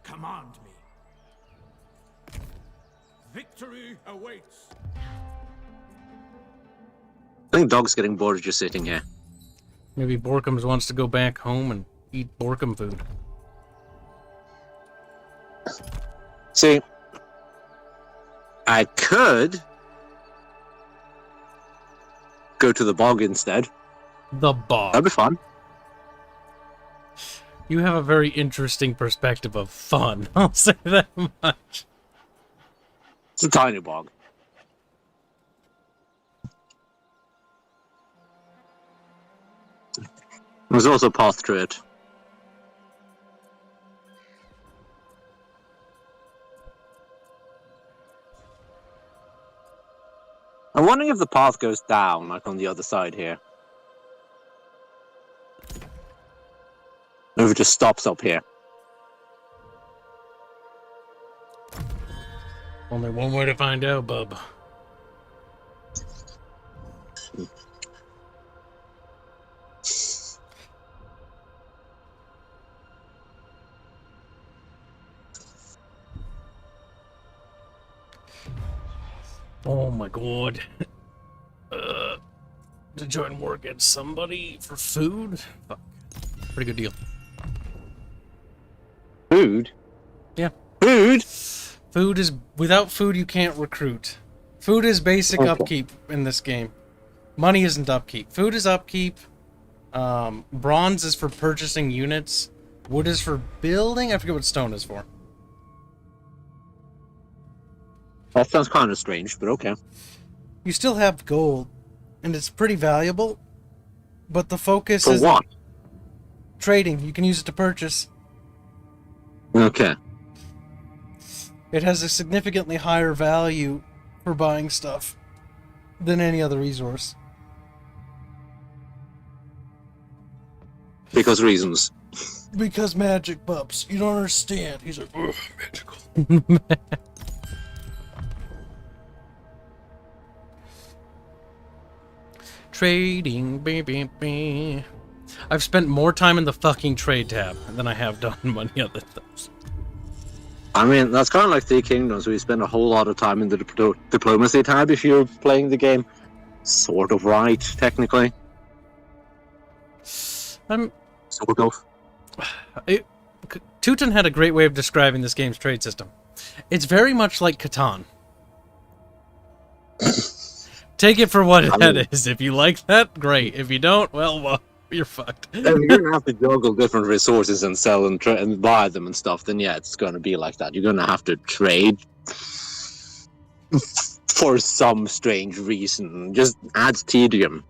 Command me. Victory awaits. I think Dog's getting bored of just sitting here. Maybe Borkums wants to go back home and eat Borkum food. See, I could go to the bog instead. The bog. That'd be fun. You have a very interesting perspective of fun. I'll say that much. It's a tiny bog. There's also a path through it. I'm wondering if the path goes down, like on the other side here. Or if it just stops up here. Only one way to find out, Bub. Oh my god. To join war against somebody for food? Fuck. Pretty good deal. Food? Yeah. Food? Food is... Without food, you can't recruit. Food is basic upkeep in this game. Money isn't upkeep. Food is upkeep. Bronze is for purchasing units. Wood is for building. I forget what stone is for. That sounds kind of strange, but okay. You still have gold, and it's pretty valuable, but the focus For is what? trading. You can use it to purchase. Okay. It has a significantly higher value for buying stuff than any other resource. Because reasons. Because magic, Bubs. You don't understand. He's like, ugh, magical. Trading, baby. I've spent more time in the fucking trade tab than I have done many other things. I mean, that's kind of like Three Kingdoms, where you spend a whole lot of time in the diplomacy tab if you're playing the game. Sort of right, technically. Teuton had a great way of describing this game's trade system. It's very much like Catan. Take it for what it is. If you like that, great. If you don't, well, you're fucked. If you're gonna have to juggle different resources and sell and buy them and stuff, then yeah, it's gonna be like that. You're gonna have to trade for some strange reason. Just adds tedium.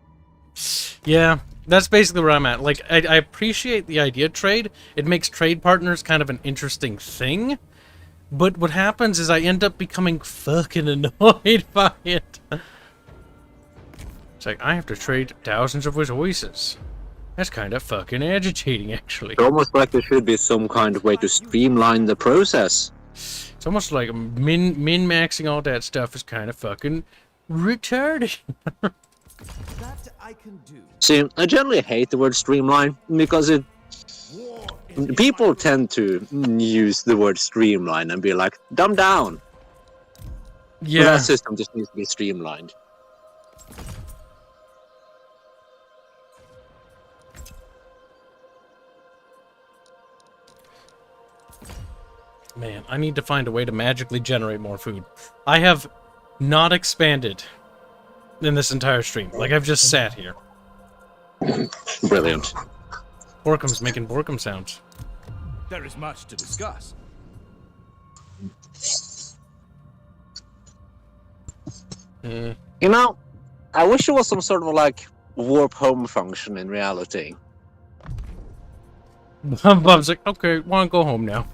Yeah, that's basically where I'm at. Like, I appreciate the idea of trade. It makes trade partners kind of an interesting thing. But what happens is I end up becoming fucking annoyed by it. It's like, I have to trade thousands of resources. That's kind of fucking agitating, actually. It's almost like there should be some kind of way to streamline the process. It's almost like min-maxing all that stuff is kind of fucking retarded. That I can do. See, I generally hate the word streamline because people tend to use the word streamline and be like, dumb down. Yeah. But that system just needs to be streamlined. Man, I need to find a way to magically generate more food. I have not expanded in this entire stream. Like, I've just sat here. Brilliant. Borkum's making Borkum sounds. There is much to discuss. You know, I wish there was some sort of like warp home function in reality. Bob's like, okay, wanna go home now.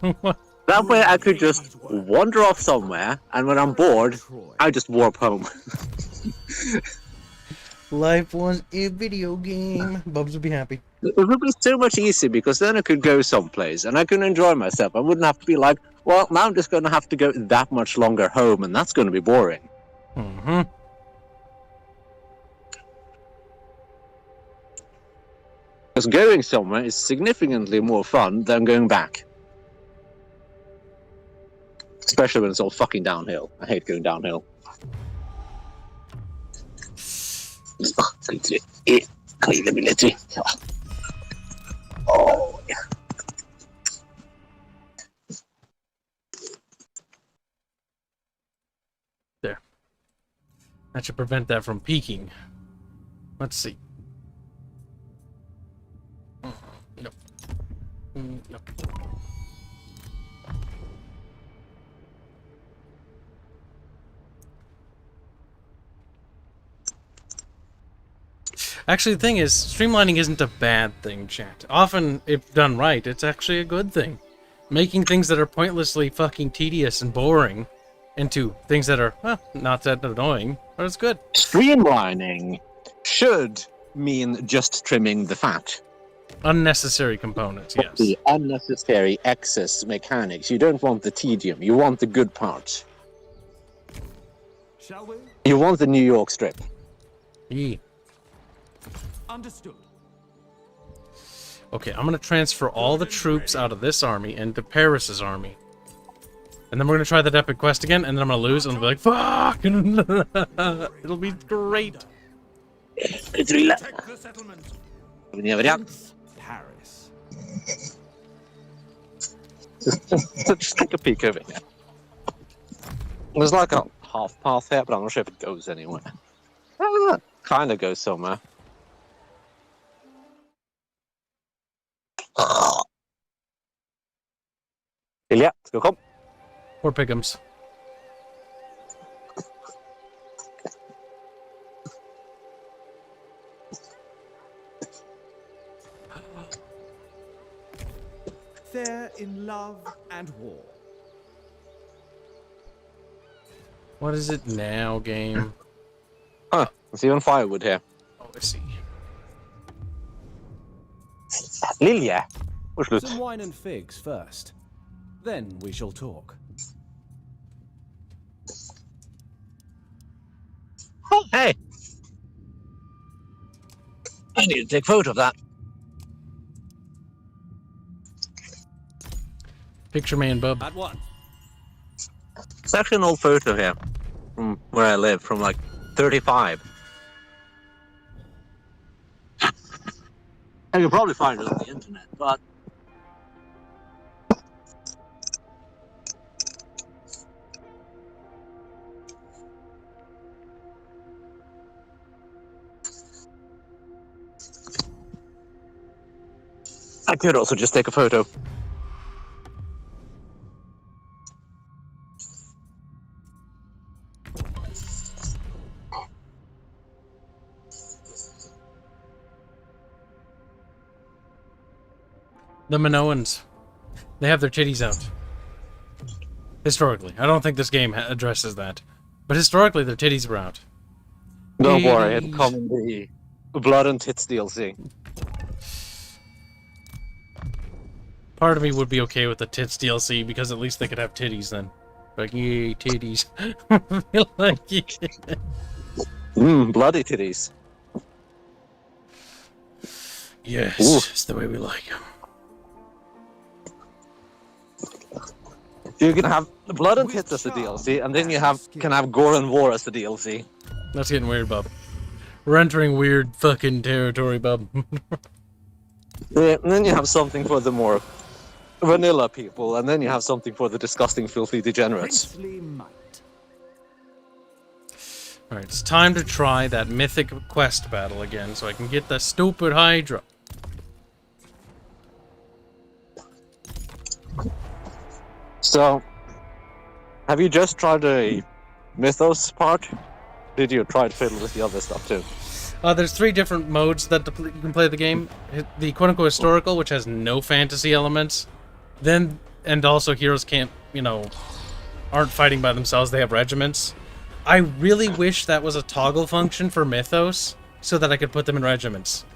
That way I could just wander off somewhere, and when I'm bored, I just warp home. Life was a video game. Bubs would be happy. It would be so much easier because then I could go someplace and I could enjoy myself. I wouldn't have to be like, well, now I'm just going to have to go that much longer home, and that's going to be boring. Mm-hmm. Because going somewhere is significantly more fun than going back. Especially when it's all fucking downhill. I hate going downhill. Cleanability. Oh, yeah. There. That should prevent that from peaking. Let's see. Nope. Nope. Actually, the thing is, streamlining isn't a bad thing, chat. Often, if done right, it's actually a good thing. Making things that are pointlessly fucking tedious and boring into things that are, well, not that annoying, but it's good. Streamlining should mean just trimming the fat. Unnecessary components, yes. The unnecessary excess mechanics. You don't want the tedium, you want the good parts. Shall we? You want the New York strip. Yeah. Understood. Okay, I'm gonna transfer all the troops out of this army into Paris's army. And then we're gonna try that epic quest again, and then I'm gonna lose, and I'll be like, fuck! It'll be great. Take the settlement. Paris. Just take a peek over here. There's like a half path here, but I'm not sure if it goes anywhere. Kind of goes somewhere. Ilya, ska kom. Poor Pickums. Fair in love and war. What is it now, game? Huh, there's even firewood here. Oh, I see. Lilja, Some wine and figs first. Then we shall talk. Oh, hey! I need to take a photo of that. Picture man, bub. At once. It's actually an old photo here from where I live, from like 35. And you'll probably find it on the internet, but I could also just take a photo. The Minoans. They have their titties out. Historically. I don't think this game addresses that. But historically, their titties were out. Don't worry, it'll come in the Blood and Tits DLC. Part of me would be okay with the tits DLC because at least they could have titties then. Like, yay, titties. Like, Bloody titties. yes, Ooh. it's the way we like them. You can have Blood and Tits as the DLC, and then you can have Gore and War as the DLC. That's getting weird, bub. We're entering weird fucking territory, bub. Yeah, and then you have something for the more vanilla people, and then you have something for the disgusting, filthy degenerates. Alright, it's time to try that mythic quest battle again so I can get the stupid Hydra. So, have you just tried a Mythos part? Did you try to fiddle with the other stuff too? There's 3 different modes that you can play the game. The quote-unquote historical, which has no fantasy elements. Then, and also heroes can't, aren't fighting by themselves, they have regiments. I really wish that was a toggle function for Mythos, so that I could put them in regiments.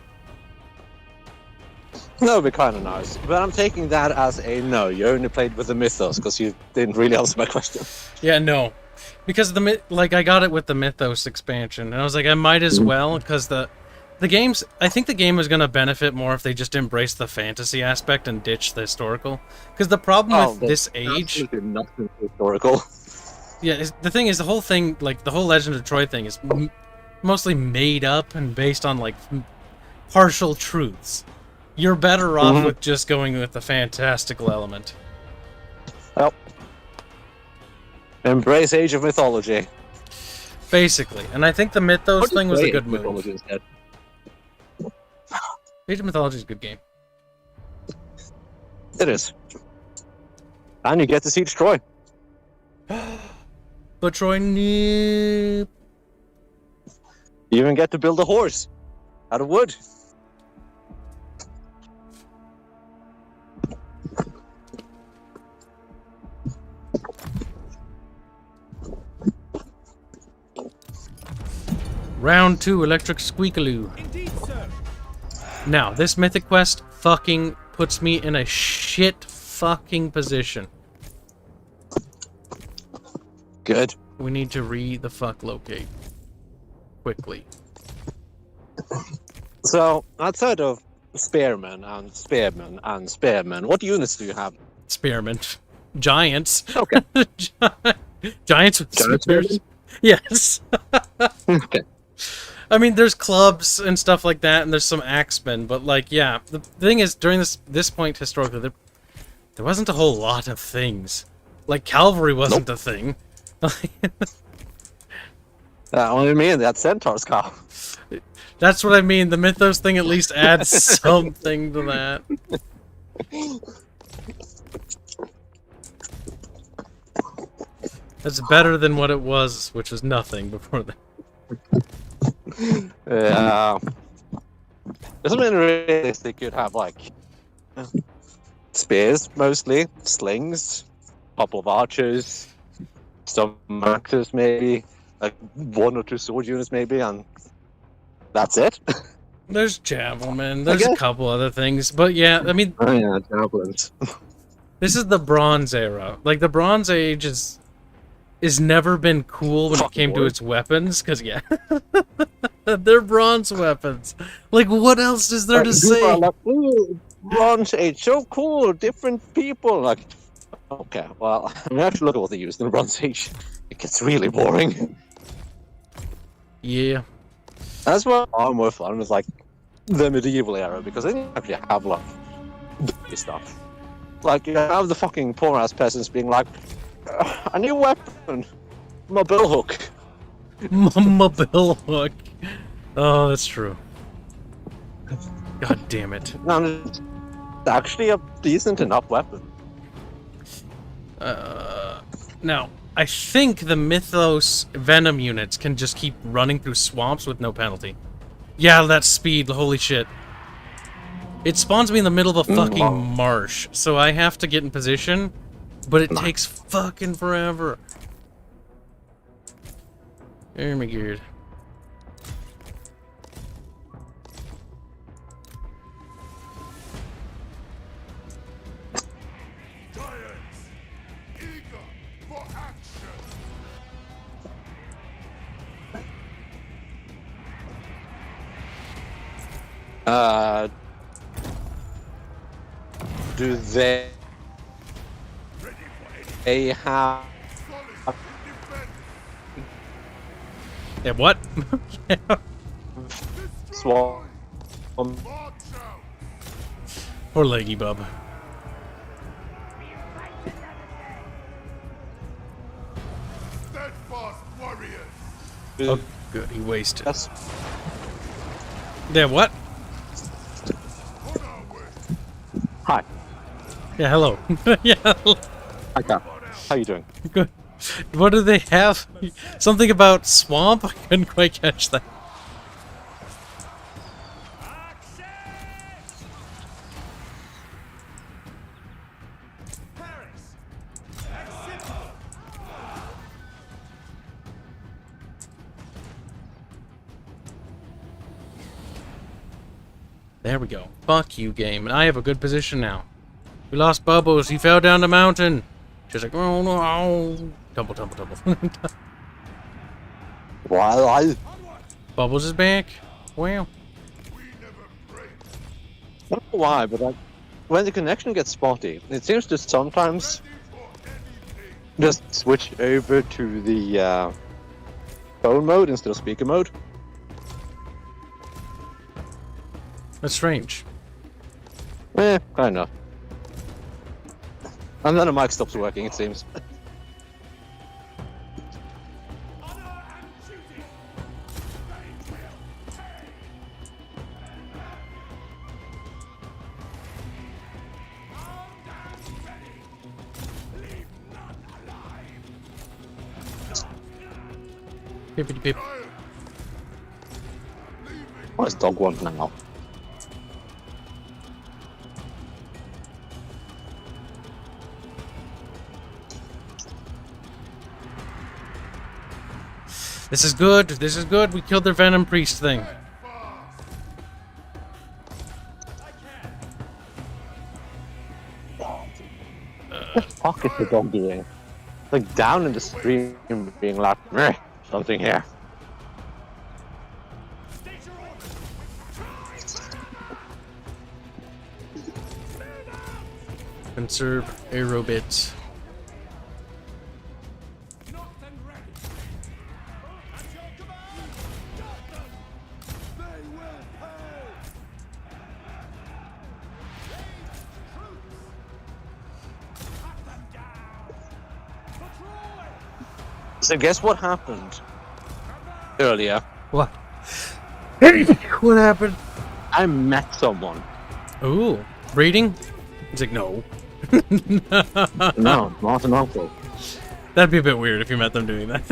That would be kind of nice. But I'm taking that as a no. You only played with the Mythos, because you didn't really answer my question. Yeah, no. Because I got it with the Mythos expansion, and I was like, I might as well, because the games, I think the game is going to benefit more if they just embrace the fantasy aspect and ditch the historical. Because the problem with this age... nothing historical. Yeah, the thing is, the whole thing, the whole Legend of Troy thing is mostly made up and based on, partial truths. You're better off with just going with the fantastical element. Well, embrace Age of Mythology. Basically. And I think the Mythos thing was a good move. Age of Mythology is a good game. It is. And you get to siege Troy. But Troy, nope. You even get to build a horse out of wood. Round 2, Electric Squeakaloo. Indeed, sir. Now, this mythic quest fucking puts me in a shit fucking position. Good. We need to re-the-fuck locate. Quickly. So, outside of Spearmen and Spearmen and Spearmen, what units do you have? Spearmen. Giants. Okay. Giants with spears. Yes. Okay. I mean, there's clubs and stuff like that, and there's some axemen, but, yeah. The thing is, during this point, historically, there wasn't a whole lot of things. Cavalry wasn't a thing. Only me and that Centaur's car. That's what I mean. The Mythos thing at least adds something to that. That's better than what it was, which was nothing before that. Yeah. Doesn't mean realistic. You'd have spears mostly, slings, a couple of archers, some archers maybe, 1 or 2 sword units maybe, and that's it. There's javelin, there's a couple other things, but yeah, I mean... Oh yeah, javelins. This is the Bronze Era. The Bronze Age is never been cool when it came to its weapons, because, yeah, they're bronze weapons. What else is there to say? Bronze Age, so cool, different people. Okay, well, I'm have to look at what they used in the Bronze Age. It gets really boring. Yeah. That's what I'm more fun with, the medieval era, because they didn't actually have like this stuff. Like, you have the fucking poor ass peasants being like, a new weapon, my bill hook. My bill hook. Oh, that's true. God damn it. No, it's actually a decent enough weapon. Now, I think the Mythos Venom units can just keep running through swamps with no penalty. Yeah, that's speed, holy shit. It spawns me in the middle of a fucking marsh, so I have to get in position, but it takes fucking forever. Oh my god. Do they have... Yeah, what? Swamp? Poor Leggy Bub. Steadfast warriors. Oh, good, he wasted. Yes. Yeah, what? Hi. Yeah, hello. Yeah, hello. Hi, Kat. How you doing? Good. What do they have? Something about swamp? I couldn't quite catch that. There we go. Fuck you, game. And I have a good position now. We lost Bubbles. He fell down the mountain. She's like, oh no. Tumble, tumble, tumble. Why? Bubbles is back. Wow. I don't know why, but like, when the connection gets spotty, it seems to sometimes just switch over to the phone mode instead of speaker mode. That's strange. Kind of. And then the mic stops working, it seems. Pippity pip. What does dog want now? This is good. This is good. We killed their Venom Priest thing. What the fuck is the dog doing? Like down in the stream, being like, meh, something here. Conserve aerobit. So guess what happened earlier? What? What happened? I met someone. Ooh, reading? He's like, no. No, not an uncle. That'd be a bit weird if you met them doing that.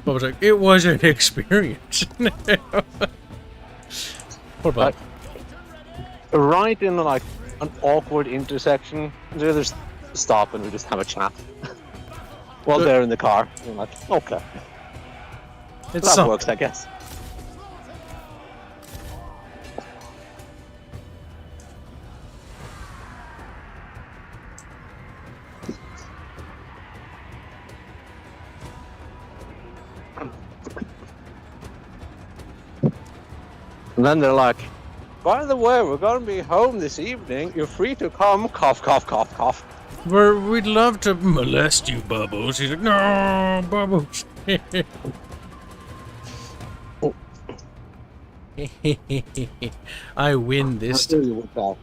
But I was like, it was an experience. Poor Bob. Right in like an awkward intersection, they just stop and we just have a chat. While they're in the car, I'm like, okay, that works, I guess. And then they're like, by the way, we're gonna be home this evening. You're free to come. Cough, cough, cough, cough. We'd love to molest you, Bubbles. He's like, no, Bubbles. I win this time.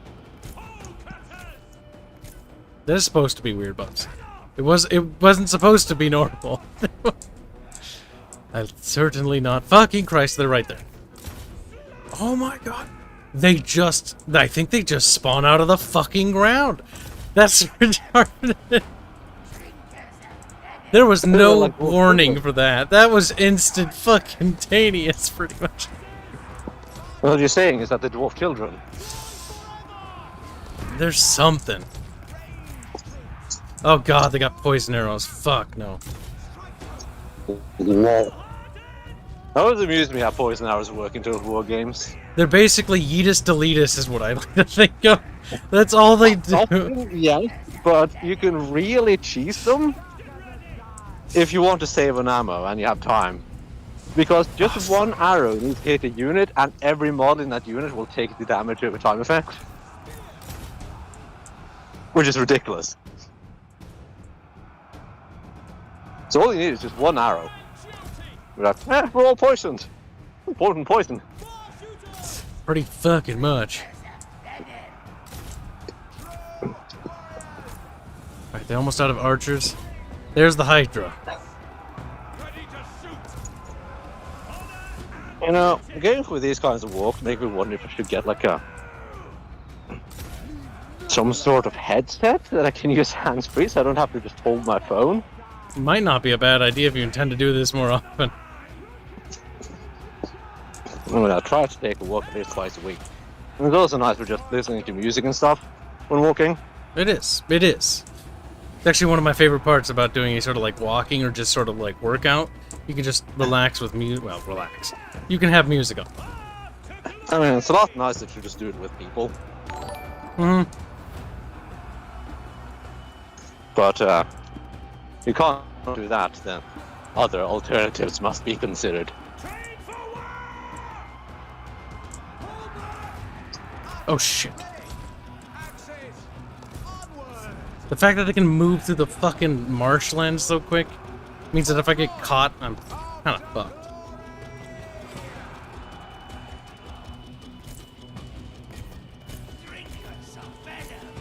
There's supposed to be weird bugs. It wasn't supposed to be normal. Certainly not. Fucking Christ, they're right there. Oh my god. I think they just spawn out of the fucking ground. That's retarded. There was no warning for that. That was instant fucking taneous, pretty much. What you're saying is that the dwarf children. There's something. Oh god, they got poison arrows. Fuck no. That always amused me how poison arrows work in Total War games. They're basically Yeetus Deletus is what I like to think of. That's all they do. Yeah, but you can really cheese them if you want to save an ammo and you have time. Because just one arrow needs to hit a unit and every mod in that unit will take the damage over time effect. Which is ridiculous. So all you need is just one arrow. We're like, we're all poisoned. Important poison. Pretty fucking much. Alright, they're almost out of archers. There's the Hydra. You know, going for these kinds of walks make me wonder if I should get like some sort of headset that I can use hands-free so I don't have to just hold my phone. Might not be a bad idea if you intend to do this more often. I mean, I'll try to take a walk at least twice a week. And it's also nice for just listening to music and stuff when walking. It is. It is. It's actually one of my favorite parts about doing a sort of like walking or just sort of like workout. You can just relax with music. Well, relax. You can have music on. I mean, it's a lot nicer if you just do it with people. Mm-hmm. But, you can't do that, then other alternatives must be considered. Oh shit. The fact that they can move through the fucking marshland so quick means that if I get caught, I'm kind of fucked.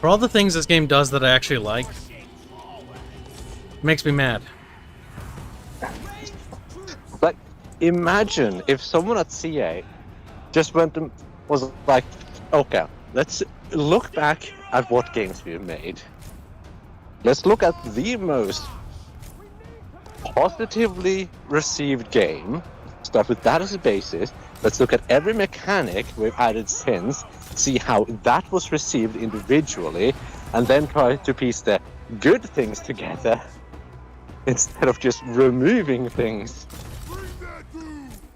For all the things this game does that I actually like, it makes me mad. Like, imagine if someone at CA just went and was like, okay, let's look back at what games we've made. Let's look at the most positively received game. Start with that as a basis. Let's look at every mechanic we've added since, see how that was received individually, and then try to piece the good things together instead of just removing things.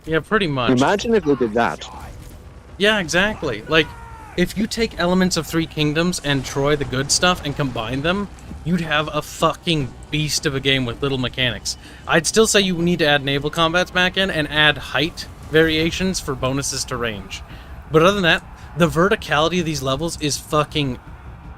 Yeah, pretty much. Imagine if we did that. Yeah, exactly. Like, if you take elements of Three Kingdoms and Troy the good stuff and combine them, you'd have a fucking beast of a game with little mechanics. I'd still say you need to add naval combats back in and add height variations for bonuses to range. But other than that, the verticality of these levels is fucking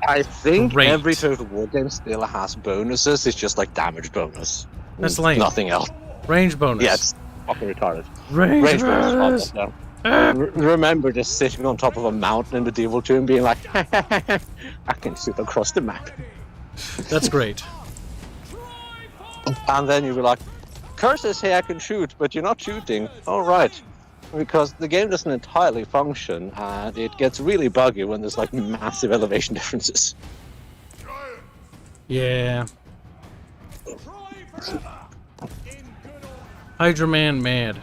I think great. Every Total War game still has bonuses, it's just like damage bonus. That's lame. Nothing else. Range bonus. Yeah, it's fucking retarded. Range bonus. No. Remember just sitting on top of a mountain in medieval tomb being like, I can sit across the map. That's great. And then you'll be like, curses say I can shoot, but you're not shooting. Alright. Because the game doesn't entirely function, and it gets really buggy when there's like massive elevation differences. Yeah. Hydra Man mad.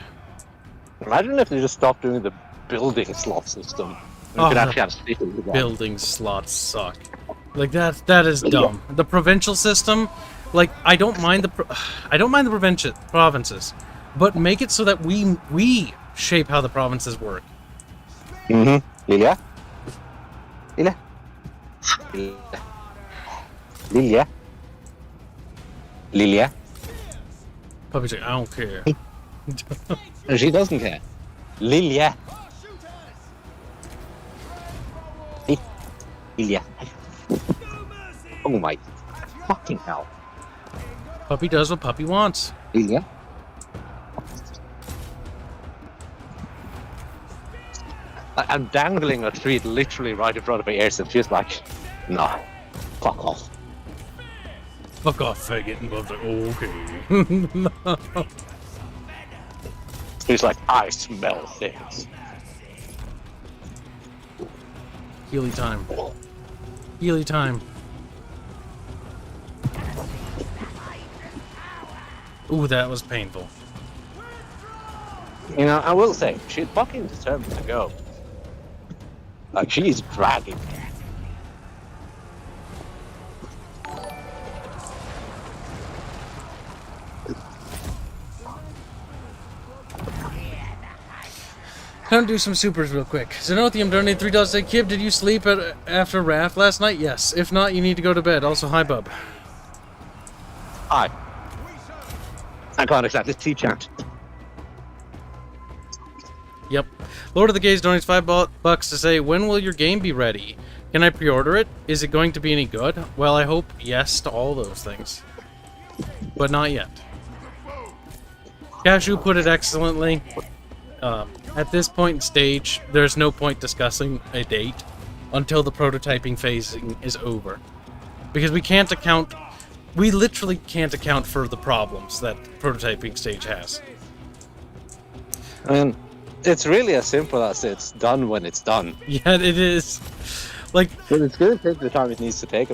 Imagine if they just stopped doing the building slot system. You could actually have stickers again. Building slots suck. Like that is dumb. The provincial system, like I don't mind the provinces, but make it so that we shape how the provinces work. Lilia? Lilia? Lilia? Lilia? Puppy's like, I don't care. She doesn't care. Lilia. Lilia. Oh my fucking hell. Puppy does what puppy wants. Lilia. I'm dangling a treat literally right in front of my ears, and she's like, "No, fuck off." Fuck off, faggot. And Bob's like, okay. He's like, "I smell things." Healy time. Healy time. Ooh, that was painful. You know, I will say, she's fucking determined to go. Like, she's dragging. Gonna do some supers real quick. Zenothium donated $3 to say, Kib, did you sleep after Wrath last night? Yes. If not, you need to go to bed. Also, hi, Bub. Hi. I can't exactly see chat. Yep. Lord of the Gaze donates $5 to say, when will your game be ready? Can I pre-order it? Is it going to be any good? Well, I hope yes to all those things. But not yet. Cashew put it excellently. At this point in stage, there's no point discussing a date until the prototyping phase is over. Because we literally can't account for the problems that prototyping stage has. I mean, it's really as simple as it's done when it's done. Yeah, it is. Like, but it's going to take the time it needs to take.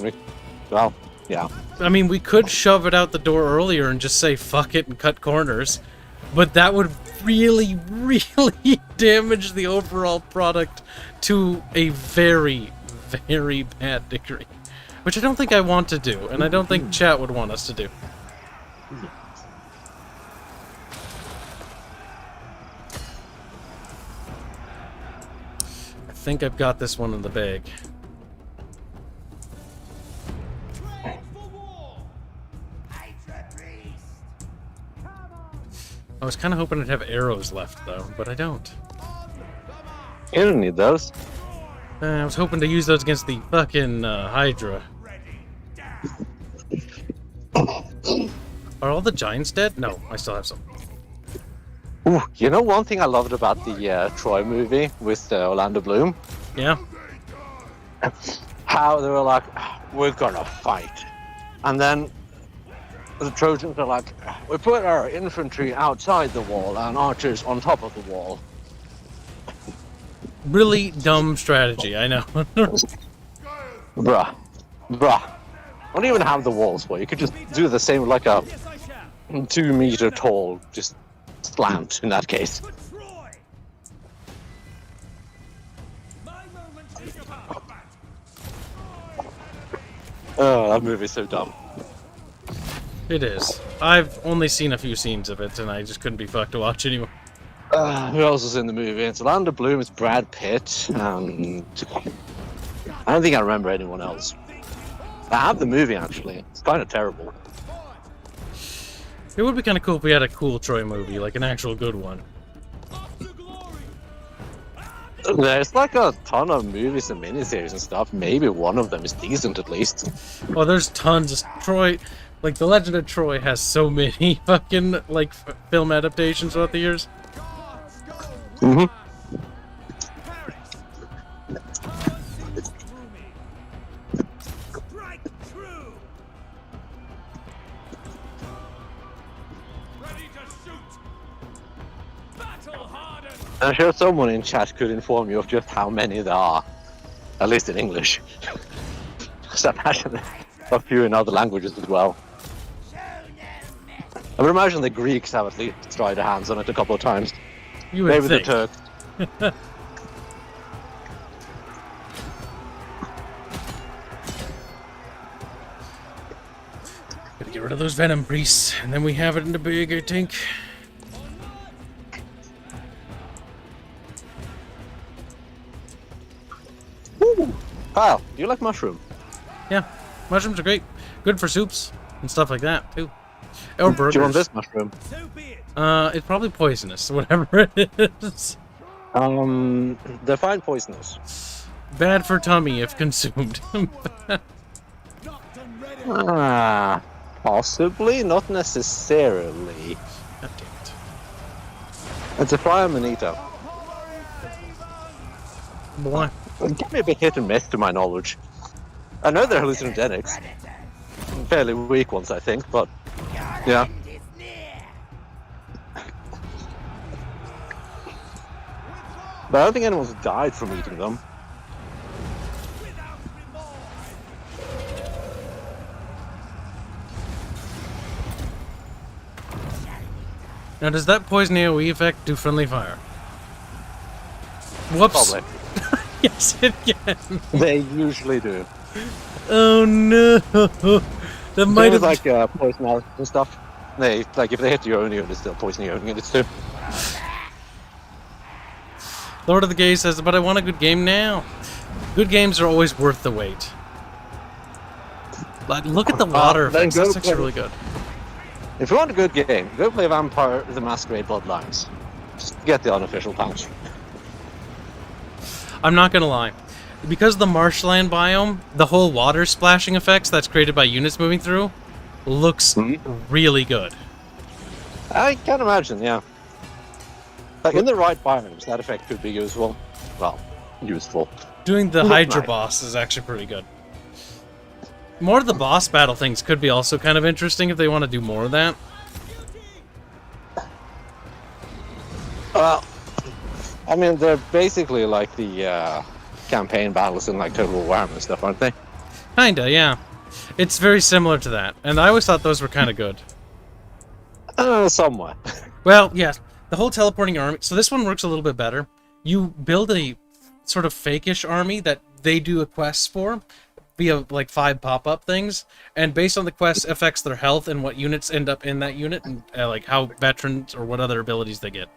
Well, yeah. I mean, we could shove it out the door earlier and just say fuck it and cut corners, but that would really, really damage the overall product to a very, very bad degree. Which I don't think I want to do, and I don't think chat would want us to do. I think I've got this one in the bag. I was kind of hoping I'd have arrows left, though, but I don't. You don't need those. I was hoping to use those against the fucking Hydra. Are all the giants dead? No, I still have some. Ooh, you know one thing I loved about the Troy movie with Orlando Bloom? Yeah. How they were like, we're gonna fight. And then the Trojans are like, we put our infantry outside the wall and archers on top of the wall. Really dumb strategy, I know. Bruh. Don't even have the walls for. You could just do the same like a 2 meter tall, just slant in that case. Oh, that movie's so dumb. It is. I've only seen a few scenes of it, and I just couldn't be fucked to watch anymore. Who else was in the movie? It's Orlando Bloom, it's Brad Pitt, and I don't think I remember anyone else. I have the movie, actually. It's kind of terrible. It would be kind of cool if we had a cool Troy movie, like an actual good one. There's like a ton of movies and miniseries and stuff. Maybe one of them is decent, at least. Well, there's tons of Troy. Like, The Legend of Troy has so many fucking, like, film adaptations throughout the years. Mm-hmm. I'm sure someone in chat could inform you of just how many there are. At least in English. Because I imagine a few in other languages as well. I would imagine the Greeks have at least tried their hands on it a couple of times. You would Maybe think. the Turks. Gotta get rid of those venom priests, and then we have it in the bag, I think. Ooh. Kyle, do you like mushroom? Yeah, mushrooms are great. Good for soups and stuff like that, too. Or burgers. Do you want this mushroom? It's probably poisonous, whatever it is. They're fine poisonous. Bad for tummy if consumed. Possibly, not necessarily. God damn it. It's a fire manito. Boy. Give me a bit hit and miss to my knowledge. I know they're hallucinogenics. Fairly weak ones, I think, but yeah. But I don't think anyone's died from eating them. Now, does that poison AoE effect do friendly fire? Whoops. Probably. Yes, it can. They usually do. Oh no. That might have like poison arrows and stuff. They like if they hit your own unit, it's still poison your own units too. Lord of the Gay says, but I want a good game now. Good games are always worth the wait. Like, look at the water effects. That's actually really good. If you want a good game, go play Vampire the Masquerade Bloodlines. Just get the unofficial patch. I'm not gonna lie. Because of the marshland biome, the whole water splashing effects that's created by units moving through looks really good. I can imagine, yeah. Like in the right biomes, that effect could be useful. Well, useful. Doing the Hydra boss is actually pretty good. More of the boss battle things could be also kind of interesting if they want to do more of that. Well, I mean, they're basically like the campaign battles in like Total War Warhammer and stuff, aren't they? Kinda, yeah. It's very similar to that, and I always thought those were kind of good. Somewhat. Well, yeah, the whole teleporting army. So this one works a little bit better. You build a sort of fake-ish army that they do a quest for via like 5 pop-up things, and based on the quest affects their health and what units end up in that unit, and like how veterans or what other abilities they get.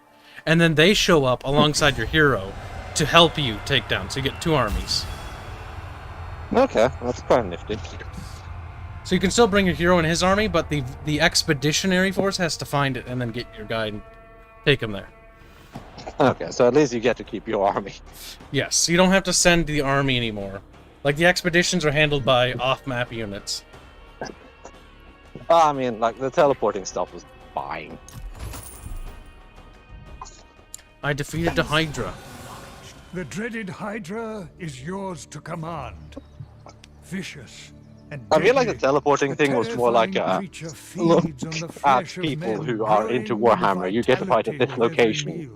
And then they show up alongside your hero to help you take down, so you get 2 armies. Okay, that's quite nifty. So you can still bring your hero and his army, but the expeditionary force has to find it and then get your guy and take him there. Okay, so at least you get to keep your army. Yes, you don't have to send the army anymore. Like, the expeditions are handled by off-map units. I mean, like, the teleporting stuff was fine. I defeated the Hydra. The dreaded Hydra is yours to command. Vicious and I feel like the deadly, teleporting thing was more like look at people who are into Warhammer. You get to fight at this location.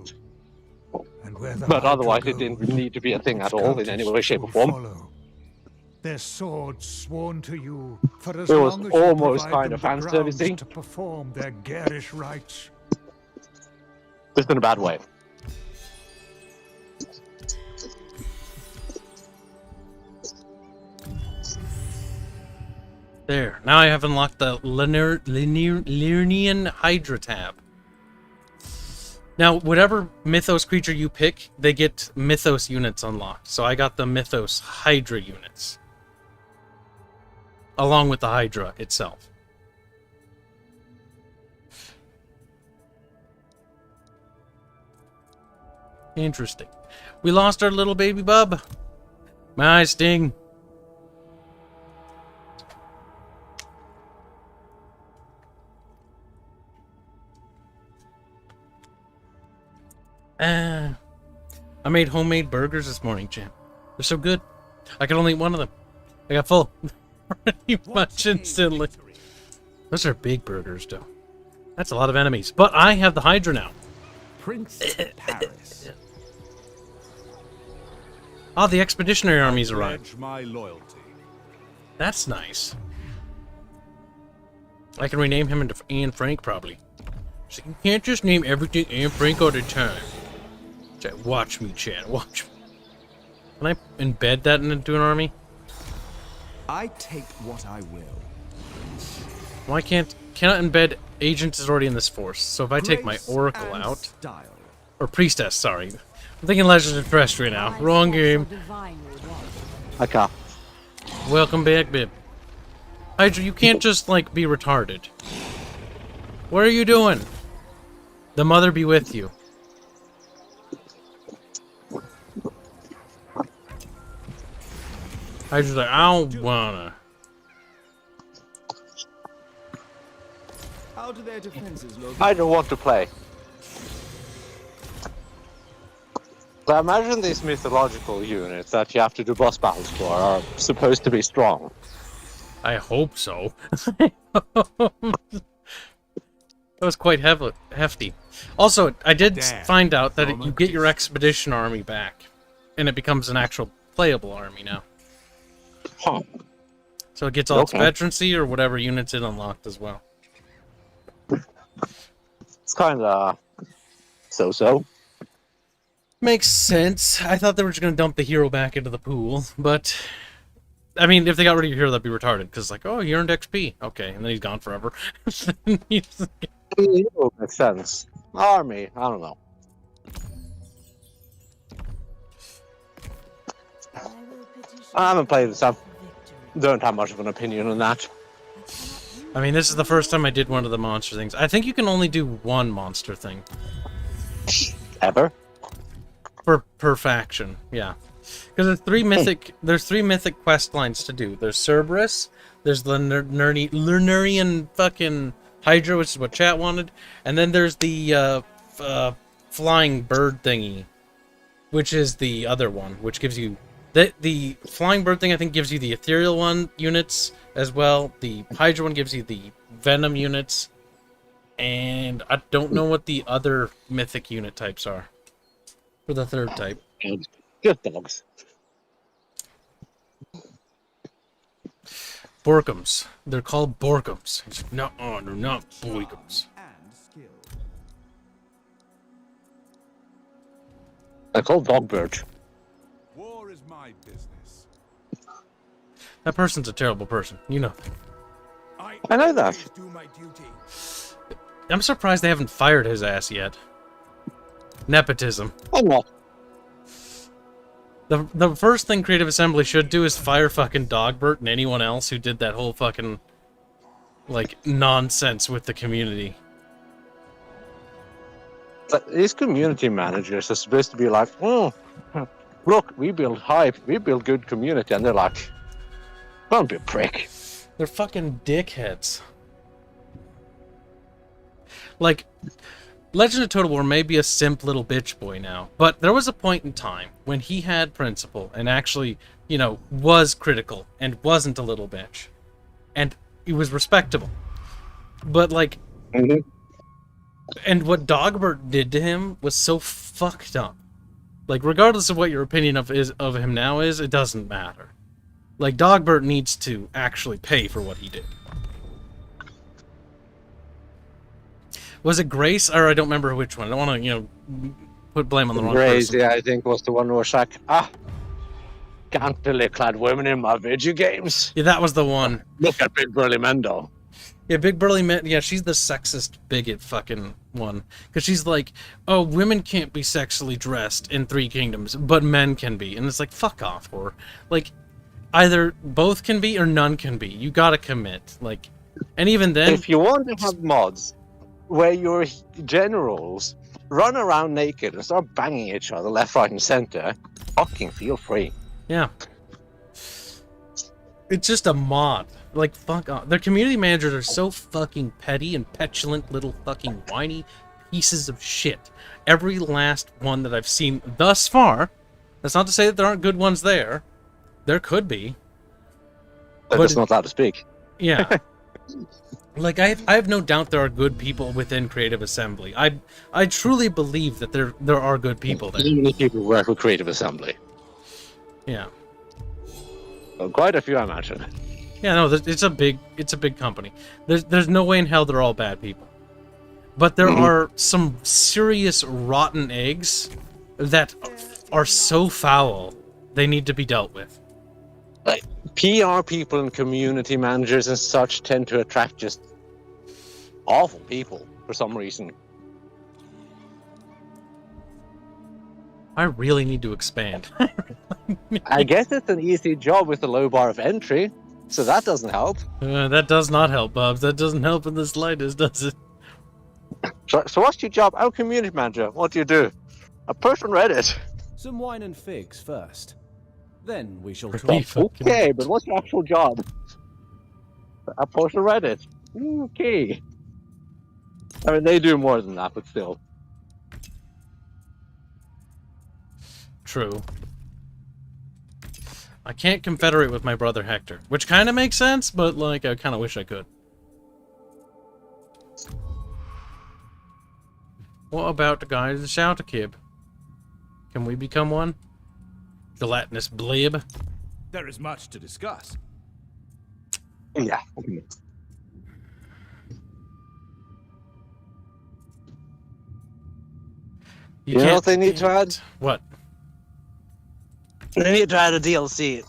But otherwise it didn't need to be a thing at all in any way, shape or form. Their swords sworn to you for as It was long as you almost provide kind them of the grounds fan-servicing. to perform their garish rites. Just in a bad way. There. Now I have unlocked the Lernian Hydra tab. Now, whatever Mythos creature you pick, they get Mythos units unlocked. So I got the Mythos Hydra units. Along with the Hydra itself. Interesting. We lost our little baby bub. My eyes sting. I made homemade burgers this morning, Jim. They're so good. I could only eat one of them. I got full. Pretty much instantly. Those are big burgers, though. That's a lot of enemies. But I have the Hydra now. Prince Paris. Ah, the expeditionary armies arrived. My loyalty. That's nice. I can rename him into Anne Frank, probably. So you can't just name everything Anne Frank all the time. Chat, watch me, chat. Watch me. Can I embed that into an army? I take what I will. Why cannot embed agents is already in this force. So if I take my Oracle out, Style. or Priestess, sorry. I'm thinking Legends of Terrestrial now. Wrong game. I can't. Welcome back, Bib. Hydra, you can't just, like, be retarded. What are you doing? The mother be with you. Hydra's like, I don't wanna. How do their defenses look? I don't want to play. So I imagine these mythological units that you have to do boss battles for are supposed to be strong. I hope so. That was quite hefty. Also, I did find out that you get your expedition army back, and it becomes an actual playable army now. Huh. So it gets all its veterancy or whatever units it unlocked as well. It's kind of so-so. Makes sense. I thought they were just going to dump the hero back into the pool, but... I mean, if they got rid of your hero, that'd be retarded, because, like, oh, he earned XP. Okay, and then he's gone forever. Makes sense. Army, I don't know. I haven't played this. I don't have much of an opinion on that. I mean, this is the first time I did one of the monster things. I think you can only do one monster thing. Ever? Per faction, yeah. Because there's three mythic quest lines to do. There's Cerberus, there's the Lernurian fucking Hydra, which is what chat wanted, and then there's the flying bird thingy, which is the other one, which gives you the flying bird thing. I think gives you the ethereal one units as well. The Hydra one gives you the venom units, and I don't know what the other mythic unit types are for the third type. Good dogs. Borkums. They're called Borkums. He's like, no, they're not Boykums. They're called Dogbird. War is my business. That person's a terrible person. You know. I know that. I'm surprised they haven't fired his ass yet. Nepotism. Oh, no. The first thing Creative Assembly should do is fire fucking Dogbert and anyone else who did that whole fucking, like, nonsense with the community. But these community managers are supposed to be like, oh, look, we build hype, we build good community, and they're like, don't be a prick. They're fucking dickheads. Like, Legend of Total War may be a simp little bitch boy now, but there was a point in time when he had principle and actually, you know, was critical and wasn't a little bitch. And he was respectable. But, like, and what Dogbert did to him was so fucked up. Like, regardless of what your opinion of him now is, it doesn't matter. Like, Dogbert needs to actually pay for what he did. Was it Grace, or I don't remember which one. I don't want to, you know, put blame on the wrong person. Grace, yeah, I think was the one who was like, scantily clad women in my video games. Yeah, that was the one. Look at Big Burly Mendo. Yeah, Big Burly Men. Yeah, she's the sexist bigot fucking one. Because she's like, oh, women can't be sexually dressed in Three Kingdoms, but men can be. And it's like, fuck off, whore. Like, either both can be or none can be. You gotta commit. Like, and even then... If you want to have mods where your generals run around naked and start banging each other left, right, and center, fucking feel free. Yeah. It's just a mod. Like, fuck off. Their community managers are so fucking petty and petulant little fucking whiny pieces of shit. Every last one that I've seen thus far, that's not to say that there aren't good ones there. There could be. They're just not allowed to speak. Yeah. Like, I have no doubt there are good people within Creative Assembly. I truly believe that there are good people there. Many people work with Creative Assembly. Yeah. Well, quite a few, I imagine. Yeah, no, it's a big company. There's no way in hell they're all bad people. But there are some serious rotten eggs that are so foul, they need to be dealt with. Like, PR people and community managers and such tend to attract just awful people for some reason. I really need to expand. I guess it's an easy job with a low bar of entry, so that doesn't help. That does not help, Bubs. That doesn't help in the slightest, does it? So what's your job? I'm community manager. What do you do? I post on Reddit. Some wine and figs first. Then we shall talk. Okay, but what's your actual job? I post on Reddit. Okay. I mean, they do more than that, but still. True. I can't confederate with my brother Hector, which kind of makes sense, but like I kind of wish I could. What about the guy to the shout Kib? Can we become one? Gelatinous blib. There is much to discuss. Yeah. You know what they need to add? What? They need to add a DLC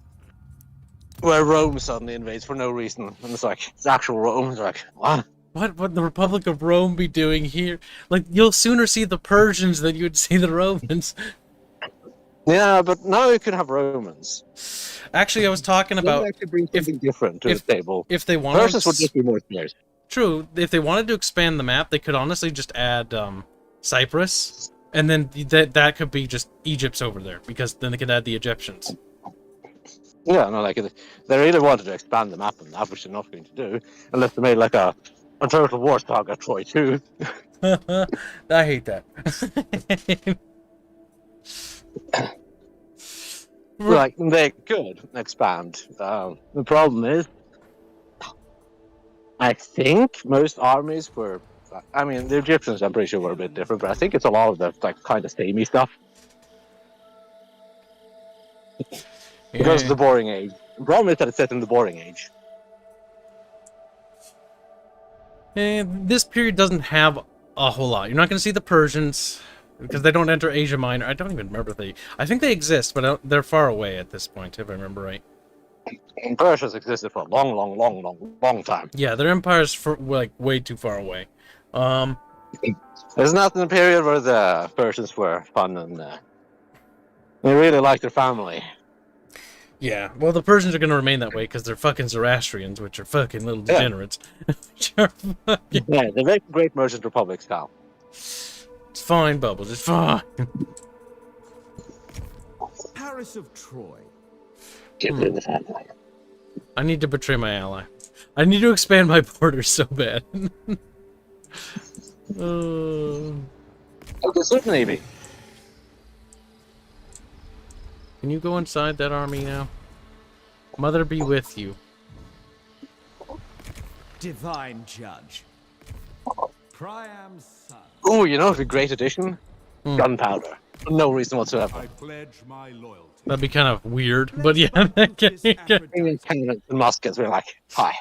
where Rome suddenly invades for no reason, and it's like it's actual Rome. It's like what? What would the Republic of Rome be doing here? Like, you'll sooner see the Persians than you would see the Romans. Yeah, but now you can have Romans. Actually, I was talking about actually bring something different to the table. If they wanted, Persians would just be more smart. True. If they wanted to expand the map, they could honestly just add Cyprus, and then that could be just Egypt's over there, because then they could add the Egyptians. Yeah, no, like they really wanted to expand the map on that, which they're not going to do, unless they made like a Total War Saga Troy 2. I hate that. Like, they could expand. The problem is, I think most armies were... I mean, the Egyptians, I'm pretty sure, were a bit different, but I think it's a lot of the like kind of samey stuff. Because of the Boring Age. The problem is that it's set in the Boring Age. This period doesn't have a whole lot. You're not going to see the Persians, because they don't enter Asia Minor. I don't even remember if I think they exist, but they're far away at this point, if I remember right. And Persia's existed for a long time. Yeah, their empire's for like way too far away. There's not in the period where the Persians were fun and they really liked their family. Yeah, well, the Persians are going to remain that way because they're fucking Zoroastrians, which are fucking little degenerates. Yeah, they make great merchant republics now. It's fine, Bubbles, it's fine. Paris of Troy. Get rid of the family. I need to betray my ally. I need to expand my borders so bad. Okay, so maybe. Can you go inside that army now? Mother be with you. Divine Judge. Priam's son. Oh, you know, it'd be a great addition? Gunpowder. For no reason whatsoever. I pledge my loyalty. That'd be kind of weird, but yeah. Cannons and muskets, we're like, hi.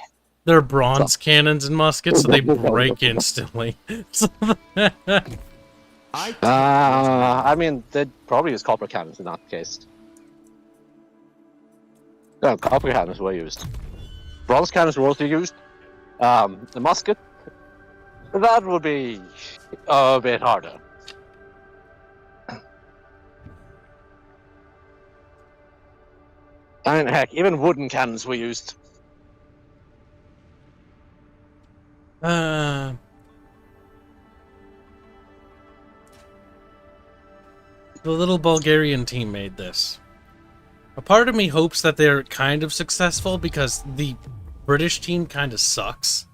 They're bronze cannons and muskets, so they break instantly. I mean, they'd probably use copper cannons in that case. No, copper cannons were used. Bronze cannons were also used. The musket, that would be a bit harder. I mean, heck, even wooden cannons were used. The little Bulgarian team made this. A part of me hopes that they're kind of successful because the British team kind of sucks.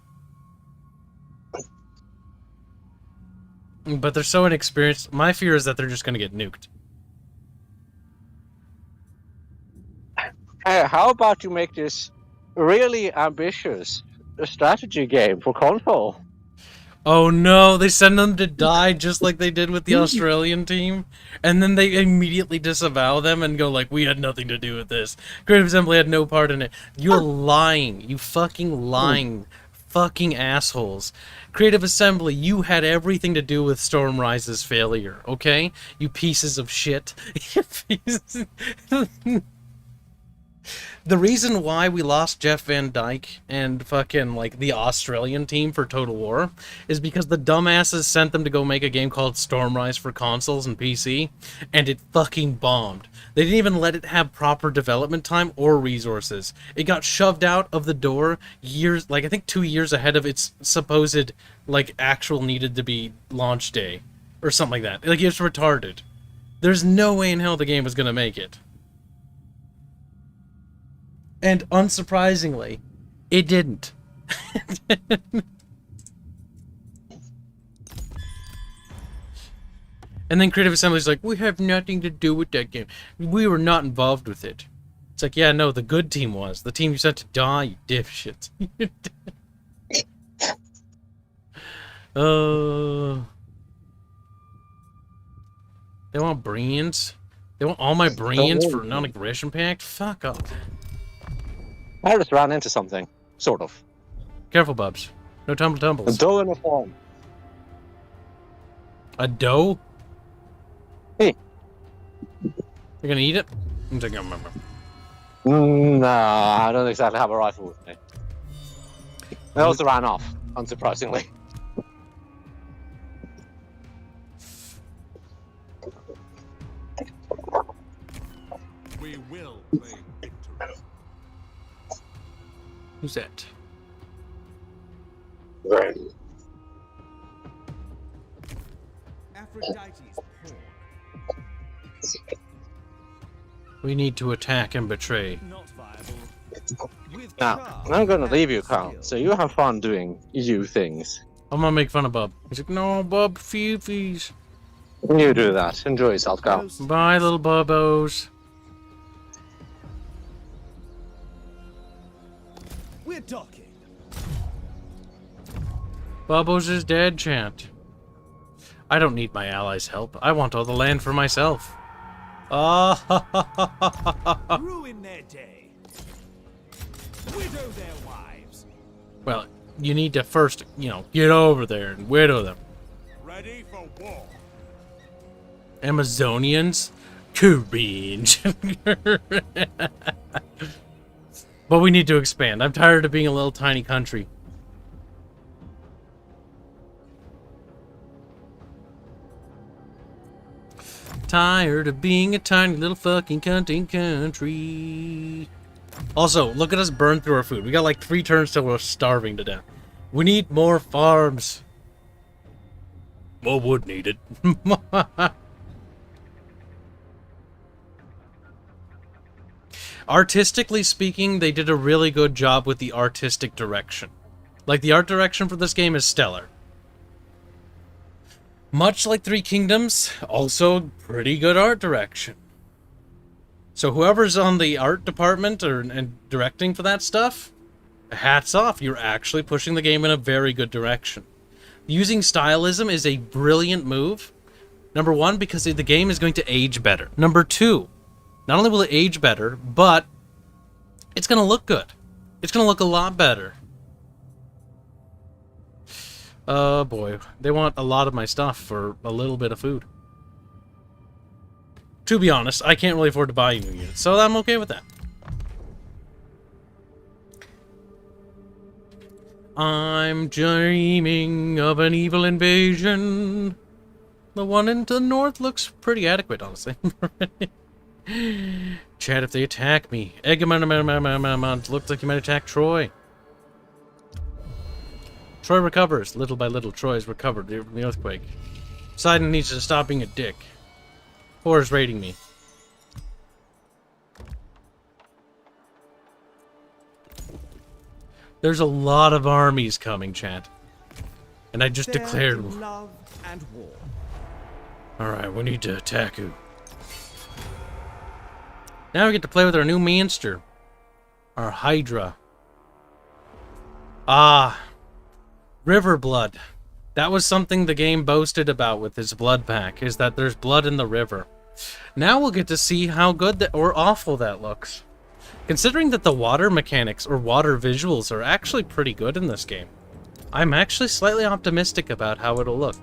But they're so inexperienced. My fear is that they're just going to get nuked. How about you make this really ambitious strategy game for console? Oh no, they send them to die just like they did with the Australian team, and then they immediately disavow them and go like, we had nothing to do with this. Creative Assembly had no part in it. You're lying. You fucking lying. Fucking assholes. Creative Assembly, you had everything to do with Storm Rise's failure, okay? You pieces of shit. The reason why we lost Jeff Van Dyke and fucking, like, the Australian team for Total War is because the dumbasses sent them to go make a game called Stormrise for consoles and PC, and it fucking bombed. They didn't even let it have proper development time or resources. It got shoved out of the door years, like, I think 2 years ahead of its supposed, like, actual needed to be launch day, or something like that. Like, it's retarded. There's no way in hell the game was gonna make it. And unsurprisingly, it didn't. And then Creative Assembly's like, we have nothing to do with that game. We were not involved with it. It's like, yeah, no, the good team was. The team you sent to die, you dipshits. They want brains? They want all my brains for non-aggression pact? Fuck off. I just ran into something. Sort of. Careful, Bubs. No tumbles. A dough in a form. A dough? Hey. You're gonna eat it? I'm taking a remember. Nah, I don't exactly have a rifle with me. I also ran off, unsurprisingly. We will claim victory. Who's that? Right. Aphrodite's pawn. We need to attack and betray. Not viable. With Now, charm I'm gonna leave you, and Carl, skill. so you have fun doing you things. I'm gonna make fun of Bub. He's like, no, Bub, Fifis. You do that. Enjoy yourself, Carl. Bye, little Bubbos. We're docking. Bubbos is dead, chant. I don't need my allies' help. I want all the land for myself. Ah, Ruin their day. Widow their wives. well, you need to first, get over there and widow them. Ready for war. Amazonians? Cringe. But we need to expand. I'm tired of being a little tiny country. Tired of being a tiny little fucking country. Also, look at us burn through our food. We got like 3 turns till we're starving to death. We need more farms. More wood needed. Artistically speaking, they did a really good job with the artistic direction. Like, the art direction for this game is stellar. Much like Three Kingdoms, also pretty good art direction. So whoever's on the art department and directing for that stuff, hats off, you're actually pushing the game in a very good direction. Using stylism is a brilliant move. Number 1, because the game is going to age better. Number 2, not only will it age better, but it's going to look good. It's going to look a lot better. Oh boy, they want a lot of my stuff for a little bit of food. To be honest, I can't really afford to buy new units, so I'm okay with that. I'm dreaming of an evil invasion. The one in the north looks pretty adequate, honestly. Chat, if they attack me. Eggamon looks like you might attack Troy. Troy recovers. Little by little, Troy is recovered from the earthquake. Poseidon needs to stop being a dick. Thor is raiding me. There's a lot of armies coming, chat. And I just declared... Love and war. Alright, we need to attack you. Now we get to play with our new monster. Our Hydra. Ah. River blood. That was something the game boasted about with its blood pack, is that there's blood in the river. Now we'll get to see how good or awful that looks. Considering that the water mechanics or water visuals are actually pretty good in this game, I'm actually slightly optimistic about how it'll look.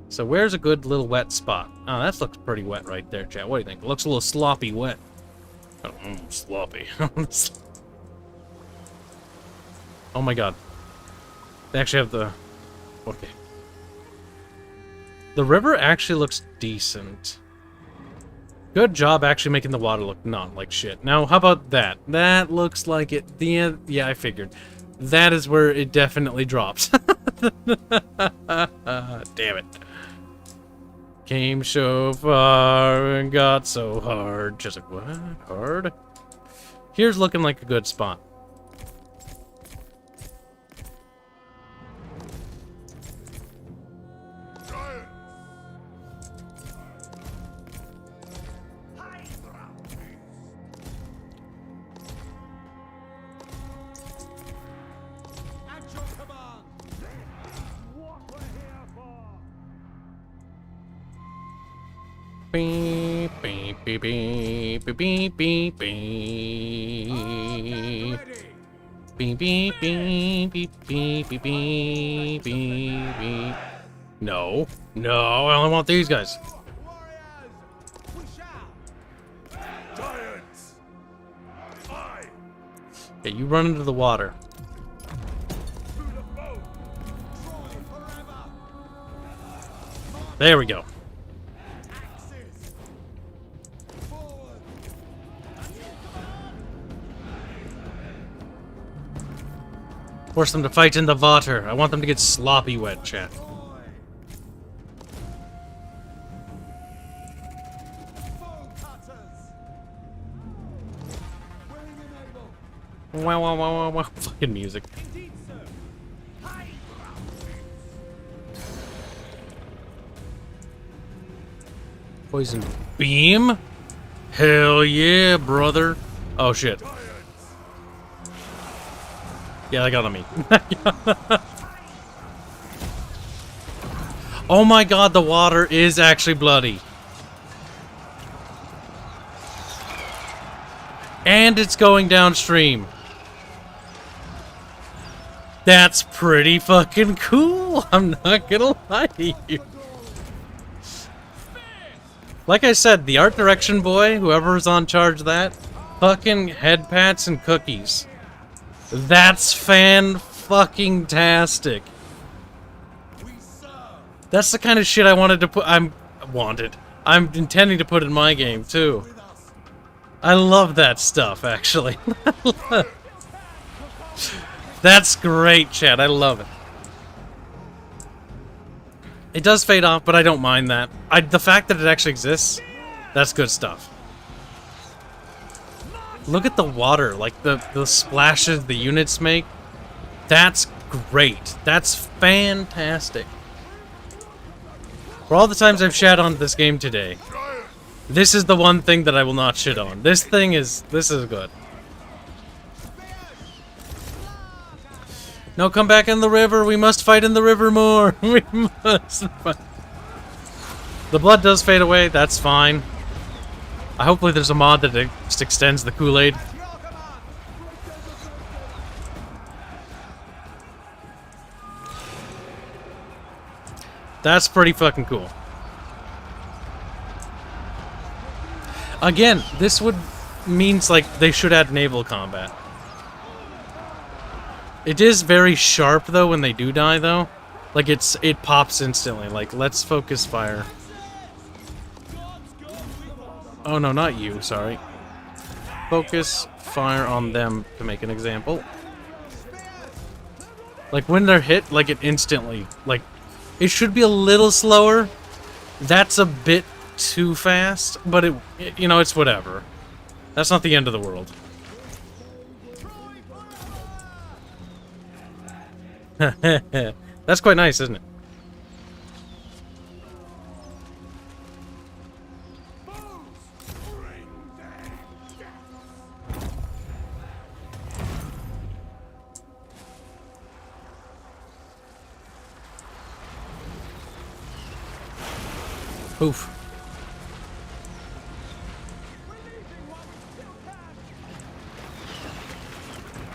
So where's a good little wet spot? Oh, that looks pretty wet right there, chat. What do you think? It looks a little sloppy wet. Oh, sloppy. Oh my god. They actually have the... Okay. The river actually looks decent. Good job actually making the water look not like shit. Now, how about that? That looks like it... Yeah, I figured. That is where it definitely drops. Damn it. Came so far and got so hard. Just like, what? Hard? Here's looking like a good spot. Beep, beep, beep, beep, beep, beep, beep, beep. Beep, beep, beep, beep, beep, beep, beep, beep, beep. No. No, I only want these guys. Giants! I Okay, you run into the water. There we go. Force them to fight in the water. I want them to get sloppy wet, chat. Wow, wow, wow, wow, wow. Fucking music. Poison beam? Hell yeah, brother. Oh shit. Yeah, that got on me. Oh my god, the water is actually bloody. And it's going downstream. That's pretty fucking cool. I'm not gonna lie to you. Like I said, the art direction boy, whoever's on charge of that, fucking head pats and cookies. That's fan-fucking-tastic. That's the kind of shit I wanted to put. I'm intending to put in my game too. I love that stuff, actually. That's great, chat. I love it. It does fade off, but I don't mind that. The fact that it actually exists, that's good stuff. Look at the water, like the splashes the units make. That's great. That's fantastic. For all the times I've shat on this game today, this is the one thing that I will not shit on. This is good. No, come back in the river. We must fight in the river more. We must fight. The blood does fade away. That's fine. Hopefully there's a mod that just extends the Kool-Aid. That's pretty fucking cool. Again, this means like they should add naval combat. It is very sharp though when they do die though. Like it pops instantly. Like let's focus fire. Oh no, not you, sorry. Focus fire on them to make an example. Like when they're hit, like it instantly, like it should be a little slower. That's a bit too fast, but you know, it's whatever. That's not the end of the world. That's quite nice, isn't it? Oof.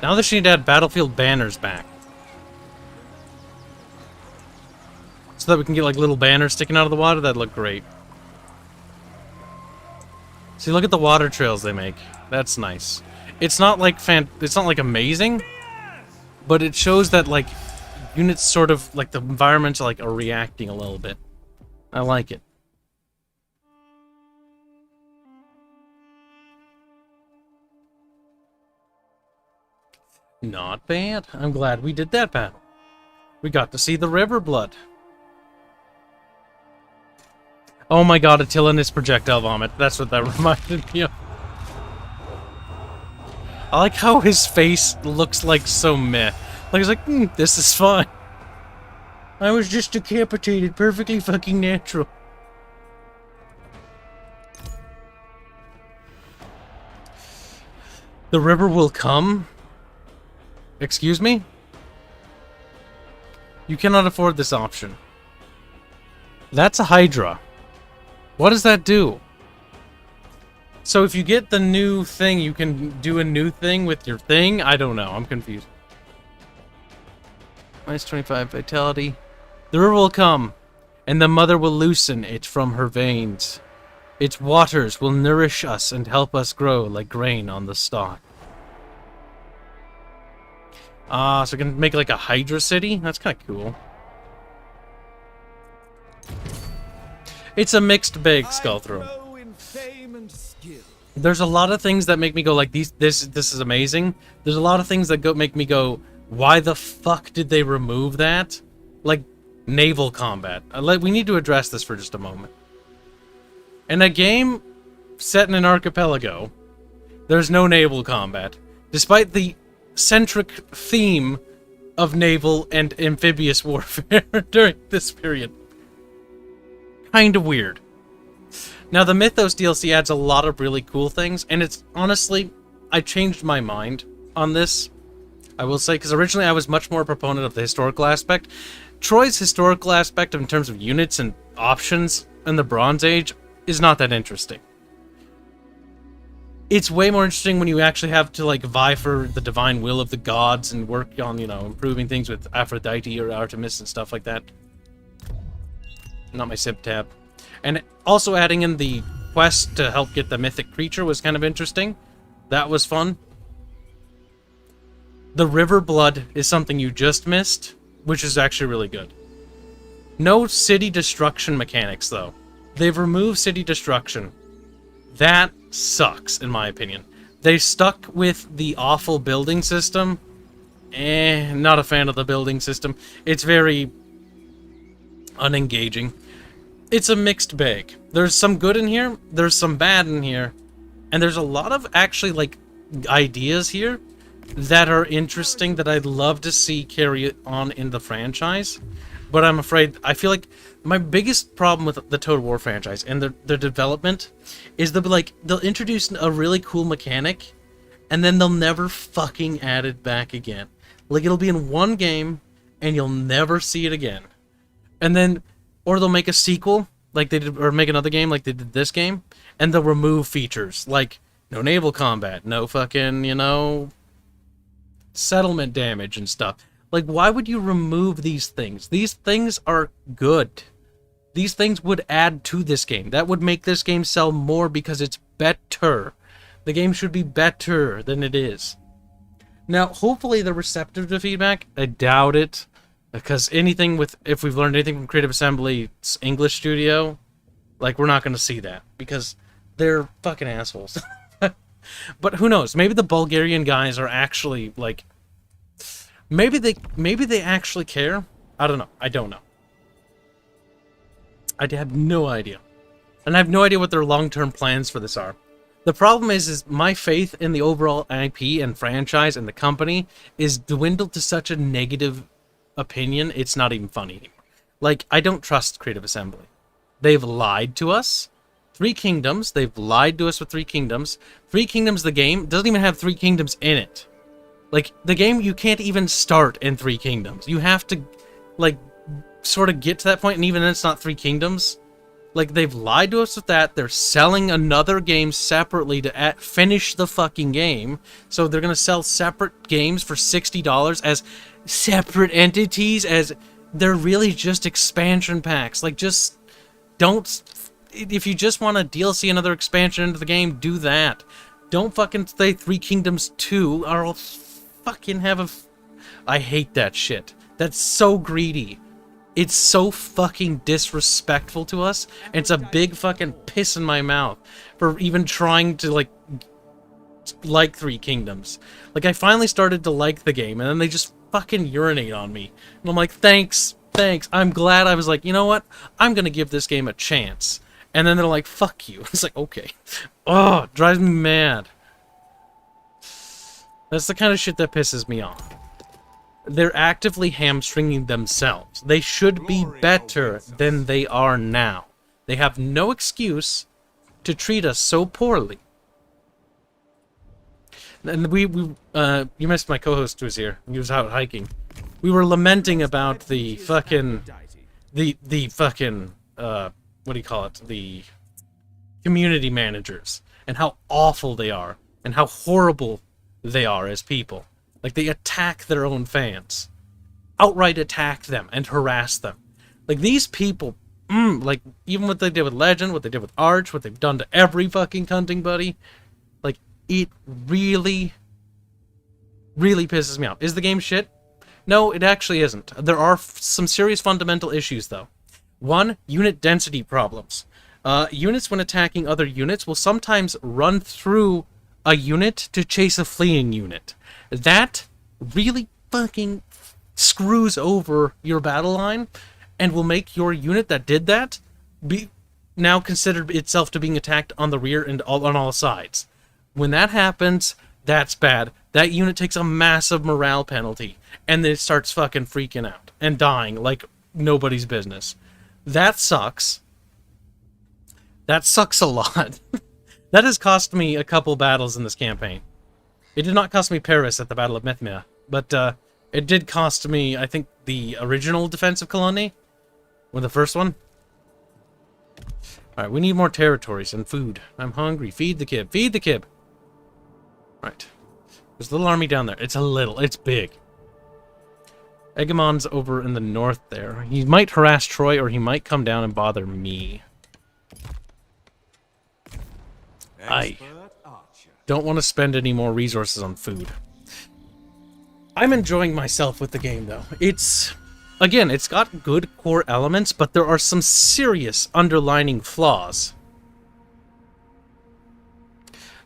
Now they should add battlefield banners back. So that we can get like little banners sticking out of the water. That'd look great. See, look at the water trails they make. That's nice. It's not like amazing, but it shows that like units sort of like the environments like are reacting a little bit. I like it. Not bad. I'm glad we did that battle. We got to see the river blood. Oh my god, Attila and his projectile vomit. That's what that reminded me of. I like how his face looks like so meh. Like he's like, this is fine. I was just decapitated. Perfectly fucking natural. The river will come? Excuse me? You cannot afford this option. That's a Hydra. What does that do? So if you get the new thing, you can do a new thing with your thing? I don't know. I'm confused. Minus 25 vitality. The river will come, and the mother will loosen it from her veins. Its waters will nourish us and help us grow like grain on the stalk. So we can make like a Hydra city? That's kind of cool. It's a mixed bag, Skullthrower. There's a lot of things that make me go like, this is amazing. There's a lot of things that make me go, why the fuck did they remove that? Like, naval combat. We need to address this for just a moment. In a game set in an archipelago, there's no naval combat, despite the centric theme of naval and amphibious warfare during this period. Kind of weird. Now, the Mythos DLC adds a lot of really cool things, and it's honestly, I changed my mind on this, I will say, because originally I was much more a proponent of the historical aspect. Troy's historical aspect in terms of units and options in the Bronze Age is not that interesting. It's way more interesting when you actually have to, like, vie for the divine will of the gods and work on, you know, improving things with Aphrodite or Artemis and stuff like that. Not my sib tab. And also adding in the quest to help get the mythic creature was kind of interesting. That was fun. The river blood is something you just missed, which is actually really good. No city destruction mechanics, though. They've removed city destruction. That sucks, in my opinion. They stuck with the awful building system. Not a fan of the building system. It's very unengaging. It's a mixed bag. There's some good in here, there's some bad in here, and there's a lot of actually, like, ideas here that are interesting that I'd love to see carry on in the franchise. But I'm afraid, I feel like my biggest problem with the Total War franchise and their development is they'll introduce a really cool mechanic, and then they'll never fucking add it back again. Like, it'll be in one game, and you'll never see it again. And then, or they'll make a sequel, like they did, or make another game like they did this game, and they'll remove features, like no naval combat, no fucking, you know, settlement damage and stuff. Like, why would you remove these things? These things are good. These things would add to this game. That would make this game sell more because it's better. The game should be better than it is. Now, hopefully they're receptive to feedback. I doubt it. Because anything with, if we've learned anything from Creative Assembly's English studio, like, we're not going to see that. Because they're fucking assholes. But who knows? Maybe the Bulgarian guys are actually, like, maybe they actually care. I don't know. I don't know. I have no idea. And I have no idea what their long-term plans for this are. The problem is my faith in the overall IP and franchise and the company is dwindled to such a negative opinion, it's not even funny anymore. Like, I don't trust Creative Assembly. They've lied to us. 3 Kingdoms, they've lied to us with 3 Kingdoms. 3 Kingdoms, the game, doesn't even have 3 Kingdoms in it. Like, the game, you can't even start in 3 Kingdoms. You have to, like, sort of get to that point, and even then it's not 3 Kingdoms. Like, they've lied to us with that. They're selling another game separately to finish the fucking game. So they're going to sell separate games for $60 as separate entities, as they're really just expansion packs. Like, just don't, if you just want to DLC another expansion into the game, do that. Don't fucking say 3 Kingdoms 2, or I'll fucking have a, I hate that shit. That's so greedy. It's so fucking disrespectful to us, and it's a big fucking piss in my mouth for even trying to, like 3 Kingdoms. Like, I finally started to like the game, and then they just fucking urinate on me. And I'm like, thanks. I'm glad I was like, you know what? I'm gonna give this game a chance. And then they're like, fuck you. It's like, okay. Oh, it drives me mad. That's the kind of shit that pisses me off. They're actively hamstringing themselves. They should be better than they are now. They have no excuse to treat us so poorly. And you missed my co-host who was here. He was out hiking. We were lamenting about the fucking, what do you call it? The community managers and how awful they are and how horrible they are as people. Like, they attack their own fans. Outright attack them and harass them. Like, these people, like, even what they did with Legend, what they did with Arch, what they've done to every fucking hunting buddy, like, it really, really pisses me off. Is the game shit? No, it actually isn't. There are some serious fundamental issues, though. One, unit density problems. Units, when attacking other units, will sometimes run through a unit to chase a fleeing unit. That really fucking screws over your battle line and will make your unit that did that be now considered itself to being attacked on the rear and on all sides. When that happens, that's bad. That unit takes a massive morale penalty, and then it starts fucking freaking out and dying like nobody's business. That sucks. That sucks a lot. That has cost me a couple battles in this campaign. It did not cost me Paris at the Battle of Methmia, but it did cost me, I think, the original defensive colony, or the first one. Alright, we need more territories and food. I'm hungry. Feed the kid. Feed the kid! Right. There's a little army down there. It's big. Egamon's over in the north there. He might harass Troy, or he might come down and bother me. I don't want to spend any more resources on food. I'm enjoying myself with the game, though. Again, it's got good core elements, but there are some serious underlining flaws.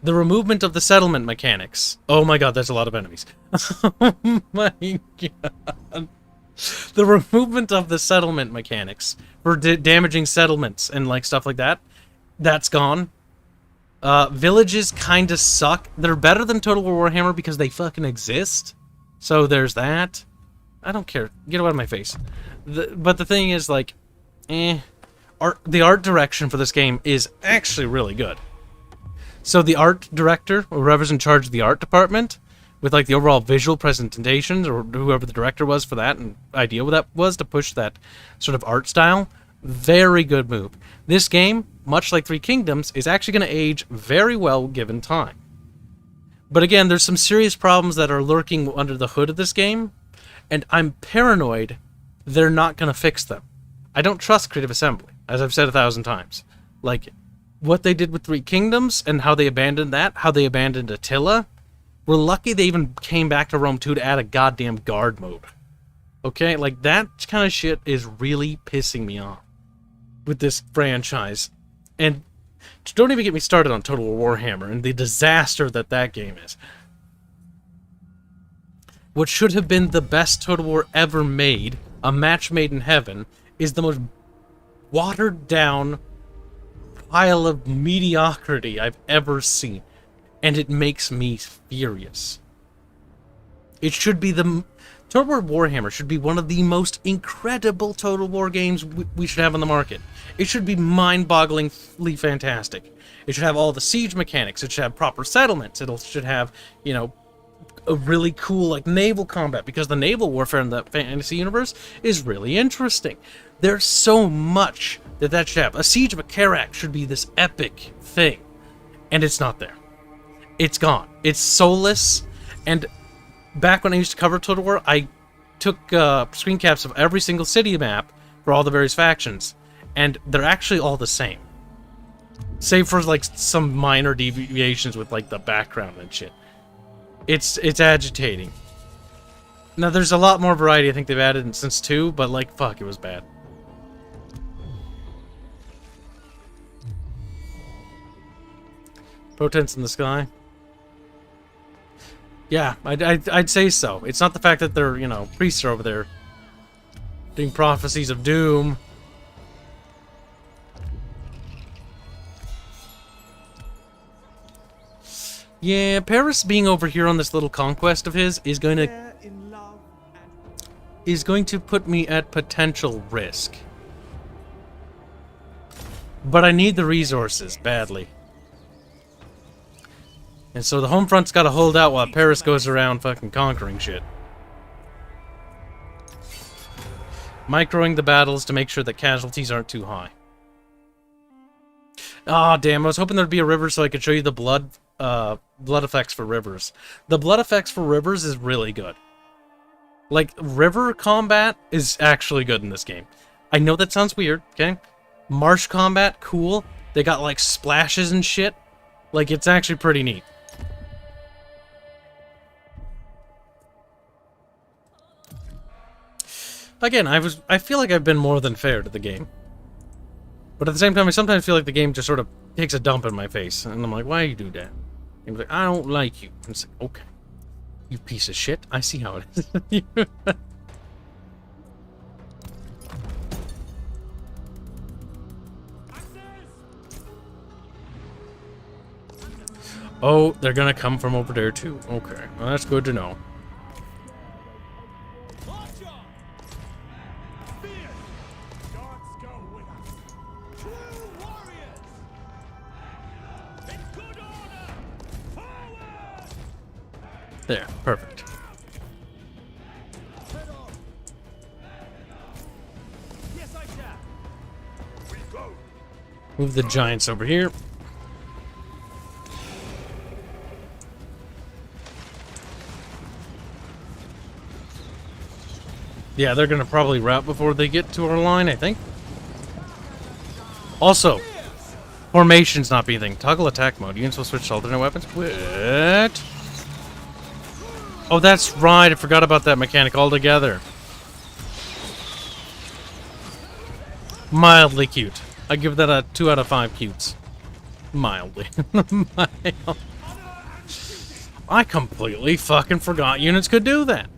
The removement of the settlement mechanics. Oh my god, there's a lot of enemies. Oh my god. The removement of the settlement mechanics for damaging settlements and like stuff like that, that's gone. Villages kind of suck. They're better than Total War Warhammer because they fucking exist. So there's that. I don't care. Get out of my face. But the thing is, like, the art direction for this game is actually really good. So the art director, or whoever's in charge of the art department, with like the overall visual presentations, or whoever the director was for that, and idea what that was to push that sort of art style, very good move. This game, much like Three Kingdoms, is actually going to age very well given time. But again, there's some serious problems that are lurking under the hood of this game, and I'm paranoid they're not going to fix them. I don't trust Creative Assembly, as I've said 1,000 times. Like, what they did with Three Kingdoms, and how they abandoned that, how they abandoned Attila, we're lucky they even came back to Rome 2 to add a goddamn guard mode. Okay? Like, that kind of shit is really pissing me off with this franchise. And don't even get me started on Total War Warhammer and the disaster that game is. What should have been the best Total War ever made, a match made in heaven, is the most watered down pile of mediocrity I've ever seen. And it makes me furious. It should be Total War Warhammer should be one of the most incredible Total War games we should have on the market. It should be mind-bogglingly fantastic. It should have all the siege mechanics. It should have proper settlements. It should have, you know, a really cool, like, naval combat, because the naval warfare in the fantasy universe is really interesting. There's so much that should have. A siege of a Karak should be this epic thing, and it's not there. It's gone. It's soulless, and back when I used to cover Total War, I took screen caps of every single city map for all the various factions, and they're actually all the same. Save for, like, some minor deviations with, like, the background and shit. It's agitating. Now, there's a lot more variety I think they've added since 2, but, like, fuck, it was bad. Potence in the sky. Yeah, I'd say so. It's not the fact that they're, you know, priests are over there doing prophecies of doom. Yeah, Paris being over here on this little conquest of his is going to put me at potential risk. But I need the resources badly. And so the home front's got to hold out while Paris goes around fucking conquering shit. Microing the battles to make sure that casualties aren't too high. Oh, damn. I was hoping there'd be a river so I could show you the blood effects for rivers. The blood effects for rivers is really good. Like, river combat is actually good in this game. I know that sounds weird, okay? Marsh combat, cool. They got, like, splashes and shit. Like, it's actually pretty neat. Again, I feel like I've been more than fair to the game. But at the same time, I sometimes feel like the game just sort of takes a dump in my face. And I'm like, why you do that? And he's like, I don't like you. And it's like, okay. You piece of shit. I see how it is. Oh, they're gonna come from over there too. Okay, well, that's good to know. There, perfect. Move the giants over here. Yeah, they're gonna probably rout before they get to our line, I think. Also, formation's not being a thing. Toggle attack mode. Units will switch to alternate weapons. What? Oh, that's right. I forgot about that mechanic altogether. Mildly cute. I give that a 2 out of 5 cutes. Mildly. Mild. I completely fucking forgot units could do that.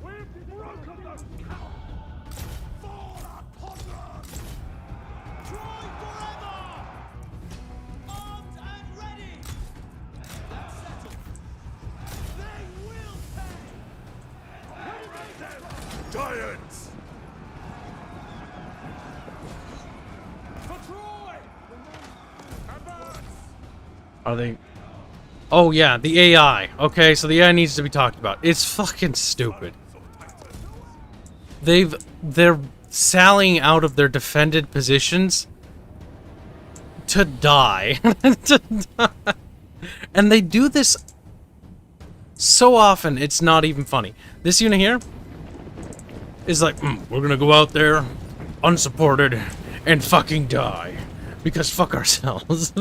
Are they... Oh, yeah, the AI. Okay, so the AI needs to be talked about. It's fucking stupid. They're sallying out of their defended positions to die. And they do this so often, it's not even funny. This unit here is like, we're gonna go out there unsupported and fucking die. Because fuck ourselves.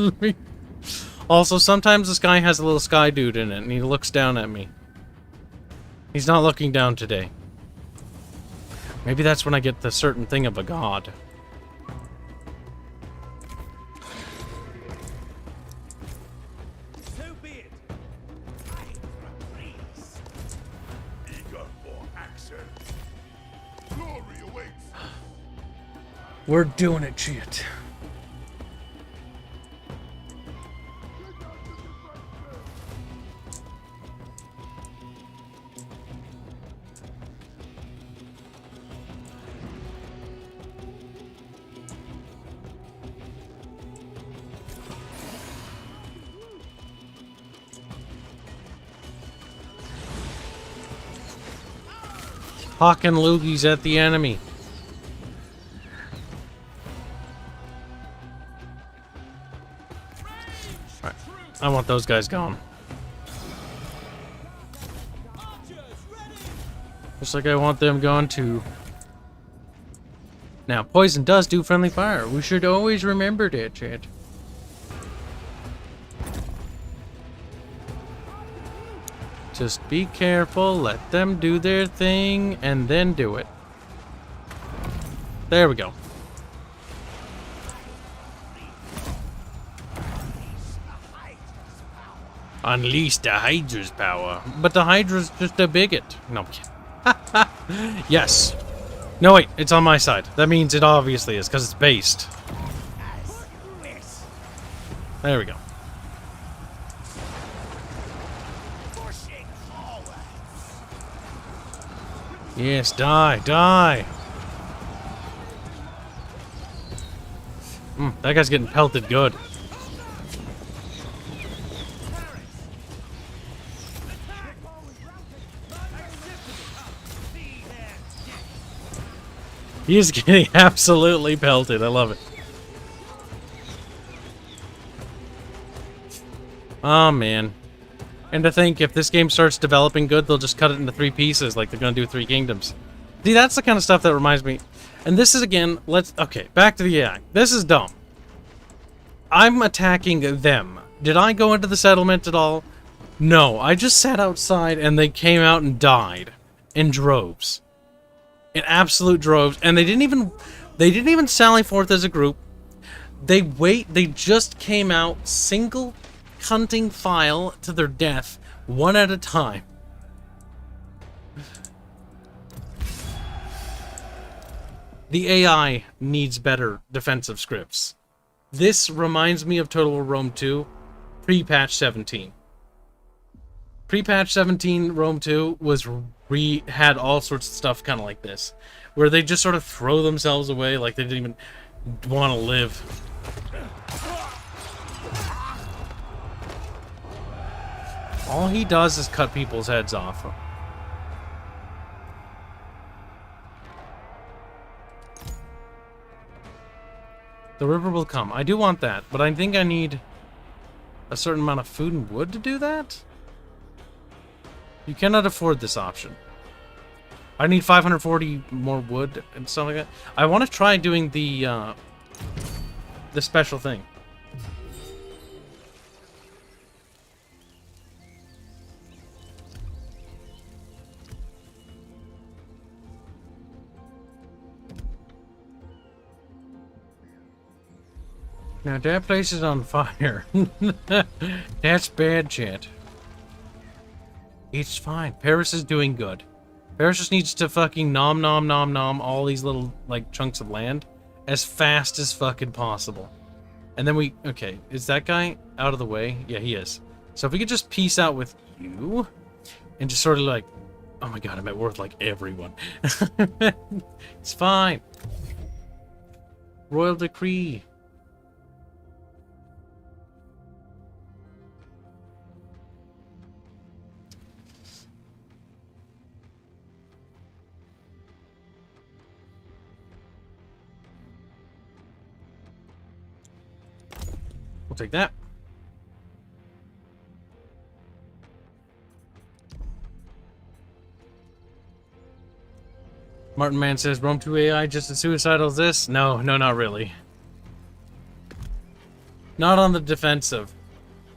Also, sometimes this guy has a little sky dude in it, and he looks down at me. He's not looking down today. Maybe that's when I get the certain thing of a god. So be it. Eager for action. Glory awaits. We're doing it, shit. Hawking loogies at the enemy. Right. I want those guys gone. Just like I want them gone too. Now, poison does do friendly fire. We should always remember that, Chad. Just be careful, let them do their thing, and then do it. There we go. Unleash the Hydra's power. But the Hydra's just a bigot. No, I'm kidding. Yes. No, wait, it's on my side. That means it obviously is, because it's based. There we go. Yes, die, die! That guy's getting pelted good. He is getting absolutely pelted, I love it. Oh, man. And to think, if this game starts developing good, they'll just cut it into 3 pieces like they're going to do 3 Kingdoms. See, that's the kind of stuff that reminds me. And this is, again, okay, back to the AI. This is dumb. I'm attacking them. Did I go into the settlement at all? No, I just sat outside and they came out and died. In droves. In absolute droves. And they didn't even sally forth as a group. They just came out single hunting file to their death, one at a time. The AI needs better defensive scripts. This reminds me of Total War Rome 2, pre-patch 17. Pre-patch 17 Rome 2 had all sorts of stuff kind of like this, where they just sort of throw themselves away like they didn't even want to live. All he does is cut people's heads off. The river will come. I do want that, but I think I need a certain amount of food and wood to do that? You cannot afford this option. I need 540 more wood and stuff like that. I want to try doing the special thing. Now that place is on fire. That's bad, chat. It's fine. Paris is doing good. Paris just needs to fucking nom all these little, like, chunks of land as fast as fucking possible. And then okay, is that guy out of the way? Yeah, he is. So if we could just peace out with you and just sort of like, oh my god, I'm at war with, like, everyone. It's fine. Royal decree. We'll take that. Martin Man says, Rome 2 AI just as suicidal as this? No, not really. Not on the defensive.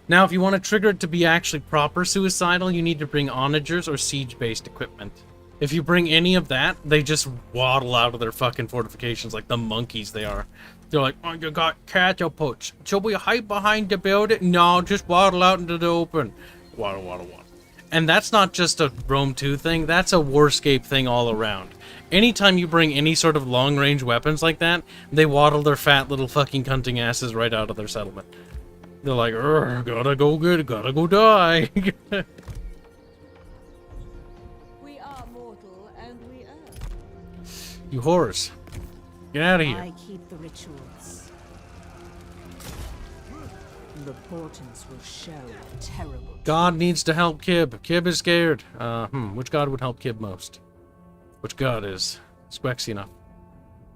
Now, if you want to trigger it to be actually proper suicidal, you need to bring onagers or siege-based equipment. If you bring any of that, they just waddle out of their fucking fortifications like the monkeys they are. They're like, oh, you got catapults. Should we hide behind the building? No, just waddle out into the open. Waddle. And that's not just a Rome 2 thing. That's a Warscape thing all around. Anytime you bring any sort of long-range weapons like that, they waddle their fat little fucking cunting asses right out of their settlement. They're like, gotta go get it, gotta go die. We are mortal and we err. You whores. Get out of here. I keep the rituals. The portents will show terrible. God needs to help Kib. Kib is scared. Which god would help Kib most? Which god is SQEK enough?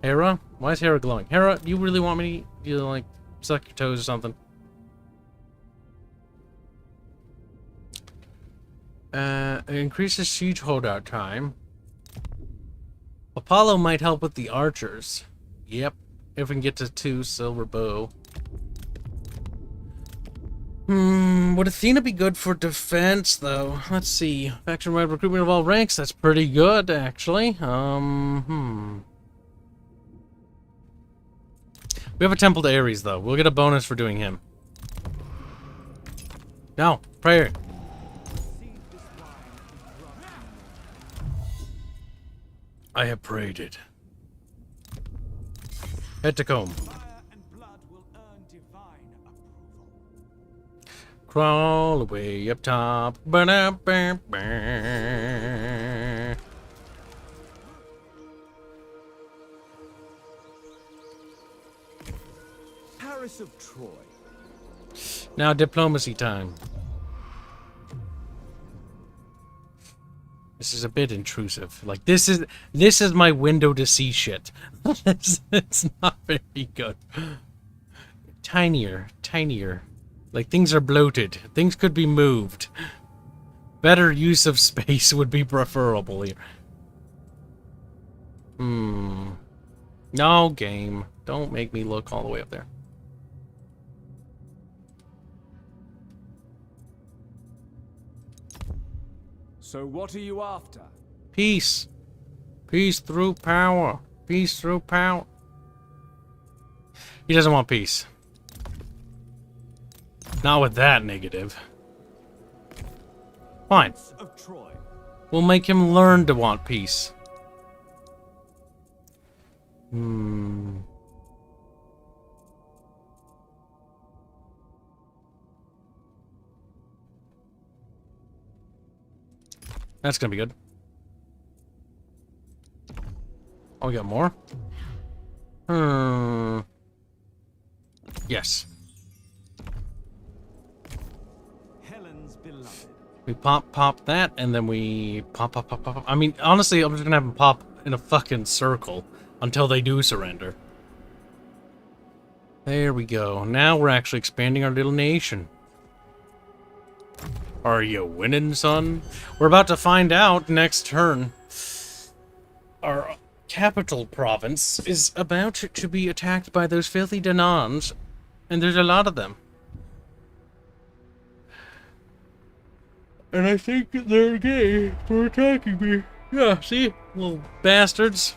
Hera? Why is Hera glowing? Hera, do you really want me to, like, suck your toes or something? It increases siege holdout time. Apollo might help with the archers. Yep. If we can get to 2 silver bow. Would Athena be good for defense, though? Let's see. Faction-wide recruitment of all ranks. That's pretty good, actually. We have a temple to Ares, though. We'll get a bonus for doing him. No. Prayer. I have prayed it. Hetacomb. Crawl away up top. Ba-da-ba-ba. Paris of Troy. Now diplomacy time. This is a bit intrusive. Like, this is my window to see shit. It's not very good. Tinier. Like, things are bloated. Things could be moved. Better use of space would be preferable here. No, game. Don't make me look all the way up there. So what are you after? Peace. Peace through power. Peace through power. He doesn't want peace. Not with that negative. Fine. Of Troy. We'll make him learn to want peace. That's gonna be good. Oh, we got more? Yes. Helen's beloved. We pop that, and then we pop. I mean, honestly, I'm just gonna have them pop in a fucking circle until they do surrender. There we go. Now we're actually expanding our little nation. Are you winning, son? We're about to find out next turn. Our capital province is about to be attacked by those filthy Danons, and there's a lot of them. And I think they're gay for attacking me. Yeah, see? Little bastards.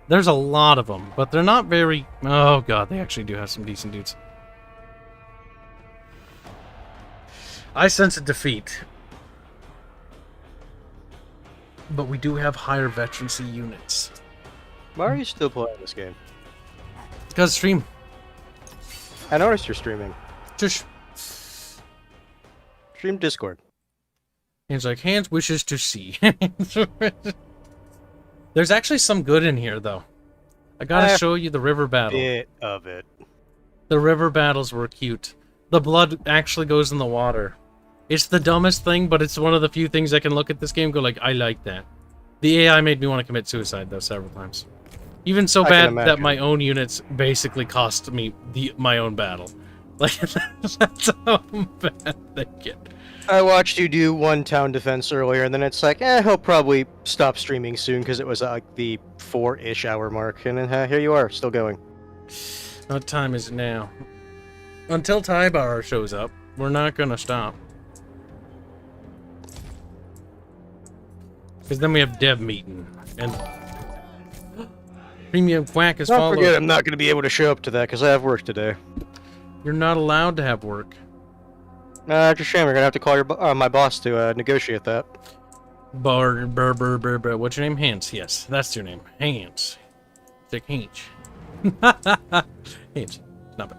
There's a lot of them, but they're not very... Oh god, they actually do have some decent dudes. I sense a defeat. But we do have higher veterancy units. Why are you still playing this game? Because stream. I noticed you're streaming. Just... Stream Discord. Hands like, Hands wishes to see. There's actually some good in here, though. I gotta show you the river battle. Bit of it. The river battles were cute. The blood actually goes in the water. It's the dumbest thing, but it's one of the few things I can look at this game and go like, I like that. The AI made me want to commit suicide, though, several times. Even so bad that my own units basically cost me my own battle. Like, that's how bad they get. I watched you do one town defense earlier, and then it's like, he'll probably stop streaming soon because it was like the 4-ish hour mark, and then here you are, still going. What time is it now? Until Tybar shows up, we're not gonna stop. Because then we have dev meeting, and Premium Quack is followed. Don't forget, I'm not going to be able to show up to that because I have work today. You're not allowed to have work. It's a shame. We're going to have to call your my boss to negotiate that. What's your name? Hans. Yes, that's your name. Hans. Thick Hans. Hans. Stop it.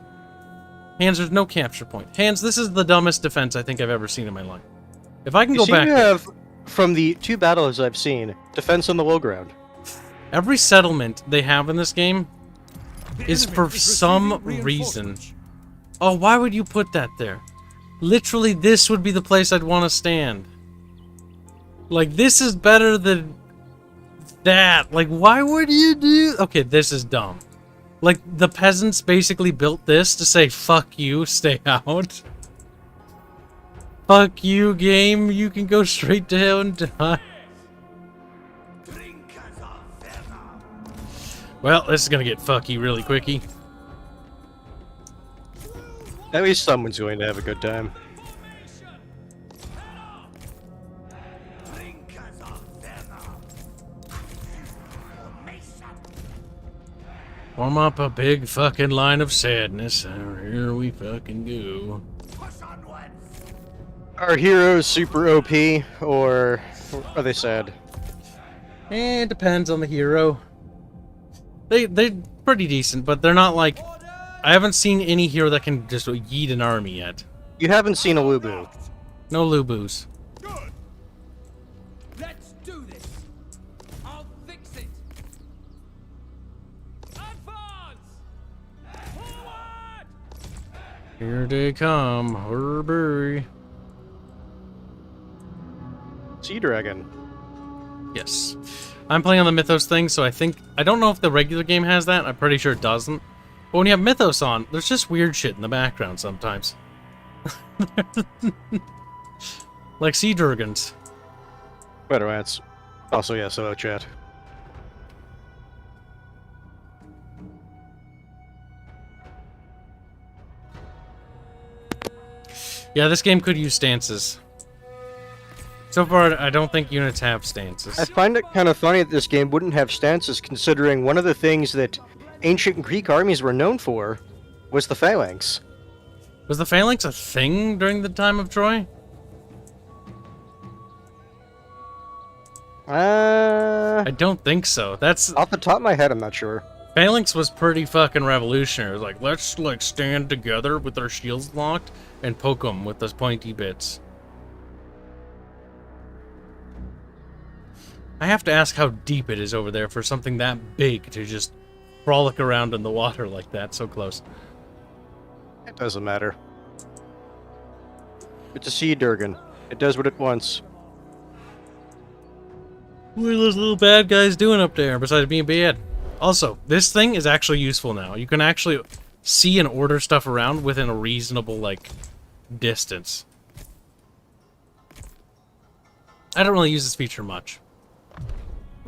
Hans, there's no capture point. Hans, this is the dumbest defense I think I've ever seen in my life. If I can go back... You have, from the 2 battles I've seen, defense on the low ground. Every settlement they have in this game is for some reason... Oh, why would you put that there? Literally, this would be the place I'd want to stand. Like, this is better than that. Like, why would you do... Okay, this is dumb. Like, the peasants basically built this to say, fuck you, stay out. Fuck you, game. You can go straight to hell and die. Well, this is gonna get fucky really quicky. At least someone's going to have a good time. Form up a big fucking line of sadness. Here we fucking go. Are heroes super OP, or are they sad? It depends on the hero. They're pretty decent, but they're not like... I haven't seen any hero that can just yeet an army yet. You haven't seen a Lubu? No Lubus. Good. Let's do this. I'll fix it. Advance! Forward! Here they come. Hurry. Sea Dragon. Yes. I'm playing on the Mythos thing, so I don't know if the regular game has that. I'm pretty sure it doesn't. But when you have Mythos on, there's just weird shit in the background sometimes. Like sea dragons. Better ants. Also, yeah, so chat. Yeah, this game could use stances. So far, I don't think units have stances. I find it kind of funny that this game wouldn't have stances, considering one of the things that ancient Greek armies were known for was the phalanx. Was the phalanx a thing during the time of Troy? I don't think so. That's off the top of my head, I'm not sure. Phalanx was pretty fucking revolutionary. It was like, let's like stand together with our shields locked and poke them with those pointy bits. I have to ask how deep it is over there for something that big to just frolic around in the water like that, so close. It doesn't matter. It's a sea Durgan. It does what it wants. What are those little bad guys doing up there besides being bad? Also, this thing is actually useful now. You can actually see and order stuff around within a reasonable, like, distance. I don't really use this feature much.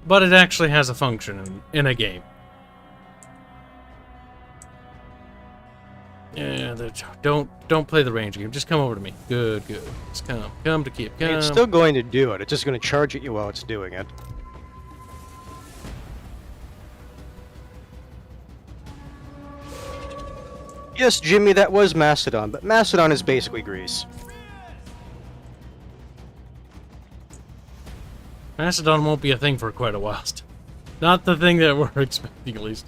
But it actually has a function in a game. Yeah, don't play the range game. Just come over to me. Good. Just come to Kib. Come. It's still going to do it. It's just going to charge at you while it's doing it. Yes, Jimmy, that was Macedon, but Macedon is basically Greece. Macedon won't be a thing for quite a while. Not the thing that we're expecting, at least.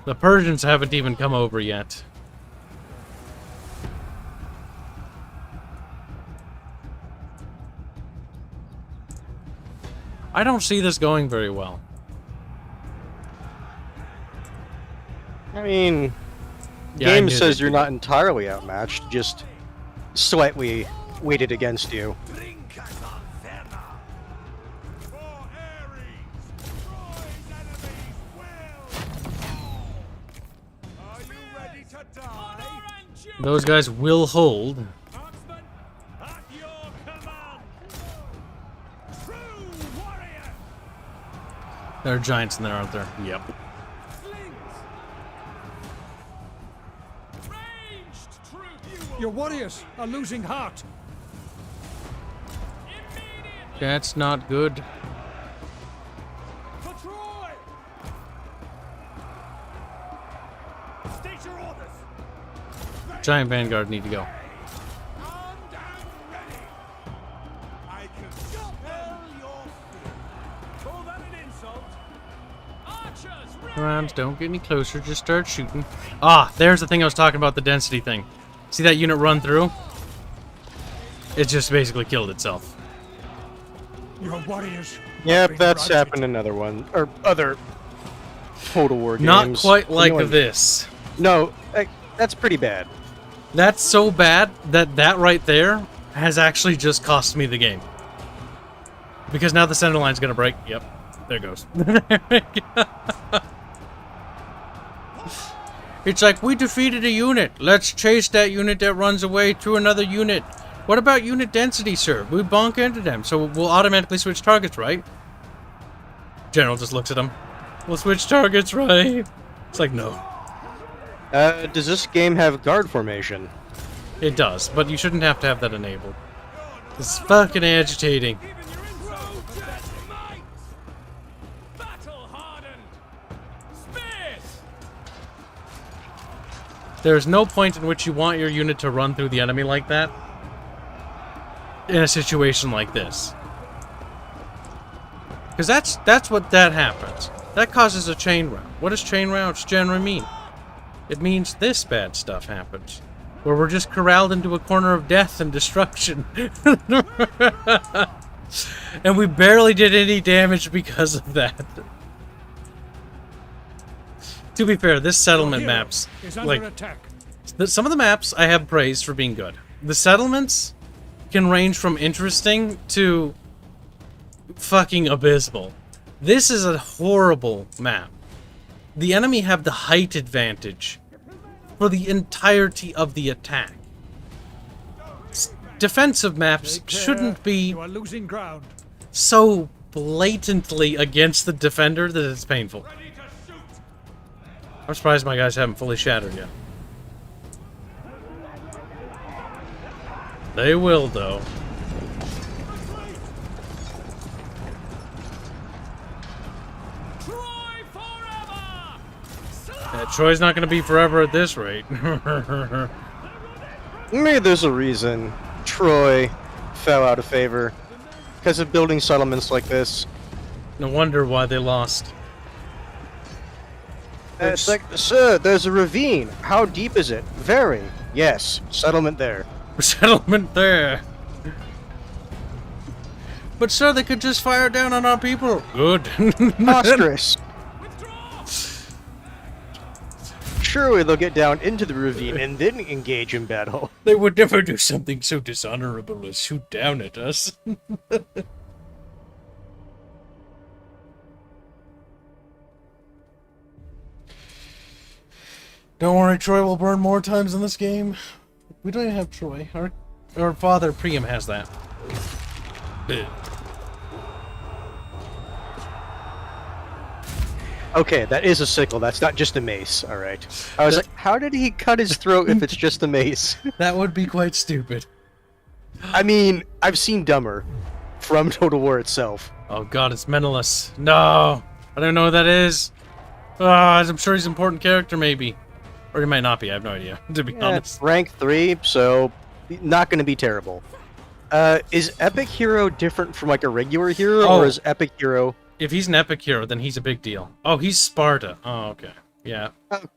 The Persians haven't even come over yet. I don't see this going very well. I mean, Yeah, game says you're not entirely outmatched, just slightly weighted against you. Those guys will hold. There are giants in there, aren't there? Yep. Your warriors are losing heart. That's not good. For Troy! State your orders! Giant vanguard need to go. Armed and ready! I can smell your fear. Call that an insult? Archers, ready! Rounds, don't get any closer, just start shooting. Ah, there's the thing I was talking about, the density thing. See that unit run through? It just basically killed itself. Your warriors. Yep, that's happened in other one or other Total War games. Not quite like Anyway, this. No, that's pretty bad. That's so bad that right there has actually just cost me the game. Because now the center line's gonna break. Yep, there it goes. It's like, we defeated a unit. Let's chase that unit that runs away to another unit. What about unit density, sir? We bonk into them, so we'll automatically switch targets, right? General just looks at him. We'll switch targets, right? It's like, no. Does this game have guard formation? It does, but you shouldn't have to have that enabled. It's fucking agitating. There's no point in which you want your unit to run through the enemy like that in a situation like this. Because that's what that happens. That causes a chain rout. What does chain routes generally mean? It means this bad stuff happens. Where we're just corralled into a corner of death and destruction. And we barely did any damage because of that. To be fair, this settlement maps, like, some of the maps I have praised for being good. The settlements can range from interesting to fucking abysmal. This is a horrible map. The enemy have the height advantage for the entirety of the attack. Defensive maps shouldn't be You are losing ground. so blatantly against the defender that it's painful. I'm surprised my guys haven't fully shattered yet. They will, though. Troy's not going to be forever at this rate. Maybe there's a reason Troy fell out of favor. Because of building settlements like this. No wonder why they lost. It's like, sir, there's a ravine. How deep is it? Very. Yes, settlement there. Settlement there. But sir, they could just fire down on our people. Good. Monstrous. Surely they'll get down into the ravine and then engage in battle. They would never do something so dishonorable as shoot down at us. Don't worry, Troy will burn more times in this game. We don't even have Troy. Our father, Priam, has that. Okay, that is a sickle. That's not just a mace. All right. I was like, how did he cut his throat if it's just a mace? That would be quite stupid. I mean, I've seen dumber from Total War itself. Oh god, it's Menelaus. No! I don't know who that is. I'm sure he's an important character, maybe. Or he might not be, I have no idea, to be honest. Rank 3, so not going to be terrible. Is Epic Hero different from like a regular hero, or is Epic Hero... If he's an epic hero, then he's a big deal. Oh, he's Sparta. Oh, okay. Yeah.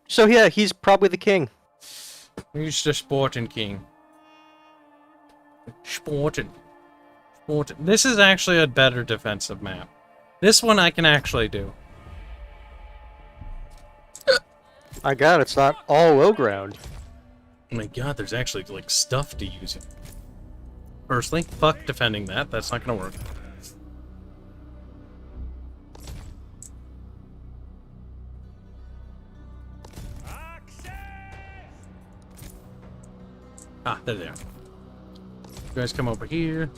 So yeah, he's probably the king. He's the sporting king. Sporting. This is actually a better defensive map. This one I can actually do. My god, it's not all low ground. Oh my god, there's actually, like, stuff to use it. Personally, fuck defending that. That's not gonna work. Ah, there they are. You guys come over here.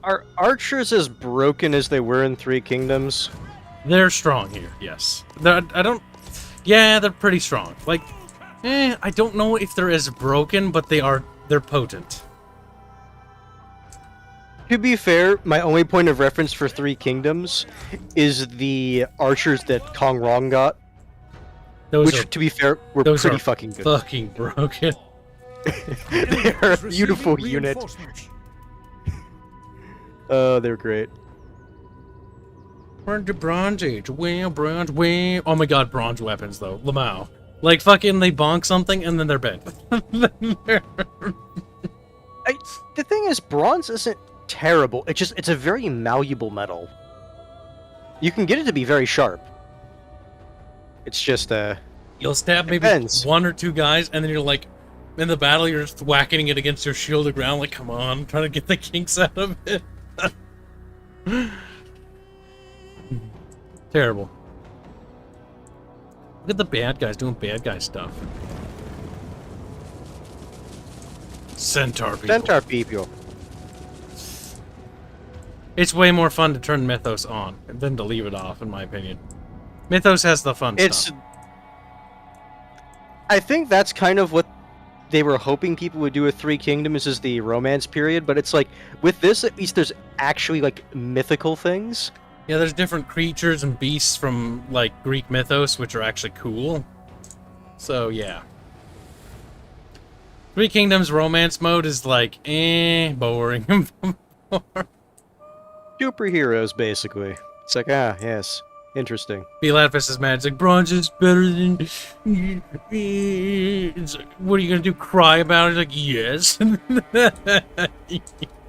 Are archers as broken as they were in Three Kingdoms? They're strong here, yes. Yeah, they're pretty strong. Like, I don't know if they're as broken, but they're potent. To be fair, my only point of reference for Three Kingdoms is the archers that Kong Rong got. Which, to be fair, were pretty fucking good. Fucking broken. They are a beautiful unit. Oh, they're great. We're into Bronze Age. Oh my god, bronze weapons, though. Lamau. Like, fucking, they bonk something, and then they're bent. The thing is, bronze isn't terrible. It's a very malleable metal. You can get it to be very sharp. It's just, You'll stab maybe one or two guys, and then you're like, in the battle, you're just whacking it against your shield to ground, like, come on, I'm trying to get the kinks out of it. Terrible. Look at the bad guys doing bad guy stuff. Centaur people. It's way more fun to turn Mythos on than to leave it off, in my opinion. Mythos has the fun stuff. I think that's kind of what they were hoping people would do with Three Kingdoms, is the romance period, but it's like, with this, at least there's actually, like, mythical things. Yeah, there's different creatures and beasts from, like, Greek mythos, which are actually cool. So, yeah. Three Kingdoms romance mode is, like, boring. Superheroes, basically. It's like, yes. Interesting. Beladvis is mad. It's like, bronze is better than... It's like, what are you gonna do, cry about it? Like, yes.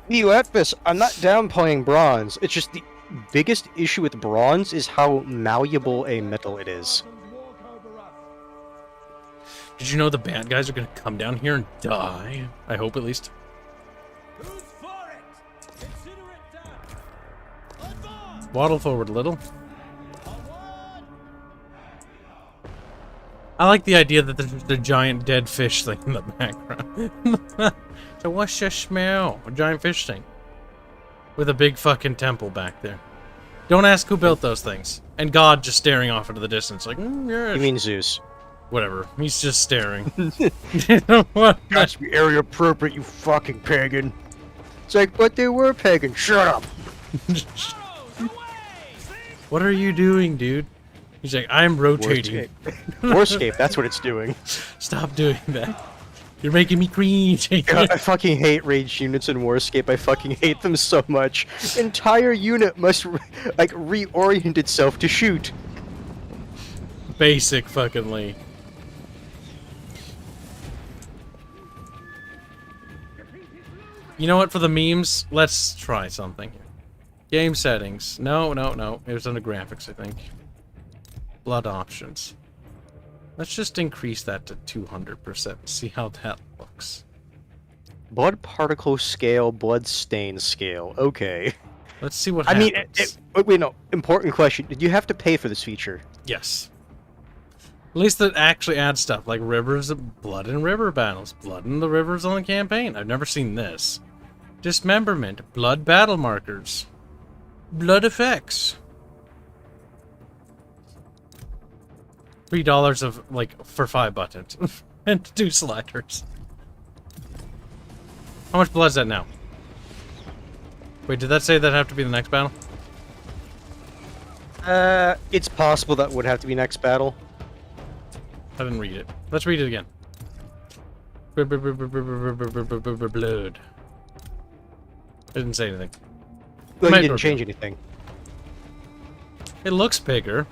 Beladvis, I'm not downplaying bronze. It's just the biggest issue with bronze is how malleable a metal it is. Did you know the bad guys are gonna come down here and die? I hope, at least. Waddle forward a little. I like the idea that there's just a giant dead fish thing in the background. So what's the smell? A giant fish thing. With a big fucking temple back there. Don't ask who built those things. And God just staring off into the distance like, yes. You mean Zeus? Whatever. He's just staring. That's area appropriate, you fucking pagan. It's like, but they were pagan. Shut up. What are you doing, dude? He's like, I'm rotating. Warscape, that's what it's doing. Stop doing that. You're making me cringe. God, I fucking hate ranged units in Warscape. I fucking hate them so much. Entire unit must, like, reorient itself to shoot. Basic fucking Lee. You know what, for the memes, let's try something. Game settings. No. It was under graphics, I think. Blood options. Let's just increase that to 200%. See how that looks. Blood particle scale, blood stain scale. Okay. Let's see what happens. Wait, no. Important question. Did you have to pay for this feature? Yes. At least that actually adds stuff like rivers of blood in river battles. Blood in the rivers on the campaign. I've never seen this. Dismemberment. Blood battle markers. Blood effects. $3 of, like, for 5 buttons. And 2 sliders. How much blood is that now? Wait, did that say that have to be the next battle? It's possible that would have to be next battle. I didn't read it. Let's read it again. Blood. It didn't say anything. Well, you didn't change anything. It looks bigger.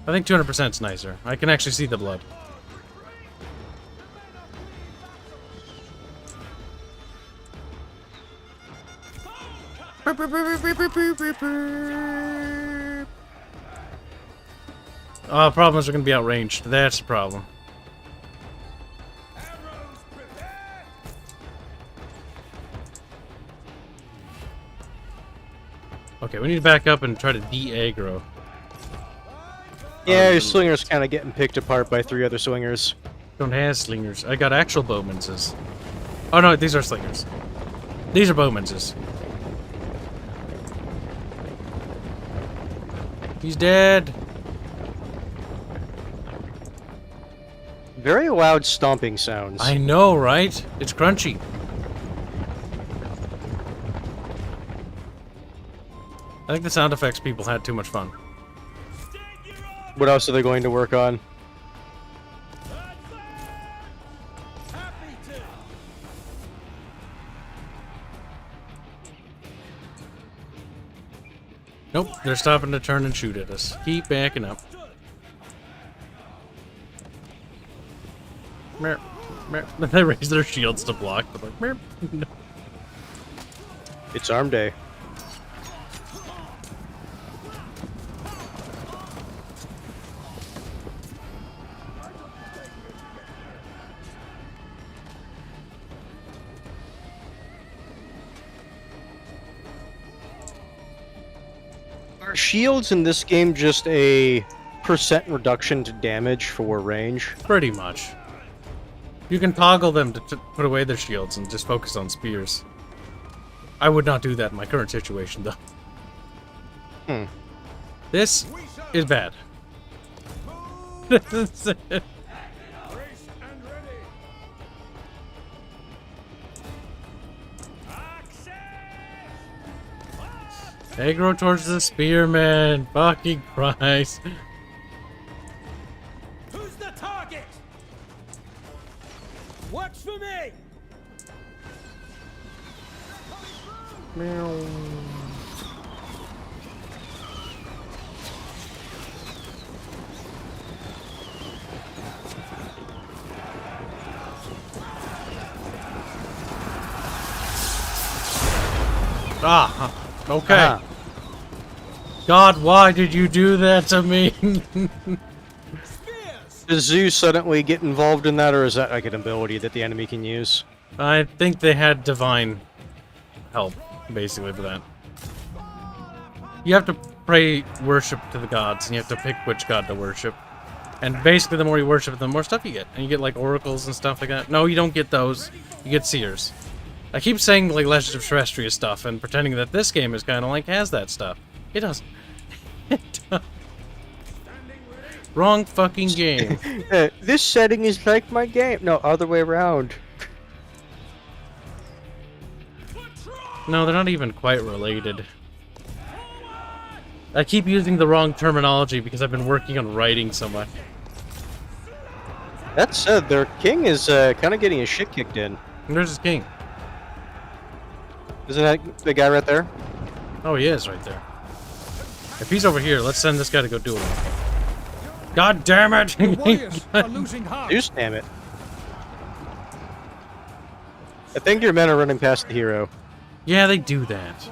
I think 200% is nicer. I can actually see the blood. Oh, problem is we're gonna be outranged. That's the problem. Okay, we need to back up and try to de-aggro. Yeah, your slinger's kind of getting picked apart by 3 other swingers. Don't have slingers. I got actual bowmanses. Oh no, these are slingers. These are bowmanses. He's dead. Very loud stomping sounds. I know, right? It's crunchy. I think the sound effects people had too much fun. What else are they going to work on? Nope, they're stopping to turn and shoot at us. Keep backing up. Merp, merp. They raise their shields to block, but like, merp. No. It's arm day. Are shields in this game just a % reduction to damage for range? Pretty much. You can toggle them to put away their shields and just focus on spears. I would not do that in my current situation, though. This is bad. Aggro towards the spearman. Fucking Christ. Who's the target? Works for me. Meow. Okay. God, why did you do that to me? Does Zeus suddenly get involved in that, or is that like an ability that the enemy can use? I think they had divine help, basically, for that. You have to pray worship to the gods, and you have to pick which god to worship. And basically, the more you worship it, the more stuff you get. And you get, like, oracles and stuff like that. No, you don't get those. You get seers. I keep saying, like, Legends of Terrestria stuff and pretending that this game is kind of like has that stuff. It doesn't. It doesn't. Wrong fucking game. This setting is like my game. No, other way around. No, they're not even quite related. I keep using the wrong terminology because I've been working on writing so much. That said, their king is kind of getting his shit kicked in. Where's his king? Isn't that the guy right there? Oh, he is right there. If he's over here, let's send this guy to go do it. God damn it! The warriors are losing heart. You damn it. I think your men are running past the hero. Yeah, they do that.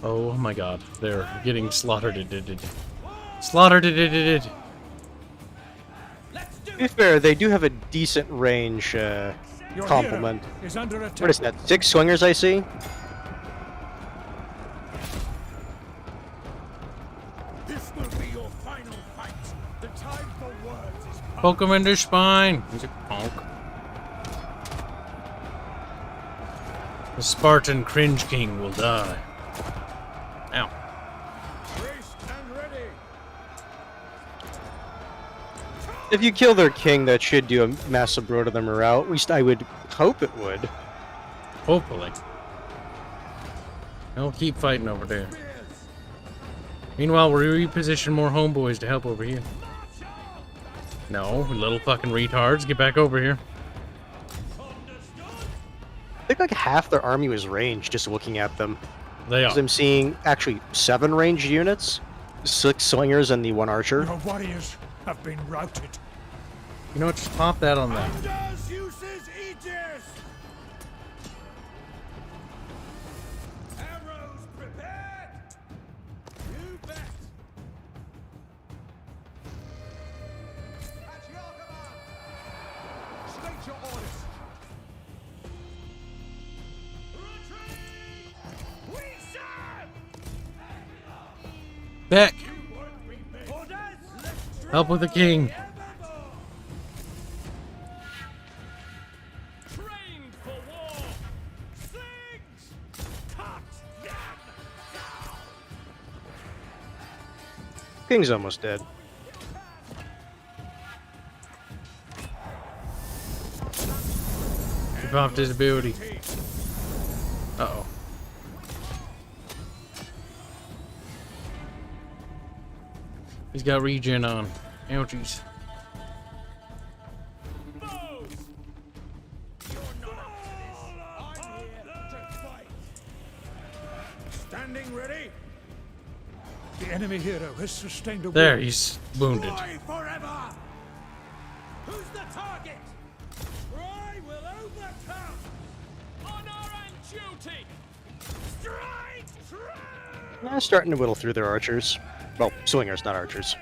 Oh my god, they're getting slaughtered. Slaughtered. To be fair, they do have a decent range complement. Is under attack. What is that? 6 swingers I see? This will be your final fight. The time for words is past. Poke him in the spine. He's a punk. The Spartan Cringe King will die. Ow. Braced and ready. If you kill their king, that should do a massive blow to their morale. At least I would hope it would. Hopefully. They'll keep fighting over there. Meanwhile, we reposition more homeboys to help over here. No, little fucking retards, get back over here. I think like half their army was ranged just looking at them. They are. I'm seeing actually 7 ranged units, 6 swingers, and the 1 archer. Your warriors have been routed. You know what? Just pop that on that. Anders uses Aegis. Arrows prepared. You bet. At your command. State your orders. Retreat. We serve. Back. Help with the king. King's almost dead. He popped his ability. Uh-oh. He's got regen on. Ouchies. Standing ready. The enemy hero has sustained a There, wound. he's wounded. Troy forever. Who's the target? Troy will overcome. Honor and duty. Strike true. Starting to whittle through their archers. Well, swingers, not archers.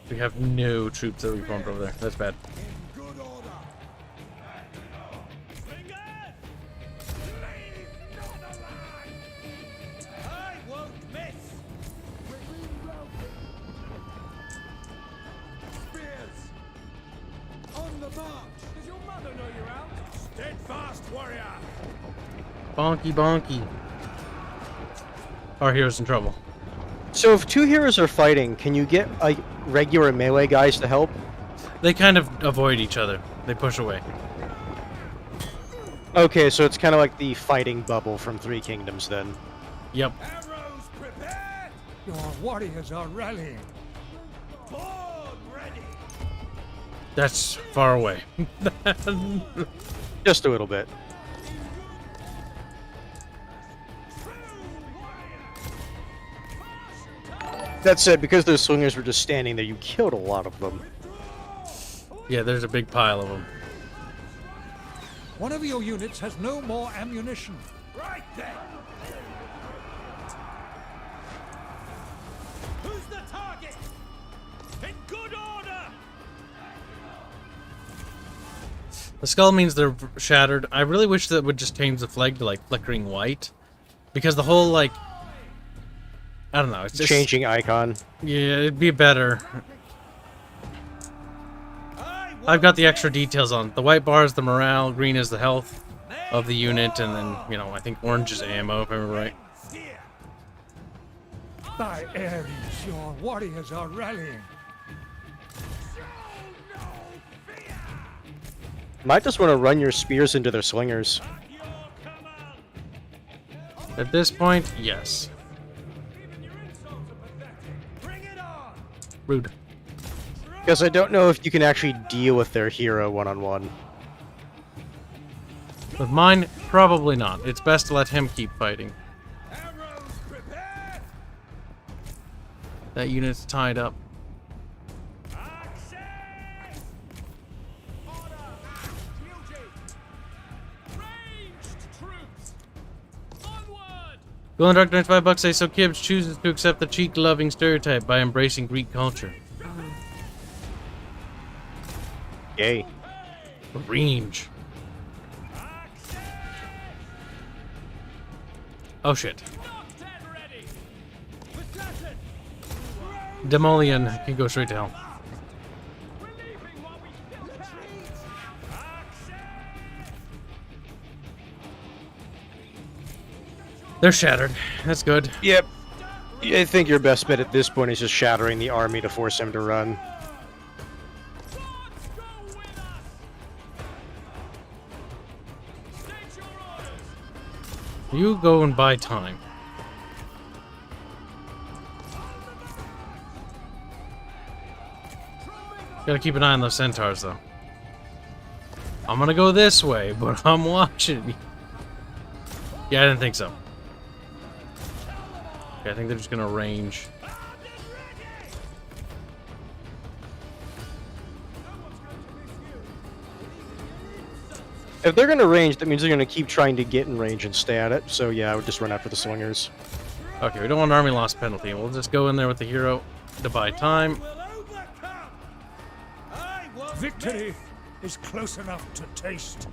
We have no troops that we formed over there. That's bad. In good order. Fingers. Leave none alive. I won't miss. Spears. On the march. Does your mother know you're out? Steadfast warrior. Bonky bonky. Our hero's in trouble. So if 2 heroes are fighting, can you get like regular melee guys to help? They kind of avoid each other. They push away. Okay, so it's kind of like the fighting bubble from 3 Kingdoms then. Yep. Arrows prepared. Your warriors are rallying. Board ready. That's far away. Just a little bit. That said, because those swingers were just standing there, you killed a lot of them. Yeah, there's a big pile of them. One of your units has no more ammunition. Right then. Who's the target? In good order. The skull means they're shattered. I really wish that would just change the flag to, like, flickering white. Because the whole, like... I don't know, it's just... Changing icon. Yeah, it'd be better. I've got the extra details on it. The white bar is the morale, green is the health of the unit, and then, you know, I think orange is ammo, if I remember right. By Ares, your warriors are rallying. Might just want to run your spears into their slingers. At this point, yes. Rude. Because I don't know if you can actually deal with their hero one-on-one. With mine, probably not. It's best to let him keep fighting. That unit's tied up. Golden Dark 95 bucks say so Kibs chooses to accept the cheek-loving stereotype by embracing Greek culture. Yay. Range. Oh shit. Demolian can go straight to hell. They're shattered. That's good. Yep. I think your best bet at this point is just shattering the army to force him to run. You go and buy time. Gotta keep an eye on those centaurs, though. I'm gonna go this way, but I'm watching. Yeah, I didn't think so. Okay, I think they're just gonna range. If they're gonna range, that means they're gonna keep trying to get in range and stay at it. So yeah, I would just run after the slingers. Okay, we don't want army loss penalty. We'll just go in there with the hero to buy time. Victory is close enough to taste.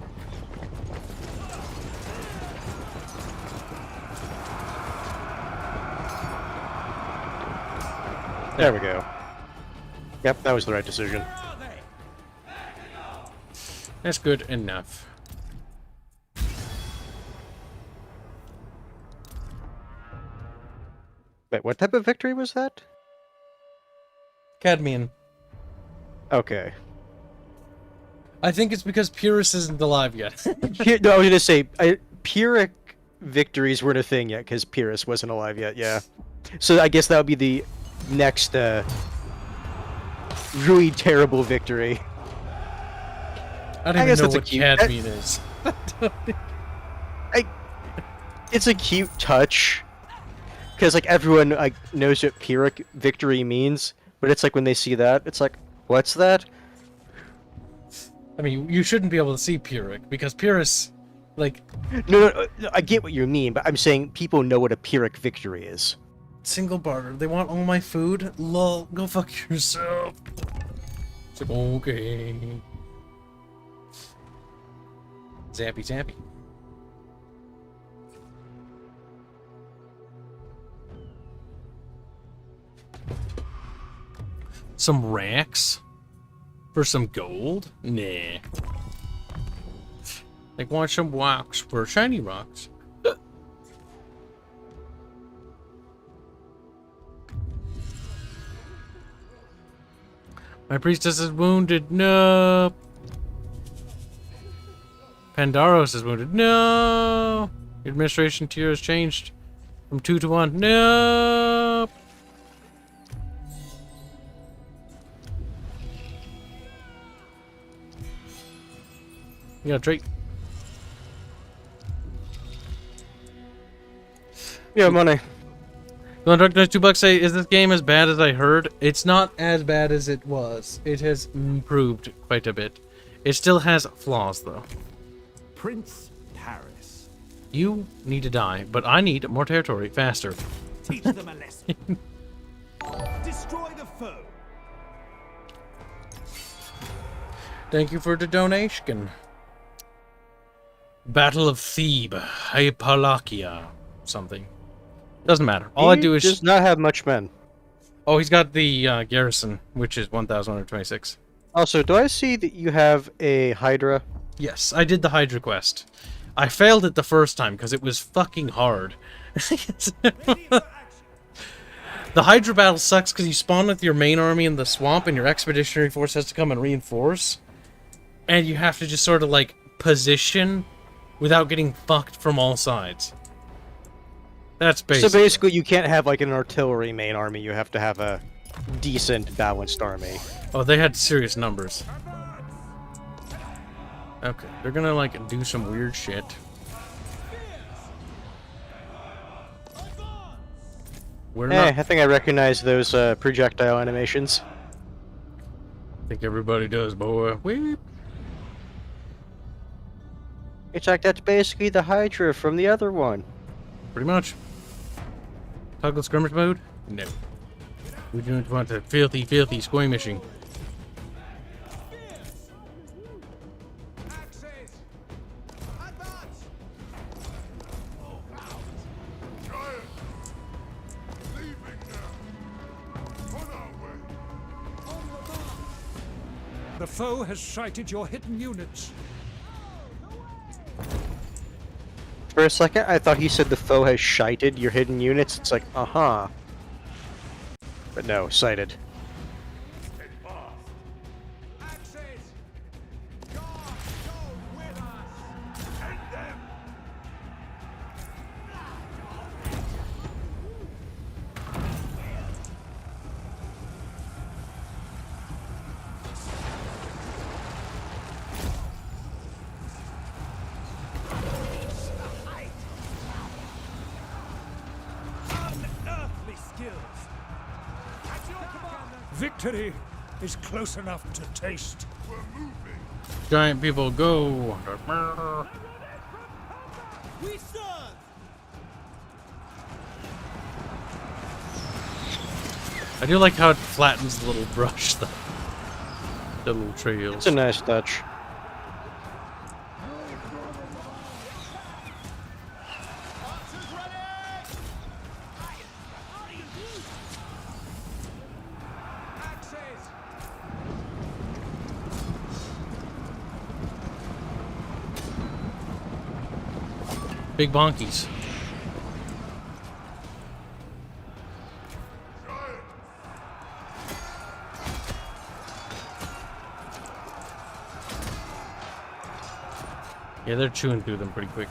There we go. Yep, that was the right decision. That's good enough. Wait, what type of victory was that? Cadmian. Okay. I think it's because Pyrrhus isn't alive yet. No, I was gonna say, Pyrrhic victories weren't a thing yet, because Pyrrhus wasn't alive yet, yeah. So I guess that would be the next, really terrible victory. I don't even know what Cadmian is. It's a cute touch. Because, like, everyone knows what Pyrrhic victory means, but it's like when they see that, it's like, what's that? I mean, you shouldn't be able to see Pyrrhic, because Pyrrhus, like... No, I get what you mean, but I'm saying people know what a Pyrrhic victory is. Single barter. They want all my food? Lol, go fuck yourself. It's like, okay. Zappy, zappy. Some racks? For some gold? Nah. Like, want some rocks for shiny rocks? My priestess is wounded. No. Pandaros is wounded. No. The administration tier has changed from 2 to 1. No. You got a trait. Yeah, money. Going to recognize $2 say, is this game as bad as I heard? It's not as bad as it was. It has improved quite a bit. It still has flaws, though. Prince Paris. You need to die, but I need more territory faster. Teach them a lesson. Destroy the foe. Thank you for the donation. Battle of Thebe, Hypalakia, something. Doesn't matter. All I do is does not have much men. Oh, he's got the garrison, which is 1,126. Also, do I see that you have a Hydra? Yes, I did the Hydra quest. I failed it the first time because it was fucking hard. The Hydra battle sucks because you spawn with your main army in the swamp and your expeditionary force has to come and reinforce. And you have to just sort of like position without getting fucked from all sides. That's basically. So basically you can't have like an artillery main army, you have to have a decent balanced army. Oh, they had serious numbers. Okay, they're gonna like do some weird shit. I think I recognize those projectile animations. I think everybody does, boy. Weep. It's like that's basically the Hydra from the other one. Pretty much. Toggle skirmish mode? No. We don't want the filthy, filthy squeamishing. The foe has sighted your hidden units. For a second, I thought he said the foe has shited your hidden units. It's like, uh-huh. But no, sighted. Victory is close enough to taste. Giant people go. We serve. I do like how it flattens the little brush, the little trails. It's a nice touch. Big bonkies. Yeah, they're chewing through them pretty quick.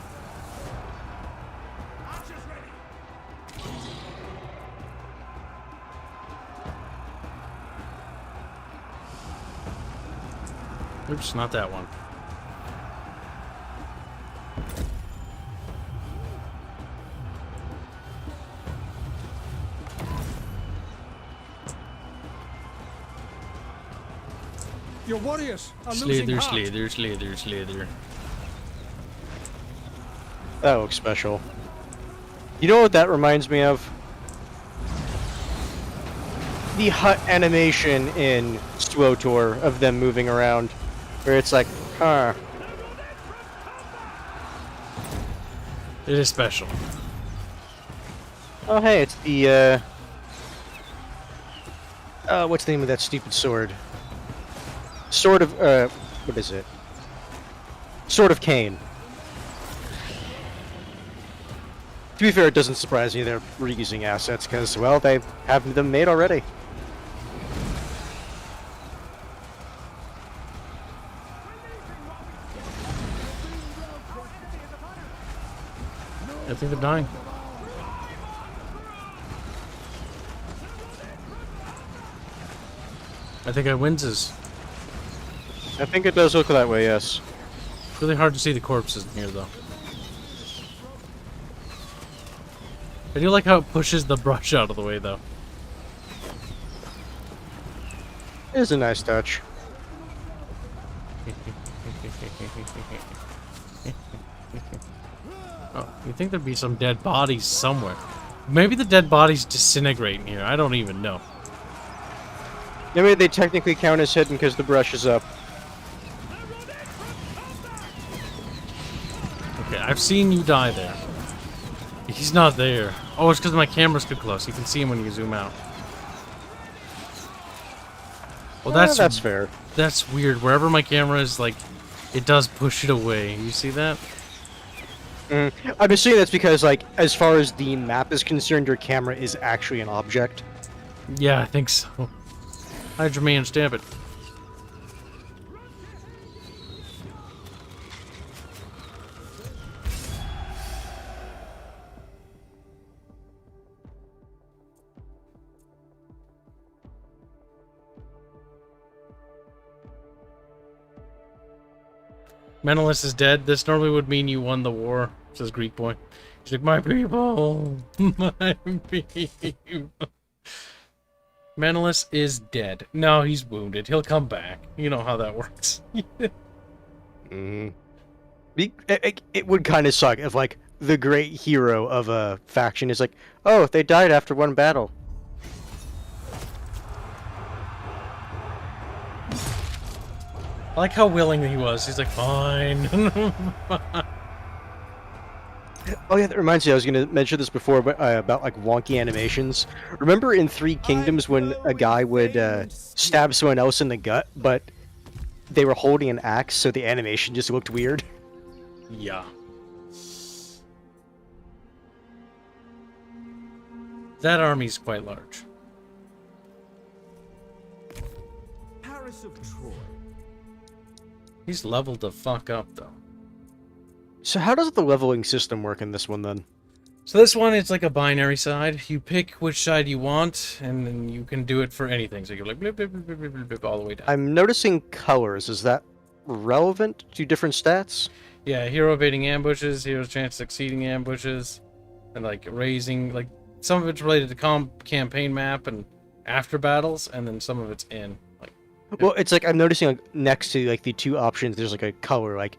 Oops, not that one. Your warriors are losing heart. Slither. That looks special. You know what that reminds me of? The hut animation in SWTOR of them moving around, where it's like, huh. It is special. Oh hey, it's the what's the name of that stupid sword? Sword of what is it? Sword of Cain. To be fair, it doesn't surprise me they're reusing assets because, well, they have them made already. I think they're dying. I think I wins this. I think it does look that way, yes. It's really hard to see the corpses in here, though. I do like how it pushes the brush out of the way, though. It is a nice touch. Oh, you think there'd be some dead bodies somewhere? Maybe the dead bodies disintegrate in here. I don't even know. Maybe they technically count as hidden because the brush is up. I've seen you die there. He's not there. Oh, it's because my camera's too close. You can see him when you zoom out. Well, that's fair. That's weird. Wherever my camera is, like, it does push it away. You see that? I'm assuming that's because, like, as far as the map is concerned, your camera is actually an object. Yeah, I think so. Hydra Man, stab it. Menelaus is dead. This normally would mean you won the war, says Greek boy. He's like, my people! My people! Menelaus is dead. No, he's wounded. He'll come back. You know how that works. It would kind of suck if, like, the great hero of a faction is like, oh, they died after one battle. I like how willing he was. He's like, fine. Oh yeah, that reminds me, I was going to mention this before, but about like wonky animations. Remember in Three Kingdoms when a guy would stab someone else in the gut, but they were holding an axe, so the animation just looked weird? Yeah. That army's quite large. Paris of Troy. He's leveled the fuck up, though. So how does the leveling system work in this one, then? So this one, it's like a binary side. You pick which side you want, and then you can do it for anything. So you go like blip, blip, blip, blip, blip, blip, all the way down. I'm noticing colors. Is that relevant to different stats? Yeah, hero evading ambushes, hero's chance succeeding ambushes, and like raising, like some of it's related to campaign map and after battles, and then some of it's in. Like, well, it's like I'm noticing like next to like the two options, there's like a color like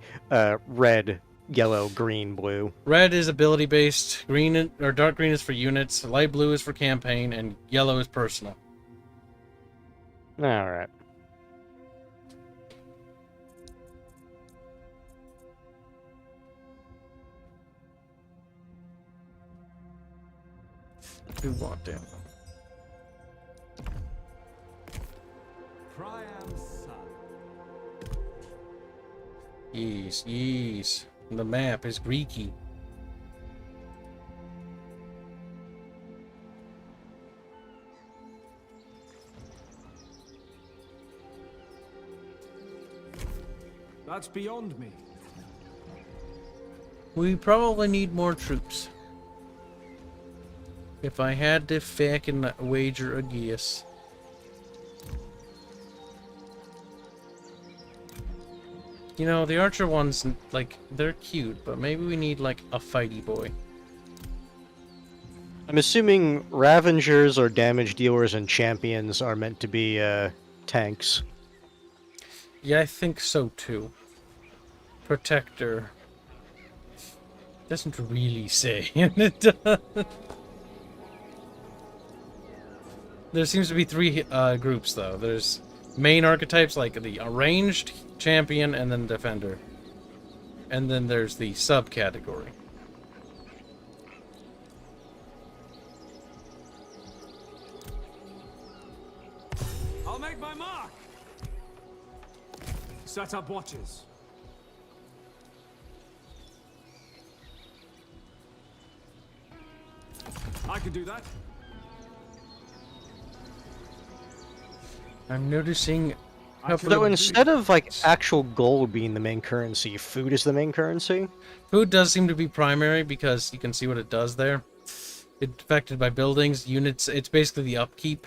red, yellow, green, blue. Red is ability based, green or dark green is for units, light blue is for campaign, and yellow is personal. All right. Do want damn. Priam's son. Yes, yes. The map is Greeky. That's beyond me. We probably need more troops. If I had to fucking wager a guess. You know, the archer ones, like, they're cute, but maybe we need, like, a fighty boy. I'm assuming Ravengers or damage dealers and champions are meant to be tanks. Yeah, I think so, too. Protector. Doesn't really say. It does. There seems to be three groups, though. There's main archetypes, like the ranged, champion, and then defender. And then there's the subcategory. I'll make my mark. Set up watches. I can do that. I'm noticing. So instead of like actual gold being the main currency, food is the main currency? Food does seem to be primary because you can see what it does there. It's affected by buildings, units. It's basically the upkeep.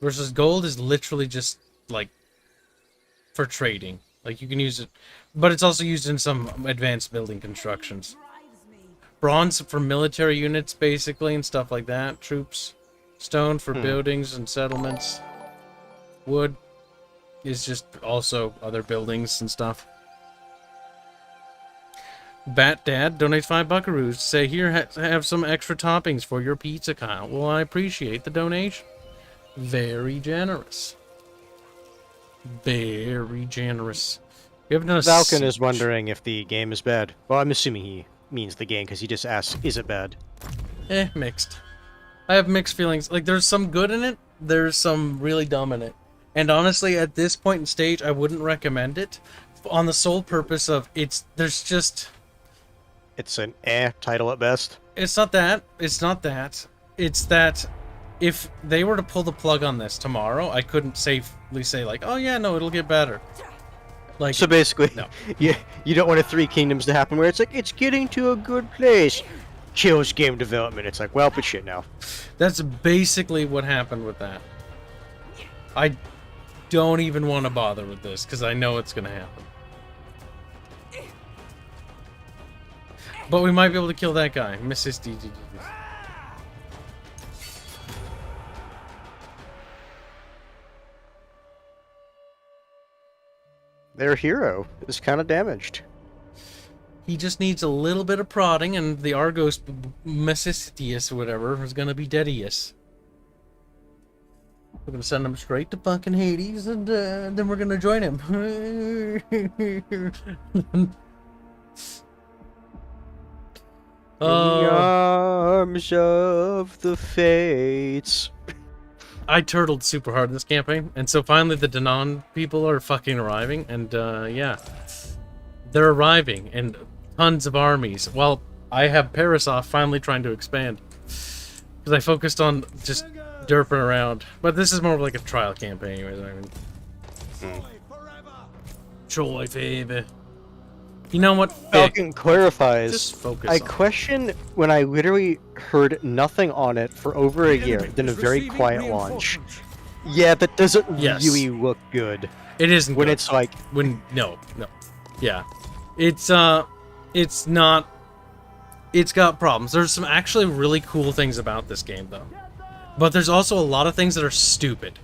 Versus gold is literally just like for trading. Like you can use it, but it's also used in some advanced building constructions. Bronze for military units basically and stuff like that. Troops. Stone for buildings and settlements. Wood is just also other buildings and stuff. Bat Dad donates 5 buckaroos to say, here, have some extra toppings for your pizza, Kyle. Well, I appreciate the donation. Very generous. Very generous. We haven't done a Falcon is siege. wondering if the game is bad. Well, I'm assuming he means the game because he just asks, "Is it bad?" Mixed. I have mixed feelings. Like, there's some good in it, there's some really dumb in it. And honestly, at this point in stage, I wouldn't recommend it on the sole purpose of there's just... It's an title at best. It's not that. It's not that. It's that if they were to pull the plug on this tomorrow, I couldn't safely say, like, oh yeah, no, it'll get better. Like, so basically, no. you don't want a Three Kingdoms to happen where it's like, it's getting to a good place. Kills game development. It's like, well, but shit now. That's basically what happened with that. I don't even want to bother with this, because I know it's going to happen. But we might be able to kill that guy. Mrs. DGG. Their hero is kind of damaged. He just needs a little bit of prodding, and the Argos Messitius or whatever is gonna be deadius. We're gonna send him straight to fucking Hades, and then we're gonna join him. In the arms of the fates. I turtled super hard in this campaign, and so finally the Danon people are fucking arriving, and yeah. They're arriving, and tons of armies, while I have Parasoft finally trying to expand. Because I focused on just derping around. But this is more of like a trial campaign anyways, I mean. Troy favor. You know what? Falcon clarifies. Just focus I on question when I literally heard nothing on it for over a year, then a very quiet launch. Yeah, that doesn't really look good. It isn't when good. It's like no. Yeah. It's not. It's got problems. There's some actually really cool things about this game though. But there's also a lot of things that are stupid.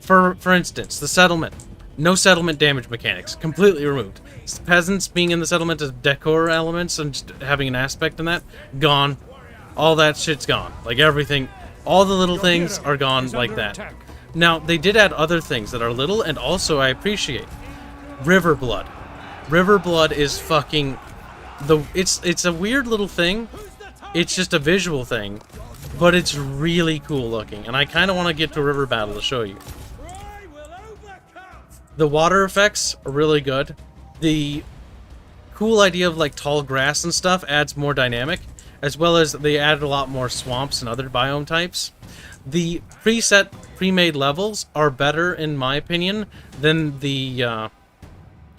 For instance, the settlement. No settlement damage mechanics. Completely removed. Peasants being in the settlement as decor elements and just having an aspect in that, gone. All that shit's gone. Like everything, all the little things are gone like that. Now, they did add other things that are little and also I appreciate. River Blood. River Blood is fucking... It's a weird little thing. It's just a visual thing. But it's really cool looking. And I kind of want to get to a river battle to show you. The water effects are really good. The cool idea of like tall grass and stuff adds more dynamic, as well as they added a lot more swamps and other biome types. The preset, pre-made levels are better, in my opinion, than the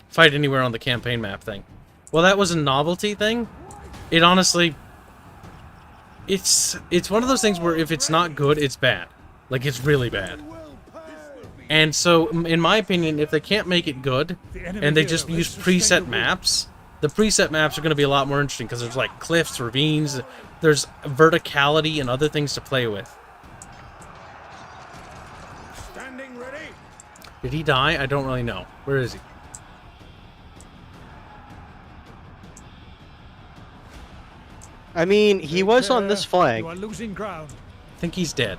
Fight Anywhere on the campaign map thing. Well, that was a novelty thing. It honestly... It's one of those things where if it's not good, it's bad. Like, it's really bad. And so, in my opinion, if they can't make it good, and they just use preset maps, the preset maps are going to be a lot more interesting, because there's, like, cliffs, ravines, there's verticality and other things to play with. Standing ready. Did he die? I don't really know. Where is he? I mean, he was on this flank. You are losing ground. I think he's dead.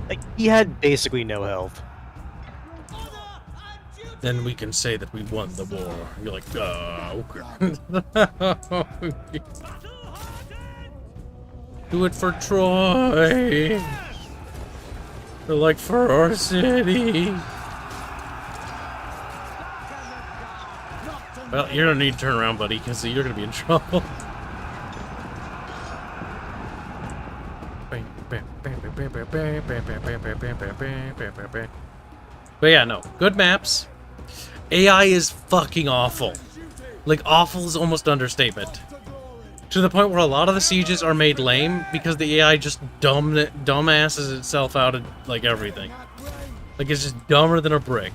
Like, he had basically no health. Then we can say that we won the war. You're like, okay. Do it for Troy. They're like, for our city. Well, you don't need to turn around, buddy, because you're going to be in trouble. But yeah, no. Good maps. AI is fucking awful. Like, awful is almost understatement. To the point where a lot of the sieges are made lame because the AI just dumbasses itself out of, like, everything. Like, it's just dumber than a brick.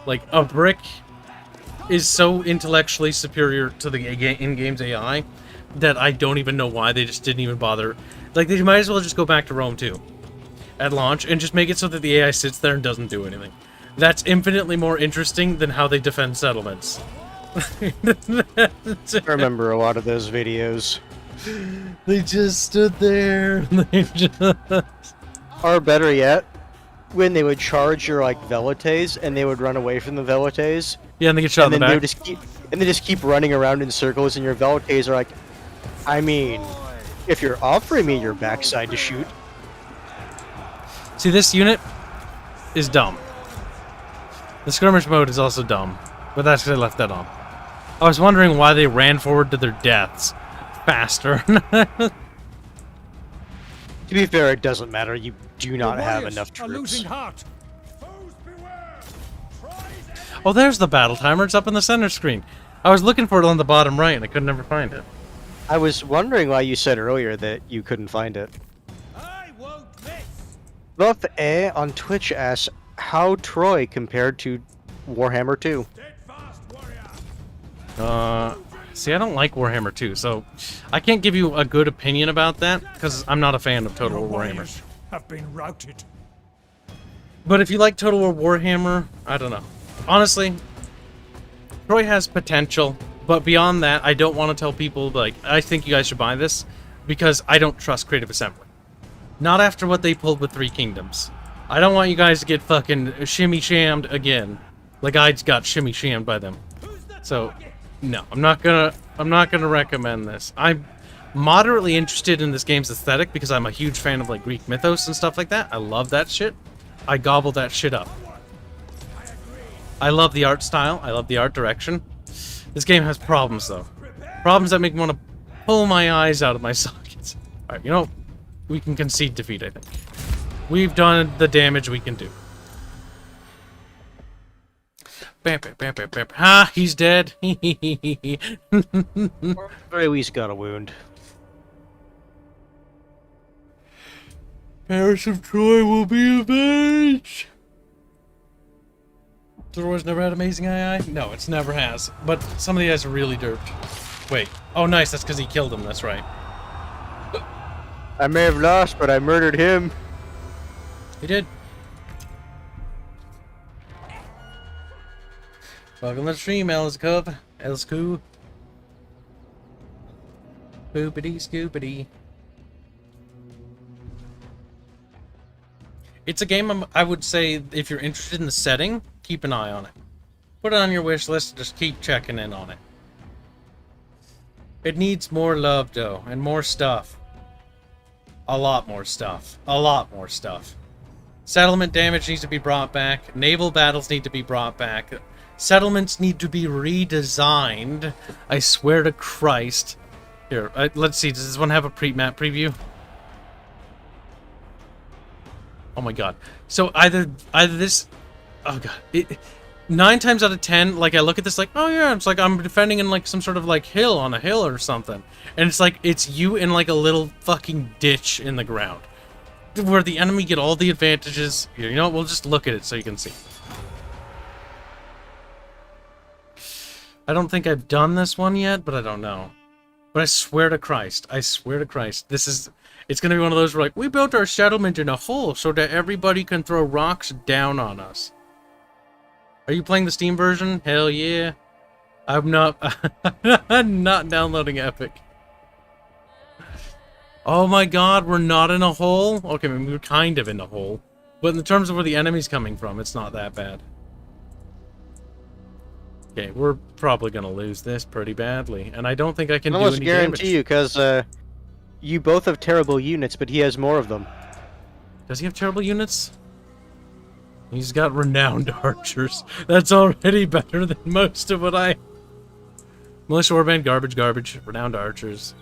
Like, a brick is so intellectually superior to the in-game's AI that I don't even know why they just didn't even bother. Like, they might as well just go back to Rome 2 at launch and just make it so that the AI sits there and doesn't do anything. That's infinitely more interesting than how they defend settlements. I remember a lot of those videos. They just stood there. They just... Or better yet, when they would charge your, like, velites and they would run away from the velites, Yeah, and they get shot in the then back. they just keep running around in circles, and your Velcays are like, I mean, if you're offering me your backside to shoot. See, this unit is dumb. The skirmish mode is also dumb, but that's because I left that on. I was wondering why they ran forward to their deaths faster. To be fair, it doesn't matter. You do not have enough troops. Losing heart. Oh, there's the battle timer. It's up in the center screen. I was looking for it on the bottom right, and I could never find it. I was wondering why you said earlier that you couldn't find it. I won't miss. Buff A on Twitch asks, how Troy compared to Warhammer 2? See, I don't like Warhammer 2, so I can't give you a good opinion about that, because I'm not a fan of Total War Warhammer. Have been routed. But if you like Total War Warhammer, I don't know. Honestly, Troy has potential, but beyond that, I don't want to tell people, like, I think you guys should buy this, because I don't trust Creative Assembly. Not after what they pulled with 3 Kingdoms. I don't want you guys to get fucking shimmy-shammed again, like I got shimmy-shammed by them. So, no, I'm not gonna recommend this. I'm moderately interested in this game's aesthetic, because I'm a huge fan of, like, Greek mythos and stuff like that. I love that shit. I gobble that shit up. I love the art style. I love the art direction. This game has problems, though. Problems that make me want to pull my eyes out of my sockets. Alright, you know, we can concede defeat, I think. We've done the damage we can do. Bam, bam, bam, bam, bam. Ha! He's dead. Or at the very least got a wound. Paris of Troy will be avenged! Troy's never had amazing II? No, it's never has. But some of the guys are really derped. Wait. Oh, nice. That's because he killed him. That's right. I may have lost, but I murdered him. He did. Welcome to the stream, Elscove. Elscoo. Boopity scoopity. It's a game I would say, if you're interested in the setting, keep an eye on it. Put it on your wish list, just keep checking in on it. It needs more love, though, and more stuff. A lot more stuff. A lot more stuff. Settlement damage needs to be brought back. Naval battles need to be brought back. Settlements need to be redesigned. I swear to Christ. Here, let's see. Does this one have a pre-map preview? Oh my god. So either this... Oh god. 9 times out of 10, like, I look at this like, oh yeah, it's like I'm defending in, like, some sort of, like, hill on a hill or something. And it's like, it's you in, like, a little fucking ditch in the ground. Where the enemy get all the advantages. Here, you know what? We'll just look at it so you can see. I don't think I've done this one yet, but I don't know. But I swear to Christ, this is... It's gonna be one of those where, like, we built our settlement in a hole so that everybody can throw rocks down on us. Are you playing the Steam version? Hell yeah. I'm not... I'm not downloading Epic. Oh my god, we're not in a hole? Okay, I mean, we're kind of in a hole. But in terms of where the enemy's coming from, it's not that bad. Okay, we're probably gonna lose this pretty badly. And I don't think I can do any damage. I almost guarantee you, because you both have terrible units, but he has more of them. Does he have terrible units? He's got renowned archers. That's already better than most of what I... Militia warband, garbage. Renowned archers.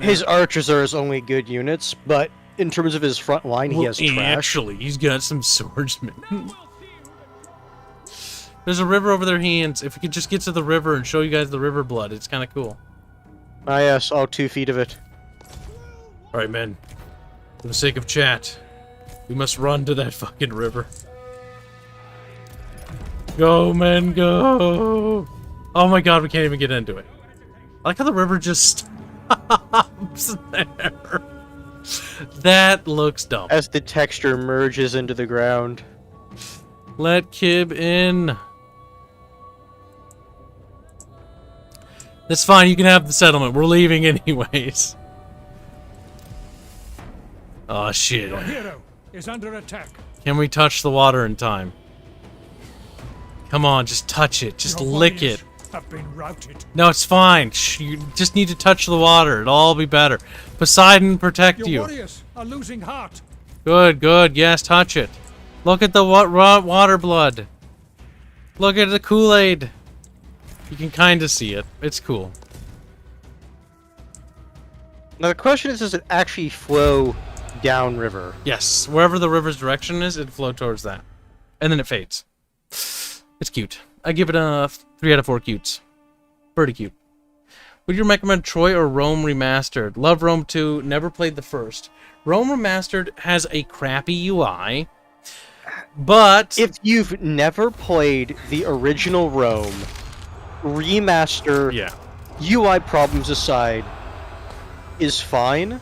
His archers are his only good units, but in terms of his front line, he has trash. Actually, he's got some swordsmen. There's a river over their hands. If we could just get to the river and show you guys the river blood, it's kind of cool. Ah yes, all 2 feet of it. Alright, men. For the sake of chat, we must run to that fucking river. Go, men, go! Oh my god, we can't even get into it. I like how the river just stops there. That looks dumb. As the texture merges into the ground. Let Kib in. That's fine, you can have the settlement. We're leaving anyways. Oh shit. Your hero is under attack. Can we touch the water in time? Come on, just touch it. Just Your lick warriors it. have been routed. No, it's fine. Shh, you just need to touch the water. It'll all be better. Poseidon, protect Your you. warriors are losing heart. Good, good. Yes, touch it. Look at the water blood. Look at the Kool-Aid. You can kind of see it. It's cool. Now the question is, does it actually flow downriver? Yes, wherever the river's direction is, it'll flow towards that. And then it fades. It's cute. I give it a 3 out of 4 cutes. Pretty cute. Would you recommend Troy or Rome Remastered? Love Rome 2, never played the first. Rome Remastered has a crappy UI, but... If you've never played the original Rome, Remaster, UI problems aside, is fine.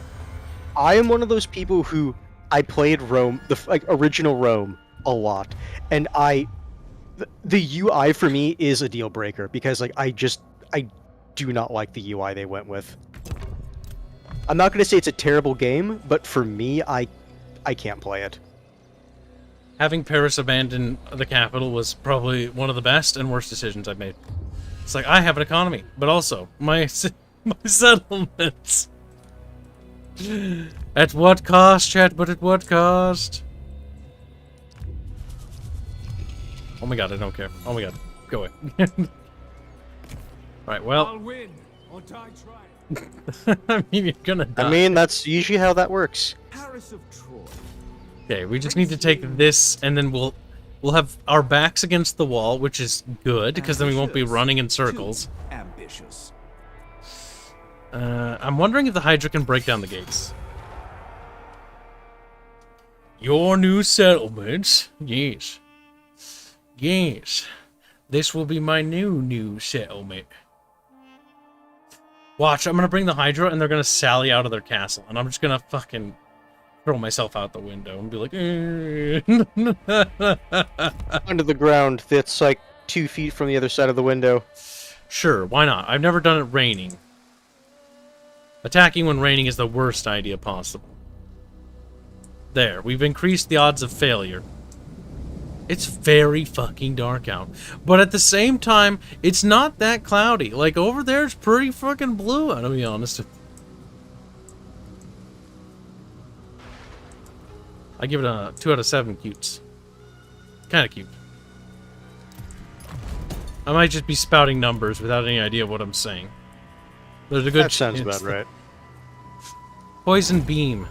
I am one of those people who I played Rome, the original Rome, a lot, and the UI for me is a deal breaker because I do not like the UI they went with. I'm not going to say it's a terrible game, but for me, I can't play it. Having Paris abandon the capital was probably one of the best and worst decisions I've made. It's like, I have an economy, but also my settlements. At what cost, chat? But at what cost? Oh my god, I don't care. Oh my god, go away. Alright, well... I'll win, or die trying. I mean, you're gonna die. I mean, that's usually how that works. Paris of Troy. Okay, we just need to take this, and then we'll have our backs against the wall, which is good, because then we won't be running in circles. Ambitious. I'm wondering if the Hydra can break down the gates. Your new settlements? Yes. Yes. This will be my new settlement. Watch, I'm gonna bring the Hydra, and they're gonna sally out of their castle, and I'm just gonna fucking throw myself out the window and be like... Under the ground that's like 2 feet from the other side of the window. Sure, why not? I've never done it raining. Attacking when raining is the worst idea possible. There, we've increased the odds of failure. It's very fucking dark out. But at the same time, it's not that cloudy. Like, over there, it's pretty fucking blue, to be honest. I give it a 2 out of 7 cutes. Kinda cute. I might just be spouting numbers without any idea what I'm saying. There's a good That sounds about right. Poison beam.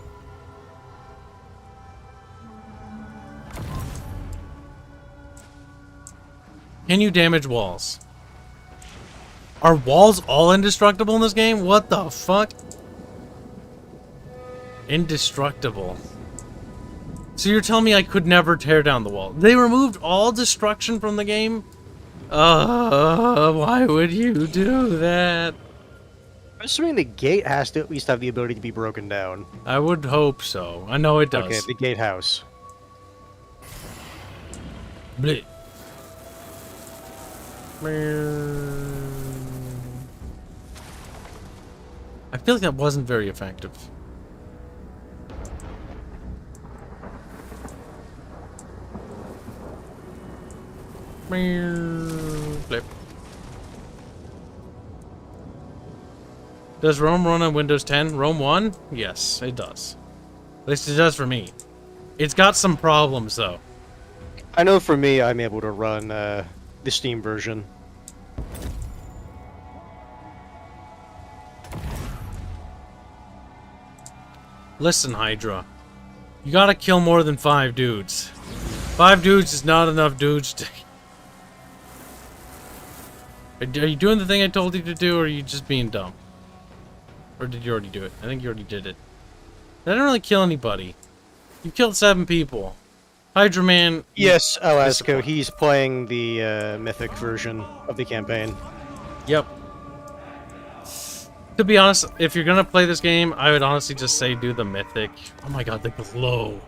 Can you damage walls? Are walls all indestructible in this game? What the fuck? Indestructible. So you're telling me I could never tear down the wall? They removed all destruction from the game? Why would you do that? I'm assuming the gate has to at least have the ability to be broken down. I would hope so. I know it does. Okay, the gatehouse. Blech. I feel like that wasn't very effective. Flip. Does Rome run on Windows 10? Rome 1? Yes, it does. At least it does for me. It's got some problems, though. I know for me, I'm able to run the Steam version. Listen, Hydra. You gotta kill more than 5 dudes. 5 dudes is not enough dudes to... Are you doing the thing I told you to do, or are you just being dumb? Or did you already do it? I think you already did it. I didn't really kill anybody. You killed 7 people. Hydra Man... Yes, Alasko, he's playing the Mythic version of the campaign. Yep. To be honest, if you're gonna play this game, I would honestly just say do the Mythic. Oh my god, the glow.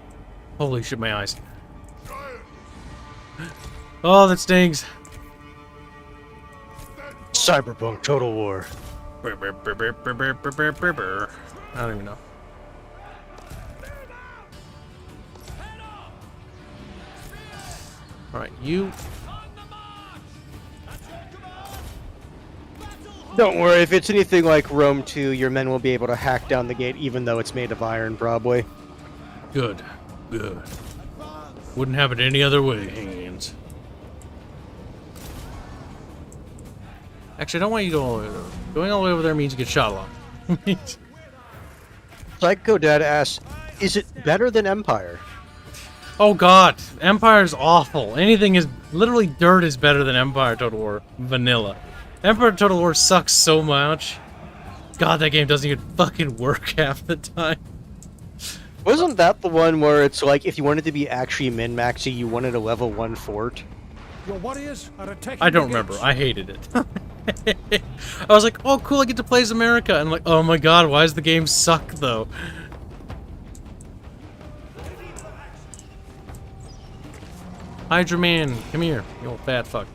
Holy shit, my eyes. Oh, that stings. Cyberpunk Total War. I don't even know. Alright, you... Don't worry, if it's anything like Rome 2, your men will be able to hack down the gate even though it's made of iron, probably. Good. Good. Wouldn't have it any other way, hands. Actually, I don't want you to go all the way over. Going all the way over there means you get shot a lot. Psycho Dad asks, is it better than Empire? Oh god, Empire's awful. Anything is... Literally dirt is better than Empire Total War Vanilla. Empire Total War sucks so much. God, that game doesn't even fucking work half the time. Wasn't that the one where it's like, if you wanted to be actually min-maxy, you wanted a level 1 fort? Your warriors are attacking. I don't remember. I hated it. I was like, oh cool, I get to play as America. And I'm like, oh my god, why does the game suck though? Hydra Man, come here, you old fat fuck.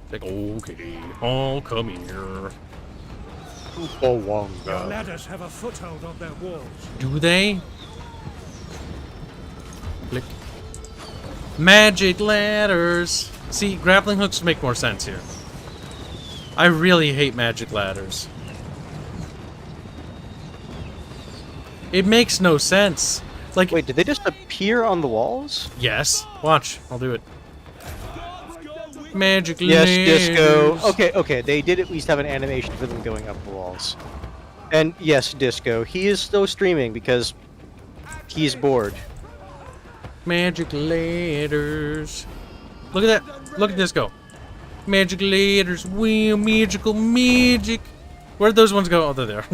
It's like, okay, oh, come here. Your ladders have a foothold on their walls. Do they? Click. Magic ladders. See, grappling hooks make more sense here. I really hate magic ladders. It makes no sense. Like, wait, did they just appear on the walls? Yes. Watch, I'll do it. Magic yes, ladders. Disco. Okay, they did at least have an animation for them going up the walls. And yes, Disco, he is still streaming because he's bored. Magic ladders. Look at that. Look at Disco. Magic ladders. Wow, magical magic. Where'd those ones go? Oh, they're there.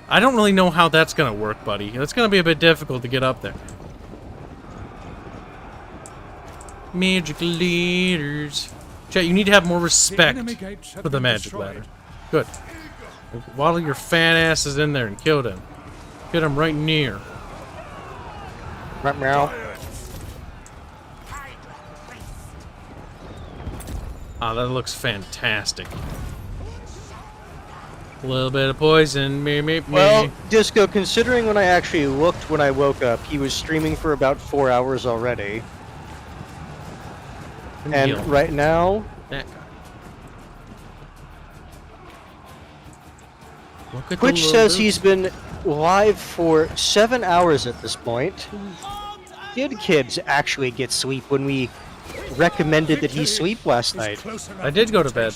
I don't really know how that's gonna work, buddy. That's gonna be a bit difficult to get up there. Magic ladders. Chat, you need to have more respect for the magic ladder. Good. Waddle your fat asses in there and kill them. Get them right near. Meow. Ah, that looks fantastic. A little bit of poison, me. Well, Disco, considering when I actually looked when I woke up, he was streaming for about 4 hours already. And right now... That guy. Look at Twitch says he's been live for 7 hours at this point. Did Kibs actually get sleep when we recommended that he sleep last night? I did go to bed.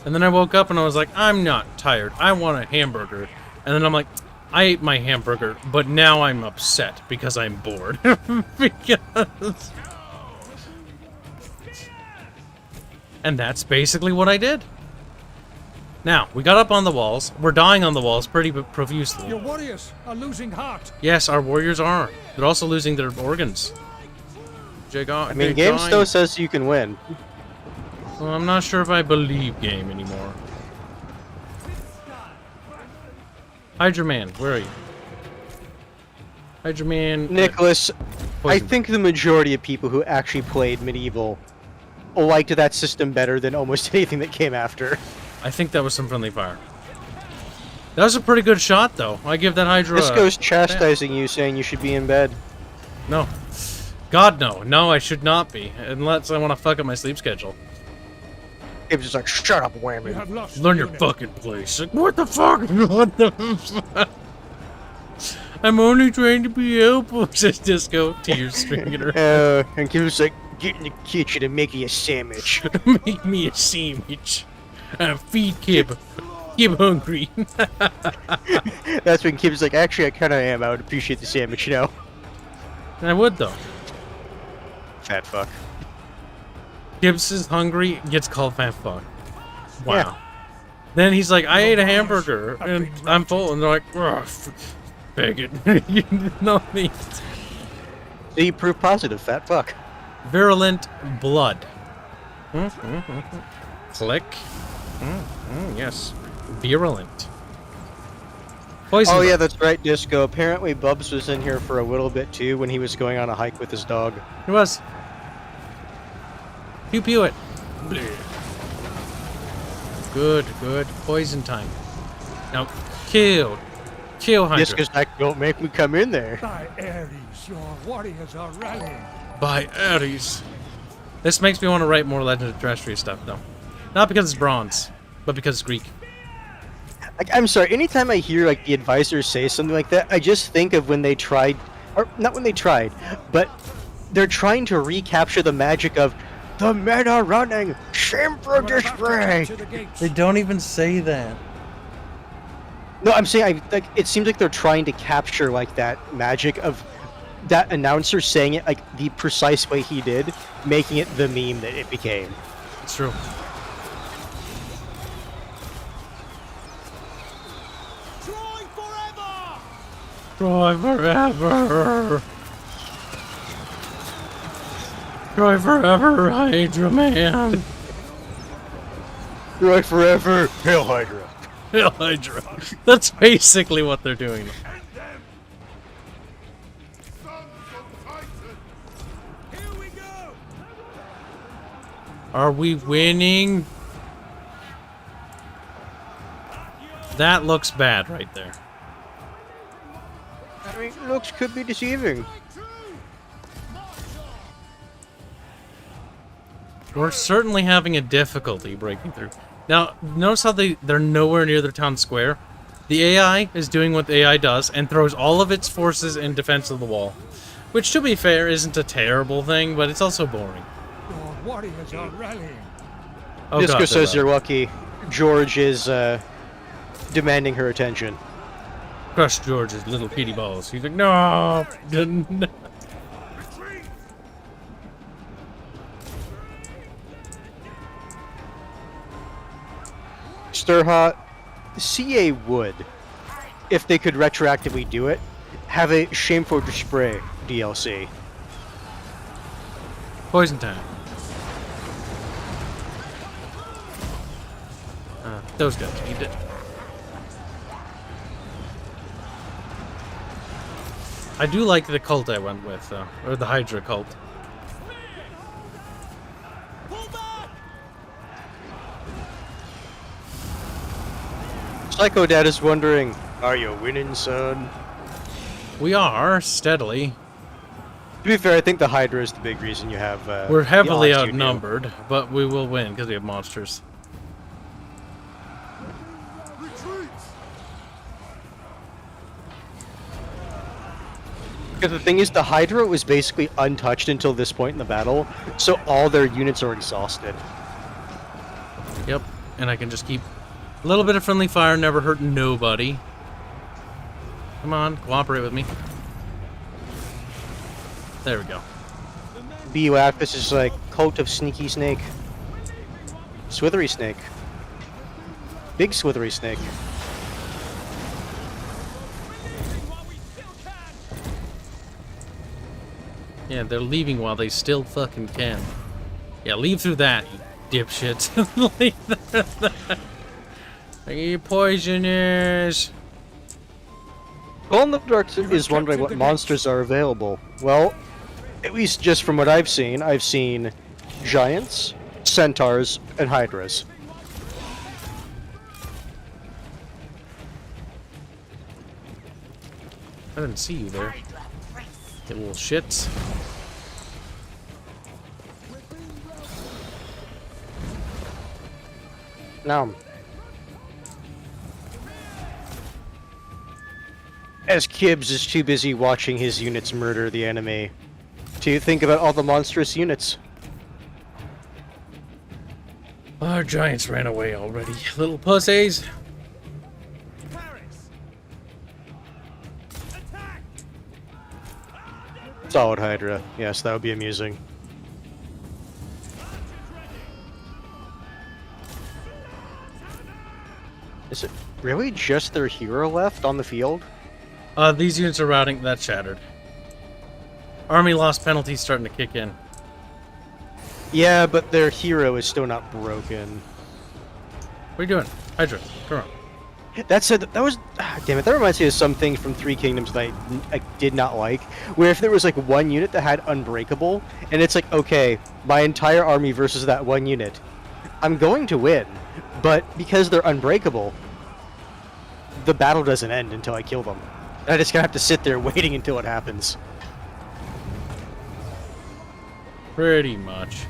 And then I woke up and I was like, I'm not tired. I want a hamburger. And then I'm like, I ate my hamburger, but now I'm upset because I'm bored. Because... And that's basically what I did. Now, we got up on the walls. We're dying on the walls pretty profusely. Your warriors are losing heart. Yes, our warriors are. They're also losing their organs. I mean, game still says you can win. Well, I'm not sure if I believe game anymore. Hydra Man, where are you? Hydra Man... Nicholas, I think the majority of people who actually played Medieval liked that system better than almost anything that came after. I think that was some friendly fire. That was a pretty good shot, though. I give that Hydra... Disco's chastising you, saying you should be in bed. No. God, no. No, I should not be. Unless I want to fuck up my sleep schedule. It was just like, shut up, whammy. Learn your fucking place. Like, what the fuck? What the fuck? I'm only trying to be helpful, says Disco, tears streaming at her. And Kib's like, get in the kitchen and make you a sandwich. Make me a sandwich. Feed Kib. Kib hungry. That's when Kib's like, actually, I kind of am. I would appreciate the sandwich, you know? I would, though. Fat fuck. Gibbs is hungry, gets called fat fuck. Wow. Yeah. Then he's like, I ate a hamburger, and I'm full, and they're like, faggot. No meat. You proof positive, fat fuck. Virulent blood. Click. Yes. Virulent. Poison yeah, blood. that's right, Disco. Apparently Bubs was in here for a little bit, too, when he was going on a hike with his dog. He was. Pew pew it. Bleh. Good. Poison time. Now, kill. Kill Hydra. Disco's like, don't make me come in there. By Ares, your warriors are rallying. By Ares. This makes me want to write more Legend of Terrestrial stuff, though. Not because it's bronze. but because it's Greek. I'm sorry, anytime I hear like the advisors say something like that, I just think of when they tried, or not when they tried, but they're trying to recapture the magic of the men are running, shame for display. They don't even say that. No, I'm saying like it seems like they're trying to capture like that magic of that announcer saying it like the precise way he did, making it the meme that it became. It's true. Troy forever! Troy forever, Hydra Man! Troy forever, Hail Hydra! Hail Hydra! That's basically what they're doing. Are we winning? That looks bad right there. I mean, looks could be deceiving. We're certainly having a difficulty breaking through. Now, notice how they're nowhere near their town square? The AI is doing what the AI does and throws all of its forces in defense of the wall. Which, to be fair, isn't a terrible thing, but it's also boring. Your warriors are rallying. Oh, Disco God, says you're lucky. George is demanding her attention. Crush George's little kitty balls. He's like, no! Stirhot, CA would, if they could retroactively do it, have a Shameful Spray DLC. Poison time. Those guys need it. I do like the cult I went with, though. Or the Hydra cult. Psycho Dad is wondering, are you winning, son? We are, steadily. To be fair, I think the Hydra is the big reason you have... We're heavily the odds you outnumbered, but we will win because we have monsters. Because the thing is, the Hydra was basically untouched until this point in the battle, so all their units are exhausted. Yep, and I can just keep a little bit of friendly fire, never hurt nobody. Come on, cooperate with me. There we go. BUF, this is like Cult of Sneaky Snake. Swithery Snake. Big Swithery Snake. Yeah, they're leaving while they still fucking can. Yeah, leave through that, you dipshits. Leave through that. Are you poisoners? Well, the Dark is wondering what monsters are available. Well, at least just from what I've seen giants, centaurs, and hydras. I didn't see you there. You little shits. Now, as Kibs is too busy watching his units murder the enemy to think about all the monstrous units. Our giants ran away already, little pussies. Solid Hydra. Yes, that would be amusing. Is it really just their hero left on the field? These units are routing. That shattered. Army loss penalty starting to kick in. Yeah, but their hero is still not broken. What are you doing? Hydra, come on. That said, that was... damn it, that reminds me of something from Three Kingdoms that I did not like. Where if there was like one unit that had Unbreakable, and it's like, okay, my entire army versus that one unit. I'm going to win, but because they're Unbreakable, the battle doesn't end until I kill them. And I just gonna have to sit there waiting until it happens. Pretty much.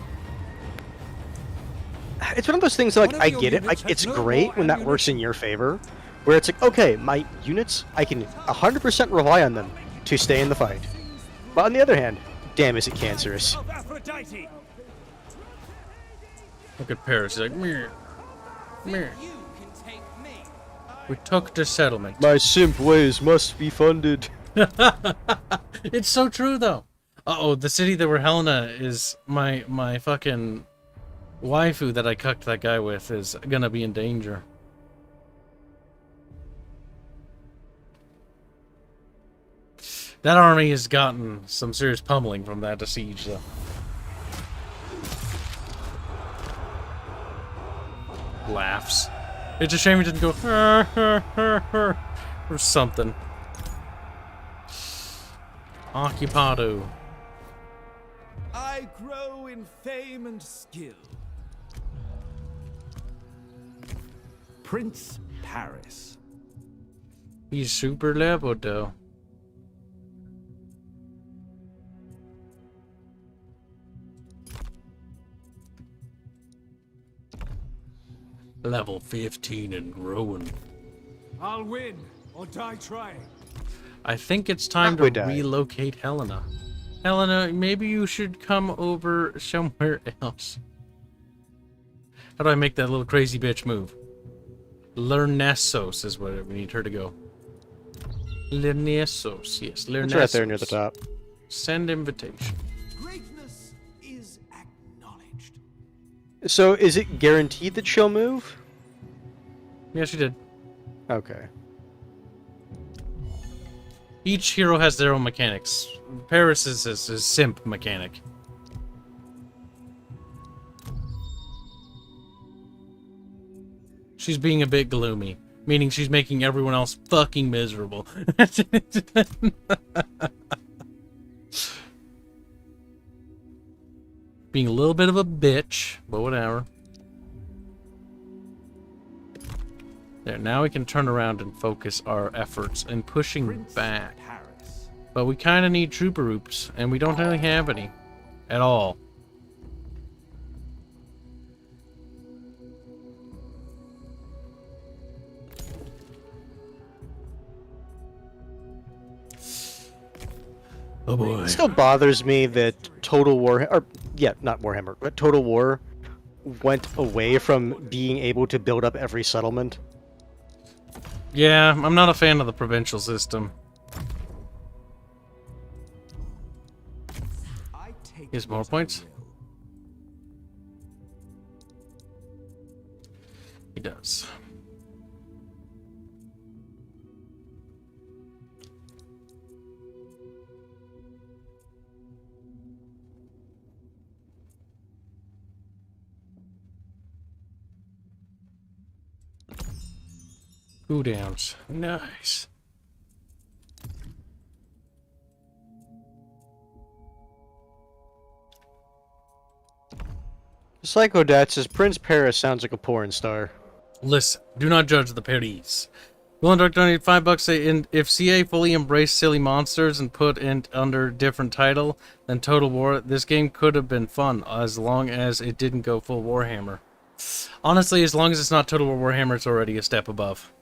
It's one of those things that, like, One of I your get it. units Like, it's has no great more when that works in your favor. Where it's like, okay, my units, I can 100% rely on them to stay in the fight. But on the other hand, damn, is it cancerous. Of Aphrodite! Look at Paris. He's like, meh. Meh. We took the settlement. My simp ways must be funded. It's so true, though. Uh-oh, the city that where Helena is my fucking waifu that I cucked that guy with is gonna be in danger. That army has gotten some serious pummeling from that siege, though. Laughs. It's a shame he didn't go or something. Occupado. I grow in fame and skill. Prince Paris. He's super leveled, though. Level 15 and growing. I'll win or die trying. I think it's time to relocate Helena. Helena, maybe you should come over somewhere else. How do I make that little crazy bitch move? Lernessos is where we need her to go. Lernessos, yes, Lernessos. It's right there near the top. Send invitation. Greatness is acknowledged. So, is it guaranteed that she'll move? Yeah, she did. Okay. Each hero has their own mechanics. Paris is his simp mechanic. She's being a bit gloomy, meaning she's making everyone else fucking miserable. Being a little bit of a bitch, but whatever. There, now we can turn around and focus our efforts in pushing back. But we kind of need trooper oops, and we don't really have any. At all. Oh boy. It still bothers me that Total War, or yeah, not Warhammer, but Total War went away from being able to build up every settlement. Yeah, I'm not a fan of the provincial system. Here's more points. He does. Cooldowns. Nice. Psychodat says Prince Paris sounds like a porn star. Listen, do not judge the Paris. Will and Dark donated $5 if CA fully embraced silly monsters and put it under different title than Total War, this game could have been fun as long as it didn't go full Warhammer. Honestly, as long as it's not Total War Warhammer, it's already a step above.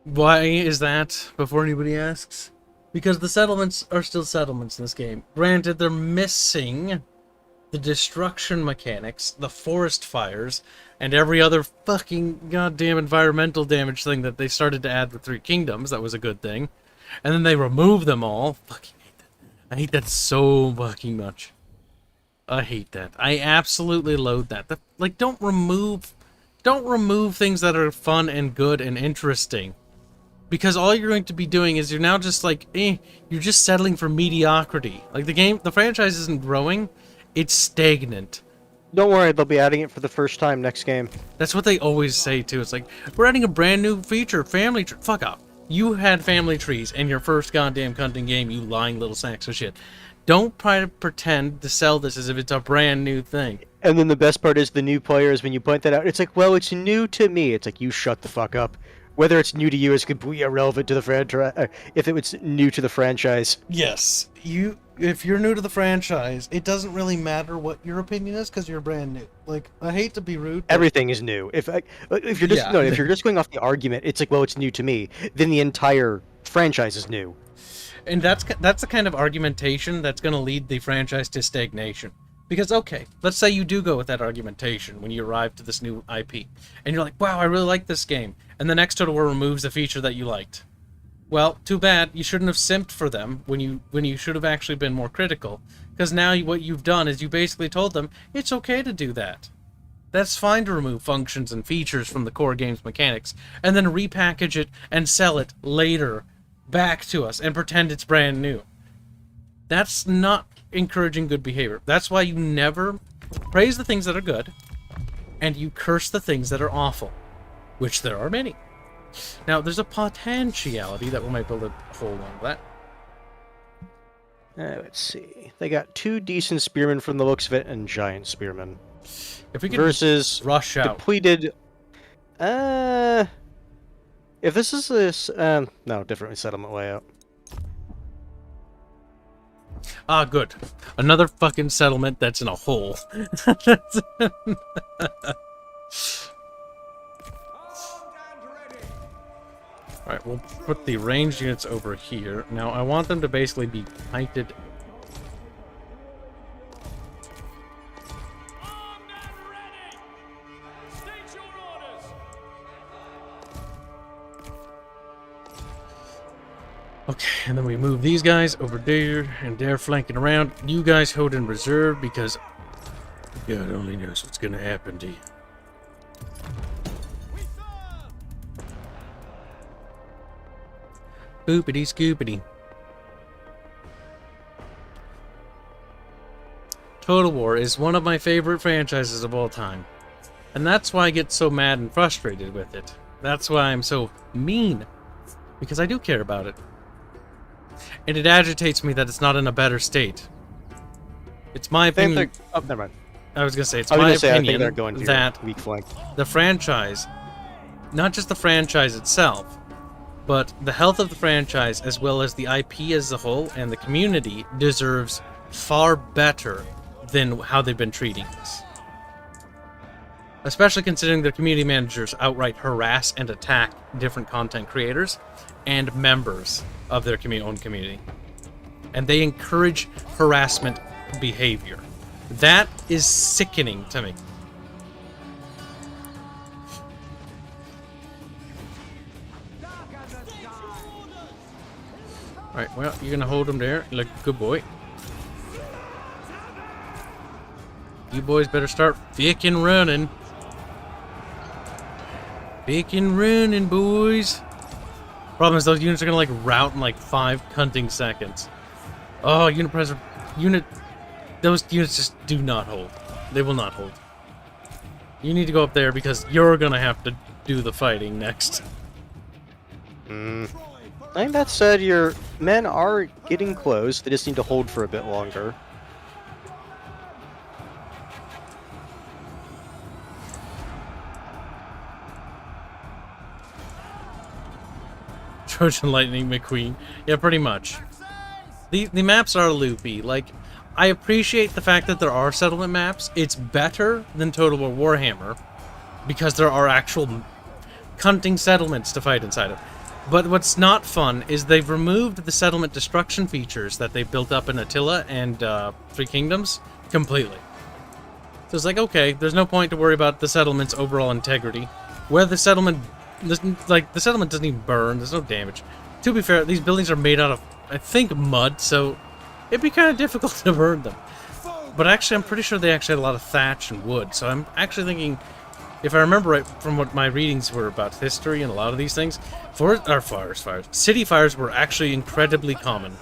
Why is that, before anybody asks? Because the settlements are still settlements in this game. Granted, they're missing the destruction mechanics, the forest fires, and every other fucking goddamn environmental damage thing that they started to add with Three Kingdoms. That was a good thing. And then they remove them all. Fucking hate that. I hate that so fucking much. I hate that. I absolutely loathe that. Like, don't remove things that are fun and good and interesting. Because all you're going to be doing is you're now just like, you're just settling for mediocrity. Like, the franchise isn't growing, it's stagnant. Don't worry, they'll be adding it for the first time next game. That's what they always say, too. It's like, we're adding a brand new feature, family tree. Fuck off. You had family trees in your first goddamn hunting game, you lying little sacks of shit. Don't try to pretend to sell this as if it's a brand new thing. And then the best part is the new players, when you point that out, it's like, well, it's new to me. It's like, you shut the fuck up. Whether it's new to you is completely irrelevant to the franchise. If it was new to the franchise. Yes, if you're new to the franchise, it doesn't really matter what your opinion is because you're brand new. Like, I hate to be rude. Everything is new. If you're just if you're just going off the argument, it's like, well, it's new to me. Then the entire franchise is new. And that's the kind of argumentation that's going to lead the franchise to stagnation. Because, okay, let's say you do go with that argumentation when you arrive to this new IP, and you're like, wow, I really like this game, and the next Total War removes the feature that you liked. Well, too bad, you shouldn't have simped for them when you should have actually been more critical, because now what you've done is you basically told them, it's okay to do that. That's fine to remove functions and features from the core game's mechanics, and then repackage it and sell it later back to us and pretend it's brand new. That's not encouraging good behavior. That's why you never praise the things that are good, and you curse the things that are awful, which there are many. Now, there's a potentiality that we might be able to hold on to that. Let's see. They got 2 decent spearmen from the looks of it, and giant spearmen. If we could versus rush out. Depleted. If this is this, no, different settlement layout. Ah, good. Another fucking settlement that's in a hole. Alright, we'll put the ranged units over here. Now, I want them to basically be heighted. Okay, and then we move these guys over there, and they're flanking around. You guys hold in reserve, because God only knows what's gonna happen to you. Boopity scoopity. Total War is one of my favorite franchises of all time. And that's why I get so mad and frustrated with it. That's why I'm so mean. Because I do care about it. And it agitates me that it's not in a better state. It's my opinion. Oh, never mind. I was gonna say, it's my opinion I think they're going to that weak flank. The franchise, not just the franchise itself, but the health of the franchise as well as the IP as a whole and the community deserves far better than how they've been treating us. Especially considering their community managers outright harass and attack different content creators and members of their own community. And they encourage harassment behavior. That is sickening to me. Alright, well, you're gonna hold him there. You're like a good boy. You boys better start fickin' running. Fickin' running, boys. Problem is, those units are gonna like rout in like 5 cunting seconds. Oh, those units just do not hold. They will not hold. You need to go up there because you're gonna have to do the fighting next. I think that said, your men are getting close. They just need to hold for a bit longer. Trojan Lightning McQueen. Yeah, pretty much. The maps are loopy. Like, I appreciate the fact that there are settlement maps. It's better than Total War Warhammer because there are actual cunting settlements to fight inside of. But what's not fun is they've removed the settlement destruction features that they built up in Attila and Three Kingdoms completely. So it's like, okay, there's no point to worry about the settlement's overall integrity. Where the settlement, the settlement doesn't even burn, there's no damage. To be fair, these buildings are made out of, I think, mud, so it'd be kind of difficult to burn them. But actually, I'm pretty sure they actually had a lot of thatch and wood, so I'm actually thinking, if I remember right from what my readings were about history and a lot of these things, city fires were actually incredibly common.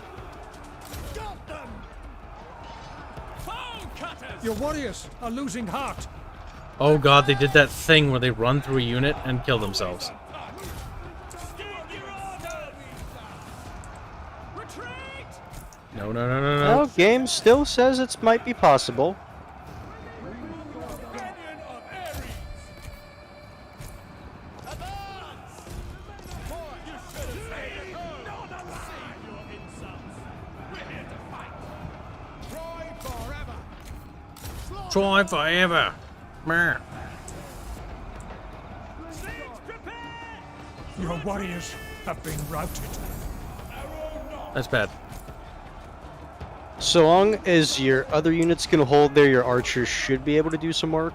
Your warriors are losing heart. Oh god, they did that thing where they run through a unit and kill themselves. No. Well, game still says it might be possible. Troy forever. Meh. Your warriors have been routed. That's bad. So long as your other units can hold there, your archers should be able to do some work.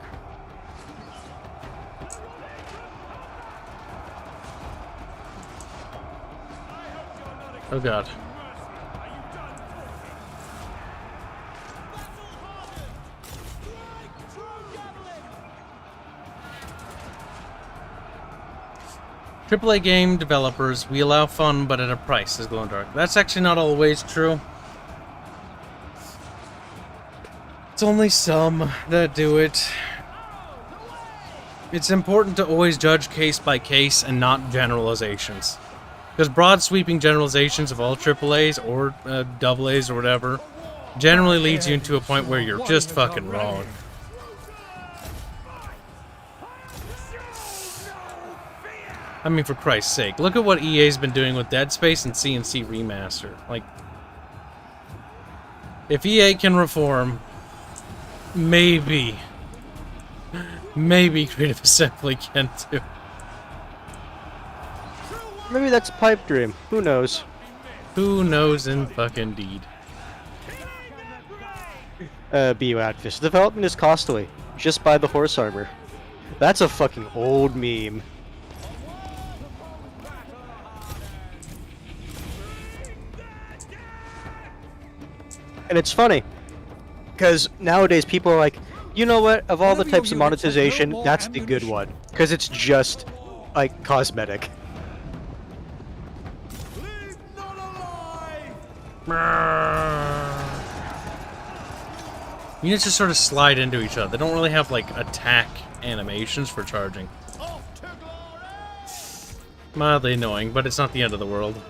Oh god. AAA game developers, we allow fun, but at a price, says Glow in Dark. That's actually not always true. It's only some that do it. It's important to always judge case by case and not generalizations. Because broad sweeping generalizations of all AAAs or AAs or whatever generally leads you into a point where you're just fucking wrong. I mean, for Christ's sake, look at what EA's been doing with Dead Space and CNC Remaster. Like, if EA can reform, maybe Creative Assembly can too. Maybe that's a pipe dream. Who knows? Who knows in fucking deed. BU Adfish. Development is costly. Just buy the horse armor. That's a fucking old meme. And it's funny, because nowadays people are like, you know what, of all the types of monetization, that's the good one. Because it's just, like, cosmetic. Units just sort of slide into each other. They don't really have, like, attack animations for charging. Mildly annoying, but it's not the end of the world.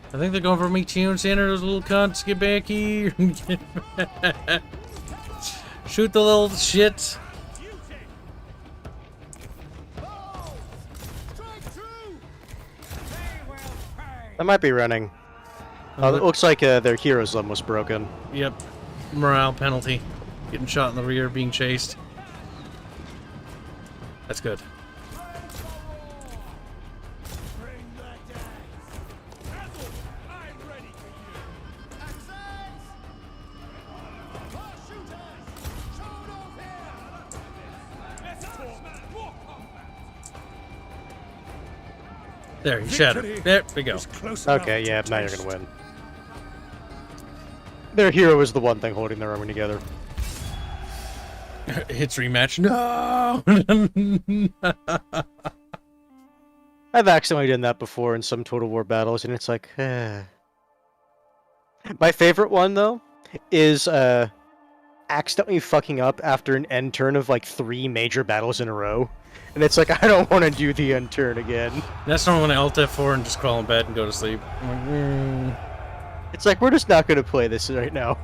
I think they're going for me tune center, those little cunts. Get back here. Shoot the little shits. That might be running. It looks like their hero's almost broken. Yep. Morale penalty. Getting shot in the rear, being chased. That's good. There, he shattered. There we go. Okay, yeah, now you're gonna win. Their hero is the one thing holding their army together. Hits rematch. No! I've accidentally done that before in some Total War battles, and it's like, My favorite one, though, is accidentally fucking up after an end turn of like 3 major battles in a row. And it's like, I don't want to do the end turn again. That's not when I Alt F4 and just crawl in bed and go to sleep. It's like, we're just not going to play this right now.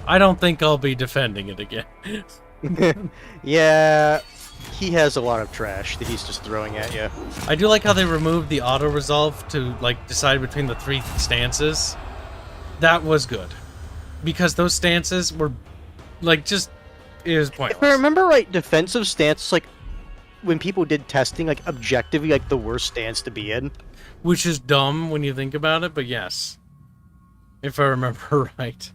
I don't think I'll be defending it again. Yeah, he has a lot of trash that he's just throwing at you. I do like how they removed the auto-resolve to, like, decide between the 3 stances. That was good. Because those stances were, like, just... It was pointless. If I remember right, defensive stance, like, when people did testing, like, objectively, like, the worst stance to be in. Which is dumb when you think about it, but yes. If I remember right.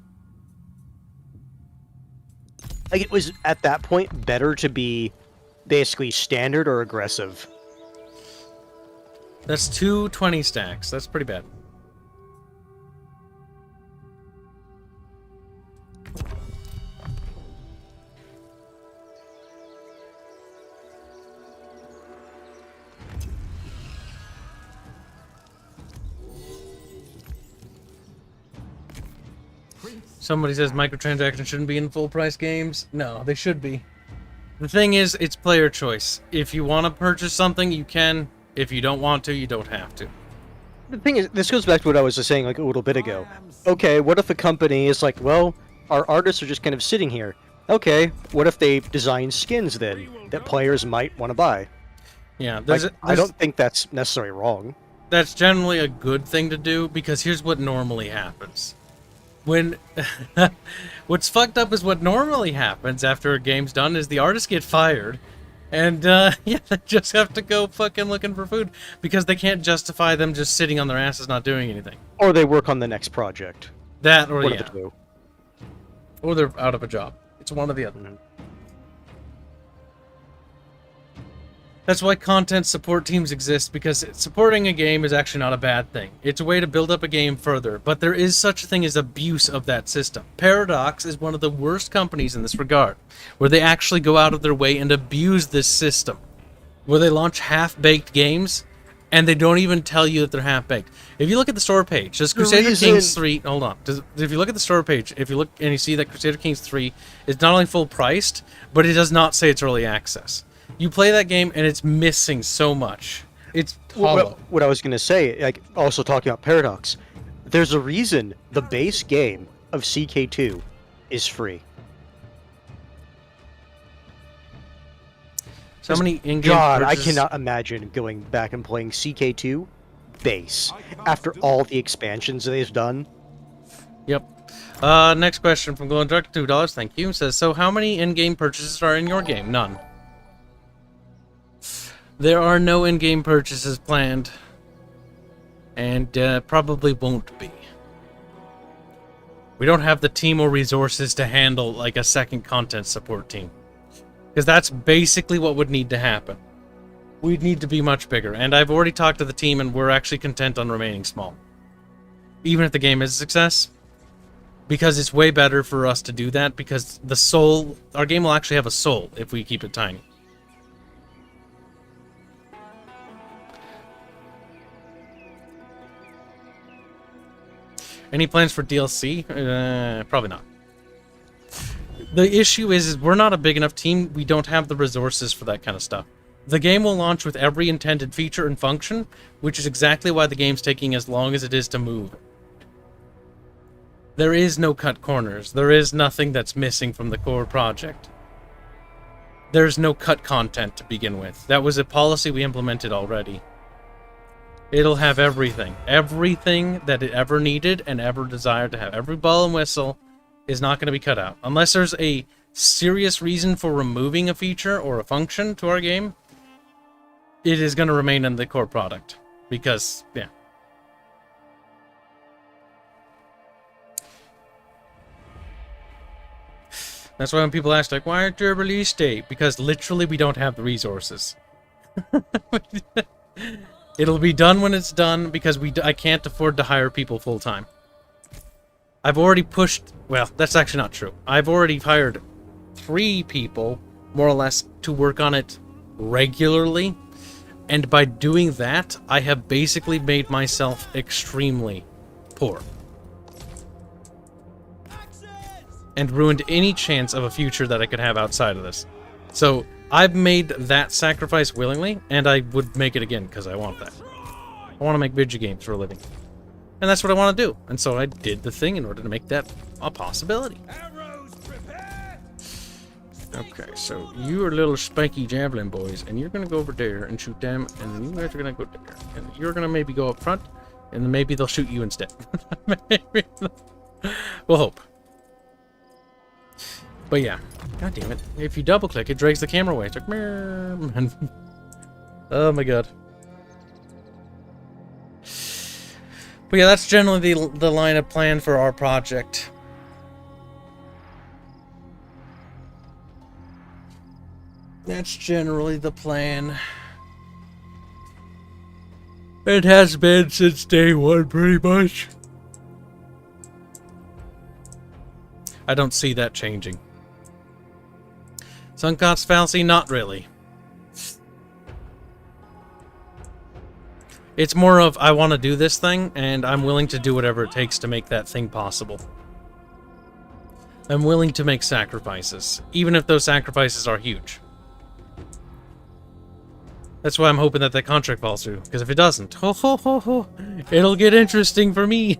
Like, it was, at that point, better to be basically standard or aggressive. That's 2 20 stacks. That's pretty bad. Somebody says microtransactions shouldn't be in full price games. No, they should be. The thing is, it's player choice. If you want to purchase something, you can. If you don't want to, you don't have to. The thing is, this goes back to what I was just saying like a little bit ago. Okay, what if a company is like, well, our artists are just kind of sitting here. Okay, what if they design skins then that players might want to buy? Yeah, I don't think that's necessarily wrong. That's generally a good thing to do, because here's what normally happens. When what's fucked up is what normally happens after a game's done is the artists get fired, and yeah, they just have to go fucking looking for food because they can't justify them just sitting on their asses not doing anything. Or they work on the next project. That or One yeah, of the two. or they're out of a job. It's one or the other. That's why content support teams exist, because supporting a game is actually not a bad thing. It's a way to build up a game further, but there is such a thing as abuse of that system. Paradox is one of the worst companies in this regard, where they actually go out of their way and abuse this system, where they launch half-baked games, and they don't even tell you that they're half-baked. If you look at the store page, does Crusader Kings 3... Hold on. If you look at the store page, if you look and you see that Crusader Kings 3 is not only full-priced, but it does not say it's early access. You play that game, and it's missing so much. It's hollow. What I was going to say, like, also talking about Paradox, there's a reason the base game of CK2 is free. So many in-game God, purchases... I cannot imagine going back and playing CK2 base after all the expansions they've done. Yep. Next question from Glowing Dark, $2. Thank you. Says, so how many in-game purchases are in your game? None. There are no in-game purchases planned, and probably won't be. We don't have the team or resources to handle like a second content support team, because that's basically what would need to happen. We'd need to be much bigger, and I've already talked to the team, and we're actually content on remaining small, even if the game is a success, because it's way better for us to do that, because the soul, our game will actually have a soul if we keep it tiny. Any plans for DLC? Probably not. The issue is we're not a big enough team. We don't have the resources for that kind of stuff. The game will launch with every intended feature and function, which is exactly why the game's taking as long as it is to move. There is no cut corners. There is nothing that's missing from the core project. There's no cut content to begin with. That was a policy we implemented already. It'll have everything. Everything that it ever needed and ever desired to have. Every ball and whistle is not going to be cut out. Unless there's a serious reason for removing a feature or a function to our game, it is going to remain in the core product. Because, yeah. That's why when people ask, like, why aren't you a release date? Because literally we don't have the resources. It'll be done when it's done, because I can't afford to hire people full-time. I've already pushed... Well, that's actually not true. I've already hired 3 people, more or less, to work on it regularly. And by doing that, I have basically made myself extremely poor. And ruined any chance of a future that I could have outside of this. So... I've made that sacrifice willingly, and I would make it again, because I want that. I want to make video games for a living. And that's what I want to do. And so I did the thing in order to make that a possibility. Okay, so you are little spiky javelin boys, and you're going to go over there and shoot them, and then you guys are going to go there. And you're going to maybe go up front, and then maybe they'll shoot you instead. Maybe we'll hope. But yeah, god damn it. If you double click, it drags the camera away. It's like, and oh my god. But yeah, that's generally the line of plan for our project. That's generally the plan. It has been since day one, pretty much. I don't see that changing. Sunk cost fallacy? Not really. It's more of, I want to do this thing, and I'm willing to do whatever it takes to make that thing possible. I'm willing to make sacrifices, even if those sacrifices are huge. That's why I'm hoping that that contract falls through. Because if it doesn't, it'll get interesting for me.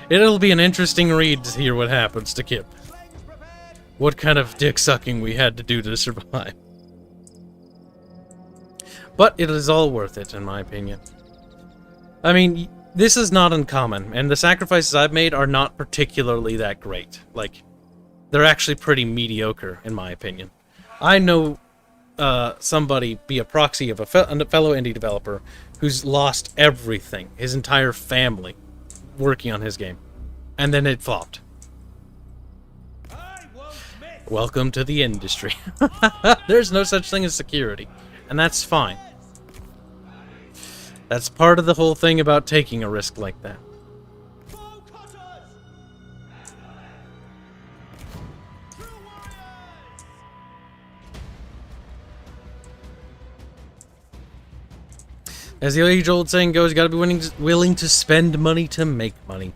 It'll be an interesting read to hear what happens to Kip. What kind of dick sucking we had to do to survive. But it is all worth it, in my opinion. I mean, this is not uncommon, and the sacrifices I've made are not particularly that great. Like, they're actually pretty mediocre, in my opinion. I know somebody be a proxy of a fellow indie developer who's lost everything, his entire family, working on his game. And then it flopped. Welcome to the industry. There's no such thing as security, and that's fine. That's part of the whole thing about taking a risk like that. As the age-old saying goes, you gotta be willing to spend money to make money.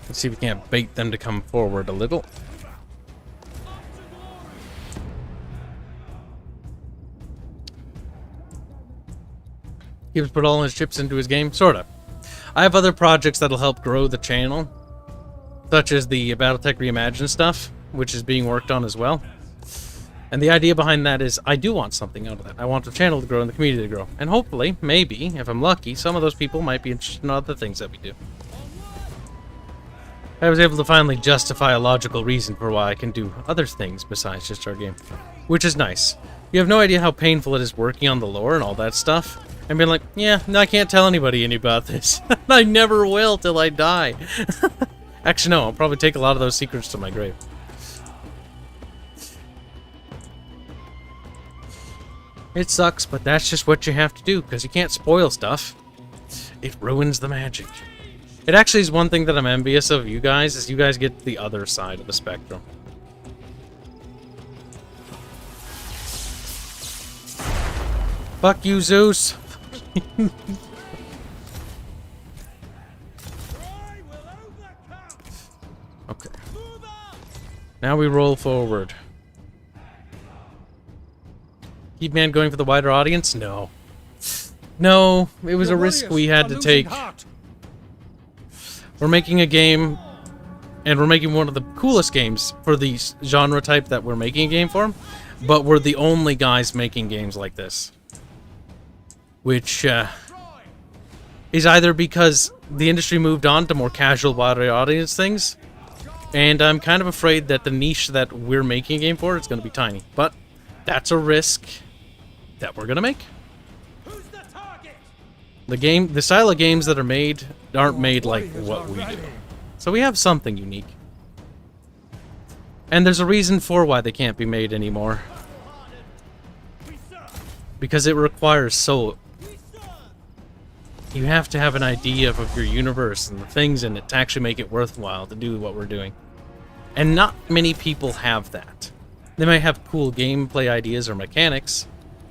Let's see if we can't bait them to come forward a little. He's put all his chips into his game? Sorta. I have other projects that'll help grow the channel, such as the Battletech Reimagined stuff, which is being worked on as well. And the idea behind that is I do want something out of that. I want the channel to grow and the community to grow. And hopefully, maybe, if I'm lucky, some of those people might be interested in other things that we do. I was able to finally justify a logical reason for why I can do other things besides just our game. Which is nice. You have no idea how painful it is working on the lore and all that stuff. And being like, yeah, no, I can't tell anybody any about this. I never will till I die. Actually, no, I'll probably take a lot of those secrets to my grave. It sucks, but that's just what you have to do, because you can't spoil stuff. It ruins the magic. It actually is one thing that I'm envious of you guys, is you guys get the other side of the spectrum. Fuck you, Zeus! Okay. Now we roll forward. Keep man going for the wider audience? No. No, it was a risk we had to take. We're making a game, and we're making one of the coolest games for the genre type that we're making a game for, but we're the only guys making games like this. Which is either because the industry moved on to more casual, wider audience things, and I'm kind of afraid that the niche that we're making a game for is going to be tiny. But that's a risk that we're going to make. The style of games that are made aren't made like what we do. So we have something unique. And there's a reason for why they can't be made anymore. Because it requires so... You have to have an idea of your universe and the things in it to actually make it worthwhile to do what we're doing. And not many people have that. They might have cool gameplay ideas or mechanics,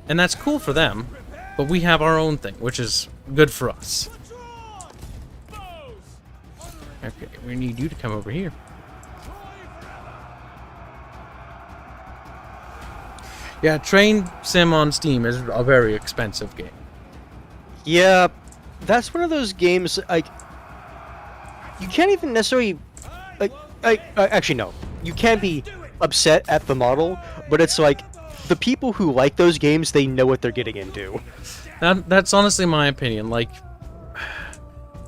and that's cool for them, but we have our own thing, which is good for us. Okay, we need you to come over here. Yeah, Train Sim on Steam is a very expensive game. Yeah, that's one of those games, like, you can't even necessarily, like, actually no, you can be upset at the model, but it's like, the people who like those games, they know what they're getting into. That's honestly my opinion. Like,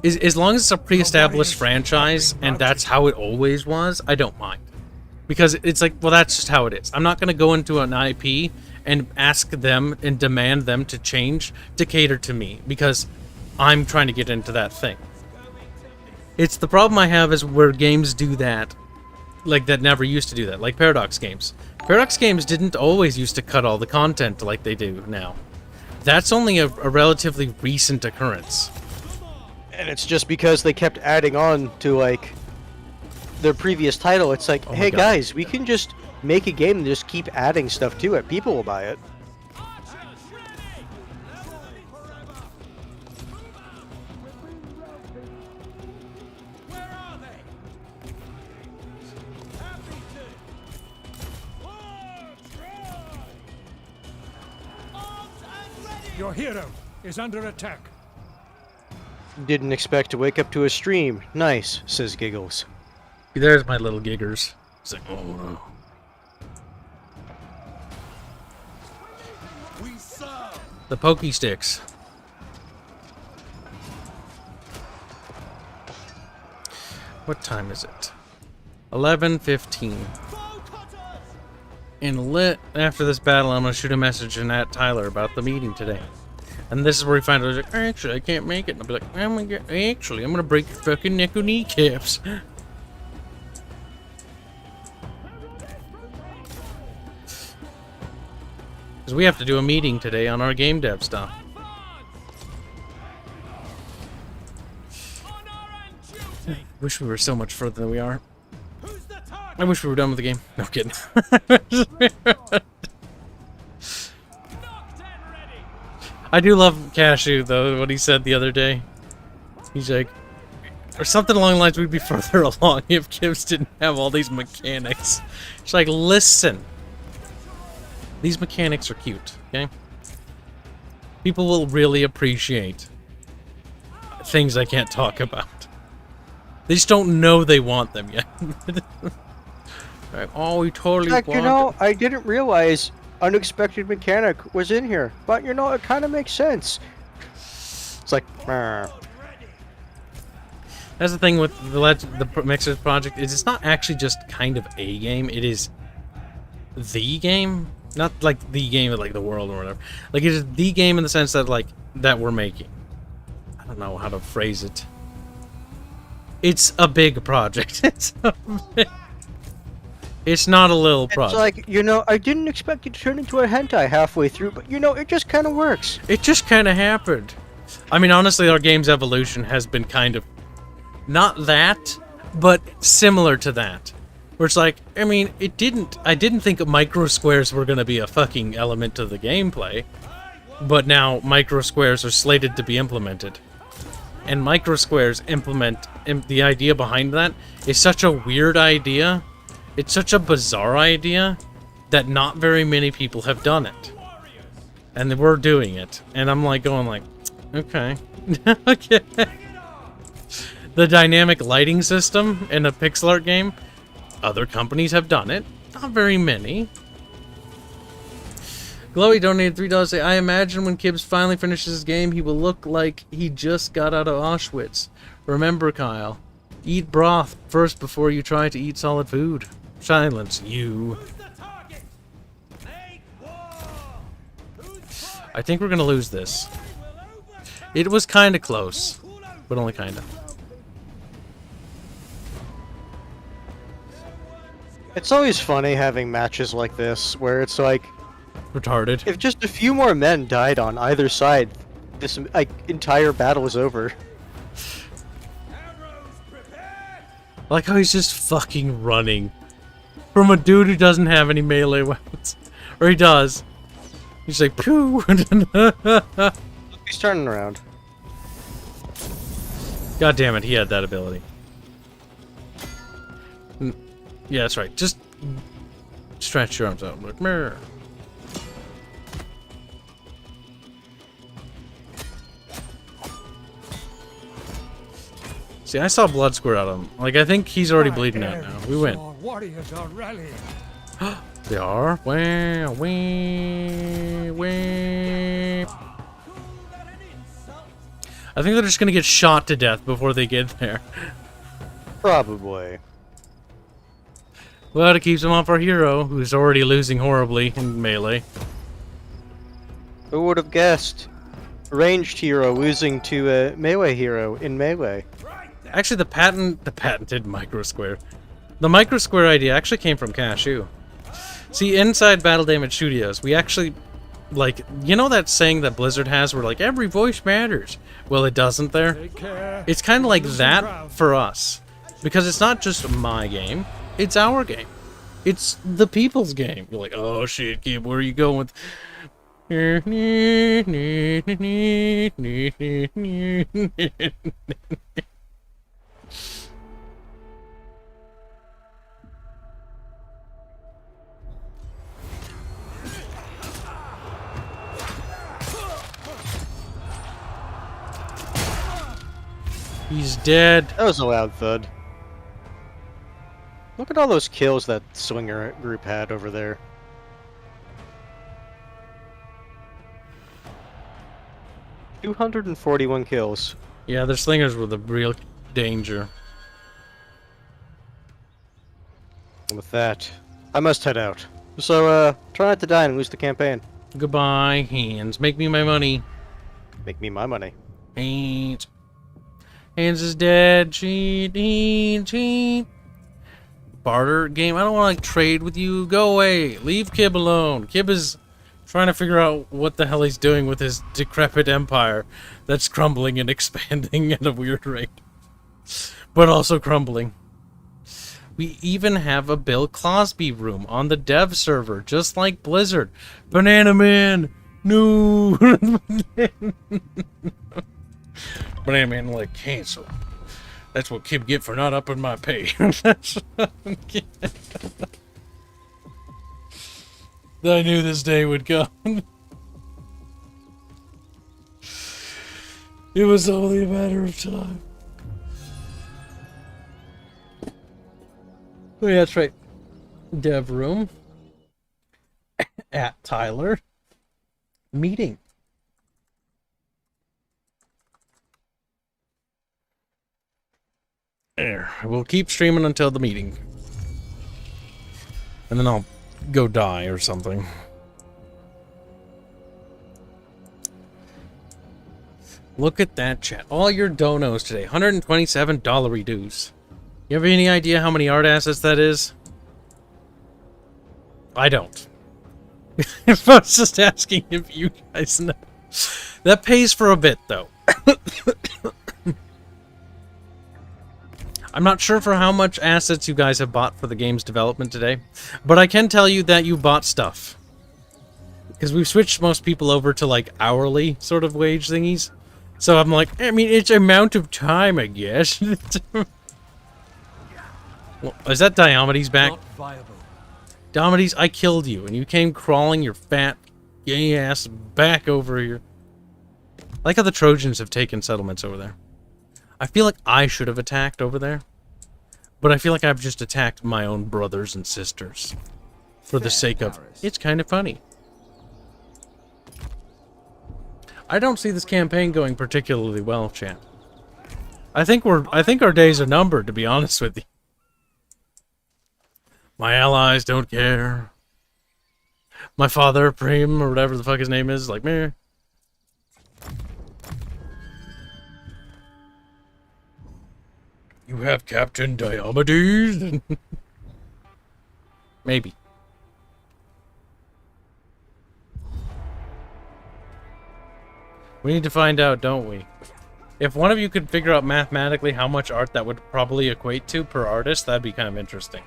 as long as it's a pre-established franchise, and that's how it always was, I don't mind. Because it's like, well, that's just how it is. I'm not going to go into an IP and ask them and demand them to change to cater to me, because I'm trying to get into that thing. It's the problem I have is where games do that, like that never used to do that, like Paradox games. Paradox games didn't always used to cut all the content like they do now. That's only a relatively recent occurrence. And it's just because they kept adding on to, like, their previous title. It's like, hey guys, we can just make a game and just keep adding stuff to it. People will buy it. Your hero is under attack. Didn't expect to wake up to a stream. Nice, says Giggles. There's my little giggers. It's like, oh no. The pokey sticks. What time is it? 11:15. And after this battle, I'm gonna shoot a message in at Tyler about the meeting today. And this is where we find out, he's like, actually, I can't make it. And I'll be like, oh my god, actually, I'm gonna break your fucking neck or kneecaps. Because we have to do a meeting today on our game dev stuff. Wish we were so much further than we are. I wish we were done with the game. No, I'm kidding. I do love Cashew, though, what he said the other day. He's like, or something along the lines, we'd be further along if Kibs didn't have all these mechanics. It's like, listen. These mechanics are cute, okay? People will really appreciate things I can't talk about. They just don't know they want them yet. Like, oh, we totally like, want you know, I didn't realize unexpected mechanic was in here. But, you know, it kind of makes sense. It's like, That's the thing with the Mixers project, is it's not actually just kind of a game, it is the game. Not like the game of like the world or whatever. Like, it is the game in the sense that, like, that we're making. I don't know how to phrase it. It's a big project. It's not a little project. It's like, you know, I didn't expect it to turn into a hentai halfway through, but, you know, it just kind of works. It just kind of happened. I mean, honestly, our game's evolution has been kind of... not that, but similar to that. Where it's like, I mean, I didn't think micro squares were going to be a fucking element to the gameplay. But now, micro squares are slated to be implemented. And micro squares the idea behind that is such a weird idea. It's such a bizarre idea that not very many people have done it. And we're doing it. And I'm like going like, okay. Okay. The dynamic lighting system in a pixel art game, other companies have done it. Not very many. Glowy donated $3 to say, I imagine when Kibs finally finishes his game, he will look like he just got out of Auschwitz. Remember, Kyle, eat broth first before you try to eat solid food. Silence, you. I think we're gonna lose this. It was kind of close, but only kind of. It's always funny having matches like this, where it's like... retarded. If just a few more men died on either side, this like entire battle is over. Like how he's just fucking running from a dude who doesn't have any melee weapons. Or he does. He's like, pew! He's turning around. God damn it, he had that ability. Yeah, that's right. Just stretch your arms out. Like, mirror. See, I saw blood squirt out of him. Like, I think he's already bleeding out now. We win. Warriors are rallying. They are? Wow, wah. I think they're just gonna get shot to death before they get there. Probably. Well, it keeps him off our hero, who's already losing horribly in melee. Who would have guessed? A ranged hero losing to a melee hero in melee. Actually, the patented micro square. The micro square idea actually came from Cashew. See, inside Battle Damage Studios, we actually, like, you know that saying that Blizzard has where, like, every voice matters? Well, it doesn't there. It's kind of like that for us. Because it's not just my game, it's our game. It's the people's game. You're like, oh shit, kid, where are you going with... He's dead. That was a loud thud. Look at all those kills that swinger group had over there. $241 kills. Yeah, their slingers were the real danger. And with that, I must head out. So, try not to die and lose the campaign. Goodbye, Hands. Make me my money. Make me my money. Hands. Hands is dead. Cheat, cheat. Barter game. I don't want to trade with you. Go away. Leave Kib alone. Kib is trying to figure out what the hell he's doing with his decrepit empire that's crumbling and expanding at a weird rate. But also crumbling. We even have a Bill Cosby room on the dev server, just like Blizzard. Banana Man! No! Banana Man, like, cancel. That's what Kib get for not upping my pay. That's what I'm getting. I knew this day would come. It was only a matter of time. Oh yeah, that's right. Dev room. At Tyler. Meeting. There. We'll keep streaming until the meeting. And then I'll go die or something. Look at that chat. All your donos today. $127 dues. You have any idea how many art assets that is? I don't. I was just asking if you guys know. That pays for a bit, though. I'm not sure for how much assets you guys have bought for the game's development today, but I can tell you that you bought stuff. Because we've switched most people over to, like, hourly sort of wage thingies. So I'm like, I mean, it's amount of time, I guess. Well, is that Diomedes back? Diomedes, I killed you, and you came crawling your fat, gay ass back over here. I like how the Trojans have taken settlements over there. I feel like I should have attacked over there, but I feel like I've just attacked my own brothers and sisters for the sake of it's kind of funny. I don't see this campaign going particularly well, chat. I think our days are numbered, to be honest with you. My allies don't care. My father, Prim, or whatever the fuck his name is, like, meh. You have Captain Diomedes? Maybe. We need to find out, don't we? If one of you could figure out mathematically how much art that would probably equate to per artist, that'd be kind of interesting.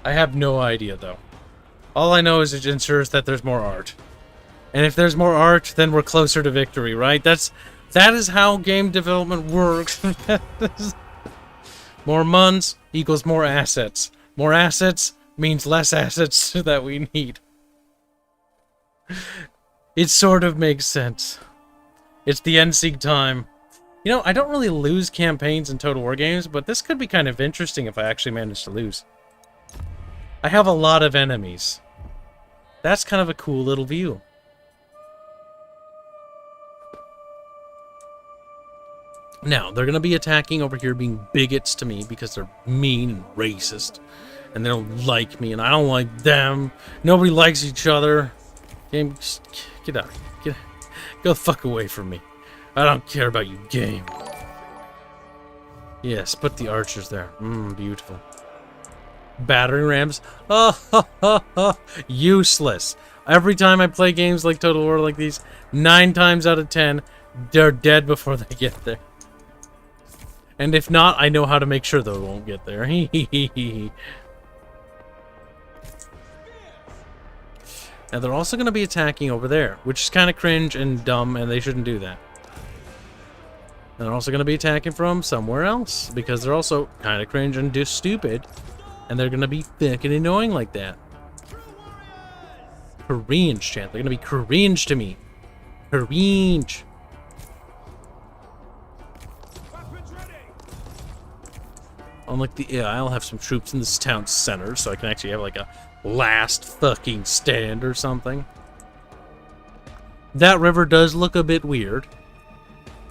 I have no idea, though. All I know is it ensures that there's more art. And if there's more art, then we're closer to victory, right? That is how game development works. More muns equals more assets. More assets means less assets that we need. It sort of makes sense. It's the NSEG time. You know, I don't really lose campaigns in Total War games, but this could be kind of interesting if I actually manage to lose. I have a lot of enemies. That's kind of a cool little view. Now, they're going to be attacking over here, being bigots to me because they're mean and racist. And they don't like me, and I don't like them. Nobody likes each other. Game, get out. Go the fuck away from me. I don't care about you, game. Yes, put the archers there. Beautiful. Battering rams. Oh, useless. Every time I play games like Total War like these, 9 times out of 10, they're dead before they get there. And if not, I know how to make sure they won't get there. Now they're also going to be attacking over there, which is kind of cringe and dumb, and they shouldn't do that. And they're also going to be attacking from somewhere else, because they're also kind of cringe and just stupid, and they're going to be fucking annoying like that. Cringe, chat. They're going to be cringe to me. Cringe. Unlike the I'll have some troops in this town center, so I can actually have like a last fucking stand or something. That river does look a bit weird,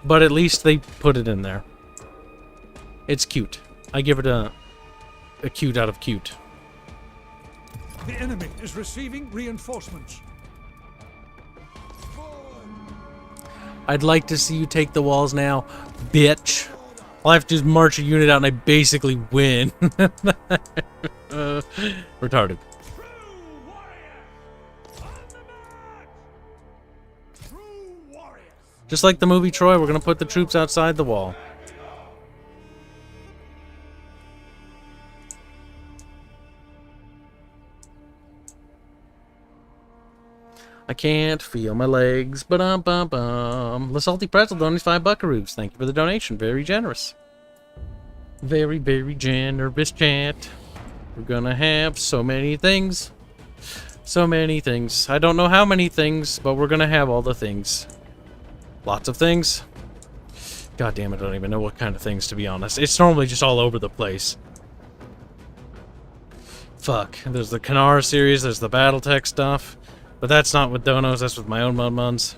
but at least they put it in there. It's cute. I give it a cute out of cute. The enemy is receiving reinforcements. I'd like to see you take the walls now, bitch. All I have to do is march a unit out and I basically win. Retarded. Just like the movie Troy, we're gonna put the troops outside the wall. I can't feel my legs. Ba-dum-bum-bum. The Salty Pretzel donates 5 buckaroos. Thank you for the donation. Very generous. Very, very generous, chat. We're gonna have so many things. So many things. I don't know how many things, but we're gonna have all the things. Lots of things. God damn it, I don't even know what kind of things, to be honest. It's normally just all over the place. Fuck. There's the Kanara series, there's the Battletech stuff. But that's not with donos, that's with my own Mudmuns.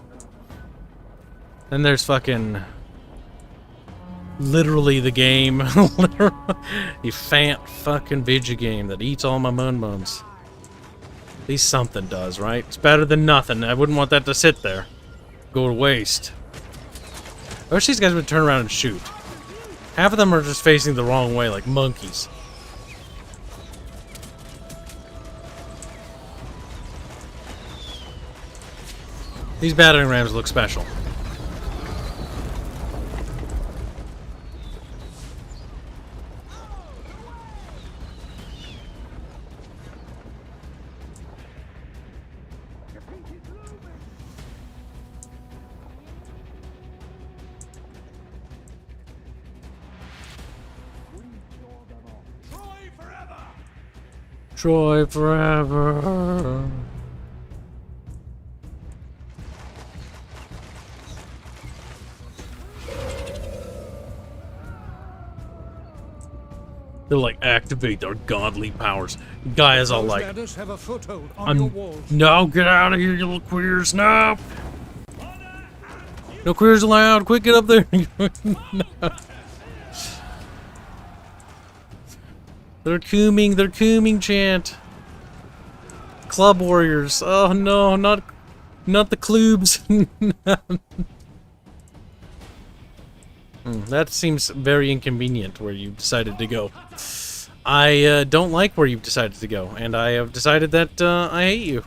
Then there's fucking... literally the game. The fat fucking video game that eats all my Mudmuns. At least something does, right? It's better than nothing. I wouldn't want that to sit there. Go to waste. I wish these guys would turn around and shoot. Half of them are just facing the wrong way, like monkeys. These battering rams look special. Troy forever. They're like, activate their godly powers. Guy is all like, Have a foothold on your walls. no, get out of here, you little queers, no! No queers allowed, quick, get up there! No. They're cooming, chant. Club warriors. Oh no, not the clubs. That seems very inconvenient where you decided to go. I don't like where you've decided to go, and I have decided that I hate you.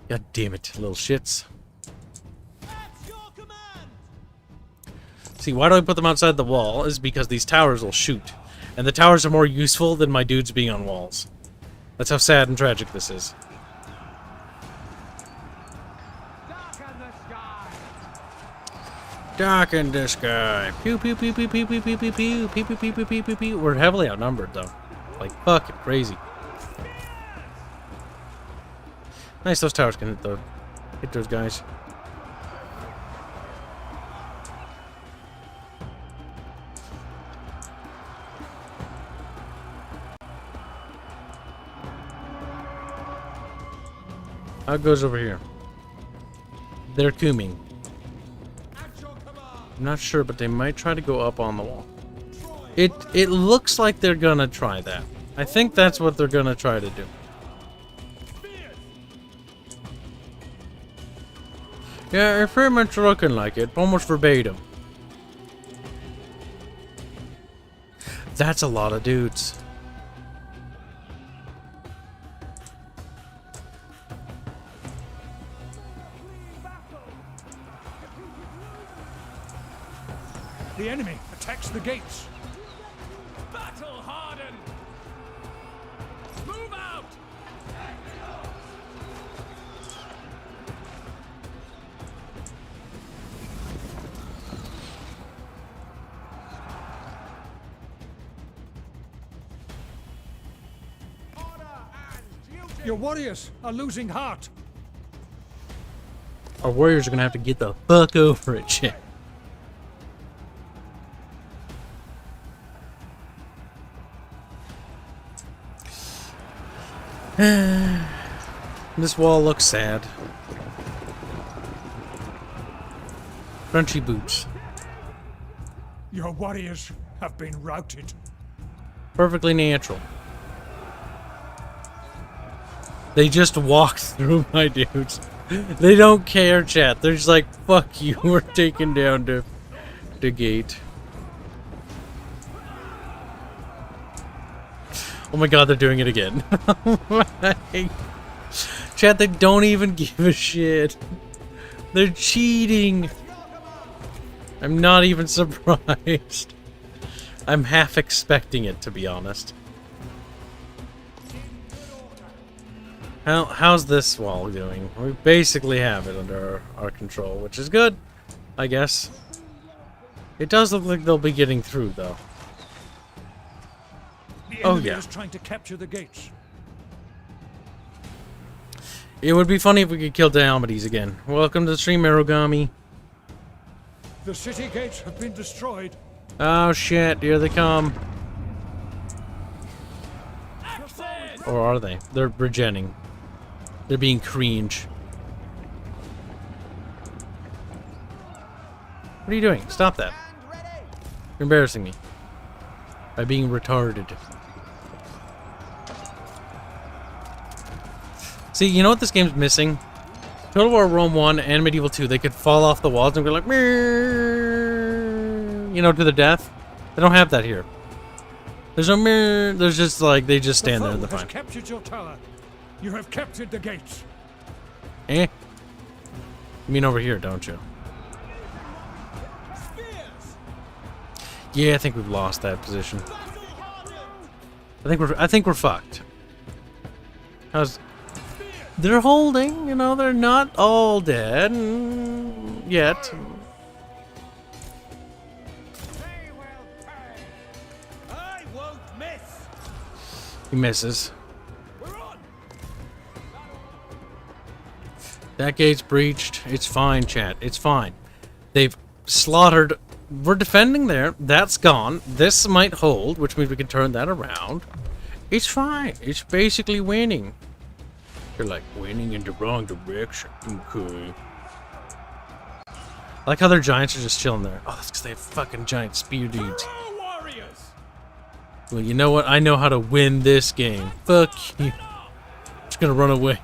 God damn it, little shits. See, why do I put them outside the wall? Is because these towers will shoot. And the towers are more useful than my dudes being on walls. That's how sad and tragic this is. Darken the sky. Pew pew pew pew pew pew pew pew pew pew pew pew pew pew pew pew. We're heavily outnumbered though. Like fucking crazy. Nice, those towers can hit those guys. How it goes over here? They're cooming. I'm not sure, but they might try to go up on the wall. It looks like they're gonna try that. I think that's what they're gonna try to do. Yeah, it's pretty much looking like it. Almost verbatim. That's a lot of dudes. The enemy attacks the gates. Battle hardened. Move out. Your warriors are losing heart. Our warriors are gonna have to get the fuck over it, shit. This wall looks sad. Crunchy boots. Your warriors have been routed. Perfectly natural. They just walk through, my dudes. They don't care, chat. They're just like, fuck you, we're taking down the gate. Oh my god, they're doing it again. Chat, they don't even give a shit. They're cheating. I'm not even surprised. I'm half expecting it, to be honest. How's this wall doing? We basically have it under our control, which is good, I guess. It does look like they'll be getting through, though. The Oh, enemy yeah. is trying to capture the gates. It would be funny if we could kill Diomedes again. Welcome to the stream, Arogami. The city gates have been destroyed. Oh shit, here they come. Or are they? They're regenning. They're being cringe. What are you doing? Stop that. You're embarrassing me. By being retarded. See, you know what this game's missing? Total War Rome 1 and Medieval 2, they could fall off the walls and go like, you know, to the death. They don't have that here. There's no mirror. There's just like, they just stand there in the foe fine. has captured your tower. You have captured the gates. Eh? You mean over here, don't you? Yeah, I think we've lost that position. I think we're fucked. How's... They're holding, you know, they're not all dead yet. I won't miss. He misses. That gate's breached. It's fine, chat. It's fine. They've slaughtered... We're defending there. That's gone. This might hold, which means we can turn that around. It's fine. It's basically winning. You're like, winning in the wrong direction. Okay. I like how their giants are just chilling there. Oh, that's because they have fucking giant spear dudes. Well, you know what? I know how to win this game. Fuck you. Just gonna run away.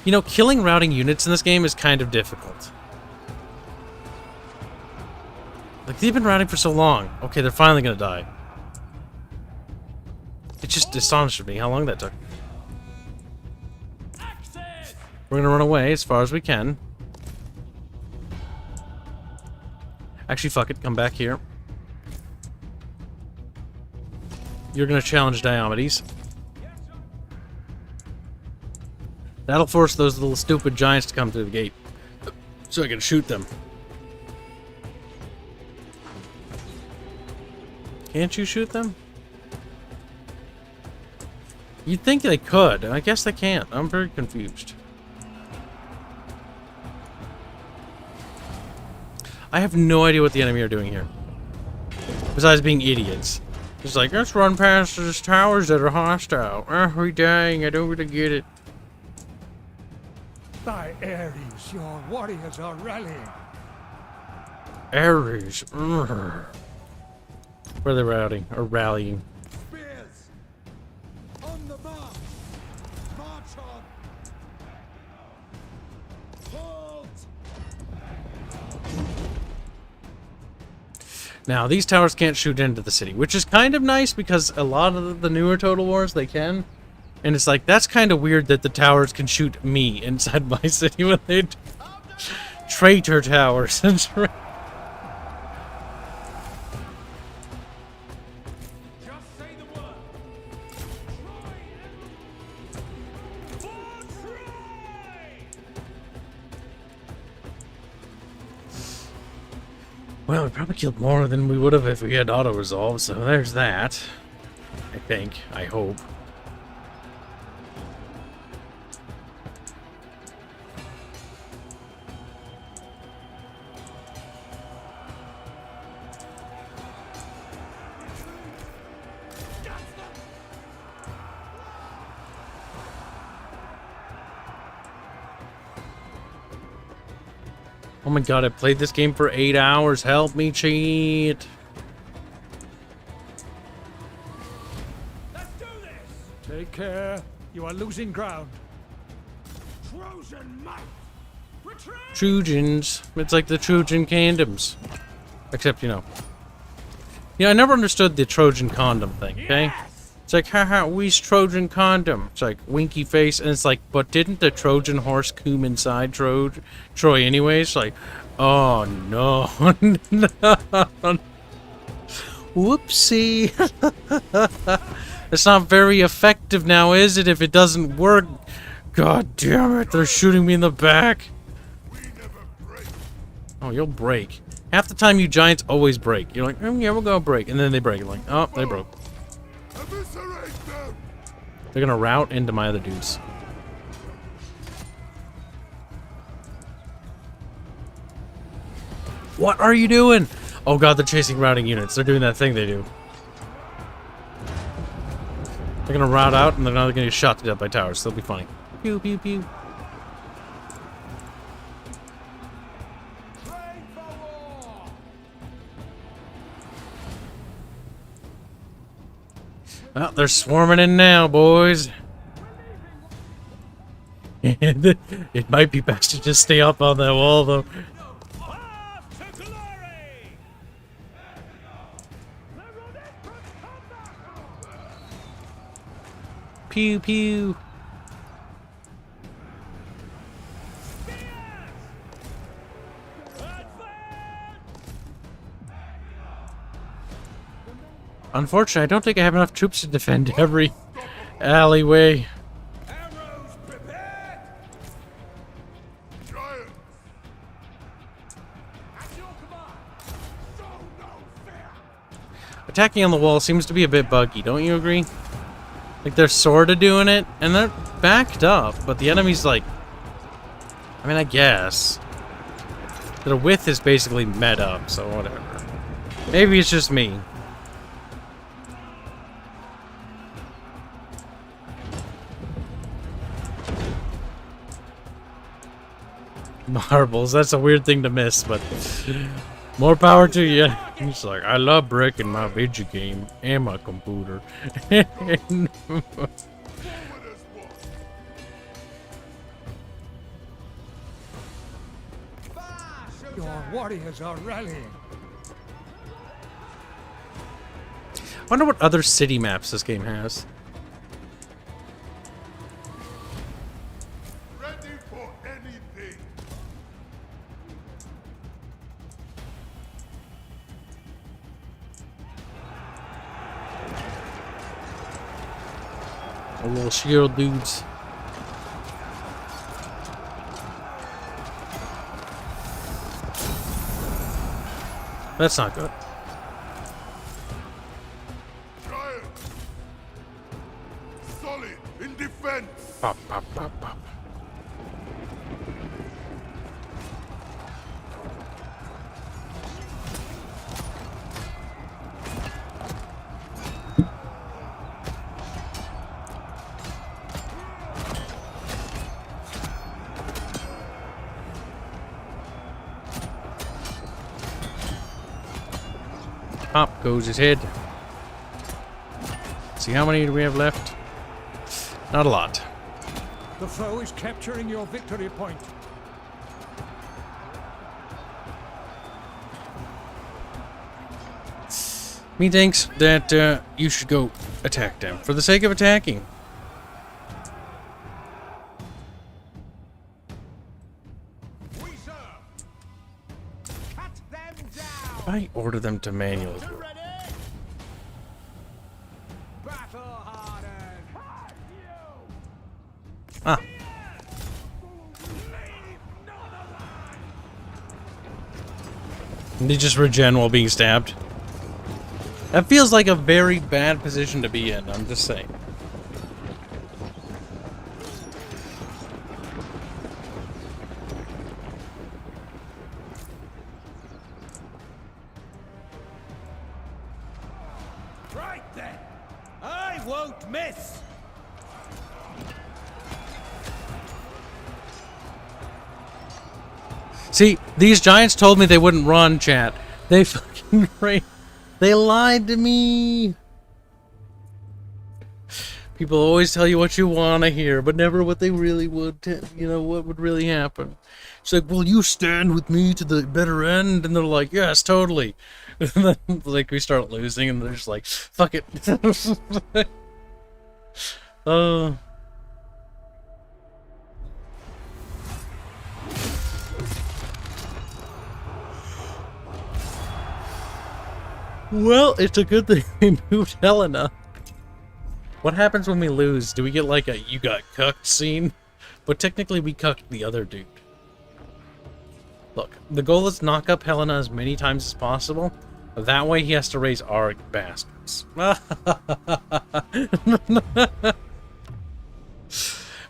You know, killing routing units in this game is kind of difficult. Like, they've been routing for so long. Okay, they're finally gonna die. It just astonished me how long that took. We're gonna run away as far as we can. Actually, fuck it. Come back here. You're gonna challenge Diomedes. That'll force those little stupid giants to come through the gate. So I can shoot them. Can't you shoot them? You'd think they could. I guess they can't. I'm very confused. I have no idea what the enemy are doing here. Besides being idiots. Just like, let's run past these towers that are hostile. We're dying. I don't really get it. By Ares, your warriors are rallying. Ares. Where are they routing? Or rallying? Spears! On the march! March on! Halt! Now, these towers can't shoot into the city, which is kind of nice because a lot of the newer Total Wars, they can. And it's like, that's kind of weird that the towers can shoot me inside my city when they... Traitor towers. Well, we probably killed more than we would have if we had auto-resolve, so there's that. I think. I hope. Oh my god, I played this game for 8 hours. Help me cheat. Let's do this! Take care. You are losing ground. Trojan might! Retreat! Trojans. It's like the Trojan condoms. Except, you know. Yeah, I never understood the Trojan condom thing, okay? It's like, haha, we's Trojan condom. It's like, winky face, and it's like, but didn't the Trojan horse come inside Troy anyways? Like, oh no. No. Whoopsie. It's not very effective now, is it, if it doesn't work? God damn it, they're shooting me in the back. Oh, you'll break. Half the time you giants always break. You're like, yeah, we'll go break. And then they break. You're like, oh, they broke. They're gonna route into my other dudes. What are you doing? Oh god, they're chasing routing units. They're doing that thing they do. They're gonna route out and they're not gonna get shot to death by towers. So it'll be funny. Pew pew pew. Well, they're swarming in now, boys. It might be best to just stay up on that wall, though. Pew pew. Unfortunately, I don't think I have enough troops to defend every alleyway. Attacking on the wall seems to be a bit buggy, don't you agree? Like, they're sorta doing it, and they're backed up, but the enemy's like... I mean, I guess. Their width is basically met up, so whatever. Maybe it's just me. Marbles, that's a weird thing to miss, but more power to you. He's like, I love breaking my video game and my computer. Your warriors are rallying. I wonder what other city maps this game has. Little shield dudes. That's not good. Solid in defense. Pop, pop, pop, pop. Pop goes his head. See, how many do we have left? Not a lot. The foe is capturing your victory point. Methinks that you should go attack them for the sake of attacking. I order them to manually. Ah. They just regen while being stabbed. That feels like a very bad position to be in, I'm just saying. Right then, I won't miss. See, these giants told me they wouldn't run, chat. They fucking they lied to me. People always tell you what you want to hear, but never what they really would, you know, what would really happen. It's like, will you stand with me to the better end? And they're like, yes, totally. And then, like, we start losing, and they're just like, fuck it. Well, it's a good thing we moved Helena. What happens when we lose? Do we get like a you got cucked scene? But technically we cucked the other dude. Look, the goal is knock up Helena as many times as possible. That way he has to raise our bastards.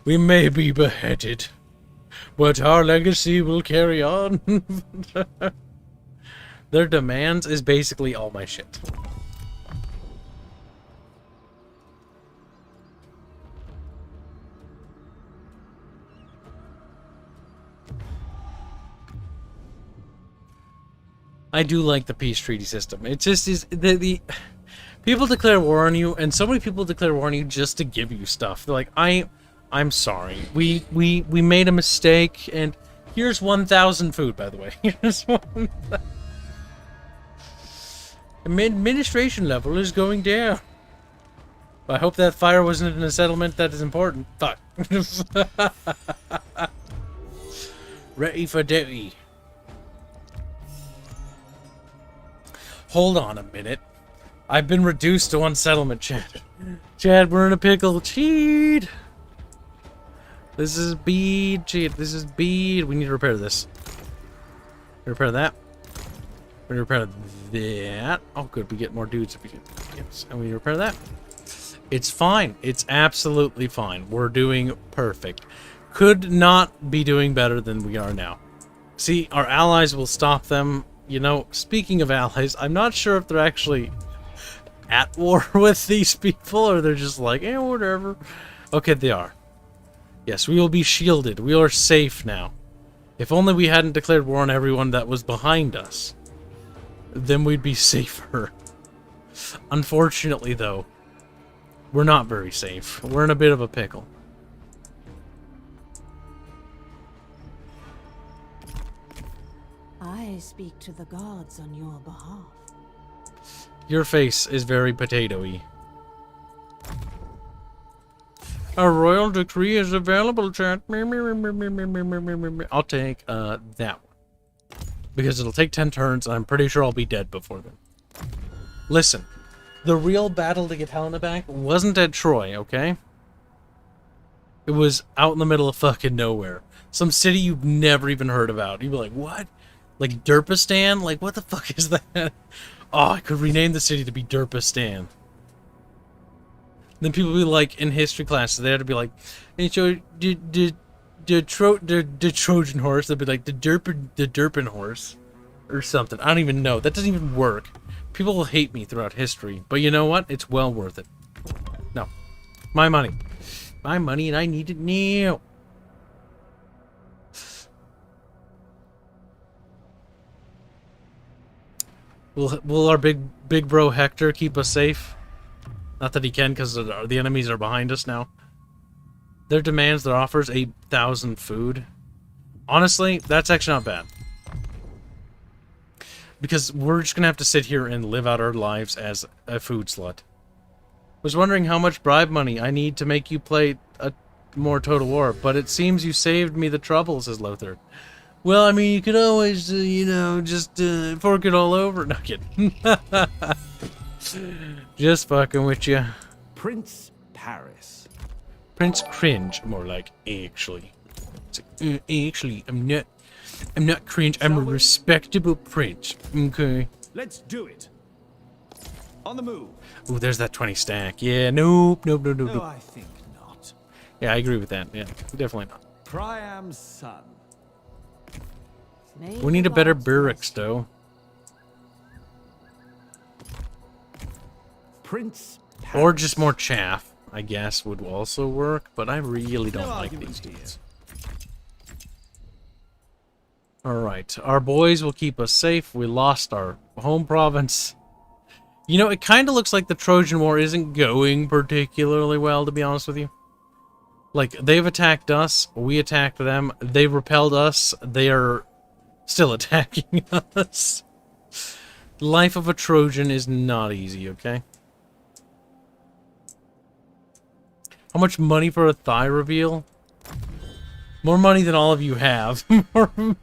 We may be beheaded, but our legacy will carry on. Their demands is basically all my shit. I do like the peace treaty system. It just is the people declare war on you, and so many people declare war on you just to give you stuff. They're like, I'm sorry. We made a mistake, and here's 1,000 food, by the way. Here's 1,000. Administration level is going down. I hope that fire wasn't in a settlement that is important. Fuck. Ready for duty. Hold on a minute. I've been reduced to 1 settlement, Chad. Chad, we're in a pickle. Cheat! This is bead. Cheat. This is bead. We need to repair this. Repair that. We repair that. Oh, good. We get more dudes if we get. Yes. And we repair that. It's fine. It's absolutely fine. We're doing perfect. Could not be doing better than we are now. See, our allies will stop them. You know, speaking of allies, I'm not sure if they're actually at war with these people or they're just like, eh, whatever. Okay, they are. Yes, we will be shielded. We are safe now. If only we hadn't declared war on everyone that was behind us, then we'd be safer. Unfortunately, though, we're not very safe. We're in a bit of a pickle. I speak to the gods on your behalf. Your face is very potato-y. A royal decree is available, chat. I'll take that one. Because it'll take 10 turns, and I'm pretty sure I'll be dead before then. Listen, the real battle to get Helena back wasn't at Troy, okay? It was out in the middle of fucking nowhere. Some city you've never even heard about. You'd be like, what? Like Derpistan? Like, what the fuck is that? Oh, I could rename the city to be Derpistan. Then people would be like, in history classes, they had to be like, and so the Trojan horse, they'd be like, the Derpin horse. Or something. I don't even know. That doesn't even work. People will hate me throughout history. But you know what? It's well worth it. No. My money. My money, and I need it now. Will our big bro Hector keep us safe? Not that he can, because the enemies are behind us now. Their demands, their offers, 8,000 food. Honestly, that's actually not bad. Because we're just gonna have to sit here and live out our lives as a food slut. Was wondering how much bribe money I need to make you play a more Total War, but it seems you saved me the trouble, says Lothar. Well, I mean, you could always, you know, just fork it all over. No, kidding. Just fucking with you. Prince Paris. Prince Cringe, more like, actually. It's like, actually, I'm not cringe, I'm a respectable prince. Okay. Let's do it. On the move. Ooh, there's that 20 stack. Yeah, nope. No, I think not. Yeah, I agree with that. Yeah, definitely not. Priam's son. We need a better barracks, though. Prince Paris. Or just more chaff, I guess, would also work, but I really don't like these dudes. Alright, our boys will keep us safe. We lost our home province. You know, it kind of looks like the Trojan War isn't going particularly well, to be honest with you. Like, they've attacked us, we attacked them, they repelled us, they are still attacking us. Life of a Trojan is not easy, okay? How much money for a thigh reveal? More money than all of you have. $1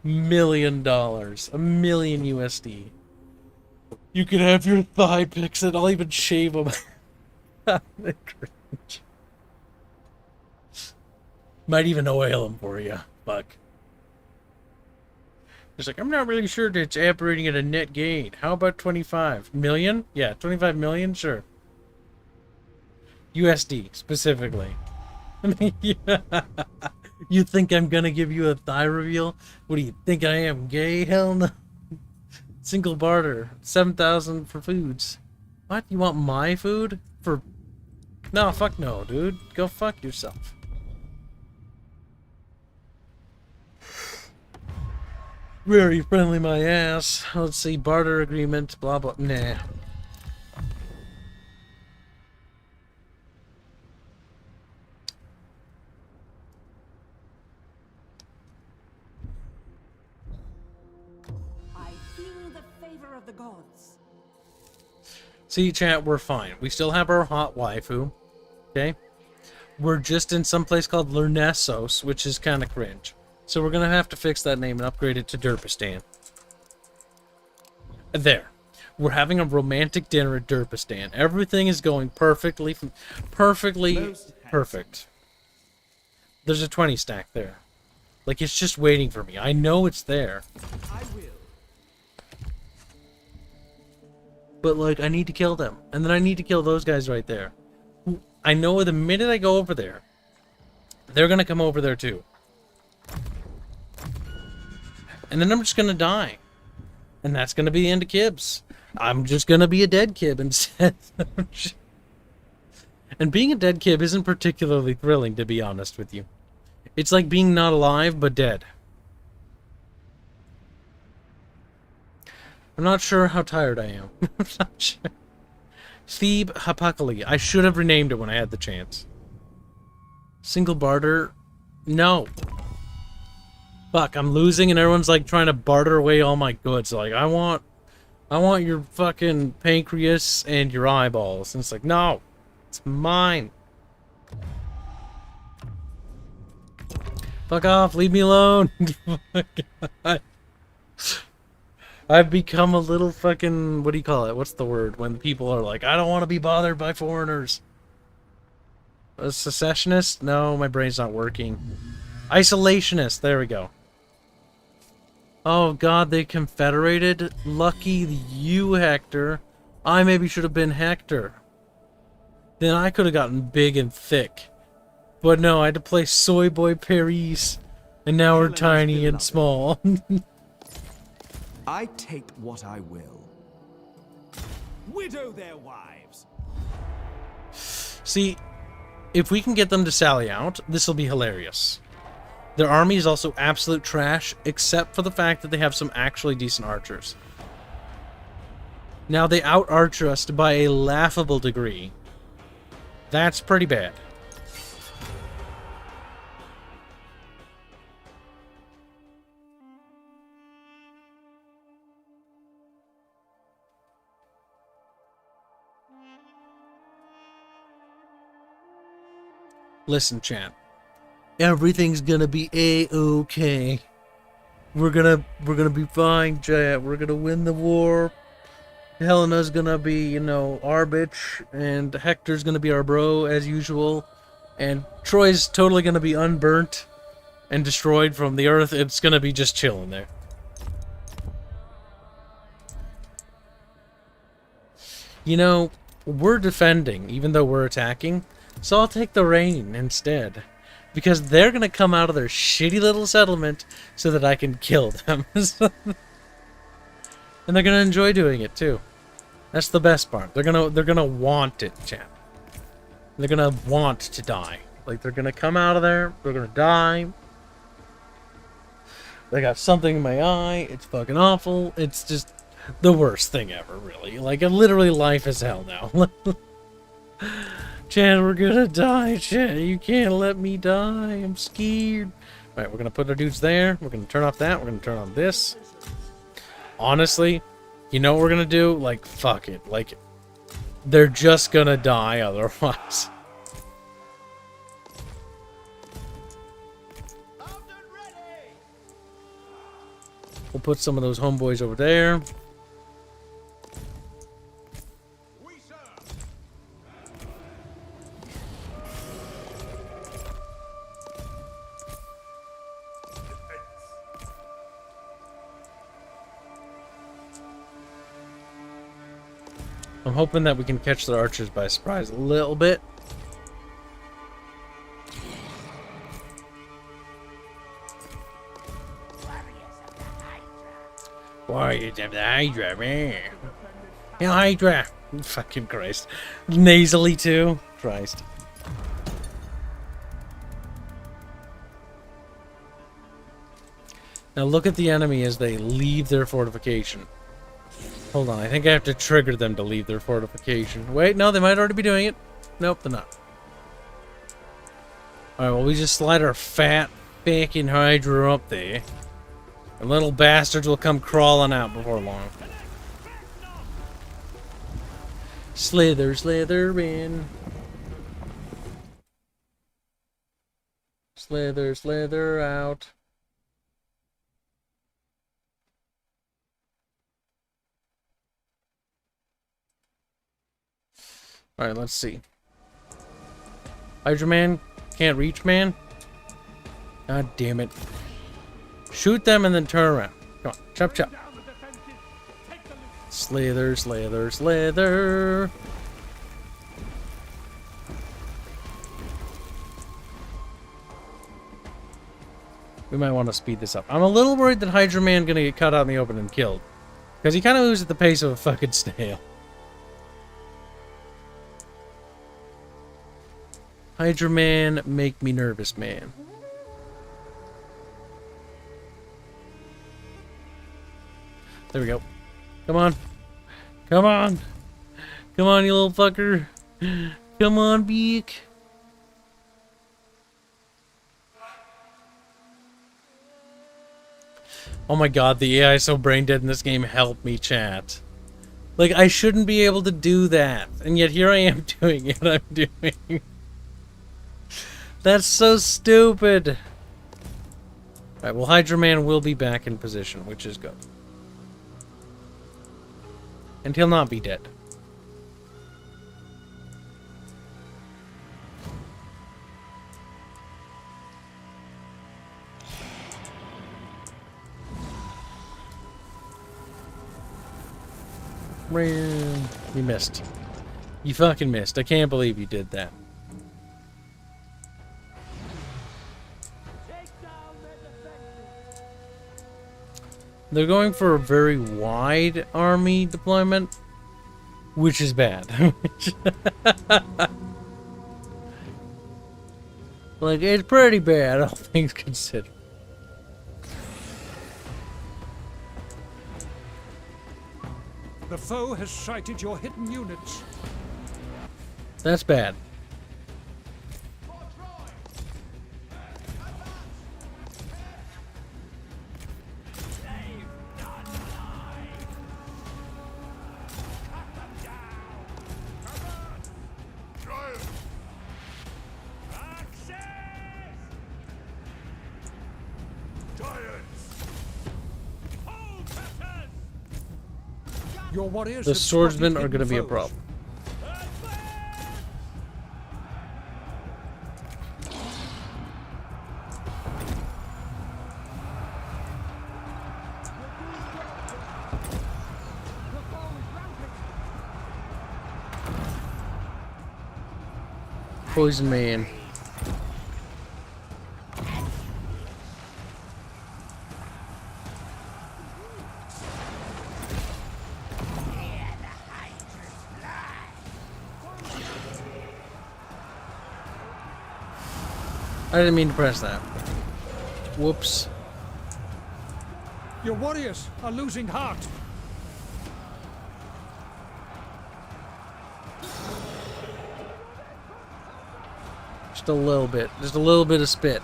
million. $1 million USD. You can have your thigh pics and I'll even shave them. Might even oil them for you. Fuck. It's like, I'm not really sure that it's operating at a net gain. How about 25 million? Yeah, 25 million? Sure. USD, specifically. Yeah. You think I'm gonna give you a thigh reveal? What do you think I am, gay? Hell no. Single barter. 7,000 for foods. What? You want my food? For... No, fuck no, dude. Go fuck yourself. Very friendly, my ass. Let's see, barter agreement, blah blah. Nah. I feel the favor of the gods. See, chat, we're fine. We still have our hot waifu. Okay? We're just in some place called Lernessos, which is kind of cringe. So we're going to have to fix that name and upgrade it to Derpistan. There. We're having a romantic dinner at Derpistan. Everything is going perfectly perfect. There's a 20 stack there. Like, it's just waiting for me. I know it's there. I will. But, like, I need to kill them. And then I need to kill those guys right there. I know the minute I go over there, they're going to come over there too. And then I'm just going to die. And that's going to be the end of Kibs. I'm just going to be a dead Kib instead. And being a dead Kib isn't particularly thrilling, to be honest with you. It's like being not alive, but dead. I'm not sure how tired I am. I'm not sure. Thebe Hapakali. I should have renamed it when I had the chance. Single barter? No. Fuck, I'm losing and everyone's like trying to barter away all my goods. Like, I want your fucking pancreas and your eyeballs. And it's like, no. It's mine. Fuck off, leave me alone. I've become a little fucking, what do you call it? What's the word? When people are like, I don't want to be bothered by foreigners. A secessionist? No, my brain's not working. Isolationist, there we go. Oh god, they confederated? Lucky you, Hector. I maybe should have been Hector. Then I could have gotten big and thick. But no, I had to play Soy Boy Paris. And now we're tiny and small. I take what I will. Widow their wives. See, if we can get them to sally out, this will be hilarious. Their army is also absolute trash, except for the fact that they have some actually decent archers. Now, they out-archer us by a laughable degree. That's pretty bad. Listen, chat. Everything's gonna be A-okay. We're gonna be fine, chat. We're gonna win the war. Helena's gonna be, you know, our bitch, and Hector's gonna be our bro, as usual. And Troy's totally gonna be unburnt and destroyed from the earth. It's gonna be just chilling there. You know, we're defending, even though we're attacking, so I'll take the rain instead. Because they're gonna come out of their shitty little settlement so that I can kill them. And they're gonna enjoy doing it too. That's the best part. They're gonna want it, champ. They're gonna want to die. Like, they're gonna come out of there, they're gonna die, I got something in my eye. It's fucking awful. It's just the worst thing ever, really. Like, literally life is hell now. Chad, we're gonna die, Chad. You can't let me die. I'm scared. Alright, we're gonna put our dudes there. We're gonna turn off that. We're gonna turn on this. Honestly, you know what we're gonna do? Like, fuck it. Like, they're just gonna die otherwise. We'll put some of those homeboys over there. I'm hoping that we can catch the archers by surprise a little bit. Warriors of the Hydra, man. Yeah, Hydra. Fucking Christ. Nasally, too. Christ. Now look at the enemy as they leave their fortification. Hold on, I think I have to trigger them to leave their fortification. Wait, no, they might already be doing it. Nope, they're not. Alright, well, we just slide our fat, fucking Hydra up there. And little bastards will come crawling out before long. Slither, slither in. Slither, slither out. Alright, let's see. Hydra Man can't reach, man. God damn it. Shoot them and then turn around. Come on, chop chop. Slither, slither, slither. We might want to speed this up. I'm a little worried that Hydra Man gonna get cut out in the open and killed. Because he kind of moves at the pace of a fucking snail. Hydra Man, make me nervous, man. There we go. Come on. Come on. Come on, you little fucker. Come on, Beak. Oh my god, the AI is so brain dead in this game. Help me, chat. Like, I shouldn't be able to do that. And yet here I am doing it. I'm doing. That's so stupid. Alright, well, Hydra Man will be back in position, which is good. And he'll not be dead. You missed. You fucking missed. I can't believe you did that. They're going for a very wide army deployment, which is bad. Like, it's pretty bad, all things considered. The foe has sighted your hidden units. That's bad. Your warriors The swordsmen are going to be a problem. Poison Man. I didn't mean to press that. Whoops. Your warriors are losing heart. Just a little bit. Just a little bit of spit.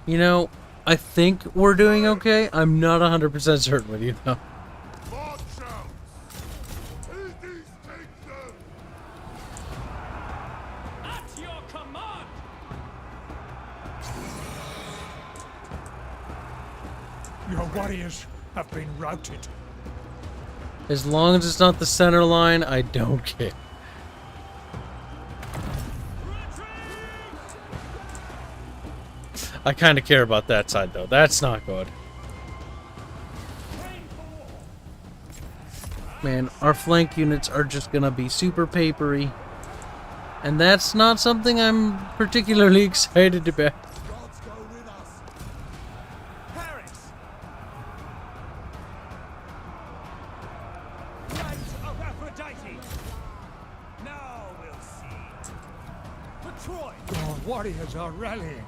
You know, I think we're doing okay. I'm not 100% certain with you, though. At your command! Your warriors have been routed. As long as it's not the center line, I don't care. I kind of care about that side, though. That's not good. Man, our flank units are just gonna be super papery. And that's not something I'm particularly excited about. Your warriors are rallying.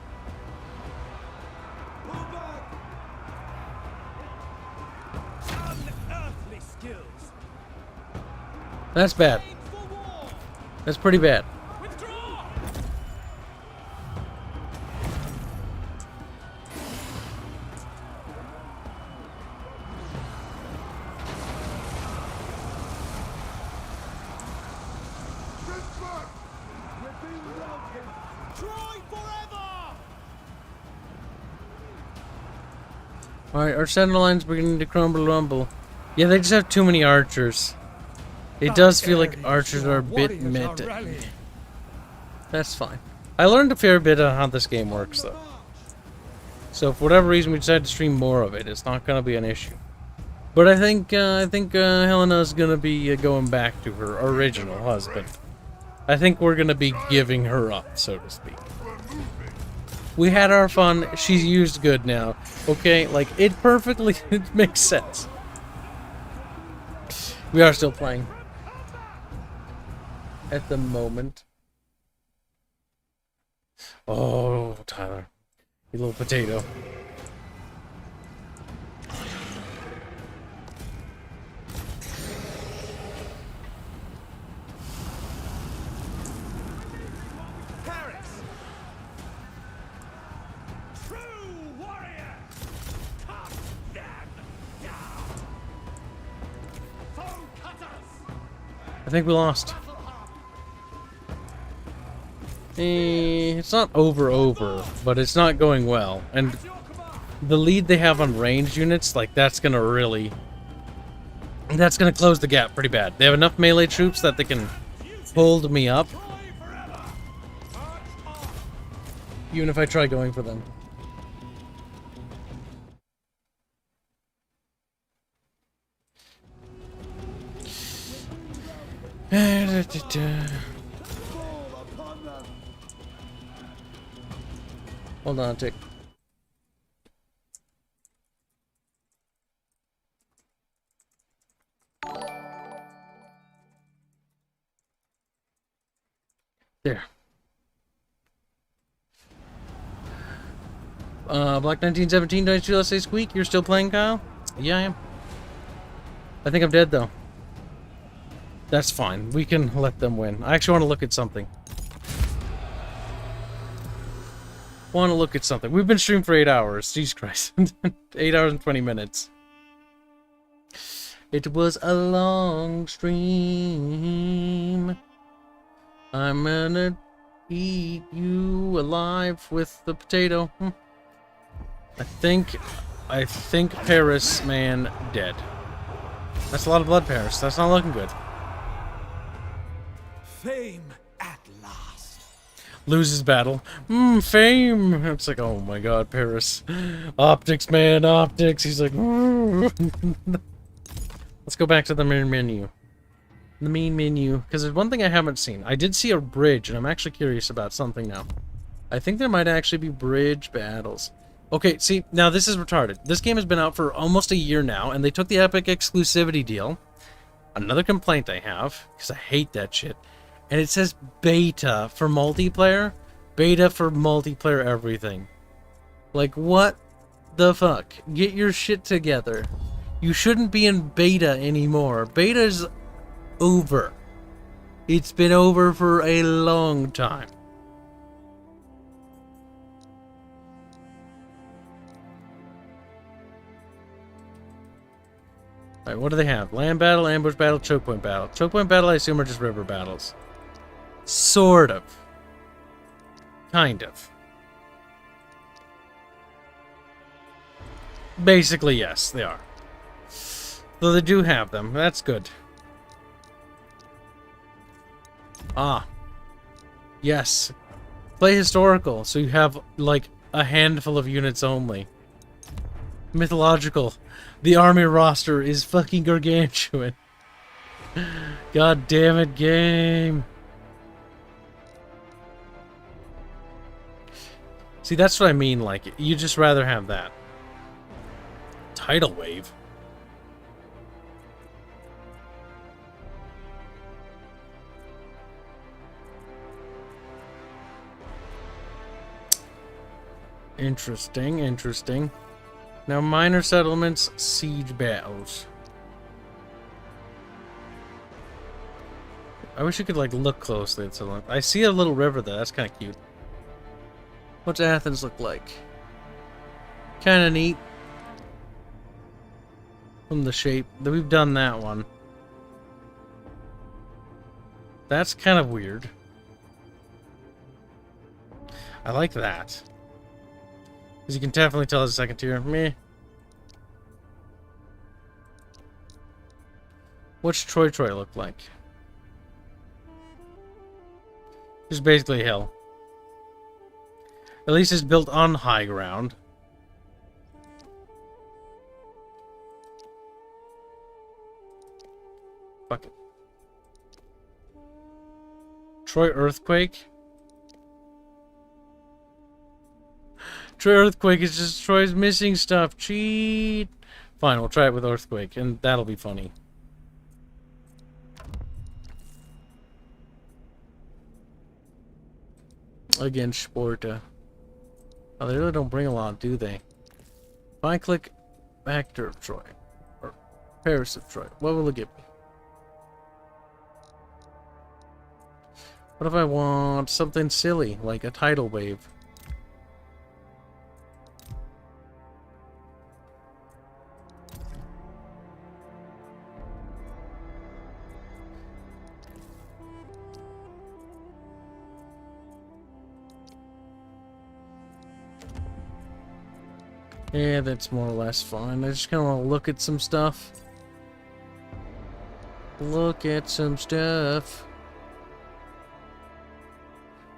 Unearthly skills. That's bad. That's pretty bad. Alright, our center line's beginning to crumble. Yeah, they just have too many archers. It does feel like archers are a bit mid. That's fine. I learned a fair bit on how this game works, though. So, for whatever reason, we decide to stream more of it. It's not going to be an issue. But I think Helena's going to be going back to her original husband. I think we're going to be giving her up, so to speak. We had our fun. She's used good now. Okay, like, it perfectly it makes sense. We are still playing. At the moment. Oh, Tyler. You little potato. I think we lost. It's not over, but it's not going well. And the lead they have on ranged units, like, that's gonna close the gap pretty bad. They have enough melee troops that they can hold me up. Even if I try going for them. Hold on a tick. There. Black 1917, don't you let's say SQEK? You're still playing, Kyle? Yeah, I am. I think I'm dead, though. That's fine. We can let them win. I actually want to look at something. We've been streaming for 8 hours. Jesus Christ. 8 hours and 20 minutes. It was a long stream. I'm gonna eat you alive with the potato. I think Paris, man, dead. That's a lot of blood, Paris. That's not looking good. Fame at last. Loses battle. Fame. It's like, oh my god, Paris. Optics, man, optics. He's like, let's go back to the main menu. The main menu. Because there's one thing I haven't seen. I did see a bridge, and I'm actually curious about something now. I think there might actually be bridge battles. Okay, see, now this is retarded. This game has been out for almost a year now, and they took the Epic exclusivity deal. Another complaint I have, because I hate that shit. And it says beta for multiplayer. Beta for multiplayer everything. Like, what the fuck? Get your shit together. You shouldn't be in beta anymore. Beta's over. It's been over for a long time. Alright, what do they have? Land battle, ambush battle, choke point battle. Choke point battle, I assume, are just river battles. Sort of. Kind of. Basically, yes, they are. Though they do have them. That's good. Ah. Yes. Play historical, so you have, like, a handful of units only. Mythological. The army roster is fucking gargantuan. God damn it, game. See, that's what I mean, like, you just rather have that. Tidal wave. Interesting, interesting. Now, minor settlements, siege battles. I wish you could, like, look closely at something. I see a little river there. That's kind of cute. What's Athens look like? Kind of neat. From the shape. We've done that one. That's kind of weird. I like that. Because you can definitely tell it's a second tier. Meh. What's Troy look like? Just basically a hill. At least it's built on high ground. Fuck it. Troy earthquake? Troy earthquake is just Troy's missing stuff. Cheat. Fine, we'll try it with earthquake, and that'll be funny. Again, Sporta. Oh, they really don't bring a lot, do they? If I click Actor of Troy, or Paris of Troy, what will it give me? What if I want something silly, like a tidal wave? Yeah, that's more or less fine. I just kind of want to look at some stuff. Look at some stuff.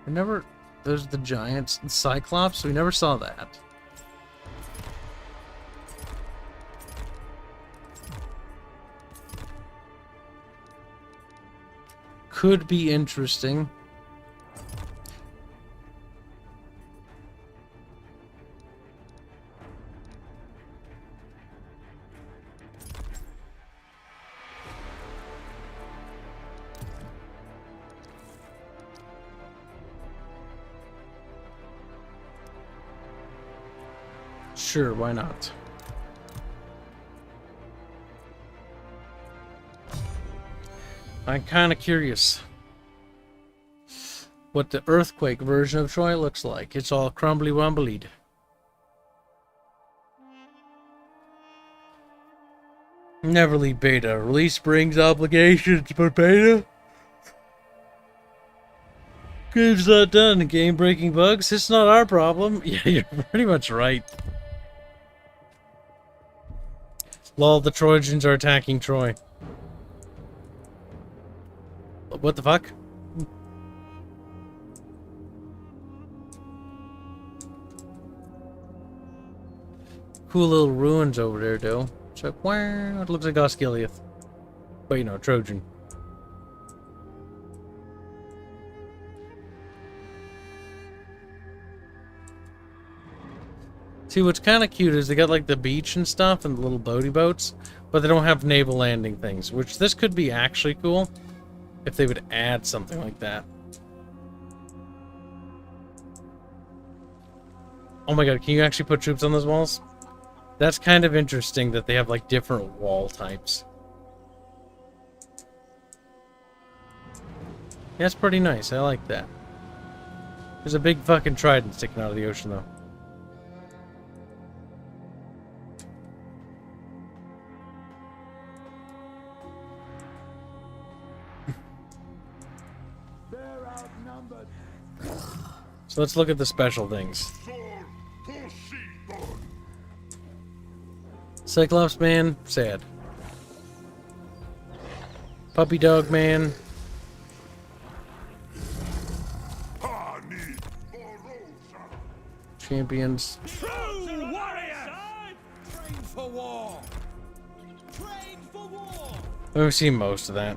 I never... There's the giants and Cyclops. We never saw that. Could be interesting. Sure, why not? I'm kind of curious what the earthquake version of Troy looks like. It's all crumbly wumblied. Never leave beta. Release brings obligations, but beta? Game's not done. Game breaking bugs? It's not our problem. Yeah, you're pretty much right. Lol, the Trojans are attacking Troy. What the fuck? Cool little ruins over there, though. It's like, wow, it looks like Osgiliath. But, you know, Trojan. See, what's kind of cute is they got like the beach and stuff and the little boaty boats, but they don't have naval landing things, which this could be actually cool if they would add something like that. Oh my god, can you actually put troops on those walls? That's kind of interesting that they have like different wall types. That's pretty nice. I like that. There's a big fucking trident sticking out of the ocean though. So let's look at the special things. Cyclops man, sad. Puppy dog man. Champions. True warrior! Train for war! Train for war! We've seen most of that.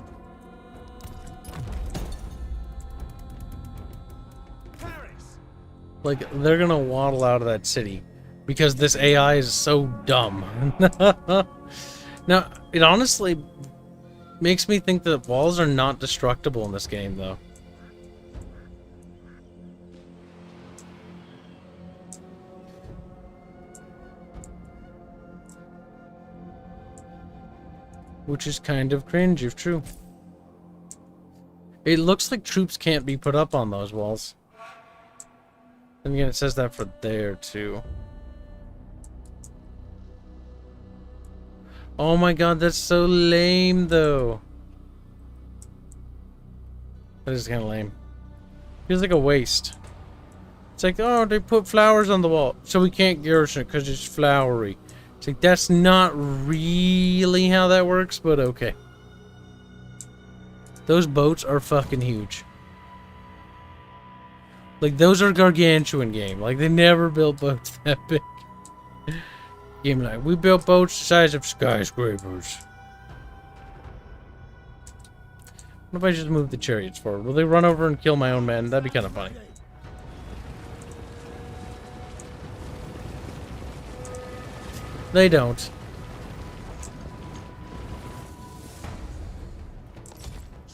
Like, they're gonna waddle out of that city because this AI is so dumb. Now, it honestly makes me think that walls are not destructible in this game, though. Which is kind of cringe, if true. It looks like troops can't be put up on those walls. And again, it says that for there, too. Oh my god, that's so lame, though. That is kind of lame. Feels like a waste. It's like, oh, they put flowers on the wall, so we can't garrison it because it's flowery. It's like, that's not really how that works, but okay. Those boats are fucking huge. Like, those are gargantuan game. Like, they never built boats that big. Game like, we built boats the size of skyscrapers. What if I just move the chariots forward? Will they run over and kill my own men? That'd be kind of funny. They don't.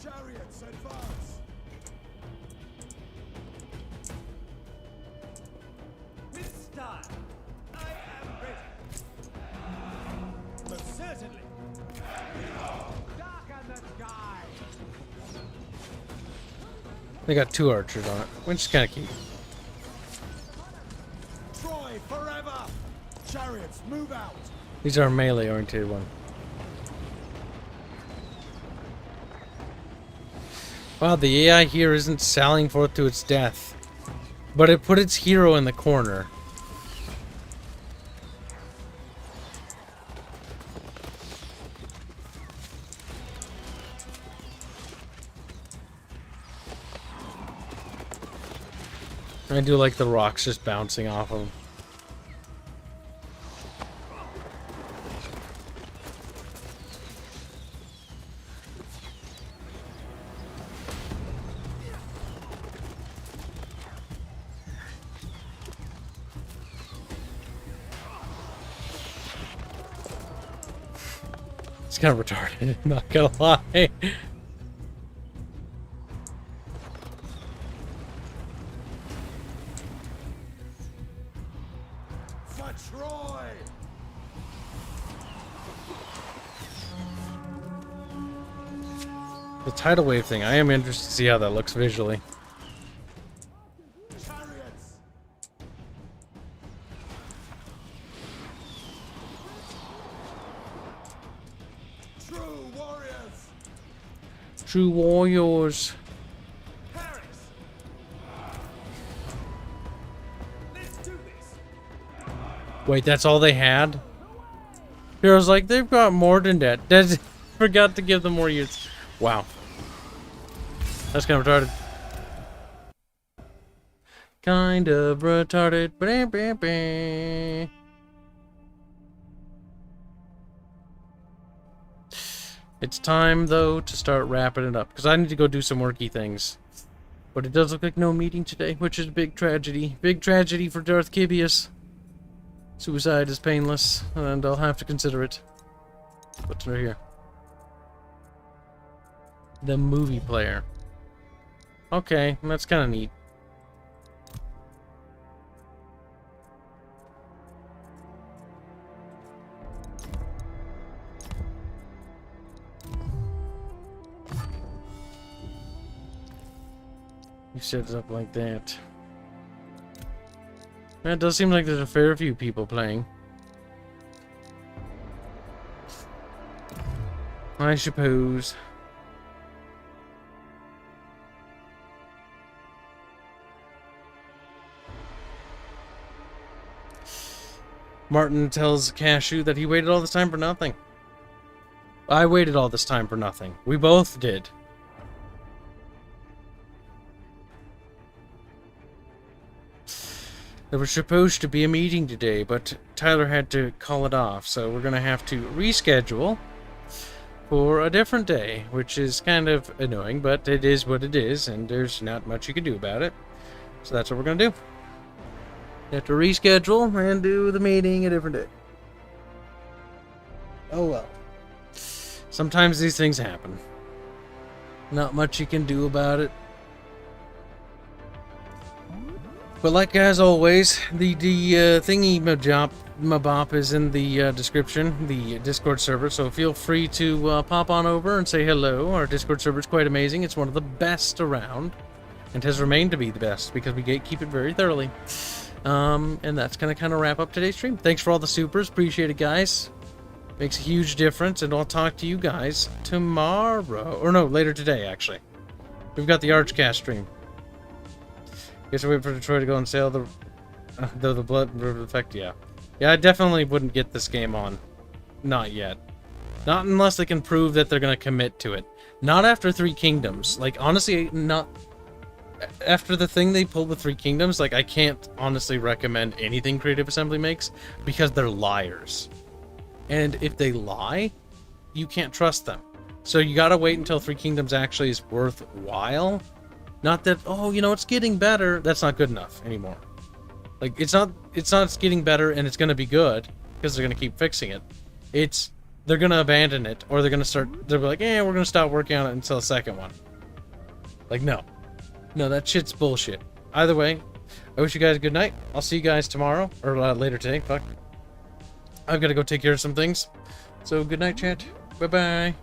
Chariots advance! Mister, I am ready. Most certainly. Darken the sky. They got 2 archers on it, which is kind of cute. Troy forever! Chariots, move out! These are melee-oriented ones. Wow, the AI here isn't sallying forth to its death, but it put its hero in the corner. I do like the rocks just bouncing off of him. It's kind of retarded, not gonna lie. For Troy! The tidal wave thing, I am interested to see how that looks visually. Chariots! True warriors! True warriors. Paris! Let's do this! Wait, that's all they had? Heroes like, they've got more than that. That's, forgot to give them more youths. Wow. That's kind of retarded. Kind of retarded. Ba-da-ba-ba. It's time, though, to start wrapping it up. Because I need to go do some worky things. But it does look like no meeting today, which is a big tragedy. Big tragedy for Darth Kibius. Suicide is painless, and I'll have to consider it. What's right here? The movie player. Okay, that's kind of neat. set it up like that. It does seem like there's a fair few people playing. I suppose. Martin tells Cashew that he waited all this time for nothing. I waited all this time for nothing. We both did. There was supposed to be a meeting today, but Tyler had to call it off, so we're gonna have to reschedule for a different day, which is kind of annoying, but it is what it is, and there's not much you can do about it. So that's what we're gonna do. Have to reschedule and do the meeting a different day. Oh well. Sometimes these things happen. Not much you can do about it. But like as always, the thingy mabop is in the description, the Discord server, so feel free to pop on over and say hello. Our Discord server is quite amazing. It's one of the best around, and has remained to be the best because we keep it very thoroughly. And that's gonna kind of wrap up today's stream. Thanks for all the supers, appreciate it, guys. Makes a huge difference, and I'll talk to you guys tomorrow, or no, later today actually. We've got the Archcast stream. Guess I wait for Detroit to go on sale. Though the blood effect, yeah. Yeah, I definitely wouldn't get this game on. Not yet. Not unless they can prove that they're gonna commit to it. Not after Three Kingdoms. Like, honestly, not... After the thing they pulled with Three Kingdoms, like, I can't honestly recommend anything Creative Assembly makes, because they're liars. And if they lie, you can't trust them. So you gotta wait until Three Kingdoms actually is worthwhile. Not that, oh, you know, it's getting better. That's not good enough anymore. Like, it's not it's getting better and it's going to be good because they're going to keep fixing it. They're going to abandon it, or they're going to they'll be like, we're going to stop working on it until the second one. Like, no. No, that shit's bullshit. Either way, I wish you guys a good night. I'll see you guys tomorrow, or later today. Fuck. I've got to go take care of some things. So, good night, chat. Bye-bye.